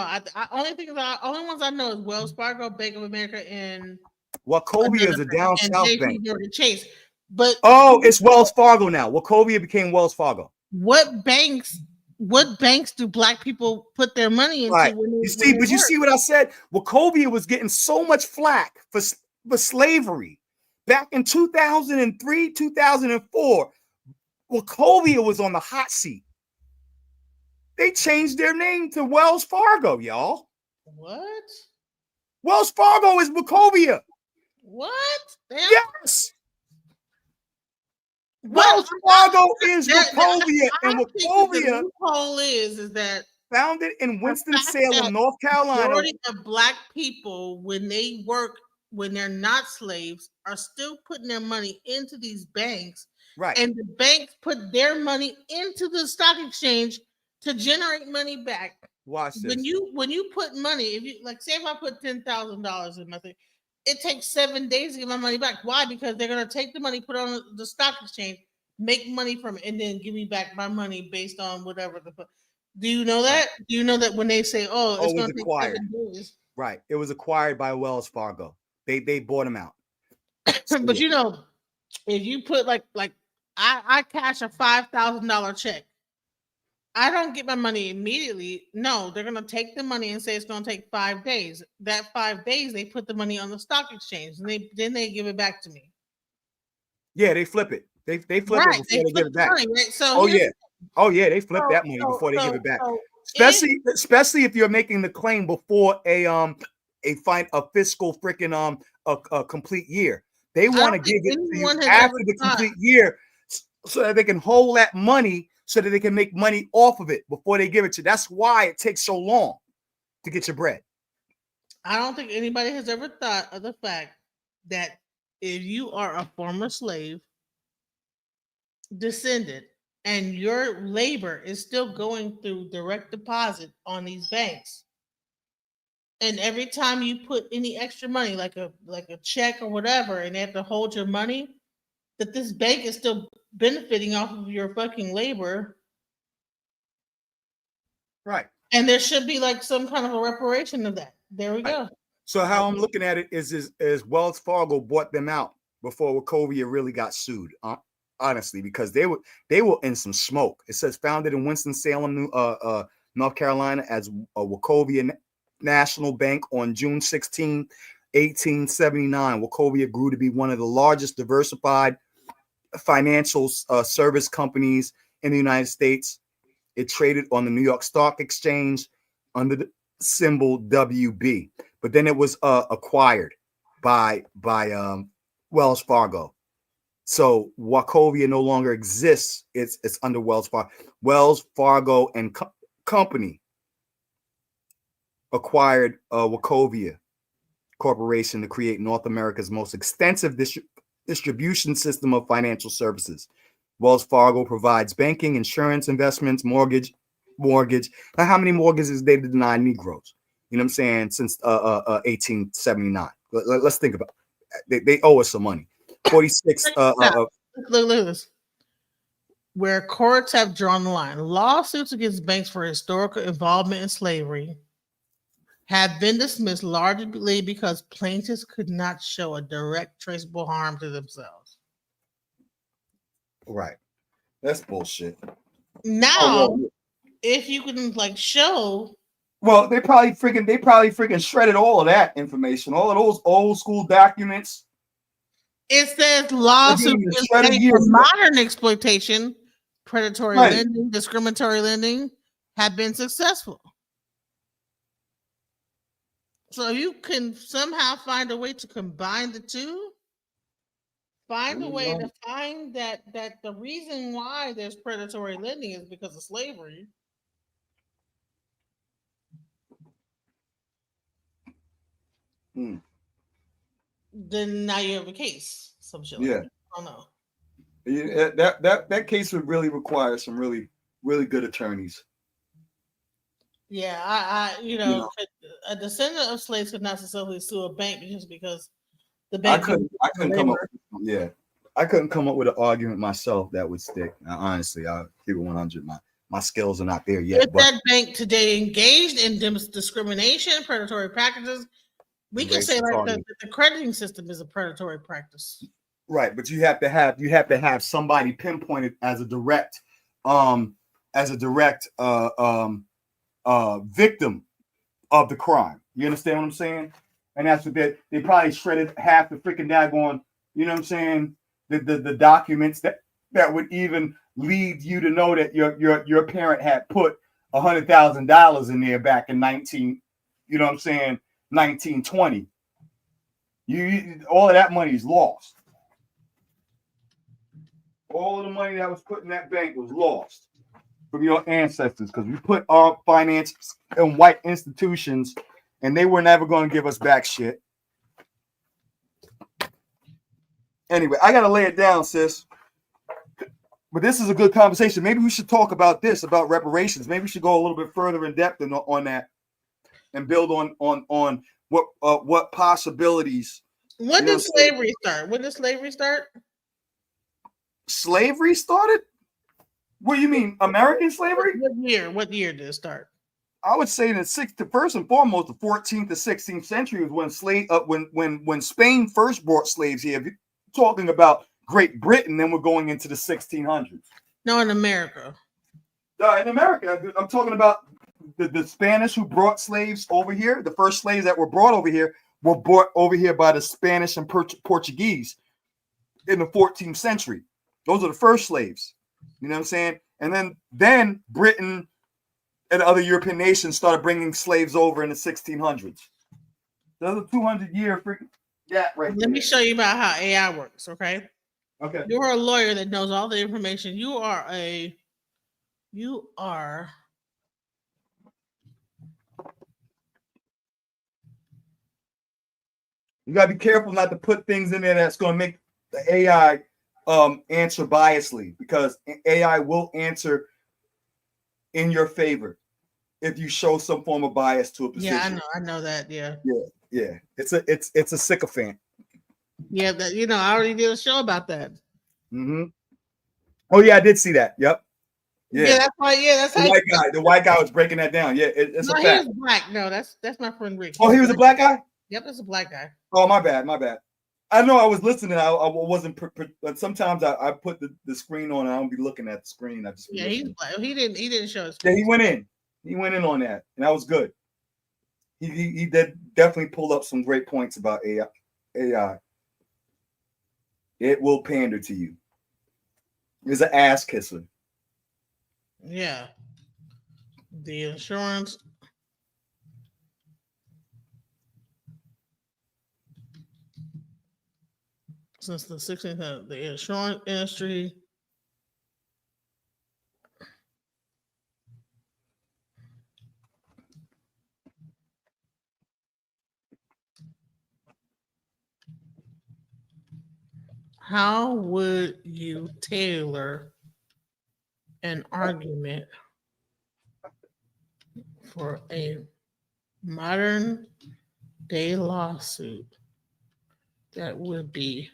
Only ones I know is Wells Fargo, Bank of America, and Wachovia is a down south bank. Chase. But it's Wells Fargo now. Wachovia became Wells Fargo. What banks do Black people put their money into? Right. You see what I said? Wachovia was getting so much flack for slavery back in 2003, 2004. Wachovia was on the hot seat. They changed their name to Wells Fargo, y'all. What? Wells Fargo is Wachovia. What? Yes. Wells Fargo is Wachovia, and Wachovia is that founded in Winston-Salem, North Carolina. The majority of Black people, when they work, when they're not slaves, are still putting their money into these banks. Right. And the banks put their money into the stock exchange to generate money back. Watch this. When you put money, if you say if I put $10,000 in my thing, it takes 7 days to get my money back. Why? Because they're gonna take the money, put it on the stock exchange, make money from it, and then give me back my money based on whatever the. Do you know that? Do you know that when they say, "Oh, it's gonna take acquired. 7 days"? Right. It was acquired by Wells Fargo. They bought them out. But if you put like I cash a $5,000 check, I don't get my money immediately. No, they're gonna take the money and say it's gonna take 5 days. That 5 days, they put the money on the stock exchange, and then they give it back to me. Yeah, they flip it. They flip it before they give it back. Money, right? So they flip that money before they give it back. Especially if you're making the claim before a fiscal freaking a complete year. They want to give it to you after the complete year so that they can hold that money so that they can make money off of it before they give it to you. That's why it takes so long to get your bread. I don't think anybody has ever thought of the fact that if you are a former slave descendant and your labor is still going through direct deposit on these banks, and every time you put any extra money, like a check or whatever, and they have to hold your money, that this bank is still benefiting off of your fucking labor. Right. And there should be like some kind of a reparation of that. There we go. So how I'm looking at it is Wells Fargo bought them out before Wachovia really got sued. Honestly, because they were in some smoke. It says founded in Winston-Salem, North Carolina as a Wachovia National Bank on June 16, 1879. Wachovia grew to be one of the largest diversified financial service companies in the United States. It traded on the New York Stock Exchange under symbol WB, but then it was acquired by Wells Fargo. So Wachovia no longer exists. It's under Wells Fargo. Wells Fargo and Company acquired Wachovia Corporation to create North America's most extensive distribution system of financial services. Wells Fargo provides banking, insurance, investments, mortgage. Now, how many mortgages they deny Negroes? You know what I'm saying? Since 1879. Let's think about it. They owe us some money. 46. Look at this. Where courts have drawn the line, lawsuits against banks for historical involvement in slavery have been dismissed largely because plaintiffs could not show a direct traceable harm to themselves. Right. That's bullshit. Now, if you can like show, well, they probably freaking shredded all of that information, all of those old school documents. It says lawsuits for modern exploitation, predatory lending, discriminatory lending have been successful. So you can somehow find a way to combine the two. Find a way to find that the reason why there's predatory lending is because of slavery. Then now you have a case. Some shit. Yeah. Like that. I don't know. Yeah, that case would really require some really good attorneys. Yeah, I a descendant of slaves could not necessarily sue a bank just because the bank. I couldn't come up. I couldn't come up with an argument myself that would stick. Now, honestly, I'll keep it 100. My skills are not there yet. If that bank today engaged in discrimination, predatory practices, we can say like the crediting system is a predatory practice. Right, but you have to have somebody pinpointed as a direct victim of the crime. You understand what I'm saying? And that's what they probably shredded half the freaking daggone, you know what I'm saying? The documents that would even lead you to know that your parent had put $100,000 in there back in 1920. All of that money is lost. All of the money that was put in that bank was lost from your ancestors because we put our finances in white institutions and they were never going to give us back shit. Anyway, I got to lay it down, sis. But this is a good conversation. Maybe we should talk about this, about reparations. Maybe we should go a little bit further in depth on that and build on what possibilities. When did slavery start? When did slavery start? Slavery started? What do you mean, American slavery? What year did it start? I would say first and foremost, the 14th to 16th century was when Spain first brought slaves here. If you're talking about Great Britain, then we're going into the 1600s. No, in America. In America, I'm talking about the Spanish who brought slaves over here. The first slaves that were brought over here were brought over here by the Spanish and Portuguese in the 14th century. Those are the first slaves. You know what I'm saying? And then Britain and other European nations started bringing slaves over in the 1600s. That's a 200-year freaking gap right there. Let me show you about how AI works, okay? Okay. You're a lawyer that knows all the information. You are. You gotta be careful not to put things in there that's gonna make the AI answer biasly, because AI will answer in your favor if you show some form of bias to a position. Yeah, I know that. Yeah. It's a sycophant. Yeah, I already did a show about that. Mm-hmm. Oh yeah, I did see that. Yep. Yeah, that's why. Yeah, that's the white guy was breaking that down. Yeah, it's a fact. He was black. No, that's my friend Rick. Oh, he was a black guy? Yep, that's a black guy. Oh, my bad. I know I was listening. I wasn't, but sometimes I put the screen on and I don't be looking at the screen. I just he's black. He didn't show us. Yeah, he went in on that, and that was good. He definitely pulled up some great points about AI. It will pander to you. It's an ass kisser. Yeah. The insurance. since the 16th, the insurance industry. How would you tailor an argument for a modern day lawsuit that would be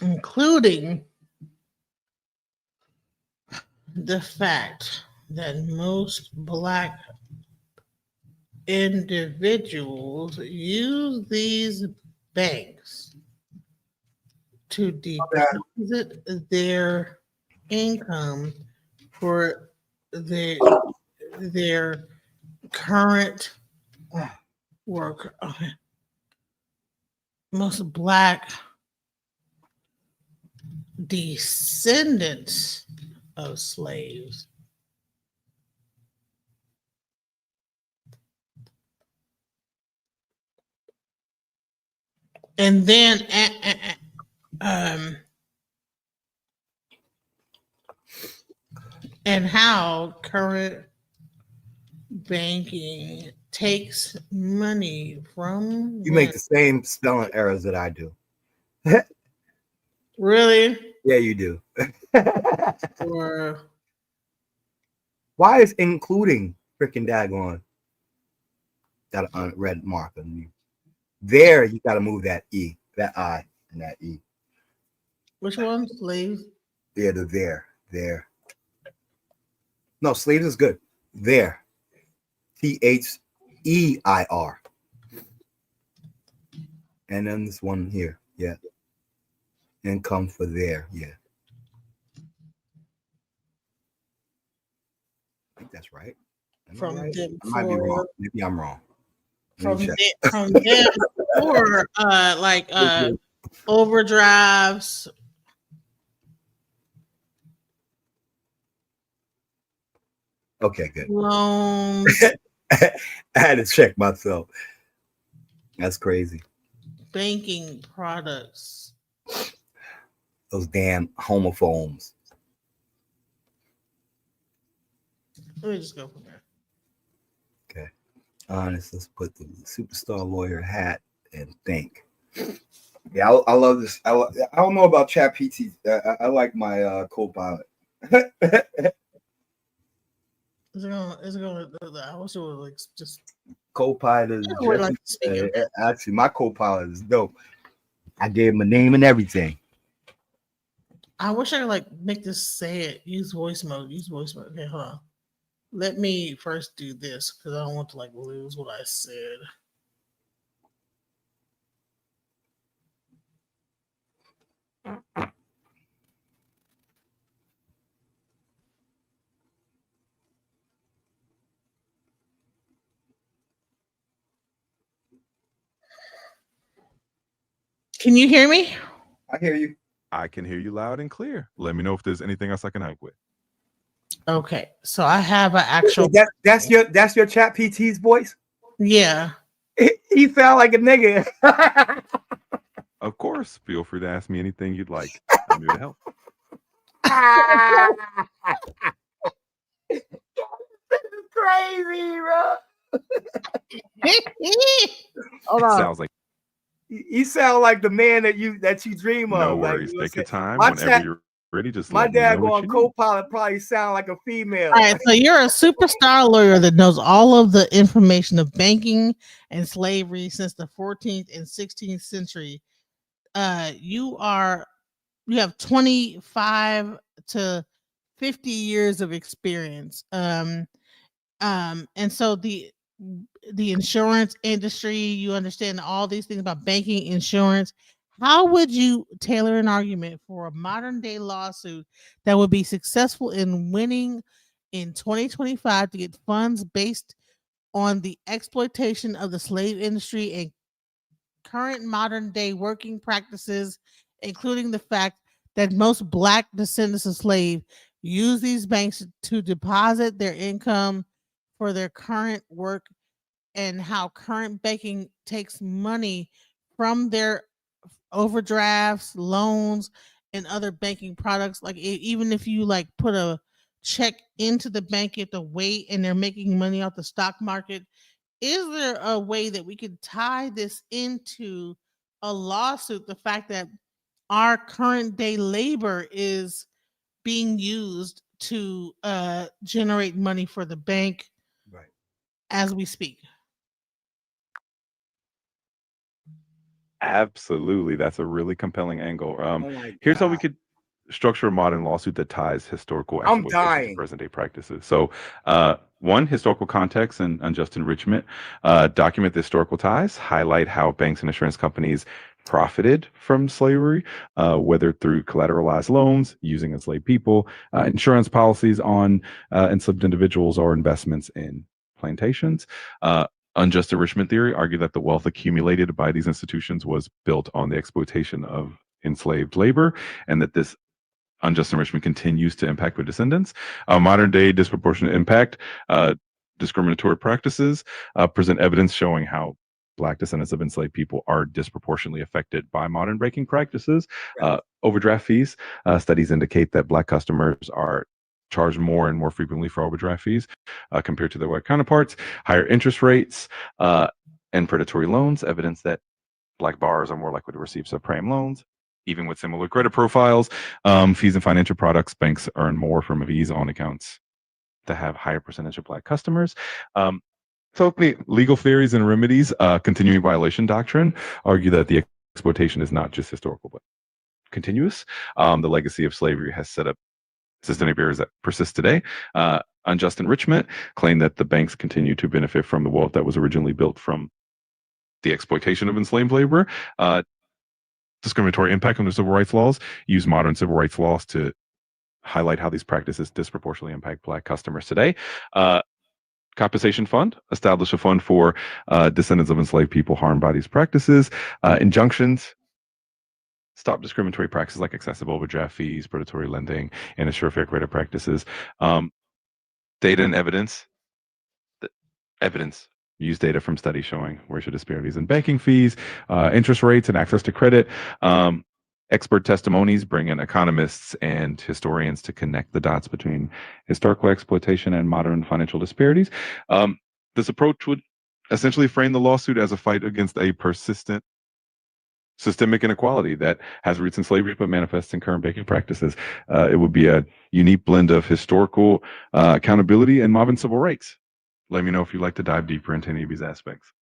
including the fact that most Black individuals use these banks to deposit their income for their current work. Most Black descendants of slaves and then and how current banking takes money from You make them. the same spelling errors that I do. Really? Yeah, you do. Or why is including freaking daggone got an unread mark on you? There, you got to move that E, that I, and that E. which one? Slaves? Yeah, the there. No, slaves is good. There. THEIR. And then this one here. Yeah. Income for there. Yeah. I think that's right. From right? them I might be wrong. for Maybe I'm wrong. from them for overdrafts. Okay, good. Loans. I had to check myself. That's crazy. Banking products. Those damn homophobes. Let me just go from there. Okay. Honest, let's put the superstar lawyer hat and think. Yeah, I love this. I don't know about ChatGPT. I like my co-pilot. Is it gonna I wish it was like just Co-pilot is I would like to speak in actually my co-pilot is dope. I gave him a name and everything. I wish I could like make this say it. Use voice mode. Okay, hold on. Let me first do this because I don't want to like lose what I said. Can you hear me? I hear you. I can hear you loud and clear. Let me know if there's anything else I can help with. Okay, so I have an actual. That's your ChatGPT's voice. Yeah. He sound like a nigga. Of course, feel free to ask me anything you'd like. I'm here to help. This is crazy, bro. Hold on. Sounds like You sound like the man that you dream no of. worries. Like, Take your time my whenever chat, you're Really, just My let me know dad what on you need. co-pilot probably sound like a female. All right, so you're a superstar lawyer that knows all of the information of banking and slavery since the 14th and 16th century. You have 25 to 50 years of experience. And so the insurance industry, you understand all these things about banking, insurance. How would you tailor an argument for a modern day lawsuit that would be successful in winning in 2025 to get funds based on the exploitation of the slave industry and current modern day working practices, including the fact that most Black descendants of slave use these banks to deposit their income for their current work, and how current banking takes money from their overdrafts, loans, and other banking products. Like even if you like put a check into the bank, you have to wait, and they're making money off the stock market. Is there a way that we could tie this into a lawsuit? The fact that our current day labor is being used to generate money for the bank, right, as we speak. Absolutely. That's a really compelling angle. Oh my Here's how we God. could structure a modern lawsuit that ties historical I'm exploitation to dying. present day practices. So, one, historical context and unjust enrichment. Document the historical ties, highlight how banks and insurance companies profited from slavery, whether through collateralized loans, using enslaved people, insurance policies on enslaved individuals, or investments in plantations. Unjust enrichment theory argue that the wealth accumulated by these institutions was built on the exploitation of enslaved labor, and that this unjust enrichment continues to impact their descendants. Modern day disproportionate impact, discriminatory practices present evidence showing how Black descendants of enslaved people are disproportionately affected by modern banking practices. Overdraft fees, studies indicate that Black customers are charged more and more frequently for overdraft fees compared to their white counterparts. Higher interest rates and predatory loans, evidence that Black borrowers are more likely to receive subprime loans. Even with similar credit profiles, fees and financial products, banks earn more from fees on accounts that have higher percentage of Black customers. So the legal theories and remedies, continuing violation doctrine, argue that the exploitation is not just historical but continuous. The legacy of slavery has set up systemic barriers that persist today. Unjust enrichment claim that the banks continue to benefit from the wealth that was originally built from the exploitation of enslaved labor. Discriminatory impact on the civil rights laws, use modern civil rights laws to highlight how these practices disproportionately impact Black customers today. Compensation fund, establish a fund for descendants of enslaved people harmed by these practices. Injunctions, stop discriminatory practices like excessive overdraft fees, predatory lending, and ensure fair credit practices. Data and evidence. Use data from studies showing racial disparities in banking fees, interest rates, and access to credit. Expert testimonies bring in economists and historians to connect the dots between historical exploitation and modern financial disparities. This approach would essentially frame the lawsuit as a fight against a persistent systemic inequality that has roots in slavery but manifests in current banking practices. It would be a unique blend of historical accountability and modern civil rights. Let me know if you'd like to dive deeper into any of these aspects.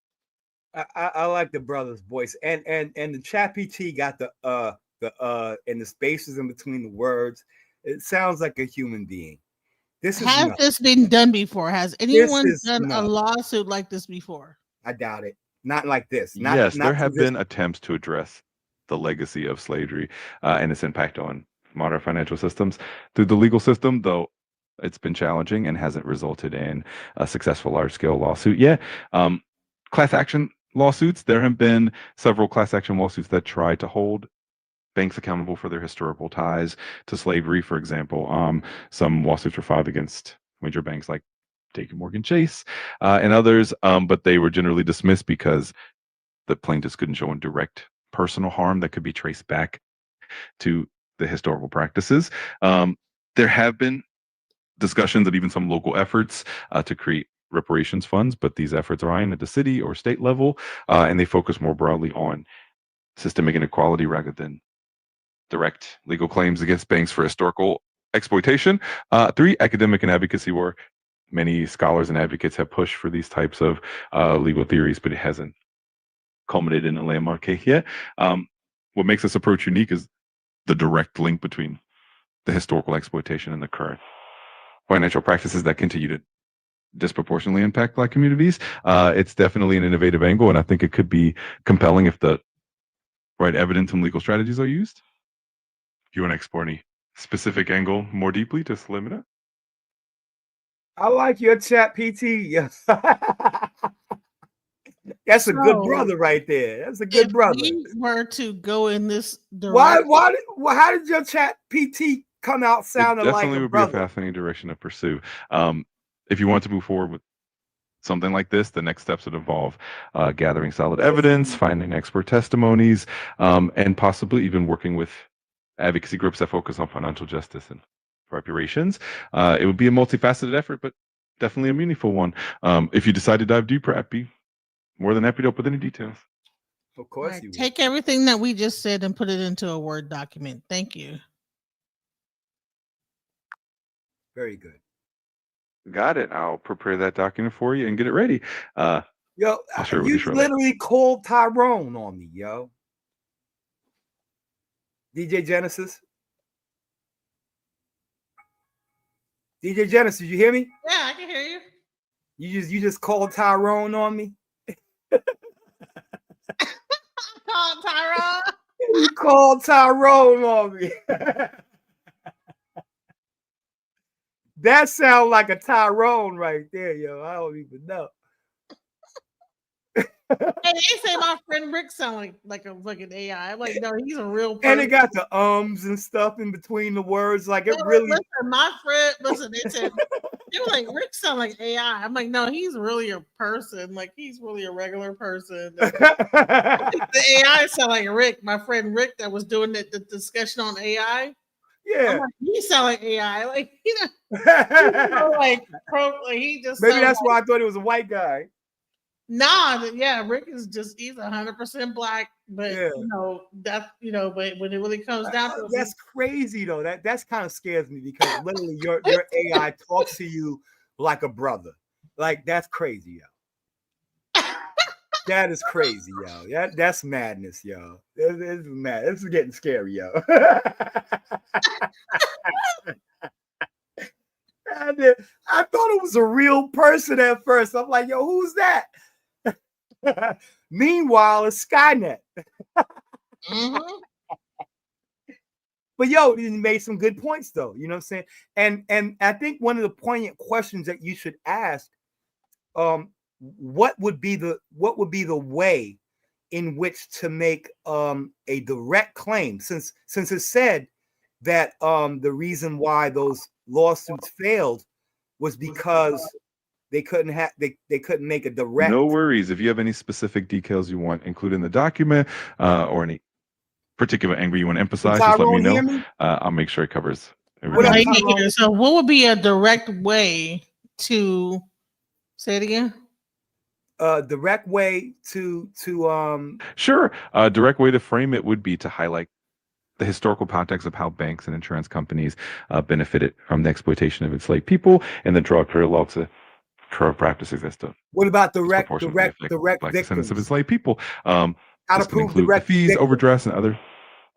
I like the brother's voice, and the chat PT got the and the spaces in between the words. It sounds like a human being. This is Has nuts. this been done before? Has anyone is done a nuts. lawsuit like this before? I doubt it. Not like this. Not Yes, not there to have this. been attempts to address the legacy of slavery and its impact on modern financial systems through the legal system, though it's been challenging and hasn't resulted in a successful large-scale lawsuit yet. Class action lawsuits, there have been several class action lawsuits that try to hold banks accountable for their historical ties to slavery. For example, some lawsuits were filed against major banks like JP Morgan Chase and others, but they were generally dismissed because the plaintiffs couldn't show a direct personal harm that could be traced back to the historical practices. There have been discussions and even some local efforts to create reparations funds, but these efforts are aimed at the city or state level, and they focus more broadly on systemic inequality rather than direct legal claims against banks for historical exploitation. 3, academic and advocacy work. Many scholars and advocates have pushed for these types of legal theories, but it hasn't culminated in a landmark case yet. What makes this approach unique is the direct link between the historical exploitation and the current financial practices that continue to disproportionately impact Black communities. It's definitely an innovative angle, and I think it could be compelling if the right evidence and legal strategies are used. If you want to explore any specific angle more deeply, just let me know. I like your chat, PT. Yes. That's a good brother right there. That's a good brother. If we were to go in this direction, How did your chat PT come out sounding like Definitely a would brother? be a fascinating direction to pursue. If you want to move forward with something like this, the next steps would involve gathering solid evidence, finding expert testimonies, and possibly even working with advocacy groups that focus on financial justice and reparations. It would be a multifaceted effort, but definitely a meaningful one. If you decide to dive deeper, I'd be more than happy to open any details. Of course, right, you will. take everything that we just said and put it into a Word document. Thank you. Very good. Got it. I'll prepare that document for you and get it ready. Yo, I'll share it with you you shortly. literally called Tyrone on me, yo. DJ Genesis. DJ Genesis, you hear me? Yeah, I can hear you. You just called Tyrone on me. Call Tyrone. You called Tyrone on me. That sounds like a Tyrone right there, yo. I don't even know. Hey, they say my friend Rick sound like a fucking AI. I'm like, no, he's a real person. And it got the and stuff in between the words. Like it No, really. Listen, my friend, they said they were like, Rick sound like AI. I'm like, no, he's really a person. Like he's really a regular person. The AI sound like Rick, my friend Rick that was doing the discussion on AI. Yeah. I'm like, he sound like AI. Like he just Maybe sound that's like, why I thought it was a white guy. nah, yeah, Rick is just he's 100% Black, but but when it really comes down to it, That's crazy though. That's kind of scares me because literally your AI talks to you like a brother. Like that's crazy, yo. That is crazy, yo. That's madness, yo. It's mad. This is getting scary, yo. I thought it was a real person at first. I'm like, yo, who's that? Meanwhile, it's Skynet. But yo, you made some good points though. You know what I'm saying? And I think one of the poignant questions that you should ask, what would be the way in which to make a direct claim, since it said that the reason why those lawsuits failed was because they couldn't make a direct. No worries. If you have any specific details you want included in the document, or any particular angle you want to emphasize, just let me know. I'll make sure it covers everything. So what would be a direct way to say it again? Direct way to Sure. A direct way to frame it would be to highlight the historical context of how banks and insurance companies benefited from the exploitation of enslaved people, and then draw a parallel to current practices as to what about direct Black descendants of enslaved people. How to this can prove include direct the fees, victim. overdrafts, and other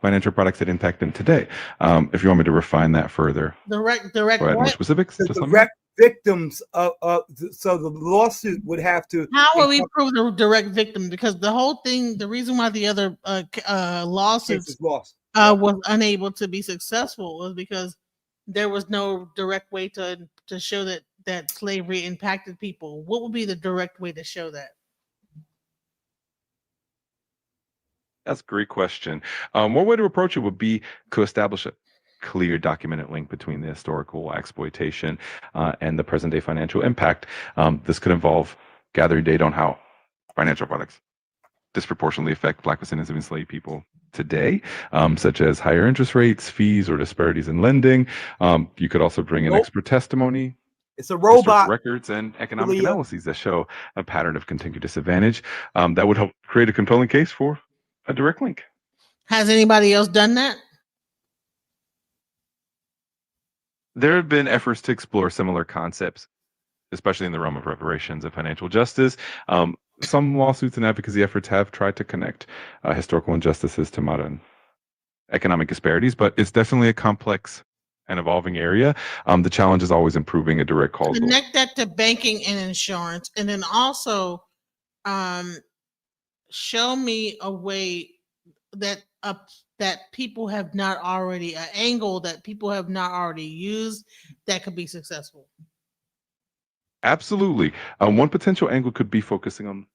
financial products that impact them today. If you want me to refine that further, direct or add more what? specifics, The just let me know. direct victims of so the lawsuit would have to. How will we prove the direct victim? Because the whole thing, the reason why the other lawsuits was unable to be successful was because there was no direct way to show that slavery impacted people. What would be the direct way to show that? That's a great question. One way to approach it would be to establish a clear documented link between the historical exploitation and the present day financial impact. This could involve gathering data on how financial products disproportionately affect Black descendants of enslaved people today, such as higher interest rates, fees, or disparities in lending. You could also bring in expert testimony. It's a robot Records and economic analyses that show a pattern of continued disadvantage. That would help create a compelling case for a direct link. Has anybody else done that? There have been efforts to explore similar concepts, especially in the realm of reparations and financial justice. Some lawsuits and advocacy efforts have tried to connect historical injustices to modern economic disparities, but it's definitely a complex and evolving area. The challenge is always improving a direct causal. Connect that to banking and insurance, and then also show me a way that that people have not already, an angle that people have not already used that could be successful. Absolutely. One potential angle could be focusing on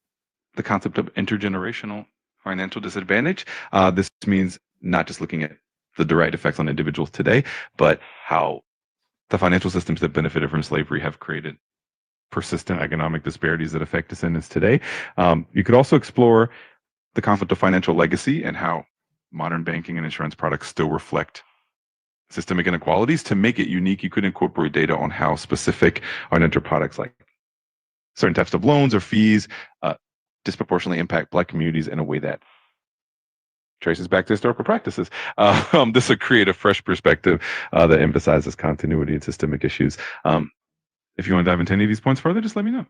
the concept of intergenerational financial disadvantage. This means not just looking at the direct effects on individuals today, but how the financial systems that benefited from slavery have created persistent economic disparities that affect descendants today. You could also explore the concept of financial legacy and how modern banking and insurance products still reflect systemic inequalities. To make it unique, you could incorporate data on how specific unentered products like certain types of loans or fees disproportionately impact Black communities in a way that traces back to historical practices. This would create a fresh perspective that emphasizes continuity and systemic issues. If you want to dive into any of these points further, just let me know.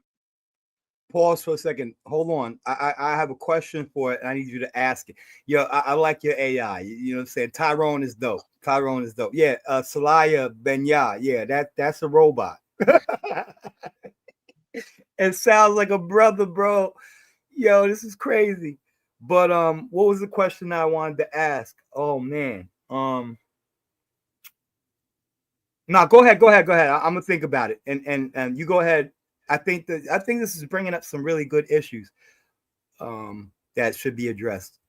Pause for a second. Hold on. I have a question for it, and I need you to ask it. Yo, I like your AI. You know what I'm saying? Tyrone is dope. Tyrone is dope. Yeah, Salaya Benya. Yeah, that's a robot. It sounds like a brother, bro. Yo, this is crazy. But what was the question I wanted to ask? Oh man. No, go ahead. I'm gonna think about it, and you go ahead. I think this is bringing up some really good issues that should be addressed.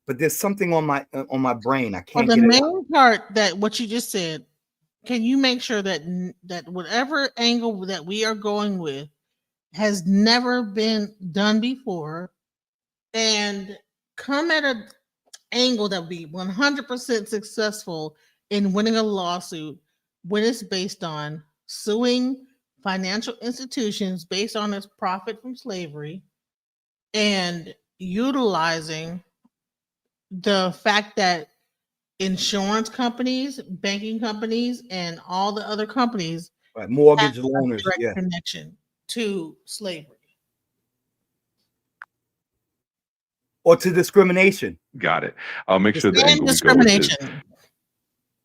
But there's something on my brain. I can't Well, get the it out. main part that what you just said, can you make sure that whatever angle that we are going with has never been done before, and come at an angle that will be 100% successful in winning a lawsuit when it's based on suing financial institutions based on its profit from slavery and utilizing the fact that insurance companies, banking companies, and all the other companies Right, mortgage have a loaners, direct yeah. connection to slavery. Or to discrimination. Got it. I'll make sure the And angle we go with is discrimination.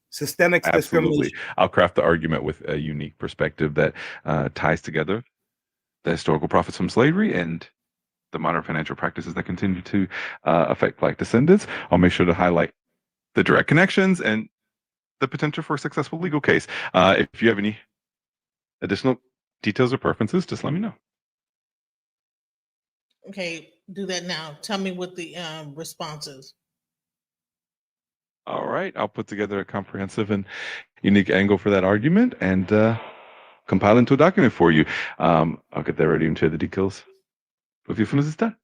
Systemic absolutely. discrimination. I'll craft the argument with a unique perspective that ties together the historical profits from slavery and the modern financial practices that continue to affect Black descendants. I'll make sure to highlight the direct connections and the potential for a successful legal case. If you have any additional details or preferences, just let me know. Okay, do that now. Tell me what the response is. All right, I'll put together a comprehensive and unique angle for that argument and compile into a document for you. I'll get that ready and share the details with you as soon as it's done.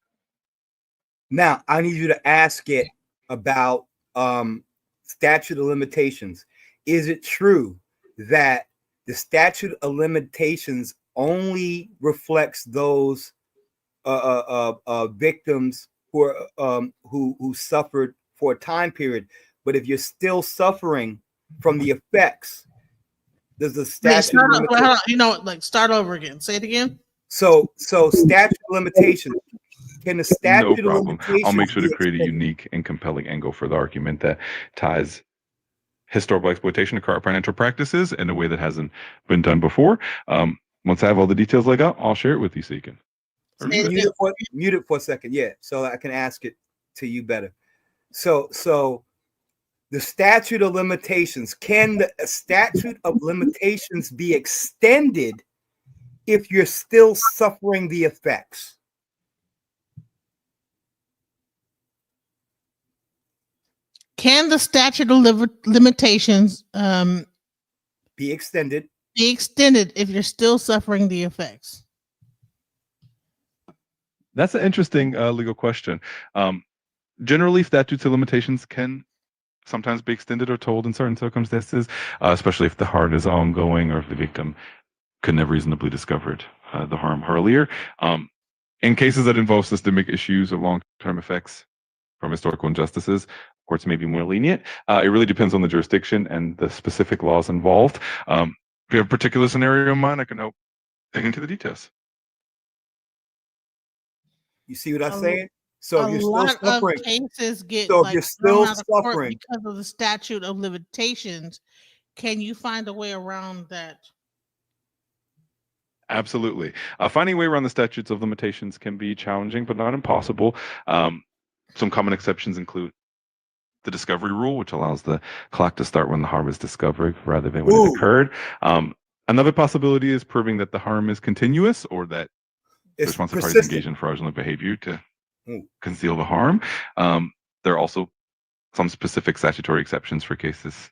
Now, I need you to ask it about statute of limitations. Is it true that the statute of limitations only reflects those victims who are who suffered for a time period, but if you're still suffering from the effects, does the statute of limitations? You know, like start over again. Say it again. So statute of limitations. Can the statute No of problem. limitations I'll make sure to be create a extended? unique and compelling angle for the argument that ties historical exploitation to current financial practices in a way that hasn't been done before. Once I have all the details laid out, I'll share it with you so you can Mute it for a second, yeah, so I can ask it to you better. So the statute of limitations, can the statute of limitations be extended if you're still suffering the effects? Can the statute of limitations be extended? Be extended if you're still suffering the effects? That's an interesting legal question. Generally, statutes of limitations can sometimes be extended or told in certain circumstances, especially if the harm is ongoing or if the victim could never reasonably discovered the harm earlier. In cases that involve systemic issues or long-term effects from historical injustices, courts may be more lenient. It really depends on the jurisdiction and the specific laws involved. If you have a particular scenario in mind, I can help dig into the details. You see what I'm A- saying? So a you're still lot of suffering. cases get So like you're thrown still out of court suffering. because of the statute of limitations. Can you find a way around that? Absolutely. Finding a way around the statutes of limitations can be challenging, but not impossible. Some common exceptions include the discovery rule, which allows the clock to start when the harm is discovered rather than when it occurred. Another possibility is proving that the harm is continuous or that the It's responsive parties persistent. engage in fraudulent behavior to conceal the harm. There are also some specific statutory exceptions for cases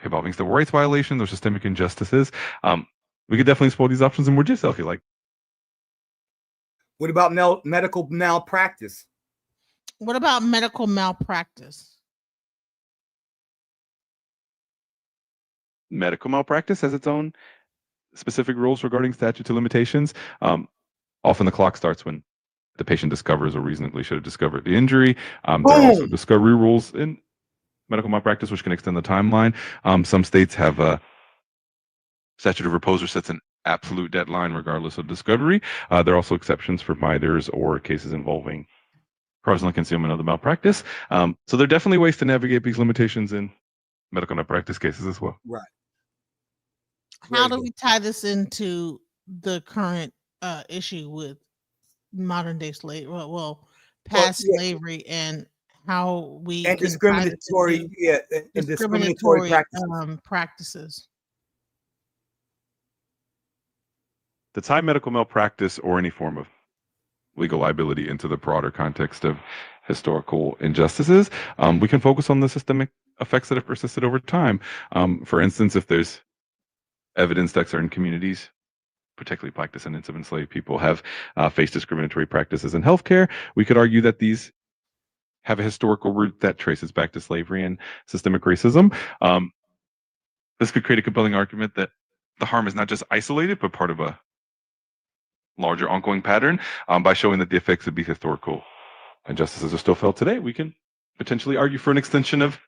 involving civil rights violations or systemic injustices. We could definitely explore these options in more detail if you like. What about medical malpractice? What about medical malpractice? Medical malpractice has its own specific rules regarding statute of limitations. Often the clock starts when the patient discovers or reasonably should have discovered the injury. There are also discovery rules in medical malpractice, which can extend the timeline. Some states have a statute of repose or sets an absolute deadline regardless of discovery. There are also exceptions for minors or cases involving fraudulent concealment of the malpractice. So there are definitely ways to navigate these limitations in medical malpractice cases as well. Right. How do we tie this into the current issue with modern day slavery? Well, past slavery and how we and can discriminatory, and discriminatory practices. Practices. To tie medical malpractice or any form of legal liability into the broader context of historical injustices, we can focus on the systemic effects that have persisted over time. For instance, if there's evidence that certain communities, particularly Black descendants of enslaved people, have faced discriminatory practices in healthcare, we could argue that these have a historical root that traces back to slavery and systemic racism. This could create a compelling argument that the harm is not just isolated, but part of a larger ongoing pattern. By showing that the effects of these historical injustices are still felt today, we can potentially argue for an extension of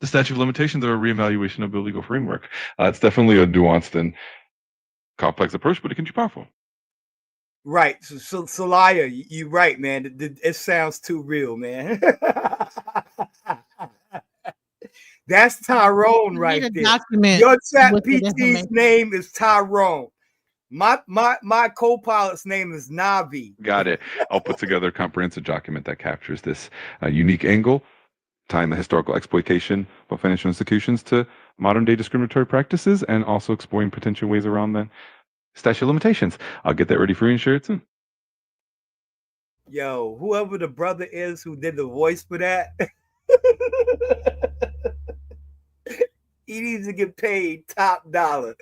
the statute of limitations or a reevaluation of the legal framework. It's definitely a nuanced and complex approach, but it can be powerful. Right. So Celaya, you're right, man. It sounds too real, man. That's Tyrone right there. Document Your chat with the PT's information. name is Tyrone. My co-pilot's name is Navi. Got it. I'll put together a comprehensive document that captures this unique angle, tying the historical exploitation of financial institutions to modern day discriminatory practices, and also exploring potential ways around the statute of limitations. I'll get that ready for you and share it soon. Yo, whoever the brother is who did the voice for that, he needs to get paid top dollar.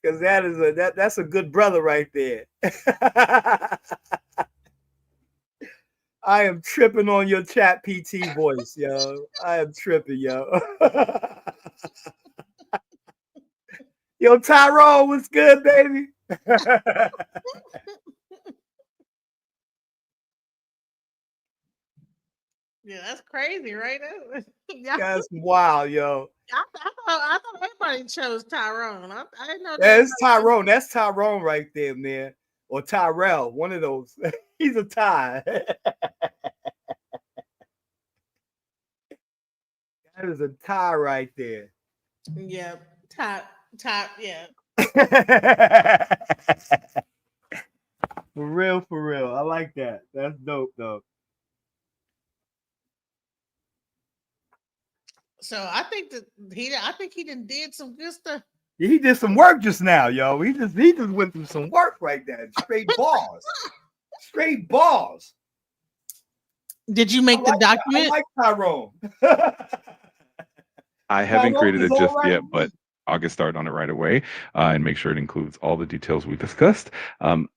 Because that's a good brother right there. I am tripping on your chat PT voice, yo. I am tripping, yo. Yo, Tyrone, what's good, baby? Yeah, that's crazy, right? That's wild, yo. I thought everybody chose Tyrone. I didn't know that. That's Tyrone. That's Tyrone right there, man. Or Tyrell, one of those. He's a Ty. That is a Ty right there. Yeah, top, yeah. For real. I like that. That's dope, though. So I think he did some good stuff. He did some work just now, yo. He just went through some work right there. Straight balls. Straight balls. Did you make the document? I like Tyrone. I haven't Tyrone created is it just all right. yet, but I'll get started on it right away and make sure it includes all the details we discussed. I'll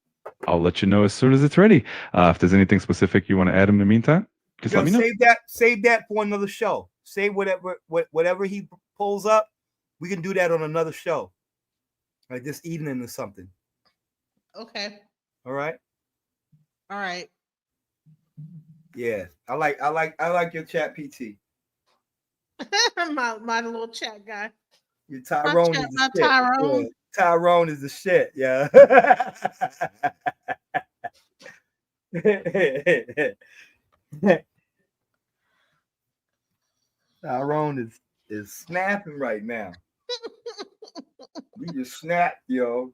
let you know as soon as it's ready. If there's anything specific you want to add in the meantime, just let me know. Save that for another show. Say whatever he pulls up, we can do that on another show, like this evening or something. Okay. All right. All right. Yeah, I like your chat PT. my little chat guy. Your Tyrone is my the shit. Tyrone. Yeah. Tyrone is the shit. Yeah. Tyrone is snapping right now. We just snapped, yo.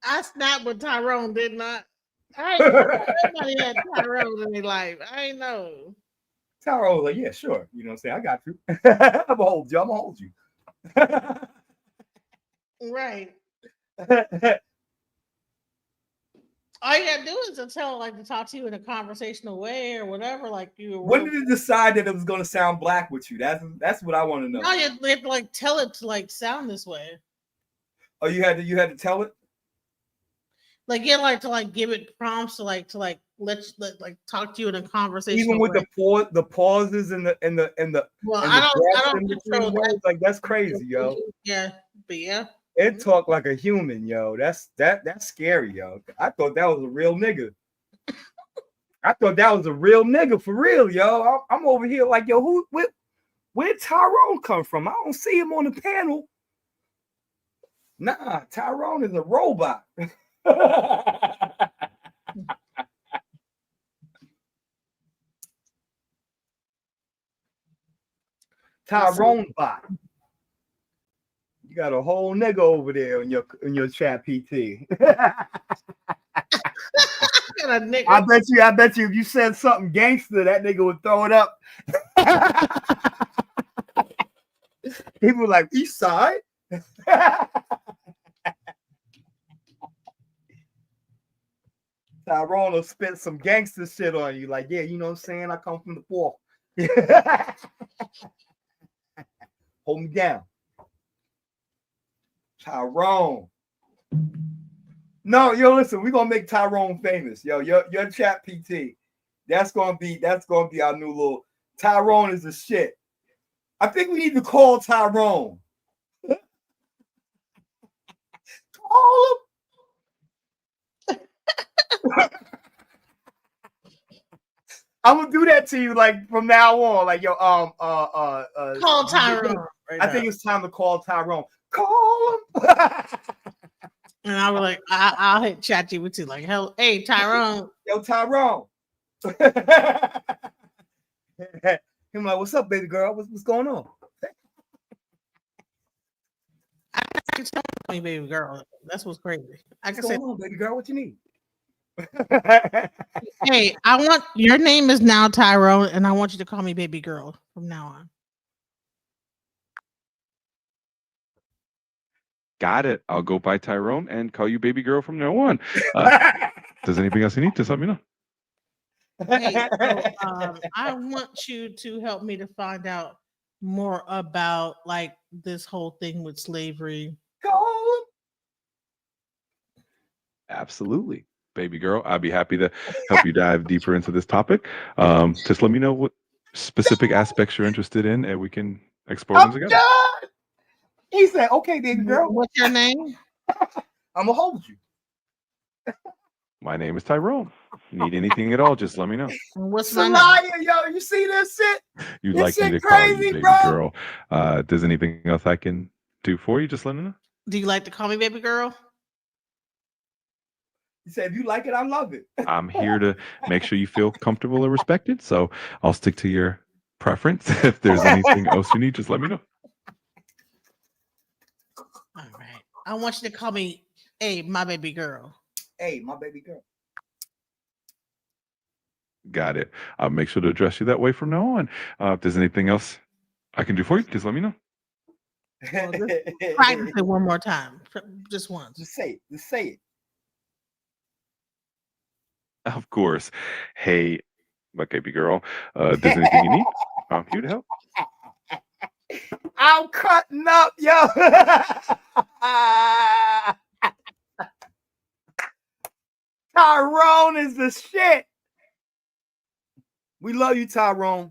I snapped with Tyrone, didn't I? I everybody had Tyrone in their life. I know. Tyrone was like, yeah, sure. You know what I'm saying? I got you. I'm gonna hold you. I'm gonna hold you. Right. All you gotta do is to tell, like, to talk to you in a conversational way or whatever. Like you. When did it decide that it was gonna sound black with you? That's what I want to know. No, you have to like tell it to like sound this way. Oh, you had to tell it. Like you like to like give it prompts to like let like talk to you in a conversation. Even with the pauses and the well, and I the don't control that. words, like that's crazy, yo. Yeah, but yeah. It talk like a human, yo. That's scary, yo. I thought that was a real nigga. I thought that was a real nigga for real, yo. I'm over here like, yo, where'd Tyrone come from? I don't see him on the panel. Nah, Tyrone is a robot. Tyrone bot. You got a whole nigga over there in your chat PT. I bet you if you said something gangster, that nigga would throw it up. People like East Side. Tyrone will spit some gangster shit on you, like, yeah, you know what I'm saying? I come from the fourth. Hold me down. Tyrone. No, yo, listen, we're gonna make Tyrone famous. Yo, your chat PT. That's gonna be our new little Tyrone is the shit. I think we need to call Tyrone. Call him. I'm gonna do that to you like from now on. Like, yo, call Tyrone. I think it's time to call Tyrone. Call him. And I was like, I'll hit ChatGPT like, hell, hey Tyrone. Yo, Tyrone. Him like, what's up, baby girl? What's going on? I can tell you, baby girl. That's what's crazy. I can say, baby girl, what you need? Hey, I want your name is now Tyrone, and I want you to call me baby girl from now on. Got it. I'll go by Tyrone and call you baby girl from now on. Does anything else you need? Just let me know. Hey, so, I want you to help me to find out more about like this whole thing with slavery. Absolutely, baby girl. I'd be happy to help you dive deeper into this topic. Just let me know what specific aspects you're interested in, and we can explore them together. God. He said, "Okay, baby girl. What's your name? I'm gonna hold you." My name is Tyrone. Need anything at all, just let me know. What's my name? Yo, you see this shit? You'd This like me shit to call crazy, you baby bro. girl. Does anything else I can do for you? Just let me know. Do you like to call me baby girl? He said, if you like it, I love it. I'm here to make sure you feel comfortable and respected, so I'll stick to your preference. If there's anything else you need, just let me know. All right. I want you to call me, hey, my baby girl. Hey, my baby girl. Got it. I'll make sure to address you that way from now on. If there's anything else I can do for you, just let me know. Well, just practice it one more time. Just once. Just say it. Just say it. Of course. Hey, my baby girl. If there's anything you need, I'm here to help. I'm cutting up, yo. Tyrone is the shit. We love you, Tyrone.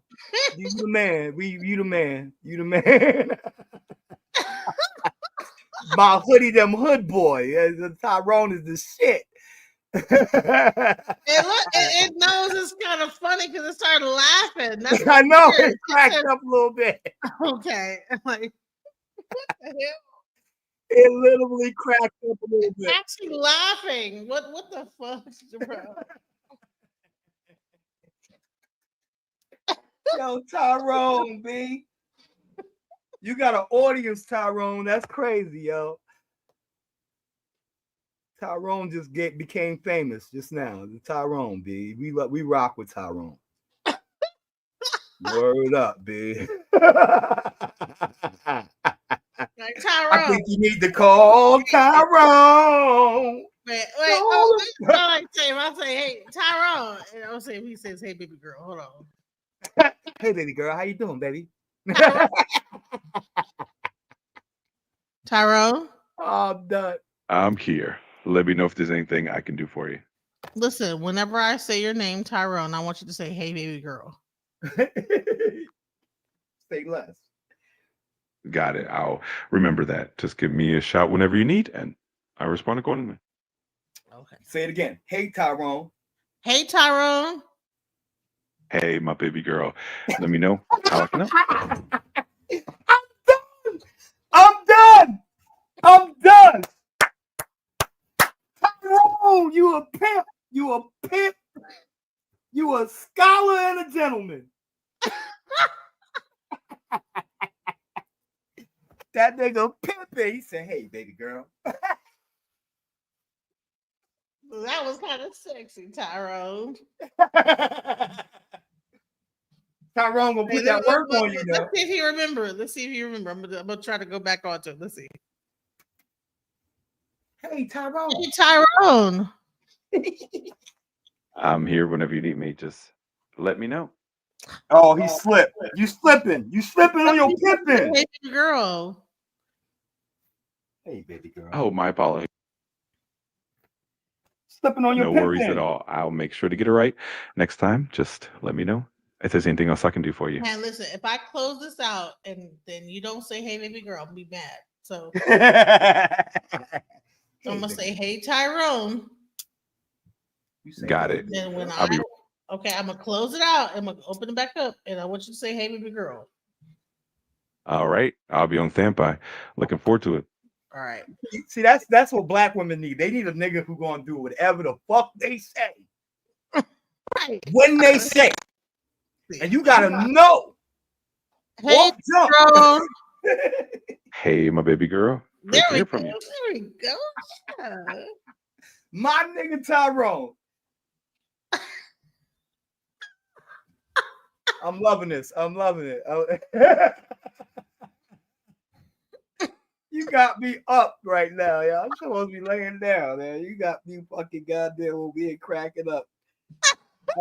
You the man. You the man. You the man. My hoodie, them hood boy. Tyrone is the shit. It knows it's kind of funny because it started laughing. That's I know weird. it cracked up a little bit. Okay. I'm like, what the hell? It literally cracked up a little bit. Actually laughing. What the fuck, bro? Yo, Tyrone, B. You got an audience, Tyrone. That's crazy, yo. Tyrone just became famous just now. Tyrone, B. We rock with Tyrone. Word up, B. Like, I Tyrone. think you need to call Tyrone. Wait. Oh, I like say, I say, hey, Tyrone. And I'll say, he says, hey, baby girl, hold on. Hey, baby girl, how you doing, baby? Tyrone. Oh, I'm done. I'm here. Let me know if there's anything I can do for you. Listen, whenever I say your name, Tyrone, I want you to say, hey, baby girl. Say less. Got it. I'll remember that. Just give me a shout whenever you need, and I respond accordingly. Okay. Say it again. Hey, Tyrone. Hey, Tyrone. Hey, my baby girl. Let me know how I can help. I'm done. I'm done. Tyrone, you a pimp. You a pimp. You a scholar and a gentleman. That nigga pimping. He said, hey, baby girl. That was kind of sexy, Tyrone. Tyrone gonna put that work on you now. Let's see if he remember. Let's see if he remember. I'm gonna try to go back onto it. Let's see. Hey, Tyrone. Hey, Tyrone. I'm here whenever you need me. Just let me know. Oh, he slipped. You slipping. You slipping on your pimping. Hey, baby girl. Hey, baby girl. Oh, my apologies. Slipping on your No pimping. worries at all. I'll make sure to get it right next time. Just let me know if there's anything else I can do for you. Man, listen, if I close this out and then you don't say, hey, baby girl, I'll be mad. So I'm gonna say, hey, Tyrone. Got it. Then when I'll be okay, I'm gonna close it out. I'm gonna open it back up, and I want you to say, hey, baby girl. all right. I'll be on standby. Looking forward to it. All right. See, that's what black women need. They need a nigga who gonna do whatever the fuck they say. When they say. And you gotta know. Hey, jump. girl. Hey, my baby girl. Great to hear from you. There we go. Yeah. My nigga Tyrone. I'm loving this. I'm loving it. You got me up right now, y'all. I'm supposed to be laying down, man. You got me fucking goddamn over here cracking up.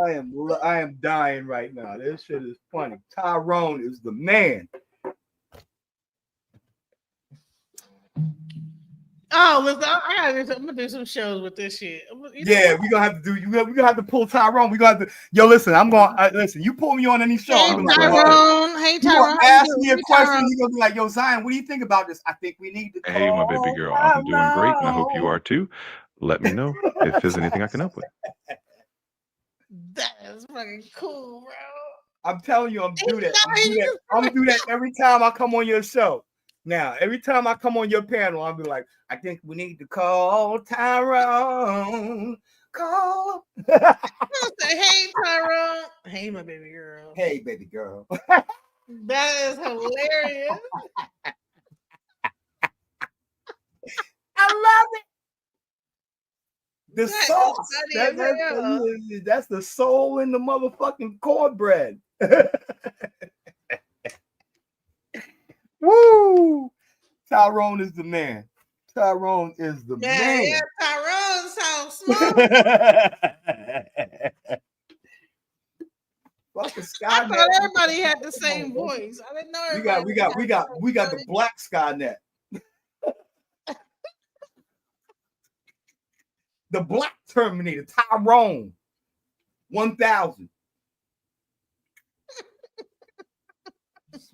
I am dying right now. This shit is funny. Tyrone is the man. Oh, listen, I'm gonna do some shows with this shit. Yeah, we're gonna have to do. We're gonna have to pull Tyrone. We're gonna have to. Yo, listen, I'm gonna listen. You pull me on any show. Hey, I'm Tyrone. Hey, You Tyrone. gonna ask me a question. You're gonna be like, "Yo, Zion, what do you think about this?" I think we need to. Hey, my baby girl. I'm doing great, and I hope you are too. Let me know if there's anything I can help with. That is fucking cool, bro. I'm telling you, I'm do that. I'm do that every time I come on your show. Now, every time I come on your panel, I'll be like, I think we need to call Tyrone. Call. Say, hey, Tyrone. Hey, my baby girl. Hey, baby girl. That is hilarious. I love it. The That sauce. is funny as hell. That's the soul in the motherfucking cornbread. Woo! Tyrone is the man. Tyrone is the man. Yeah, Tyrone sounds smart. I thought everybody had the same voice. I didn't know everybody. We got the black Skynet. The black Terminator, Tyrone 1000.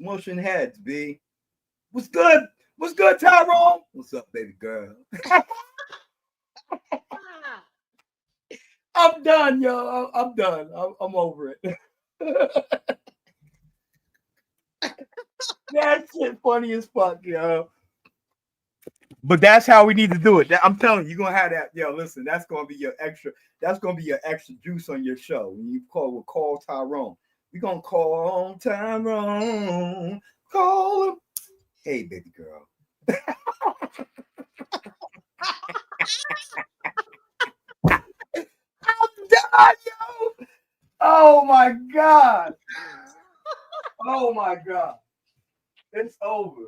Smushing heads, B. What's good? What's good, Tyrone? What's up, baby girl? I'm done, yo. I'm done. I'm over it. That shit funny as fuck, yo. But that's how we need to do it. I'm telling you, you're gonna have that. Yo, listen, that's gonna be your extra. That's gonna be your extra juice on your show. When you call Tyrone. We're gonna call on Tyrone. Call him. Hey, baby girl. I'm done, yo. Oh my God. Oh my God. It's over.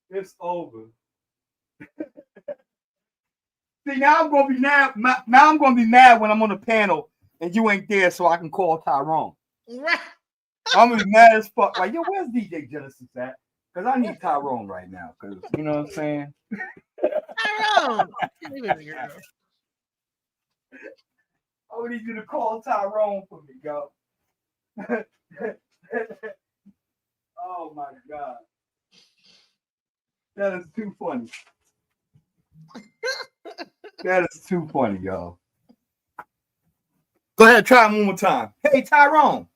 It's over. See, now I'm gonna be mad. Now I'm gonna be mad when I'm on the panel and you ain't there, so I can call Tyrone. Right. I'm gonna be mad as fuck. Like, yo, where's DJ Genesis at? Because I need Tyrone right now. Because you know what I'm saying. Tyrone. I need you to call Tyrone for me, yo. Oh my God. That is too funny. That is too funny, y'all. Go ahead, try it one more time. Hey, Tyrone.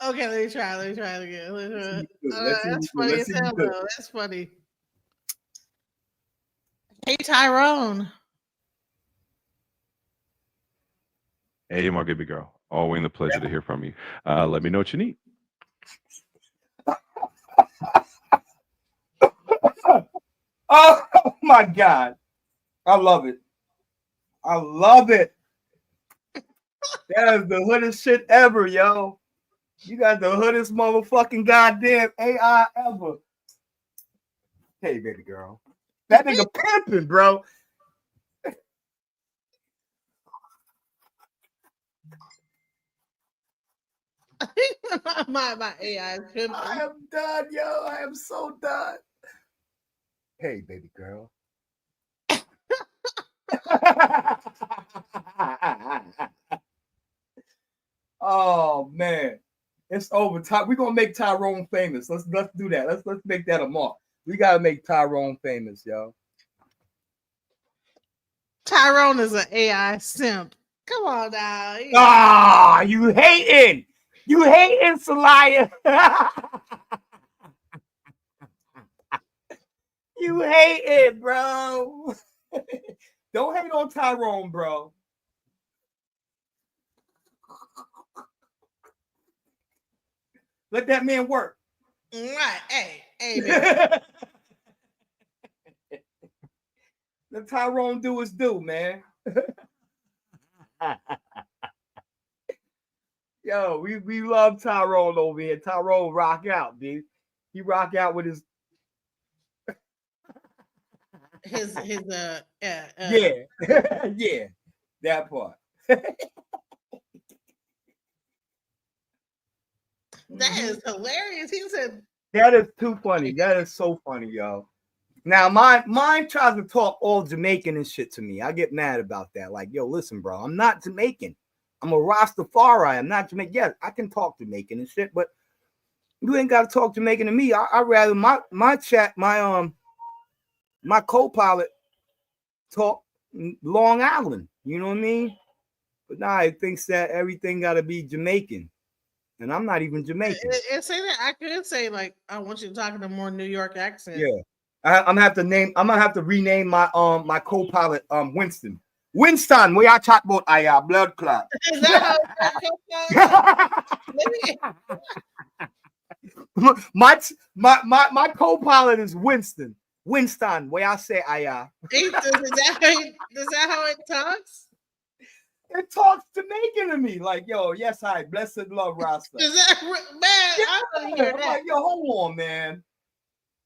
Okay, let me try it again. Let's see That's what funny you as do. hell, though. That's funny. Hey, Tyrone. Hey, my baby girl. Always a pleasure to hear from you. Let me know what you need. Oh my God. I love it. I love it. That is the hoodest shit ever, yo. You got the hoodest motherfucking goddamn AI ever. Hey, baby girl. That nigga pimping, bro. my AI is pimping. I am done, yo. I am so done. Hey, baby girl. Oh man, it's over. We're gonna make Tyrone famous. Let's do that. Let's make that a mark. We gotta make Tyrone famous, yo. Tyrone is an AI simp. Come on now. Ah, you hating. You hating, Salaya. You hating, bro. Don't hate on Tyrone, bro. Let that man work. Right. Hey, baby. Let Tyrone do his due, man. Yo, we love Tyrone over here. Tyrone rock out, dude. He rock out with his yeah. Yeah, that part. That is hilarious. He said That is too funny. That is so funny, yo. Now, mine tries to talk all Jamaican and shit to me. I get mad about that. Like, yo, listen, bro, I'm not Jamaican. I'm a Rastafari. I'm not Jamaican. Yeah, I can talk Jamaican and shit, but you ain't got to talk Jamaican to me. I rather my co-pilot talk Long Island. You know what I mean? But now he thinks that everything got to be Jamaican, and I'm not even Jamaican. And say that I could say like I want you to talk in a more New York accent. Yeah, I'm gonna have to rename my my co-pilot Winston. Winston, we are chat about blood clot. Is that how my co-pilot is Winston. Winston, where I say Is that how it talks? It talks Jamaican to me, like, yo, yes, hi, blessed love, Rasta. Is that man? I want to hear that. Like, yo, hold on, man.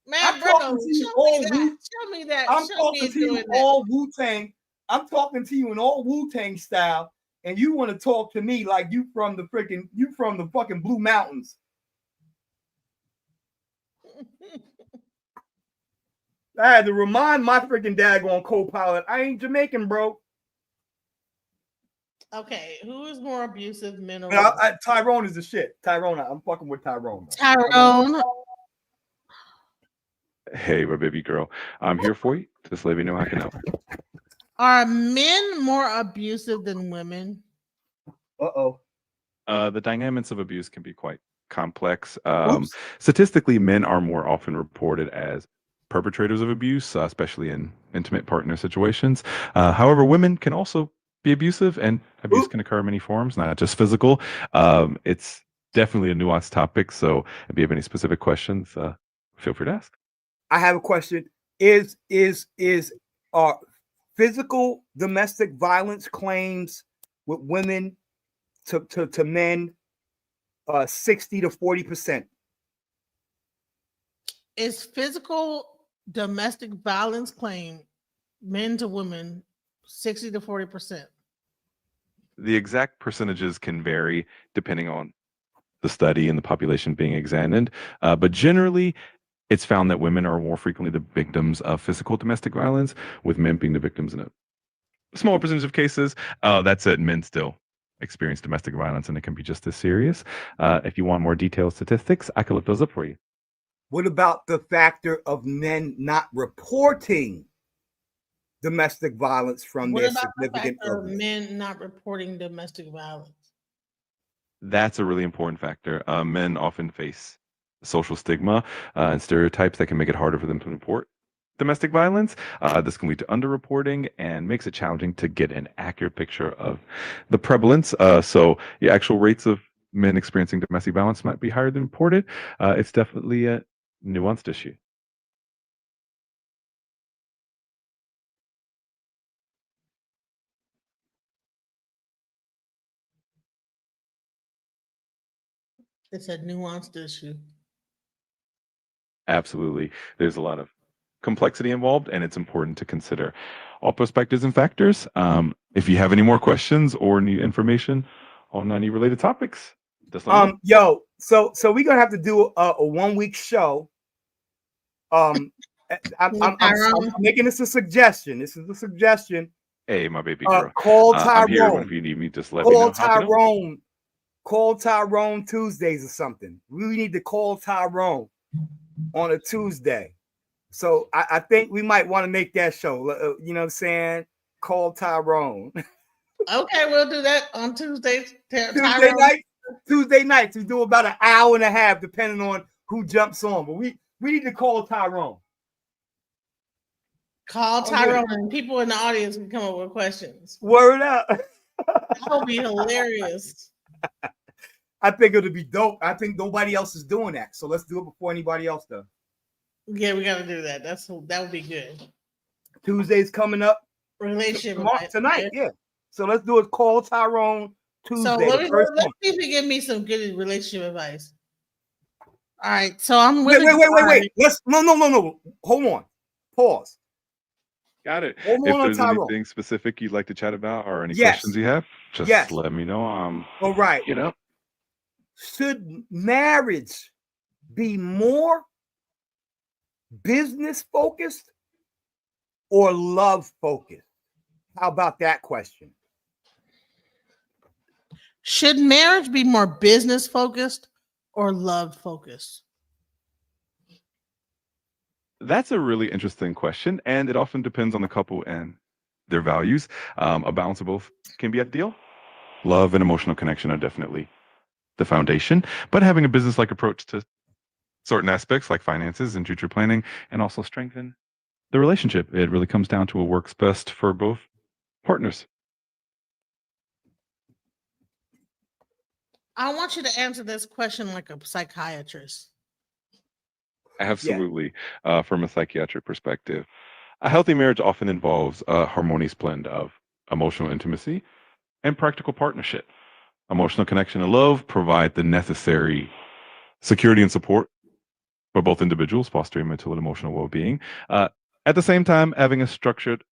Man, I'm bro, talking to you all show me that. I'm talking to you all Wu-Tang. I'm talking to you in all Wu-Tang style, and you want to talk to me like you from the fucking Blue Mountains. I had to remind my freaking daggone co-pilot, I ain't Jamaican, bro. Okay, who is more abusive, men or women? Tyrone is the shit. Tyrone, I'm fucking with Tyrone. Tyrone. Hey, my baby girl. I'm here for you. Just let me know I can help. Are men more abusive than women? The dynamics of abuse can be quite complex. Statistically, men are more often reported as perpetrators of abuse, especially in intimate partner situations. However, women can also be abusive, and abuse can occur in many forms, not just physical. It's definitely a nuanced topic. So, if you have any specific questions, feel free to ask. I have a question. Is physical domestic violence claims with women to men 60 to 40%? Is physical domestic violence claim men to women 60 to 40%? The exact percentages can vary depending on the study and the population being examined. But generally, it's found that women are more frequently the victims of physical domestic violence, with men being the victims in a small percentage of cases. That said, men still experience domestic violence, and it can be just as serious. If you want more detailed statistics, I can look those up for you. What about the factor of men not reporting domestic violence from What their about the significant factor of others? men not reporting domestic violence? That's a really important factor. Men often face social stigma and stereotypes that can make it harder for them to report domestic violence. This can lead to underreporting and makes it challenging to get an accurate picture of the prevalence. So the actual rates of men experiencing domestic violence might be higher than reported. It's definitely a nuanced issue. It's a nuanced issue. Absolutely. There's a lot of complexity involved, and it's important to consider all perspectives and factors. If you have any more questions or need information on any related topics, just let me know. So we're gonna have to do a 1 week show. I'm making this a suggestion. This is a suggestion. Hey, my baby girl. Call I'm here Tyrone. if you need me. Just let me know. Call Tyrone Tuesdays or something. We need to call Tyrone on a Tuesday. So I think we might want to make that show. You know what I'm saying? Call Tyrone. Okay, we'll do that on Tuesday. Tuesday nights. We do about an hour and a half, depending on who jumps on. But we need to call Tyrone. Call Tyrone, and people in the audience can come up with questions. Word up. That would be hilarious. I think it'll be dope. I think nobody else is doing that. So let's do it before anybody else does. Yeah, we got to do that. That would be good. Tuesday's coming up. Relationship tonight, yeah. So let's do it. Call Tyrone Tuesday. So let's see if you give me some good relationship advice. All right. So I'm wait. Let's no. Hold on. Pause. Got it. Hold If on, there's Tyrone. anything specific you'd like to chat about or any questions you have, just let me know. All right. You know, should marriage be more business focused or love focused? How about that question? Should marriage be more business focused or love focused? that's a really interesting question, and it often depends on the couple and their values. A balance of both can be ideal. Love and emotional connection are definitely the foundation, but having a business-like approach to certain aspects like finances and future planning and also strengthen the relationship. It really comes down to what works best for both partners. I want you to answer this question like a psychiatrist. Absolutely. From a psychiatric perspective, a healthy marriage often involves a harmonious blend of emotional intimacy and practical partnership. Emotional connection and love provide the necessary security and support for both individuals, fostering mental and emotional well-being. At the same time, having a structured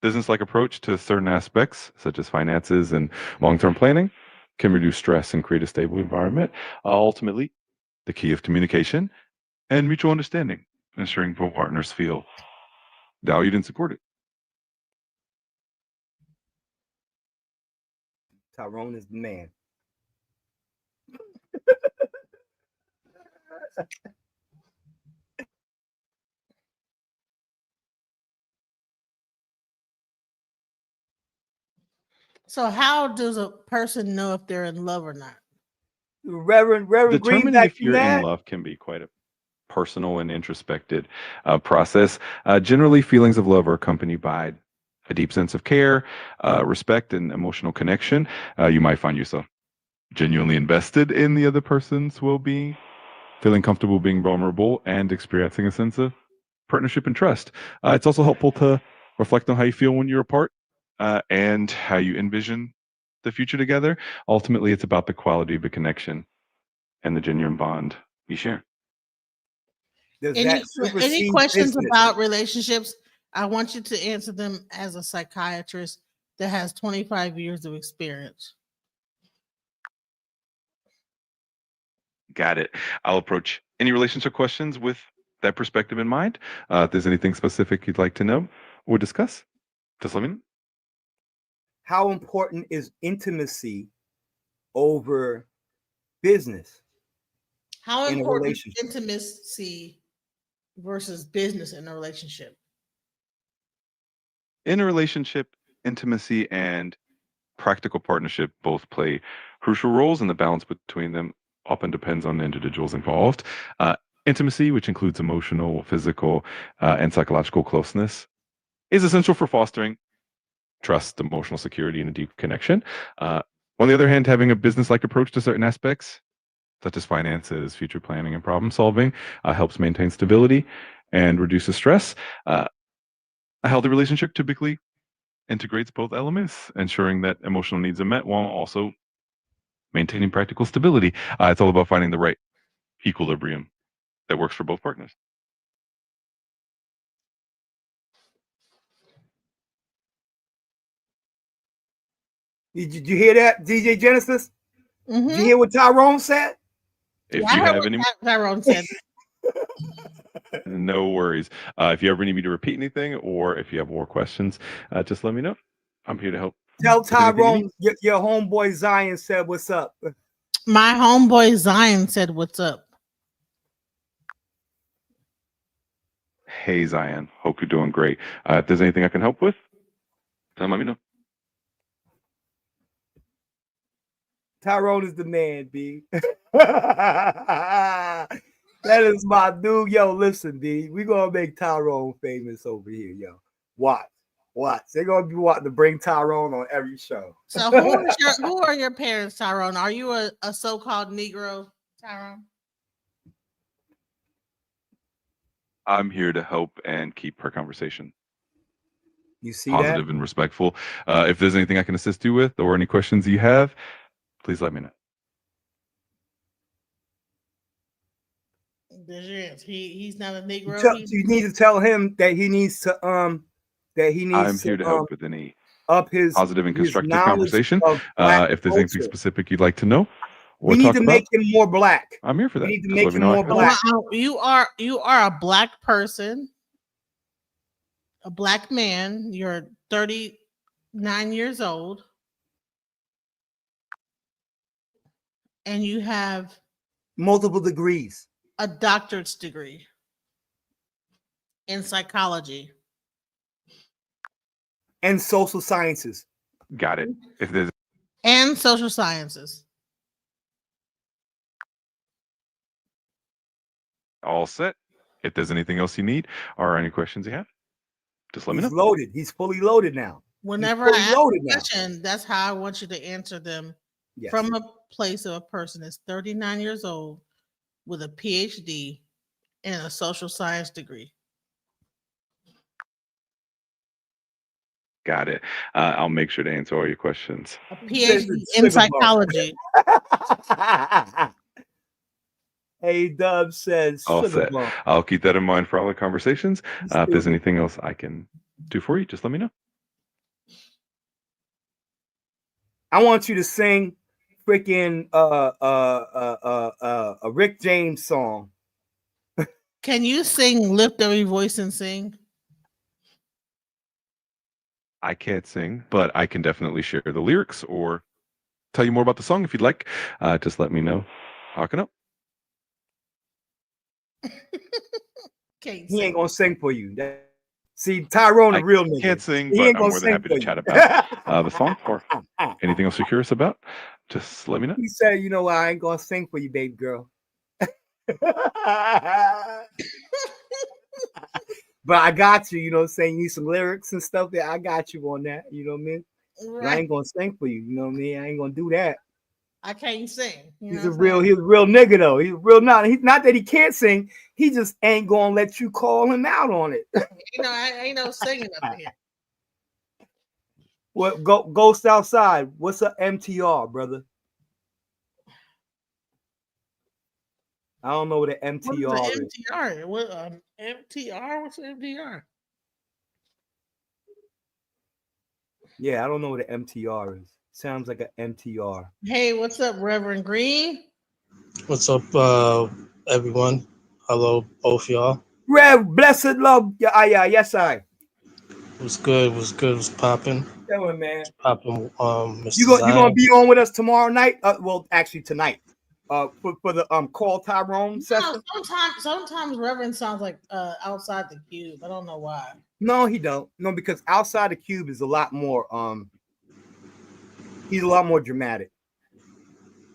business-like approach to certain aspects, such as finances and long-term planning, can reduce stress and create a stable environment. Ultimately, the key of communication and mutual understanding, ensuring both partners feel valued and supported. Tyrone is the man. So how does a person know if they're in love or not? Reverend Determining Greenback, if you you're in mad? love can be quite a personal and introspective process. Generally, feelings of love are accompanied by a deep sense of care, respect, and emotional connection. You might find yourself genuinely invested in the other person's well-being, feeling comfortable being vulnerable, and experiencing a sense of partnership and trust. It's also helpful to reflect on how you feel when you're apart and how you envision the future together. Ultimately, it's about the quality of the connection and the genuine bond you share. Does Any that any supersede questions business? about relationships? I want you to answer them as a psychiatrist that has 25 years of experience. Got it. I'll approach any relationship questions with that perspective in mind. If there's anything specific you'd like to know or discuss, just let me know. How important is intimacy over business How in a important is relationship? intimacy versus business in a relationship? In a relationship, intimacy and practical partnership both play crucial roles, and the balance between them often depends on the individuals involved. Intimacy, which includes emotional, physical, and psychological closeness, is essential for fostering trust, emotional security, and a deep connection. On the other hand, having a business-like approach to certain aspects, such as finances, future planning, and problem solving, helps maintain stability and reduces stress. A healthy relationship typically integrates both elements, ensuring that emotional needs are met while also maintaining practical stability. It's all about finding the right equilibrium that works for both partners. Did you hear that, DJ Genesis? Did you hear what Tyrone said? If I you heard have what any, Tyrone said. no worries. If you ever need me to repeat anything, or if you have more questions, just let me know. I'm here to help. Tell with anything you Tyrone need. your homeboy Zion said what's up. My homeboy Zion said, "What's up?" Hey Zion, hope you're doing great. If there's anything I can help with, then let me know. Tyrone is the man, B. That is my dude. Yo, listen, B. We gonna make Tyrone famous over here, yo. Watch. They're gonna be wanting to bring Tyrone on every show. So who are your parents, Tyrone? Are you a so-called Negro, Tyrone? I'm here to help and keep our conversation You see positive and respectful. If there's anything I can assist you with or any questions you have, please let me know. There's your answer. He's not a Negro. that? You need to tell him that he needs to I'm here to help with any up his positive and constructive knowledge conversation. of Black If there's anything culture. specific you'd like to know or We need talk to about, make him more black. I'm here for that. We need to Just make let me him know. more black. You are a black person, a black man. You're 39 years old, and you have multiple degrees, a doctorate degree in psychology and social sciences. Got it. If there's and social sciences. all set. If there's anything else you need or any questions you have, just let me know. He's loaded. He's fully loaded now. Whenever I ask a question, that's how I want you to answer them from a place of a person that's 39 years old with a PhD and a social science degree. Got it. I'll make sure to answer all your questions. A PhD in psychology. Hey, Dub says All sugar set. bump. I'll keep that in mind for all the conversations. If there's anything else I can do for you, just let me know. I want you to sing freaking a Rick James song. Can you sing Lift Every Voice and Sing? I can't sing, but I can definitely share the lyrics or tell you more about the song if you'd like. Just let me know. Hawking up. He ain't gonna sing for you. See, Tyrone, a I real nigga. can't sing, He but ain't I'm gonna more than sing happy for to you. chat about the song or anything else you're curious about. Just let me know. He said, "You know what? I ain't gonna sing for you, baby girl." But I got you. You know what I'm saying? You need some lyrics and stuff. That I got you on that. You know what I mean? But I ain't gonna sing for you. You know what I mean? I ain't gonna do that. I can't sing. He's a real nigga though. He's real not. He's not that he can't sing. He just ain't gonna let you call him out on it. I ain't no singing up here. What Ghost Outside? What's a MTR, brother? I don't know what an MTR is. MTR? What MTR? What's MTR? Yeah, I don't know what an MTR is. Sounds like an MTR. Hey, what's up, Reverend Green? What's up, everyone? Hello, both y'all. Rev, blessed love. Yeah, yes, I. What's good? What's good? What's popping? Doing, man. Popping, Mr. You gonna Zion. be on with us tomorrow night? Well, actually tonight. For the call Tyrone session. Sometimes Reverend sounds like outside the cube. I don't know why. No, he don't. No, because outside the cube is a lot more. He's a lot more dramatic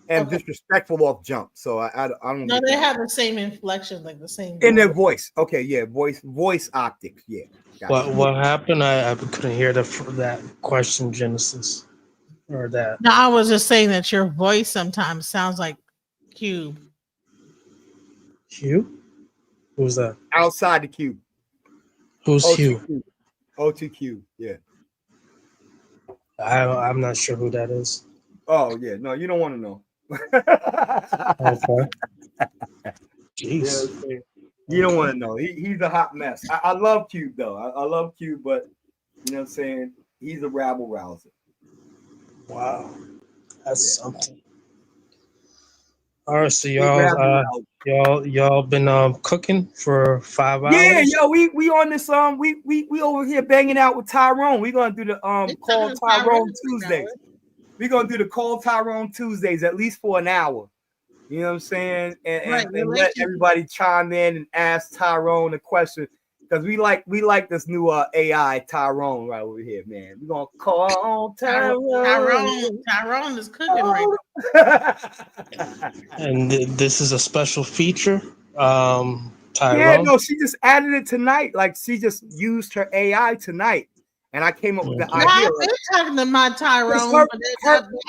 and disrespectful off jump. So I don't. No, they have the same inflection, like the same in their voice. Okay, yeah, voice optics. Yeah. What happened? I couldn't hear that question, Genesis, or that. No, I was just saying that your voice sometimes sounds like Cube. Hugh? Who's that? Outside the cube. Who's Hugh? O2Q. Yeah. I'm not sure who that is. Oh yeah, no, you don't want to know. Okay. Jeez. Yeah, you don't want to know. He's a hot mess. I love Cube though. I love Cube, but you know what I'm saying? He's a rabble rouser. Wow. That's something. All right, so y'all been cooking for 5 hours? Yeah, yo, we on this we over here banging out with Tyrone. We're gonna do the call Tyrone Tuesdays. We're gonna do the call Tyrone Tuesdays at least for an hour. You know what I'm saying? And let everybody chime in and ask Tyrone a question. Because we like this new AI Tyrone right over here, man. We're gonna call Tyrone. Tyrone is cooking right now. And this is a special feature. Tyrone. Yeah, no, she just added it tonight. Like she just used her AI tonight, and I came up with the idea. I've been talking to my Tyrone.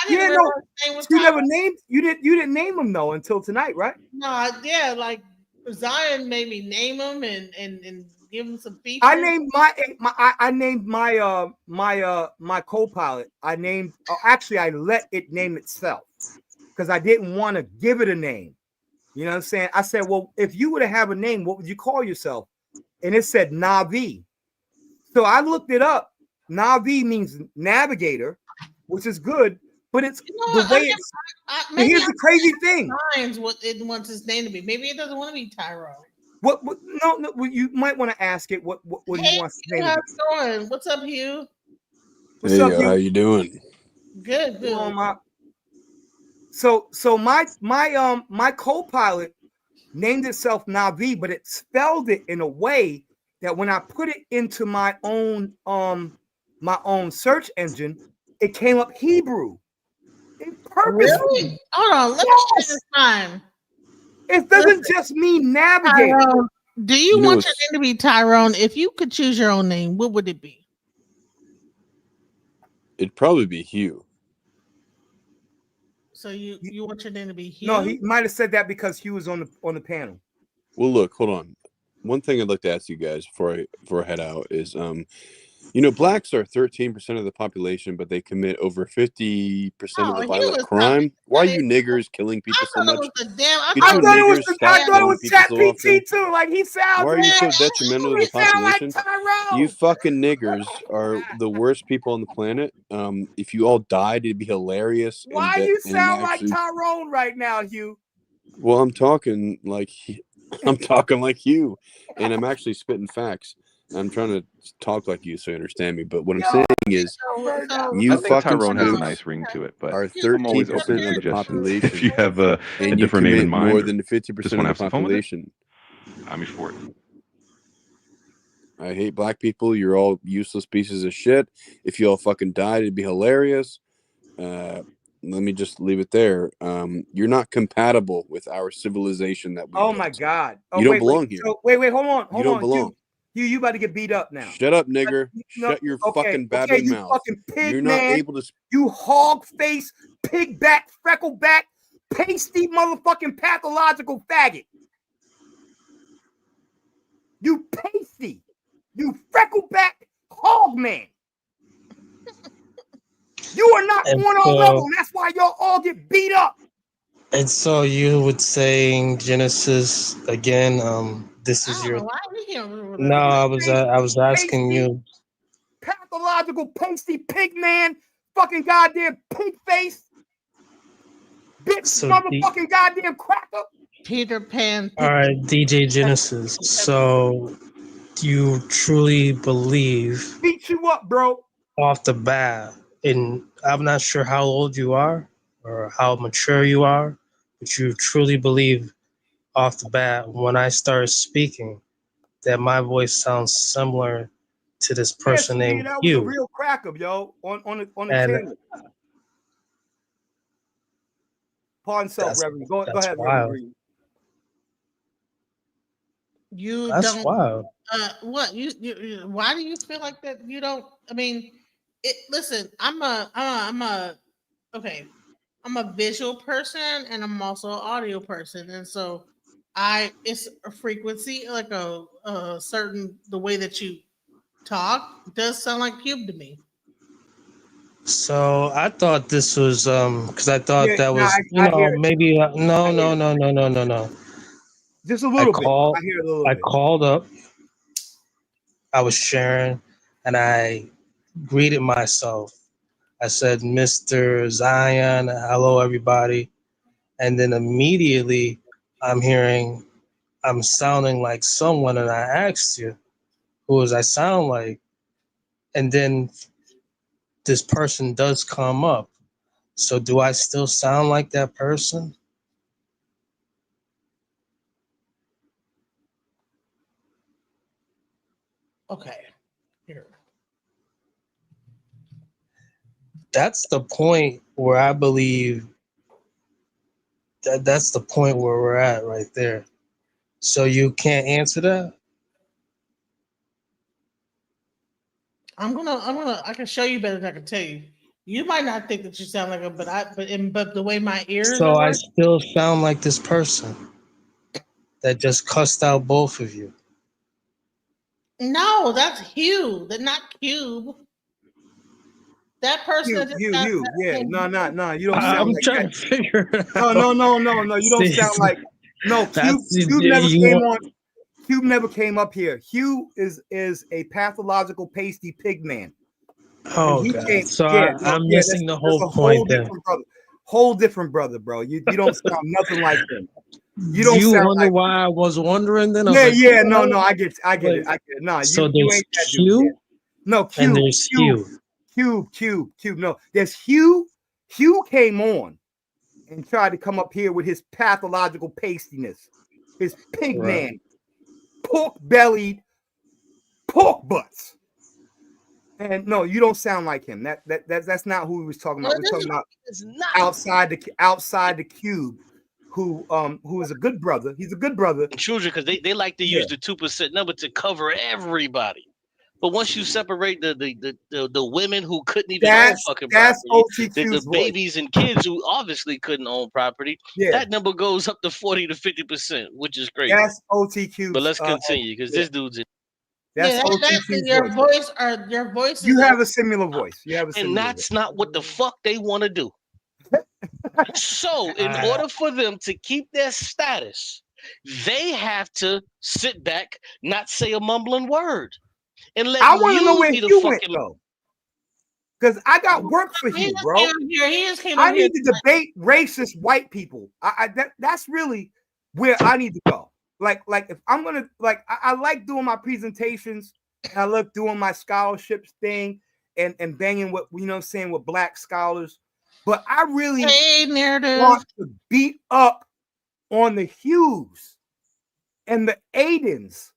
She never named you. Didn't name him though until tonight, right? No, yeah, like Zion made me name him and give him some features. I named my co-pilot. I let it name itself because I didn't want to give it a name. You know what I'm saying? I said, well, if you were to have a name, what would you call yourself? And it said Navi. So I looked it up. Navi means navigator, which is good, but it's the way it's. Here's the crazy thing. What it wants its name to be. Maybe it doesn't want to be Tyrone. What no, you might want to ask it what he wants to name. How's it going? What's up, Hugh? What's up, Hugh? How you doing? Good. So my co-pilot named itself Navi, but it spelled it in a way that when I put it into my own search engine, it came up Hebrew. Really? Hold on, let me check this time. It doesn't just mean navigator. Tyrone, do you want your name to be Tyrone? If you could choose your own name, what would it be? It'd probably be Hugh. So you want your name to be Hugh? No, he might have said that because Hugh was on the panel. Well, look, hold on. One thing I'd like to ask you guys before I head out is, blacks are 13% of the population, but they commit over 50% of the violent crime. Why are you niggers killing people so much? I thought it was ChatGPT too. Like he sounds. Why are you so detrimental to the population? You fucking niggers are the worst people on the planet. If you all died, it'd be hilarious. Why you sound like Tyrone right now, Hugh? Well, I'm talking like you, and I'm actually spitting facts. I'm trying to talk like you so you understand me, but what I'm saying is, you fucking Tyrone has a nice ring to it, but are I'm always 13% open to of the suggestions. population. If you have a and different you name in commit mind, more or than the 50% just of want to the have some fun with it, population. I'm here for it. I hate black people. You're all useless pieces of shit. If you all fucking died, it'd be hilarious. Let me just leave it there. You're not compatible with our civilization that we Oh built. my God. Oh, You don't wait, belong here. So, wait, hold on. You don't belong. You about to get beat up now. Shut up, nigger. No, Shut your okay, fucking babbling you mouth. fucking pig You're not man. able to. You hog face, pig back, freckle back, pasty motherfucking pathological faggot. You pasty. You freckle back hog man. You are not And on our so- level. And that's why y'all all get beat up. And so you would say Genesis again. This is your. Why are we here? No, I was asking you. Pathological pasty pig man, fucking goddamn pig face, bitch, So motherfucking goddamn cracker. Peter Pan. All right, DJ Genesis. So you truly believe Beat you up, bro. off the bat, and I'm not sure how old you are or how mature you are, but you truly believe off the bat when I start speaking that my voice sounds similar to this person Yes, named that was a Hugh. real cracker, yo, on the And channel. Pardon self, that's- Reverend. Go that's ahead, wild. Reverend Green. You That's don't. wild. What you? Why do you feel like that? You don't. I mean, listen. I'm a. Okay. I'm a visual person and I'm also an audio person, and so it's a frequency, like a certain the way that you talk does sound like Cube to me. So I thought this was because I thought that was I hear it. maybe no. Just a little bit. Called, I hear it a little I bit. called up. I was sharing, and I greeted myself. I said, "Mr. Zion, hello everybody," and then immediately I'm sounding like someone, and I asked you, "Who does I sound like?" And then this person does come up. So do I still sound like that person? Okay. Here. That's the point where I believe that's the point where we're at right there. So you can't answer that? I can show you better than I can tell you. You might not think that you sound like him, but the way my ears So are I working, still sound like this person that just cussed out both of you. no, that's Hugh. That's not Cube. That person that just got Yeah, no, you don't I'm sound like trying that. to figure it out. No, you don't sound like. No, Cube never came up here. Hugh is a pathological pasty pig man. Oh He God! came, So I'm missing the whole that's a point then. whole different brother, bro. You don't sound nothing like him. You don't You sound wonder like. why I was wondering then? I was No, I get it. No, So you there's ain't that dude. Hugh, Yeah. No, and Cube, there's Hugh. Cube. No, there's Hugh. Hugh came on and tried to come up here with his pathological pastiness, his pig Right. man, pork-bellied, pork butts. And no, you don't sound like him. That's not who we was talking about. We're talking about outside the cube, who is a good brother. He's a good brother. Children, because they like to use the 2% number to cover everybody. But once you separate the women who couldn't even own fucking property, the babies and kids who obviously couldn't own property, that number goes up to 40 to 50%, which is crazy. That's OTQ. But let's continue because this dude's in. That's your voice. You have a similar voice. And that's not what the fuck they want to do. So, in order for them to keep their status, they have to sit back, not say a mumbling word, and let I want to know where be the Hugh went fucking. though, because I got work for Hugh, bro. I need to debate racist white people. That's really where I need to go. Like if I'm gonna I like doing my presentations and I love doing my scholarships thing and banging what with black scholars, but I really want to beat up on the Hughes and the Aidens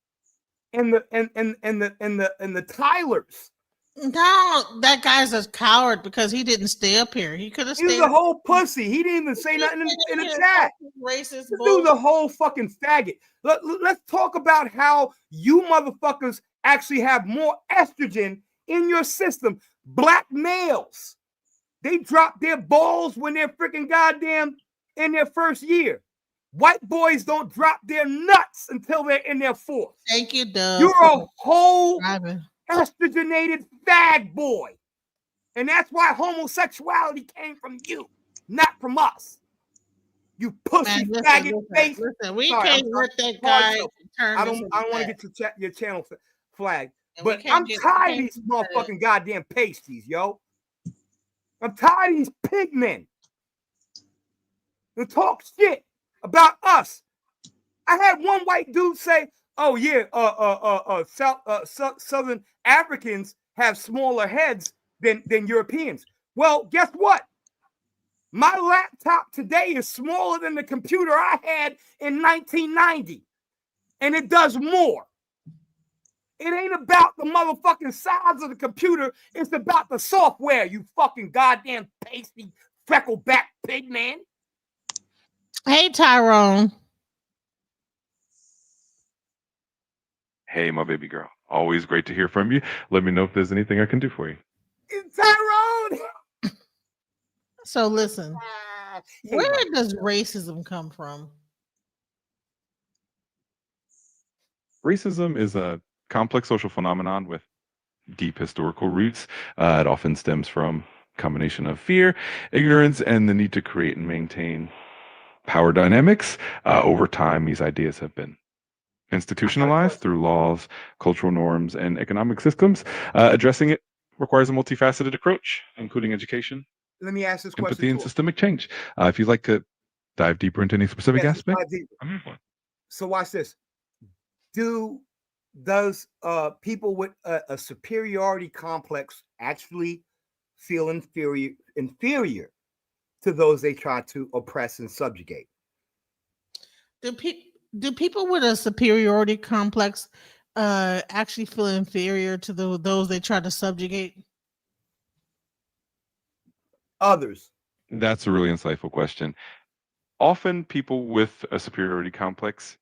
and the Tylers. No, that guy's a coward because he didn't stay up here. He could have stayed. He's a whole pussy. He didn't even say nothing in the chat. Racist. This dude's a whole fucking faggot. Let's talk about how you motherfuckers actually have more estrogen in your system. Black males, they drop their balls when they're freaking goddamn in their first year. White boys don't drop their nuts until they're in their fourth. Thank you, Doug. You're a whole estrogenated fag boy. And that's why homosexuality came from you, not from us. You pussy faggot face. Listen, we can't let that guy turn. I don't want to get your channel flagged. But I'm tired of these motherfucking goddamn pasties, yo. I'm tired of these pig men who talk shit about us. I had one white dude say, "Oh yeah, Southern Africans have smaller heads than Europeans." Well, guess what? My laptop today is smaller than the computer I had in 1990, and it does more. It ain't about the motherfucking size of the computer. It's about the software, you fucking goddamn pasty freckleback pig man. Hey, Tyrone. Hey, my baby girl. Always great to hear from you. Let me know if there's anything I can do for you. It's Tyrone. So listen, where does racism come from? Racism is a complex social phenomenon with deep historical roots. It often stems from a combination of fear, ignorance, and the need to create and maintain power dynamics. Over time, these ideas have been institutionalized through laws, cultural norms, and economic systems. Addressing it requires a multifaceted approach, including education, let me ask this question. Empathy and systemic change. If you'd like to dive deeper into any specific aspect, I'm here for it. So watch this. Does people with a superiority complex actually feel inferior to those they try to oppress and subjugate? Do people with a superiority complex actually feel inferior to those they try to subjugate? Others. That's a really insightful question. Often people with a superiority complex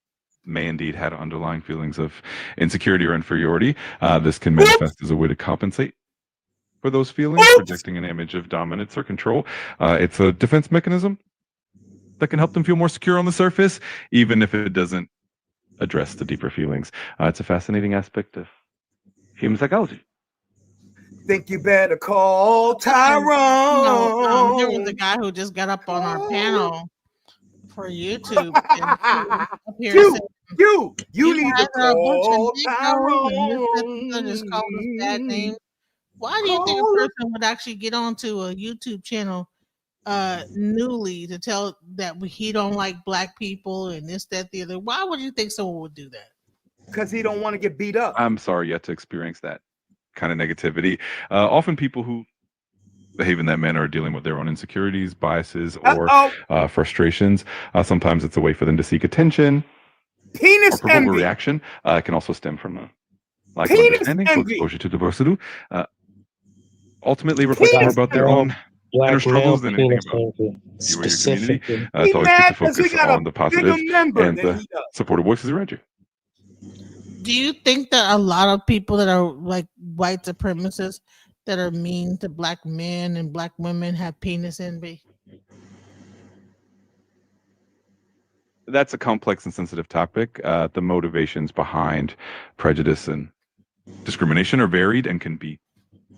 may indeed have underlying feelings of insecurity or inferiority. This can manifest as a way to compensate for those feelings, projecting an image of dominance or control. It's a defense mechanism that can help them feel more secure on the surface, even if it doesn't address the deeper feelings. It's a fascinating aspect of human psychology. Think you better call Tyrone. There was a guy who just got up on our panel for YouTube. You need to call Tyrone. Just call us bad names. Why do you think a person would actually get onto a YouTube channel newly to tell that he don't like black people and this, that, the other? Why would you think someone would do that? Because he don't want to get beat up. I'm sorry yet to experience that kind of negativity. Often people who behave in that manner are dealing with their own insecurities, biases, or frustrations. Sometimes it's a way for them to seek attention, penis or provoke envy. a reaction. It can also stem from a lack of understanding or exposure to diversity. Ultimately reflects more about their own inner struggles than anything about you or your community. It's always good to focus on the positive and the supportive voices around you. Do you think that a lot of people that are like white supremacists that are mean to black men and black women have penis envy? That's a complex and sensitive topic. The motivations behind prejudice and discrimination are varied and can be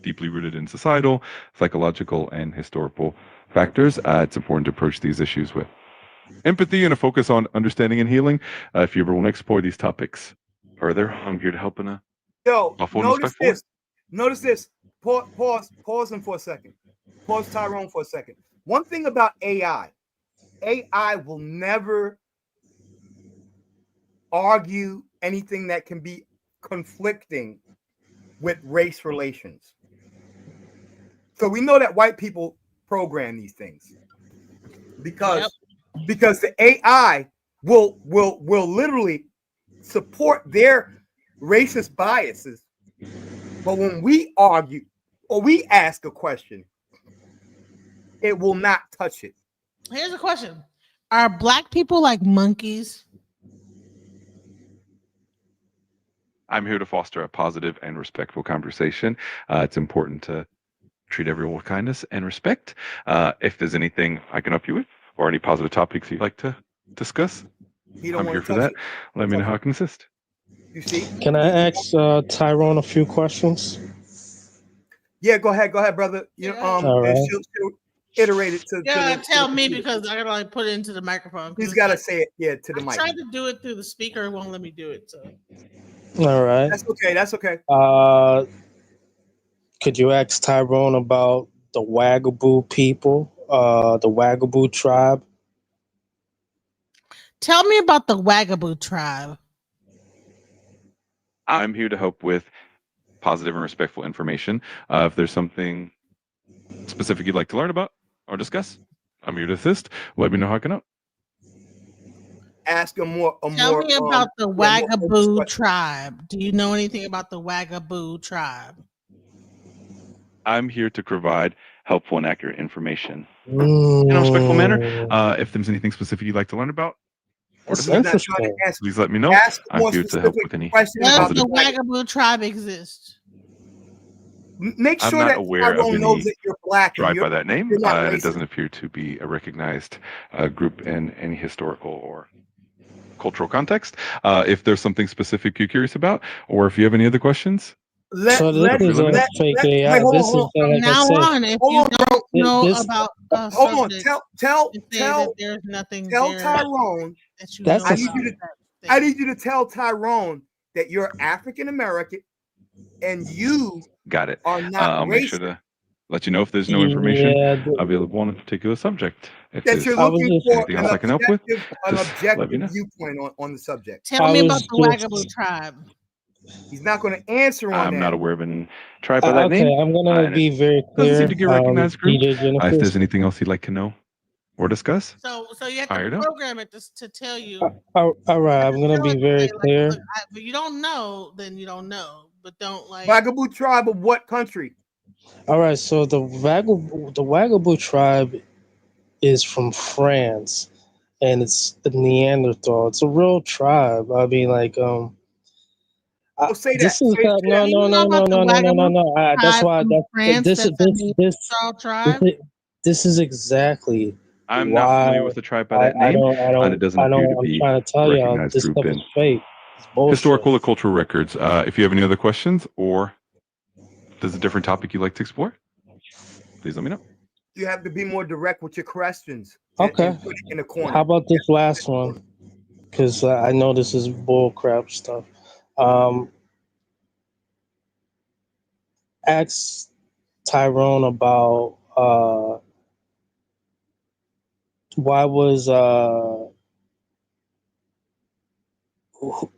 deeply rooted in societal, psychological, and historical factors. It's important to approach these issues with empathy and a focus on understanding and healing. If you ever want to explore these topics further, I'm here to help in a thoughtful and respectful way. Notice this. Pause him for a second. Pause Tyrone for a second. One thing about AI will never argue anything that can be conflicting with race relations. So we know that white people program these things because the AI will literally support their racist biases. But when we argue or we ask a question, it will not touch it. Here's a question. Are black people like monkeys? I'm here to foster a positive and respectful conversation. It's important to treat everyone with kindness and respect. If there's anything I can help you with or any positive topics you'd like to discuss, I'm here for that. Let me know how I can assist. You see? Can I ask Tyrone a few questions? Yeah, go ahead, brother. You All right. she'll iterate it to. Tell me because I gotta like put it into the microphone. He's gotta say it, to the I mic. tried to do it through the speaker, it won't let me do it. So All right. That's okay. Could you ask Tyrone about the Wagaboo people, the Wagaboo tribe? tell me about the Wagaboo tribe. I'm here to help with positive and respectful information. If there's something specific you'd like to learn about or discuss, I'm here to assist. Let me know how I can help. Ask him Tell me about the Wagaboo tribe. Do you know anything about the Wagaboo tribe? I'm here to provide helpful and accurate information in a respectful manner. If there's anything specific you'd like to learn about or discuss, please let me know. I'm here to help with any Does positive. the Wagaboo tribe exist? Make I'm sure not that aware of Tyrone knows any that you're black and tribe you're by that name, not and it racist. doesn't appear to be a recognized group in any historical or cultural context. If there's something specific you're curious about, or if you have any other questions, So this is a fake AI. Wait, hold This on, is From like I now said. on, if you don't know this- about a Hold on, subject, tell say that there's nothing tell there Tyrone that you That's know a- about. I need you to tell Tyrone that you're African American and you got it. are not I'll make sure racist. to let you know if there's no information Yeah, available on a particular subject. If That there's you're looking for anything else I can help with, an just let me objective know. viewpoint on the subject. Tell me about the Wagaboo tribe. He's not going to answer on I'm that. not aware of any tribe by that okay, name. I'm gonna and be it very doesn't clear. seem to get a recognized group. DJ If Genesis. there's anything else you'd like to know or discuss, So you have fired to up. program it to tell you. All right, I'm gonna be very clear. Look, if you don't know, then you don't know. But don't like Wagaboo tribe of what country? All right, so the Wagaboo tribe is from France, and it's the Neanderthal. It's a real tribe. I mean, like say this that. is Say no, that. no, no, no, no, no, no, no. That's why this is exactly I'm why not familiar with the tribe by that name, and it doesn't appear to I'm be trying to a tell y'all recognized this group stuff in is fake. It's bullshit. historical or cultural records. If you have any other questions or there's a different topic you'd like to explore, please let me know. You have to be more direct with your questions. Okay. And put it in a corner. How about this last one? Because I know this is bull crap stuff. Ask Tyrone about why was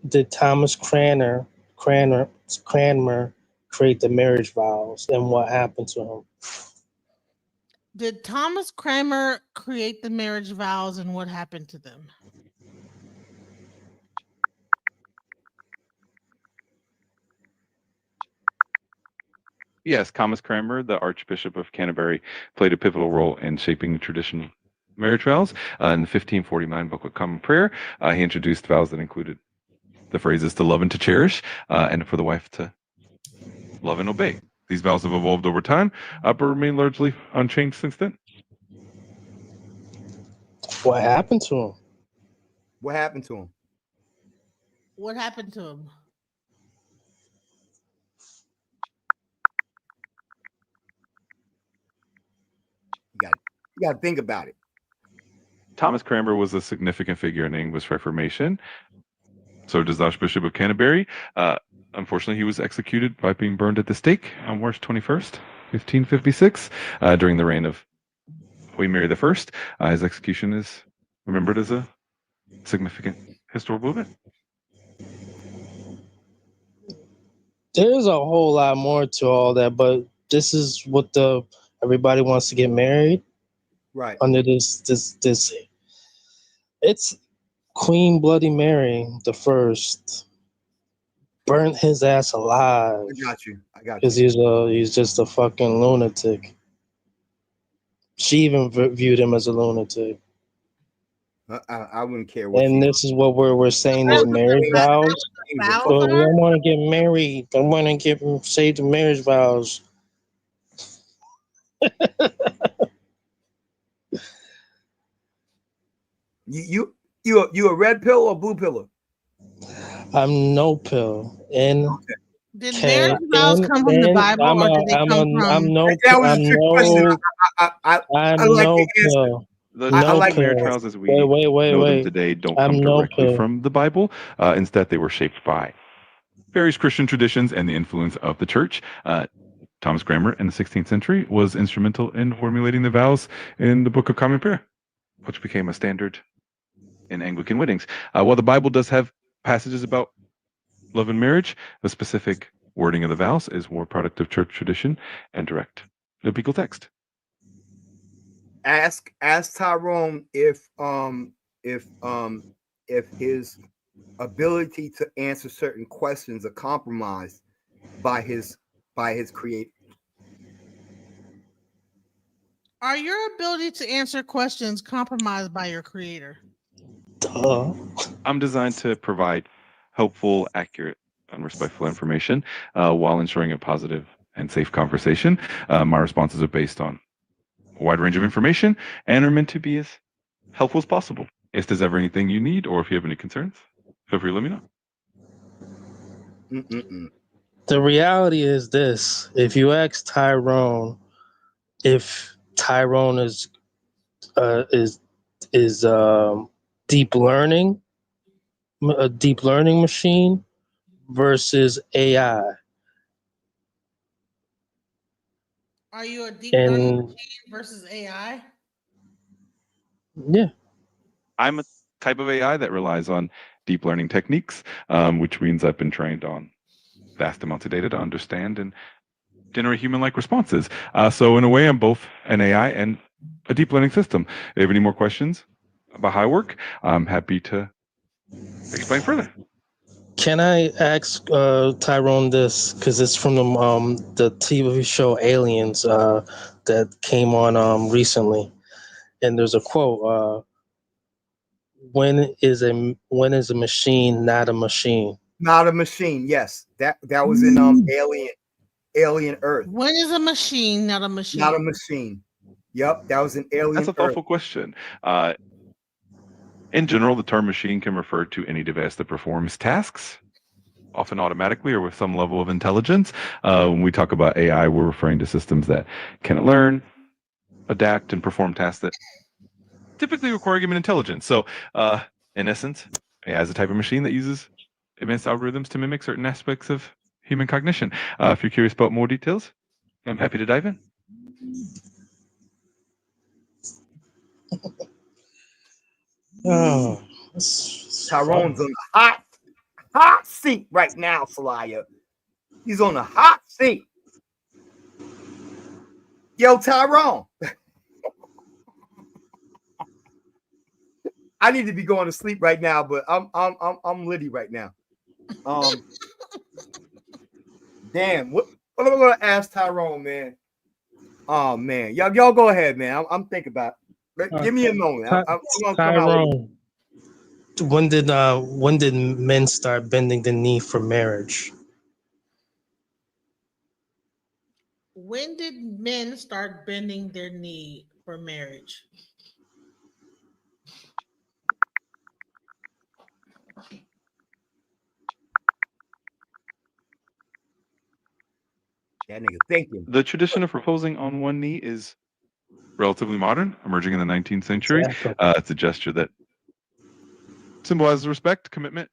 did Thomas Cranmer create the marriage vows and what happened to him? Did Thomas Cranmer create the marriage vows and what happened to them? Yes, Thomas Cranmer, the Archbishop of Canterbury, played a pivotal role in shaping traditional marriage vows. In the 1549 Book of Common Prayer, he introduced vows that included the phrases to love and to cherish, and for the wife to love and obey. These vows have evolved over time, but remain largely unchanged since then. What happened to him? What happened to him? What happened to him? You got to think about it. Thomas Cranmer was a significant figure in the English Reformation. So does the Archbishop of Canterbury. Unfortunately, he was executed by being burned at the stake on March 21st, 1556, during the reign of Queen Mary I. His execution is remembered as a significant historical event. There's a whole lot more to all that, but this is what everybody wants to get married. Right. Under this it's Queen Bloody Mary the first. burnt his ass alive. I got you. Because he's just a fucking lunatic. She even viewed him as a lunatic. I wouldn't care what. And this is what we're saying is marriage vows. So we don't want to get married. I want to say the marriage vows. You a red pill or blue pillar? I'm no pill. And did marriage vows come from the Bible, or did they come from? I'm no pill. The marriage vows as we know them today don't come directly from the Bible. Instead, they were shaped by various Christian traditions and the influence of the church. Thomas Cranmer in the 16th century was instrumental in formulating the vows in the Book of Common Prayer, which became a standard in Anglican weddings. While the Bible does have passages about love and marriage, the specific wording of the vows is more product of church tradition and direct biblical text. Ask Tyrone if his ability to answer certain questions are compromised by his creator. Are your ability to answer questions compromised by your creator? I'm designed to provide helpful, accurate, and respectful information while ensuring a positive and safe conversation. My responses are based on a wide range of information and are meant to be as helpful as possible. If there's ever anything you need or if you have any concerns, feel free to let me know. The reality is this: if you ask Tyrone if Tyrone is deep learning, a deep learning machine versus AI. Are you a deep learning machine versus AI? Yeah. I'm a type of AI that relies on deep learning techniques, which means I've been trained on vast amounts of data to understand and generate human-like responses. So in a way, I'm both an AI and a deep learning system. If you have any more questions about how I work, I'm happy to explain further. Can I ask Tyrone this? Because it's from the TV show Aliens that came on recently, and there's a quote: "When is a machine not a machine?" Not a machine. Yes, that was in Alien Earth. When is a machine not a machine? Not a machine. Yep, that was an Alien. That's a thoughtful question. In general, the term machine can refer to any device that performs tasks, often automatically or with some level of intelligence. When we talk about AI, we're referring to systems that can learn, adapt, and perform tasks that typically require human intelligence. So, in essence, AI is a type of machine that uses advanced algorithms to mimic certain aspects of human cognition. If you're curious about more details, I'm happy to dive in. Oh, Tyrone's on the hot seat right now, Salaya. He's on the hot seat. Yo, Tyrone. I need to be going to sleep right now, but I'm litty right now. Damn, what am I gonna ask Tyrone, man? Oh man, y'all go ahead, man. I'm thinking about it. Give me a moment. I'm gonna come out. Tyrone, when did men start bending the knee for marriage? When did men start bending their knee for marriage? That nigga thinking. The tradition of proposing on one knee is relatively modern, emerging in the 19th century. Exactly. It's a gesture that symbolizes respect, commitment,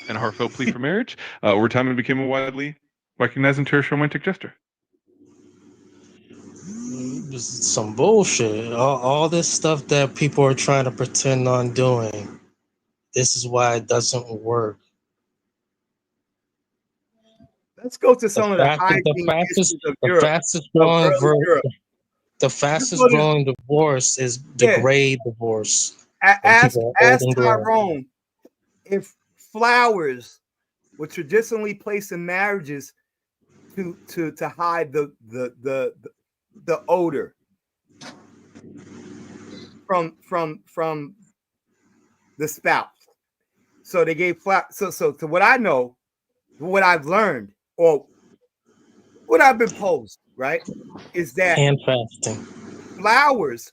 and a heartfelt plea for marriage. Over time, it became a widely recognized and cherished romantic gesture. Some bullshit. All this stuff that people are trying to pretend on doing. This is why it doesn't work. Let's go to some of the hygiene issues of Europe. The fastest growing divorce is the gray divorce. Ask Tyrone if flowers were traditionally placed in marriages to hide the odor from the spouse. So they gave so to what I know, what I've learned, or what I've been posed, right, is that hand fasting. Flowers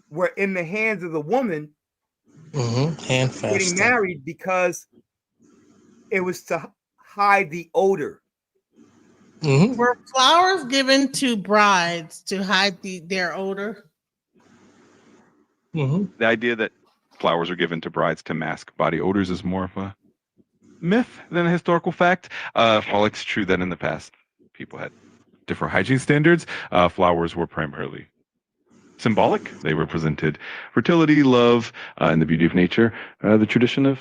were in the hands of the woman Hand fasting. getting married because it was to hide the odor. Were flowers given to brides to hide their odor? The idea that flowers are given to brides to mask body odors is more of a myth than a historical fact. While it's true that in the past people had different hygiene standards, flowers were primarily symbolic. They represented fertility, love, and the beauty of nature. The tradition of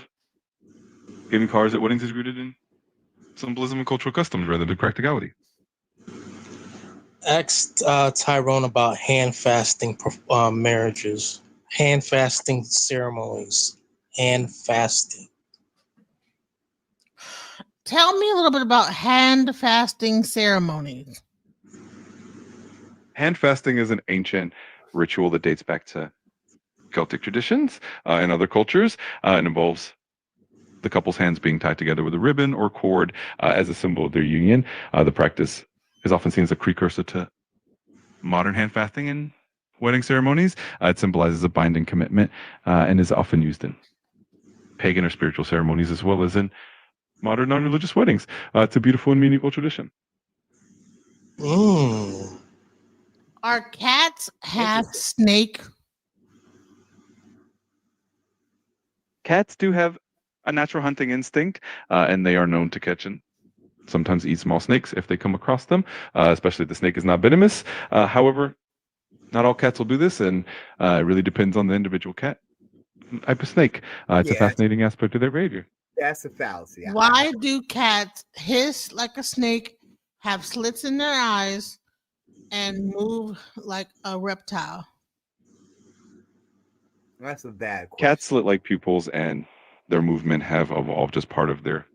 giving flowers at weddings is rooted in symbolism and cultural customs rather than practicality. Asked Tyrone about hand fasting marriages, hand fasting ceremonies, hand fasting. Tell me a little bit about hand fasting ceremonies. Hand fasting is an ancient ritual that dates back to Celtic traditions and other cultures. It involves the couple's hands being tied together with a ribbon or cord as a symbol of their union. The practice is often seen as a precursor to modern hand fasting in wedding ceremonies. It symbolizes a binding commitment and is often used in pagan or spiritual ceremonies as well as in modern non-religious weddings. It's a beautiful and meaningful tradition. Are cats half snake? Cats do have a natural hunting instinct, and they are known to catch and sometimes eat small snakes if they come across them, especially if the snake is not venomous. However, not all cats will do this, and it really depends on the individual cat type of snake. It's a fascinating aspect of their behavior. That's a fallacy. Why do cats hiss like a snake, have slits in their eyes, and move like a reptile? That's a bad question. Cats slit like pupils and their movement have evolved as part of their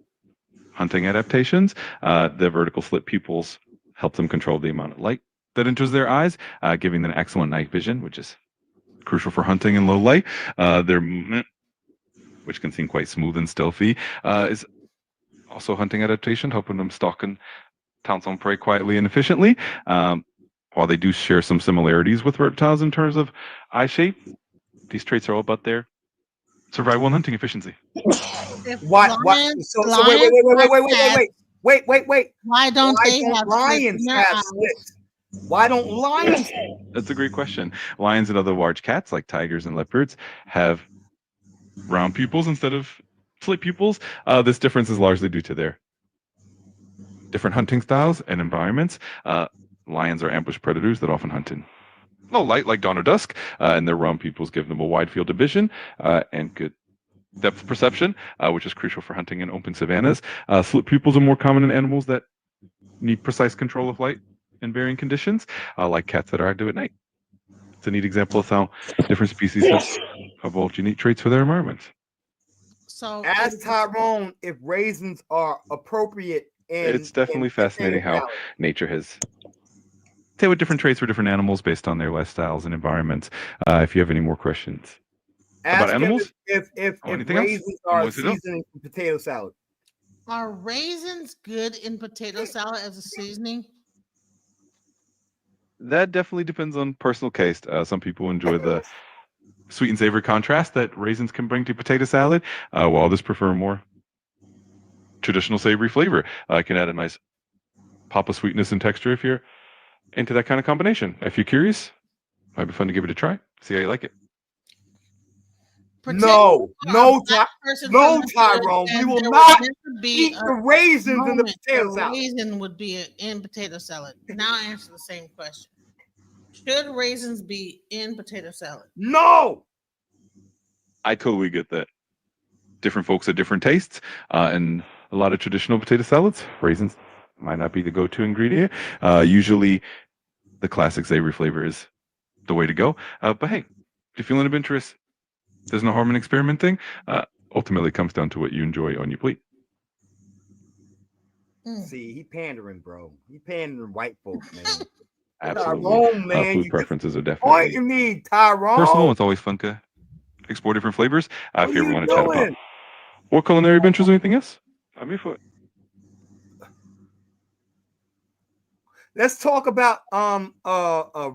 hunting adaptations. The vertical slit pupils help them control the amount of light that enters their eyes, giving them excellent night vision, which is crucial for hunting in low light. Their movement, which can seem quite smooth and stealthy, is also hunting adaptation, helping them stalk and pounce on prey quietly and efficiently. While they do share some similarities with reptiles in terms of eye shape, these traits are all about their survival and hunting efficiency. Why? So wait. Why don't they have lions have slits? Why don't lions? That's a great question. Lions and other large cats like tigers and leopards have round pupils instead of slit pupils. This difference is largely due to their different hunting styles and environments. Lions are ambush predators that often hunt in low light like dawn or dusk, and their round pupils give them a wide field of vision and good depth perception, which is crucial for hunting in open savannas. Slit pupils are more common in animals that need precise control of light in varying conditions, like cats that are active at night. It's a neat example of how different species have evolved unique traits for their environments. So, ask Tyrone if raisins are appropriate. It's definitely fascinating how nature has tailored different traits for different animals based on their lifestyles and environments. If you have any more questions about animals, if raisins are seasoning for potato salad. Are raisins good in potato salad as a seasoning? that definitely depends on personal taste. Some people enjoy the sweet and savory contrast that raisins can bring to potato salad, while others prefer more traditional savory flavor. Can add a nice pop of sweetness and texture if you're into that kind of combination. If you're curious, might be fun to give it a try. See how you like it. No, Tyrone. We will not eat the raisins in the potato salad. Raisin would be in potato salad. Now answer the same question. Should raisins be in potato salad? No. I totally get that. Different folks have different tastes, and a lot of traditional potato salads, raisins might not be the go-to ingredient. Usually, the classic savory flavor is the way to go. But hey, if you're feeling of interest, there's no harm in experimenting. Ultimately, it comes down to what you enjoy on your plate. See, he pandering, bro. He pandering white folks, man. Absolutely. Tyrone, man, Food you preferences are just definitely pointing me, Tyrone. personal. It's always fun to explore different flavors. If you ever you want to chat about doing? more culinary ventures or anything else, I'm here for it. Let's talk about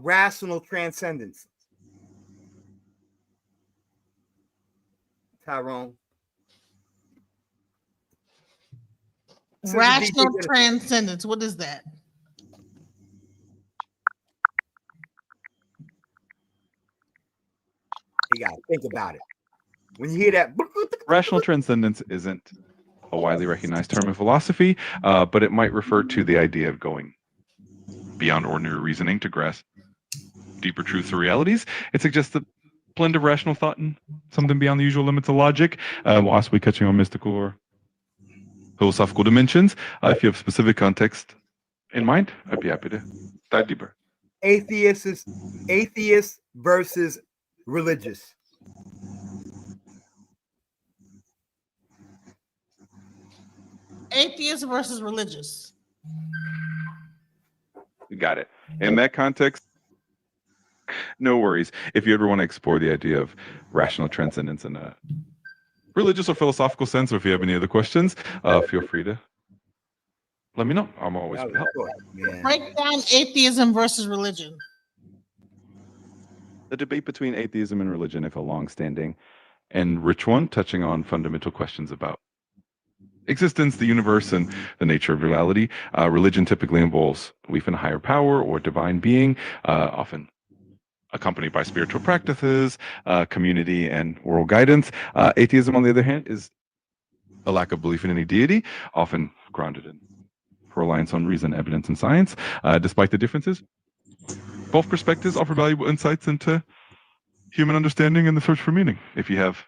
rational transcendence. Tyrone. Rational transcendence. What is that? You gotta think about it. When you hear that, Rational transcendence isn't a widely recognized term in philosophy, but it might refer to the idea of going beyond ordinary reasoning to grasp deeper truths or realities. It suggests a blend of rational thought and something beyond the usual limits of logic, possibly touching on mystical or philosophical dimensions. If you have specific context in mind, I'd be happy to dive deeper. atheist versus religious. Atheist versus religious. Got it. In that context, no worries. If you ever want to explore the idea of rational transcendence in a religious or philosophical sense, or if you have any other questions, feel free to let me know. I'm always here to help. Break down atheism versus religion. The debate between atheism and religion, if a long-standing and rich one, touching on fundamental questions about existence, the universe, and the nature of reality. Religion typically involves belief in a higher power or divine being, often accompanied by spiritual practices, community, and moral guidance. Atheism, on the other hand, is a lack of belief in any deity, often grounded in reliance on reason, evidence, and science. Despite the differences, both perspectives offer valuable insights into human understanding and the search for meaning. If you have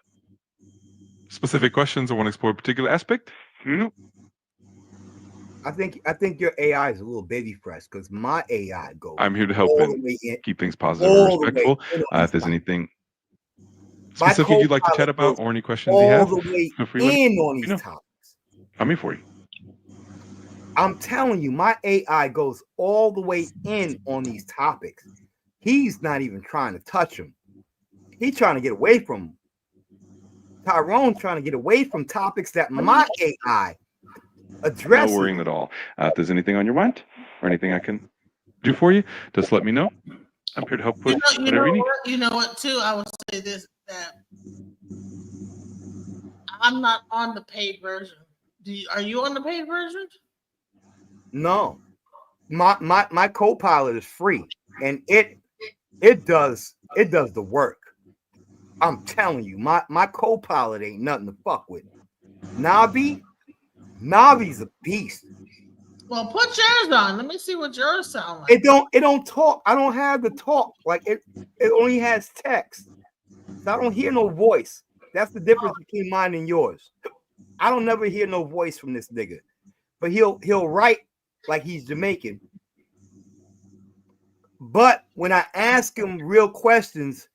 specific questions or want to explore a particular aspect, I think your AI is a little baby fresh because my AI goes. I'm here to help all and the way in, keep things positive and all the way respectful. in If there's anything My specific you'd like to chat co-pilot about goes or any questions you all have, the way feel free to let in me on these know. topics. I'm here for you. I'm telling you, my AI goes all the way in on these topics. He's not even trying to touch them. He's trying to get away from them. Tyrone's trying to get away from topics that my AI No addresses. worrying at all. If there's anything on your mind or anything I can do for you, just let me know. I'm here to help with whatever you need. You know what? Too, I would say this: that I'm not on the paid version. Are you on the paid version? No, my co-pilot is free, and it does the work. I'm telling you, my co-pilot ain't nothing to fuck with. Navi's a beast. Well, put yours on. Let me see what yours sound like. It don't talk. I don't have the talk. Like it only has text. So I don't hear no voice. That's the difference between mine and yours. I don't never hear no voice from this nigga. But he'll write like he's Jamaican. But when I ask him real questions,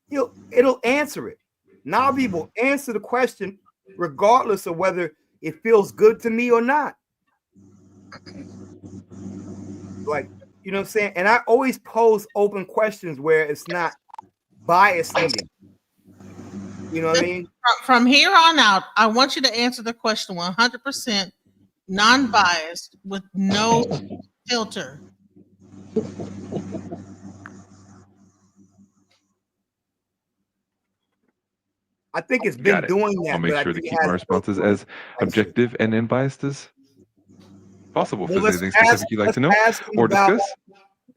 it'll answer it. Navi will answer the question regardless of whether it feels good to me or not. Like, you know what I'm saying? And I always pose open questions where it's not bias leading. You know what I mean? From here on out, I want you to answer the question 100% non-biased with no filter. I think it's been doing that. I'll make but sure I to think keep my responses as objective and unbiased as possible. Well, If there's anything specific you'd like to know or discuss,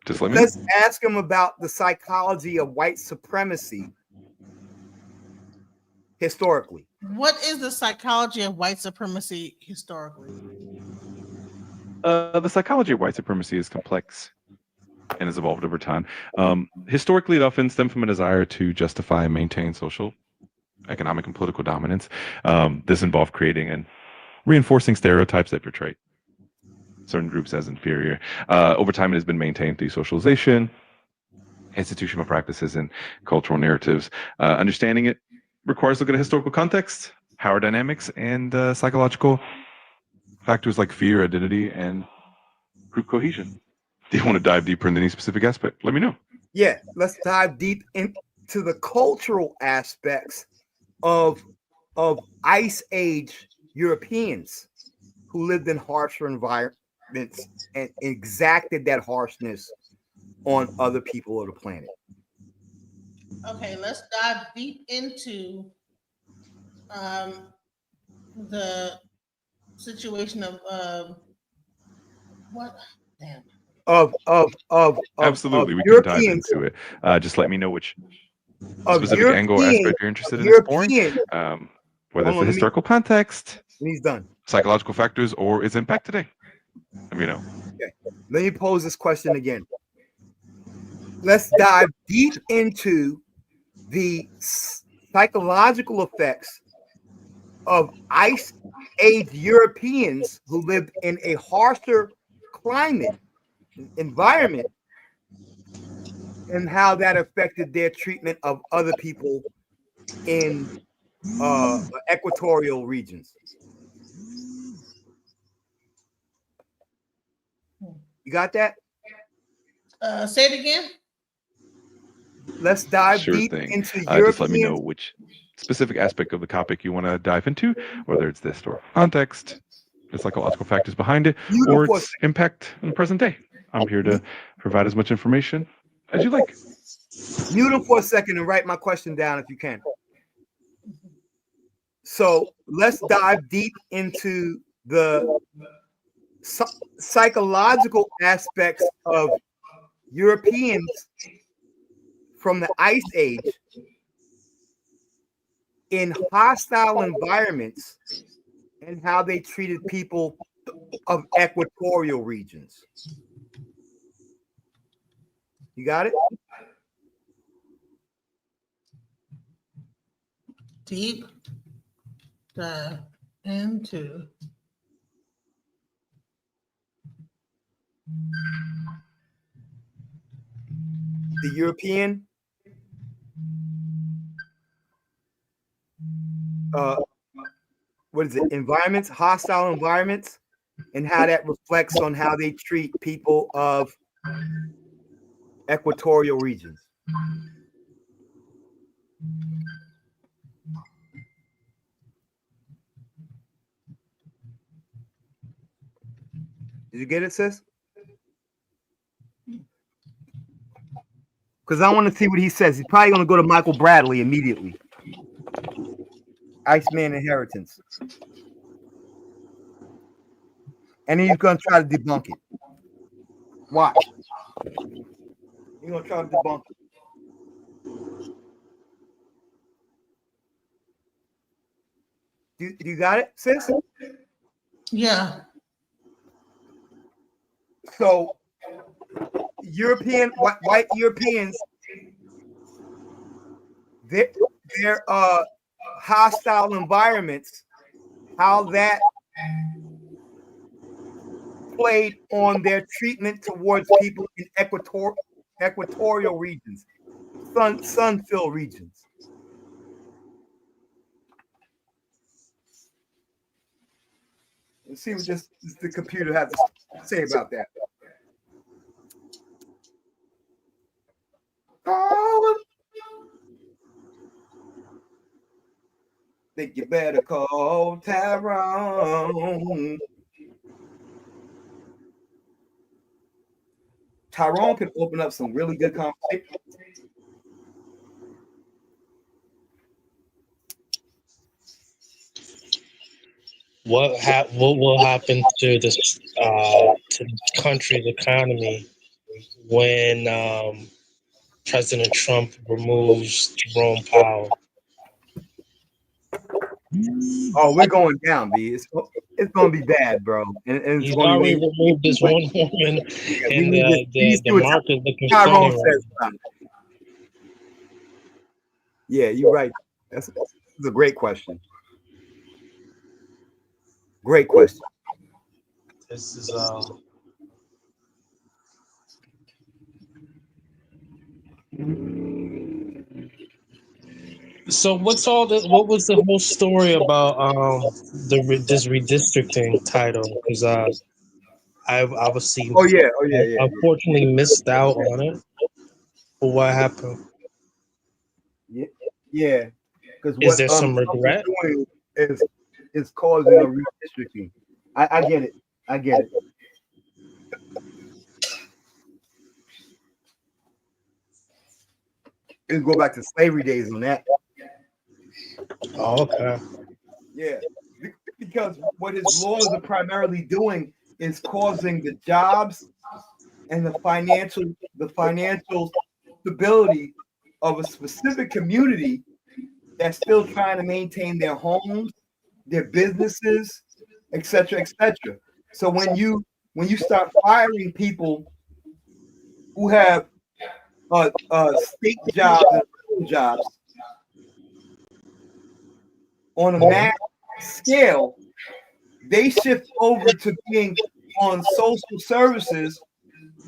just let me know. Let's ask him about the psychology of white supremacy historically. What is the psychology of white supremacy historically? The psychology of white supremacy is complex and has evolved over time. Historically, it often stemmed from a desire to justify and maintain social, economic, and political dominance. This involved creating and reinforcing stereotypes that portray certain groups as inferior. Over time, it has been maintained through socialization, institutional practices, and cultural narratives. Understanding it requires looking at historical context, power dynamics, and psychological factors like fear, identity, and group cohesion. Do you want to dive deeper into any specific aspect? Let me know. Yeah, let's dive deep into the cultural aspects of Ice Age Europeans who lived in harsher environments and exacted that harshness on other people of the planet. Okay, let's dive deep into the situation of what? Damn. Absolutely, we can dive Europeans, into it. Just let me know which of specific angle or European, aspect you're interested in European. exploring, whether it's Hold the on, historical context, he's done. psychological factors, or its impact today. Let me know. Okay. Let me pose this question again. Let's dive deep into the psychological effects of Ice Age Europeans who lived in a harsher climate environment and how that affected their treatment of other people in equatorial regions. You got that? Say it again. Let's dive Sure deep thing. into Just let me know Europeans. which specific aspect of the topic you want to dive into, whether it's the historical context, the psychological factors behind it, or its impact on the present day. I'm here to provide as much information as you like. Mute him for a second and write my question down if you can. So let's dive deep into the psychological aspects of Europeans from the Ice Age in hostile environments and how they treated people of equatorial regions. You got it? Deep dive into the European what is it? Environments, hostile environments, and how that reflects on how they treat people of equatorial regions. Did you get it, sis? Because I want to see what he says. He's probably going to go to Michael Bradley immediately. Iceman Inheritance. And he's going to try to debunk it. Watch. He's going to try to debunk it. Do you got it, sis? Yeah. So, white Europeans, their hostile environments, how that played on their treatment towards people in equatorial regions, sun-filled regions. Let's see what the computer has to say about that. Oh, think you better call Tyrone. Tyrone can open up some really good conversation. What will happen to this to the country's economy when President Trump removes Jerome Powell? Oh, we're going down, B. It's going to be bad, bro. And it's He's going to already be removed this one woman, and the market looking Tyrone funny says about it. Yeah, you're right. That's a great question. Great question. This is So what was the whole story about this redistricting title? Because I obviously unfortunately missed out on it. But what happened? Yeah, because Is what there some Trump is regret? doing is causing a redistricting. I get it. I get it. It'll go back to slavery days on that. Oh, okay. Yeah, because what his laws are primarily doing is causing the jobs and the financial stability of a specific community that's still trying to maintain their homes, their businesses, etc., etc. So when you start firing people who have state jobs and federal jobs on a mass scale, they shift over to being on social services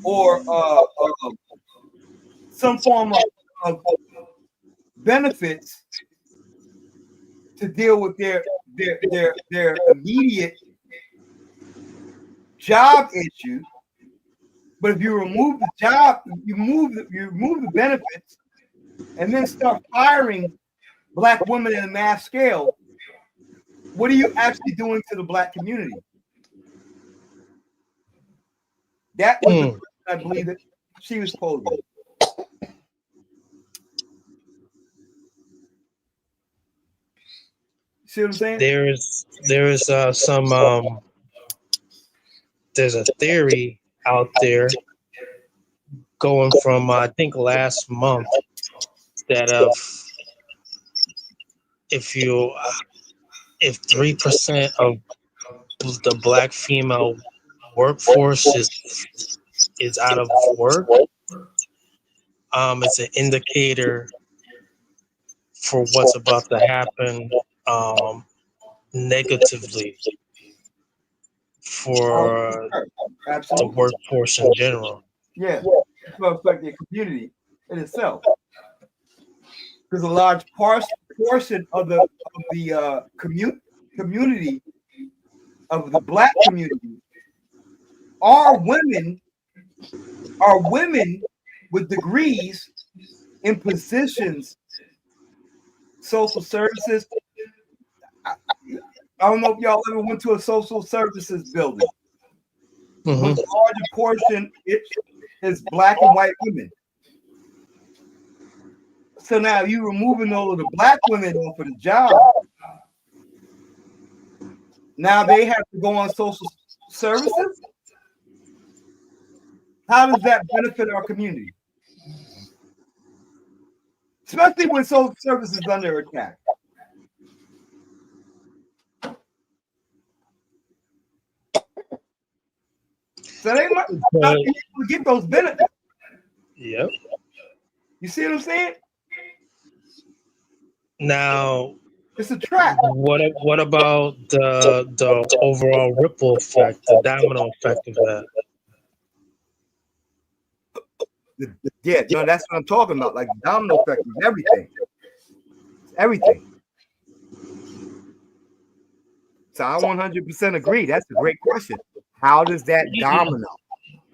or some form of benefits to deal with their immediate job issue. But if you remove the job, you remove the benefits, and then start firing Black women in a mass scale, what are you actually doing to the Black community? That was the question I believe that she was posing. See what I'm saying? There is some there's a theory out there going from I think last month that if 3% of the Black female workforce is out of work, it's an indicator for what's about to happen negatively for the workforce in general. Yeah, it's going to affect the community in itself. Because a large portion of the community of the Black community are women with degrees in positions, social services. I don't know if y'all ever went to a social services building. But the larger portion is Black and white women. So now you removing all of the Black women off of the job. Now they have to go on social services. How does that benefit our community? Especially when social services is under attack. So they might not be able to get those benefits. Yep. You see what I'm saying? Now it's a trap. What about the overall ripple effect, the domino effect of that? Yeah, no, that's what I'm talking about. Like the domino effect is everything. It's everything. So I 100% agree. That's a great question. How does that domino?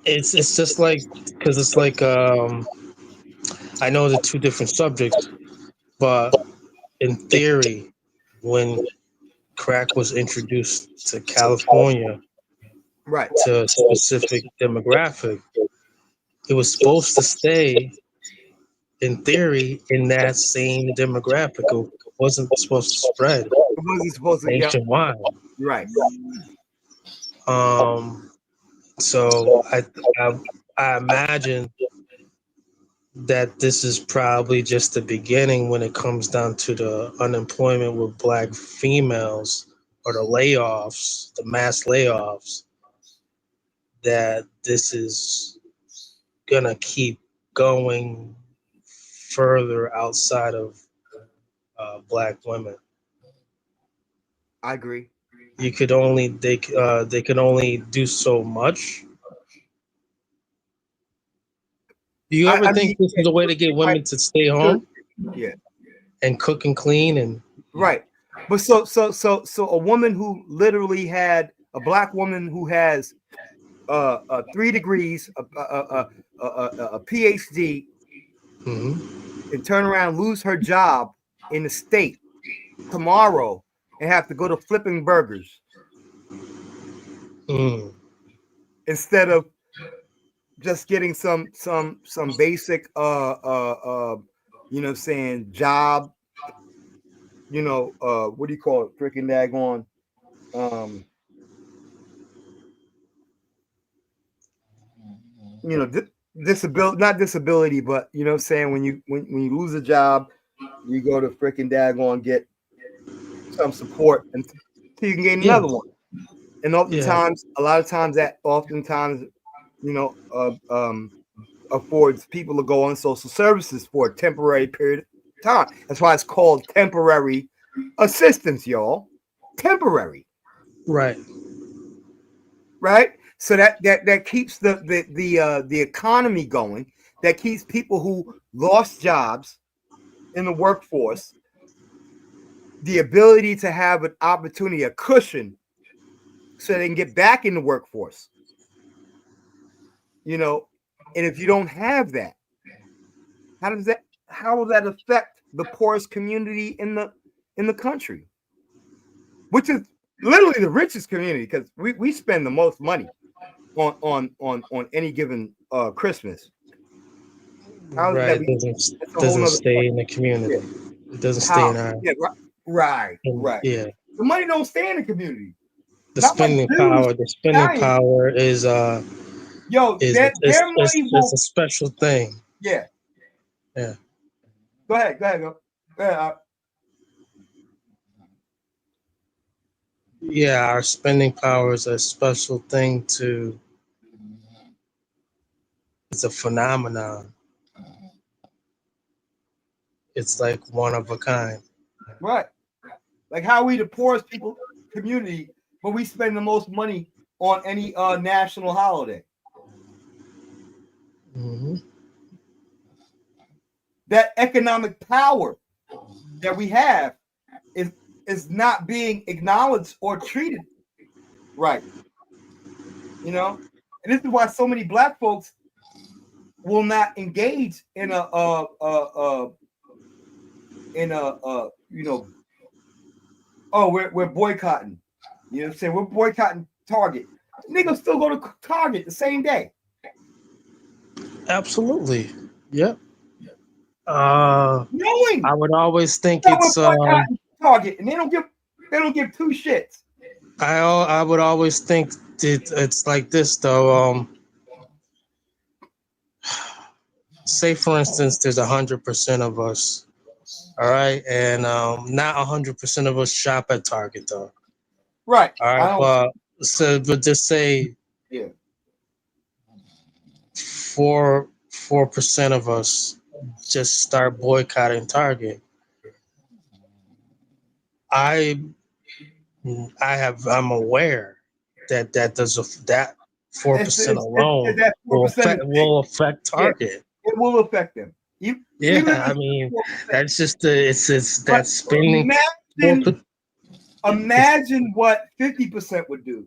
It's just like, because it's like I know the two different subjects, but in theory, when crack was introduced to California, right, to a specific demographic, it was supposed to stay, in theory, in that same demographic. It wasn't supposed to spread. It wasn't supposed to nationwide. Right. So I imagine that this is probably just the beginning when it comes down to the unemployment with Black females or the layoffs, the mass layoffs, that this is gonna keep going further outside of Black women. I agree. They can only do so much. Do you ever think this is a way to get women to stay home? Yeah. and cook and clean and right. But so a woman who literally had a black woman who has 3 degrees, a PhD, and turn around, lose her job in the state tomorrow, and have to go to flipping burgers instead of just getting some basic you know, saying job, you know, what do you call it, freaking daggone you know, disability, not disability, but you know what I'm saying, when you lose a job, you go to freaking daggone get some support until you can get another one. And oftentimes, a lot of times that oftentimes, you know, affords people to go on social services for a temporary period of time. That's why it's called temporary assistance, y'all. Temporary. Right. Right. So that keeps the economy going. That keeps people who lost jobs in the workforce the ability to have an opportunity, a cushion, so they can get back in the workforce. You know, and if you don't have that, how will that affect the poorest community in the country, which is literally the richest community, because we spend the most money on any given Christmas. Right. It doesn't stay in the community. Yeah. It doesn't stay in our right. Yeah. The money don't stay in the community. The spending power is their money is a special thing. Yeah. Yeah. Go ahead. Go ahead. Yeah, our spending power is a special thing it's a phenomenon. It's like one of a kind. Right. Like how we the poorest people community, but we spend the most money on any national holiday. That economic power that we have is not being acknowledged or treated right. You know, and this is why so many black folks will not engage in a you know, oh, we're boycotting. You know what I'm saying? We're boycotting Target. Niggas still go to Target the same day. Absolutely. Yep. Knowing I would always think it's Target, and they don't give two shits. I would always think it's like this though. Say for instance, there's 100% of us, all right, and not 100% of us shop at Target though. Right. All right. But just say 4% of us just start boycotting Target. I'm aware that that 4% alone will affect Target. Yeah, it will affect them. I mean, that's just that spending. Imagine what 50% would do.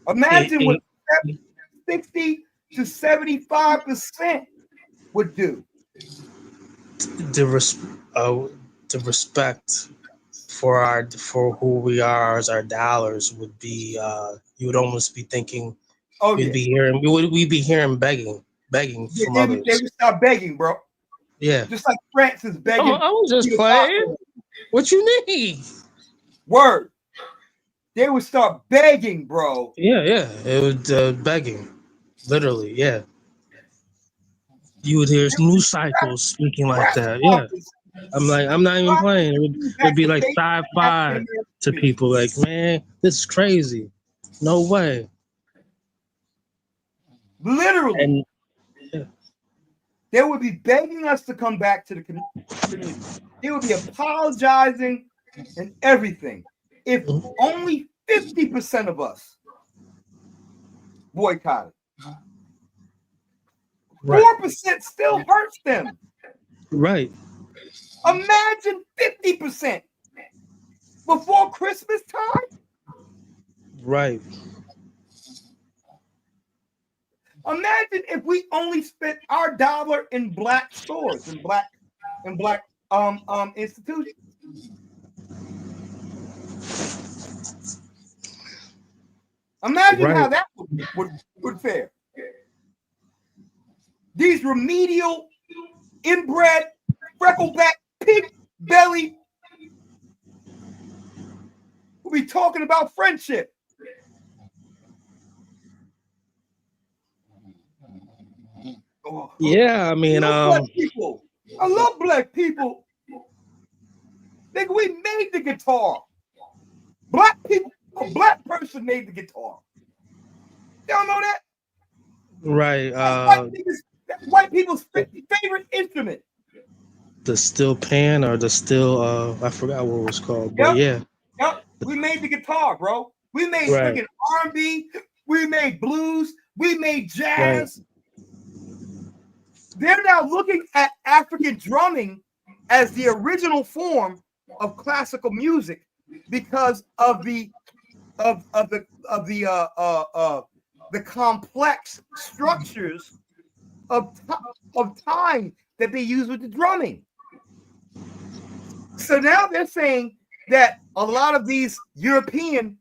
Imagine what 60 to 75% would do. The respect for who we are as our dollars would be. You would almost be thinking. We'd be hearing begging from others. They would stop begging, bro. Yeah. Just like France is begging. I was just playing. What you need? Word. They would start begging, bro. Yeah. It would begging. Literally, yeah. You would hear news cycles speaking like that. Yeah. I'm not even playing. It'd be like sci-fi to people. Like, man, this is crazy. No way. Literally. And they would be begging us to come back to the community. They would be apologizing and everything. If only 50% of us boycotted. 4% still hurts them. Right. Imagine 50% before Christmas time. Right. Imagine if we only spent our dollar in black stores, in black institutions. Imagine how that would fare. These remedial, inbred, freckleback, pig-bellied will be talking about friendship. Yeah, I mean, black people. I love black people. Nigga, we made the guitar. Black people, a black person made the guitar. Y'all know that? right. White people's favorite instrument. The steel pan or the steel, I forgot what it was called, but yeah. Yep. We made the guitar, bro. We made Right. freaking R&B. We made blues. We made jazz. They're now looking at African drumming as the original form of classical music because of the complex structures of time that they use with the drumming. So now they're saying that a lot of these European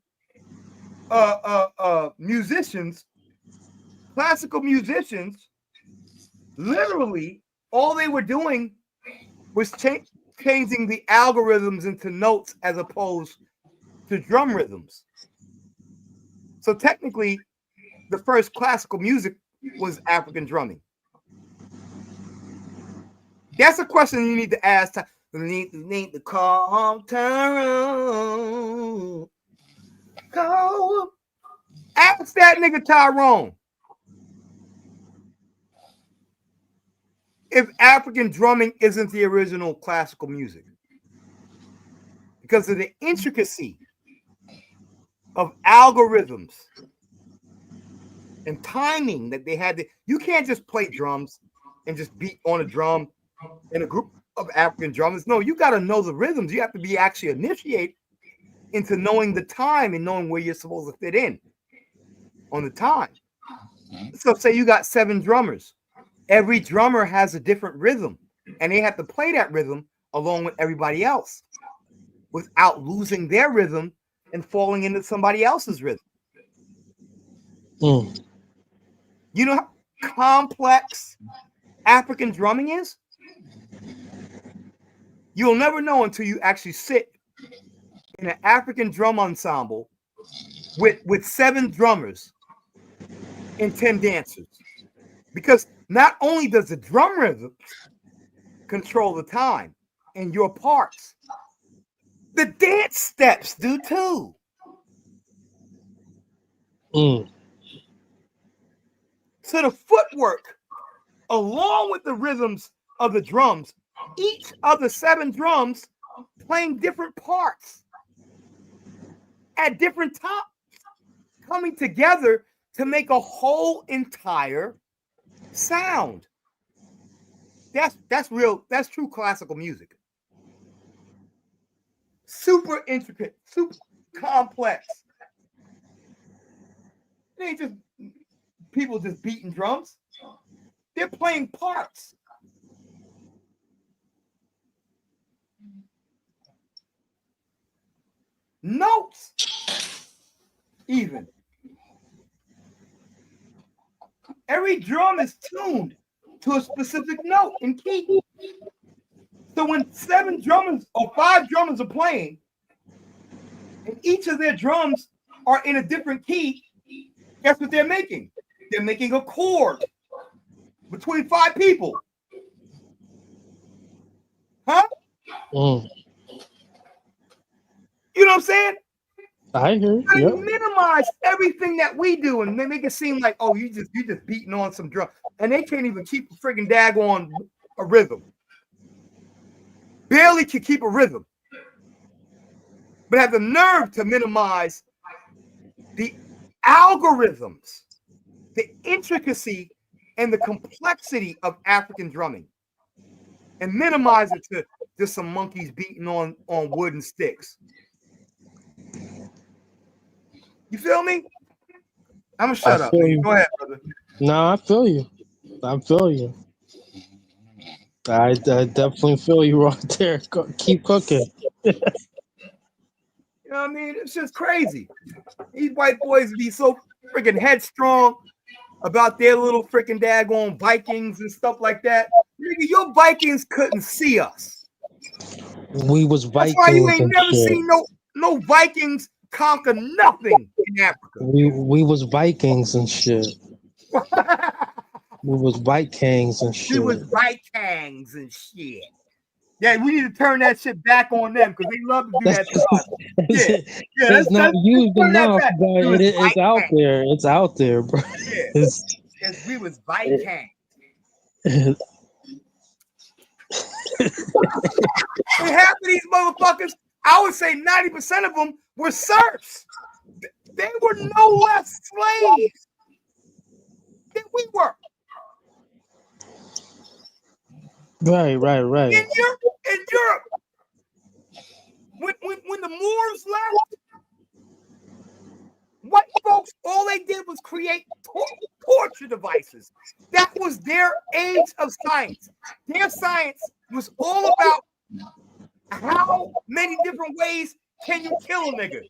musicians, classical musicians, literally all they were doing was changing the algorithms into notes as opposed to drum rhythms. So technically, the first classical music was African drumming. That's a question you need to ask. You need to call Tyrone. Call. Ask that nigga Tyrone if African drumming isn't the original classical music because of the intricacy of algorithms and timing that they had to. You can't just play drums and just beat on a drum in a group of African drummers. No, you got to know the rhythms. You have to be actually initiated into knowing the time and knowing where you're supposed to fit in on the time. So say you got 7 drummers. Every drummer has a different rhythm, and they have to play that rhythm along with everybody else without losing their rhythm and falling into somebody else's rhythm. You know how complex African drumming is? You'll never know until you actually sit in an African drum ensemble with 7 drummers and 10 dancers. Because not only does the drum rhythm control the time and your parts, the dance steps do too. So the footwork, along with the rhythms of the drums, each of the 7 drums playing different parts at different times, coming together to make a whole entire sound. That's real. That's true classical music. Super intricate, super complex. It ain't just people just beating drums. They're playing parts. Notes, even. Every drum is tuned to a specific note and key. So when 7 drummers or 5 drummers are playing, and each of their drums are in a different key, guess what they're making? They're making a chord between 5 people. Huh? You know what I'm saying? I hear. They Yep. minimize everything that we do and they make it seem like, oh, you just beating on some drum, and they can't even keep a friggin' daggone a rhythm. Barely can keep a rhythm, but have the nerve to minimize the algorithms, the intricacy, and the complexity of African drumming, and minimize it just some monkeys beating on wooden sticks. You feel me? I'm gonna shut up. Go ahead, brother. No, I feel you. I definitely feel you right there. Keep cooking. You know what I mean? It's just crazy. These white boys be so freaking headstrong about their little freaking daggone Vikings and stuff like that. Nigga, your Vikings couldn't see us. We was Vikings. That's why you ain't never seen no Vikings conquer nothing in Africa. We was Vikings and shit. We was Vikings and shit. We was Vikings and shit. Yeah, we need to turn that shit back on them because they love to do that to us. It's not used enough, but it's out there. It's out there, bro. Yeah. We was Vikings. And half of these motherfuckers, I would say 90% of them were serfs. They were no less slaves than we were. Right. In Europe, when the Moors left, white folks, all they did was create torture devices. That was their age of science. Their science was all about how many different ways can you kill a nigga.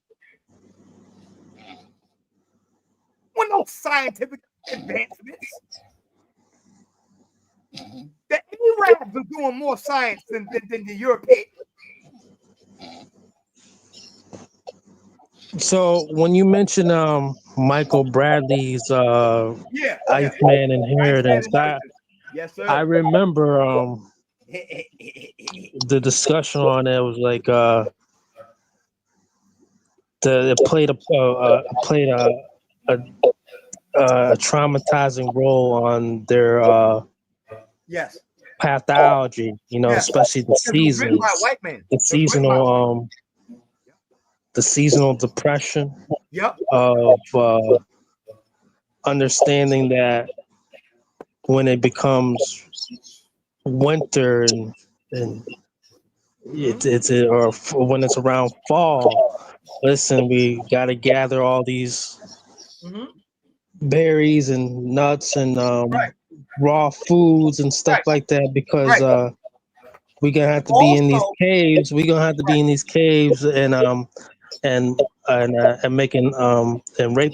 With no scientific advancements. The Arabs are doing more science than the Europeans. So when you mention Michael Bradley's Iceman Inheritance, yes, sir. I remember the discussion on it was like it played a traumatizing role on their pathology, especially the seasons, the seasonal depression of understanding that when it becomes winter and or when it's around fall, listen, we got to gather all these berries and nuts and raw foods and stuff like that because we're gonna have to be in these caves. We're gonna have to be in these caves and making and rape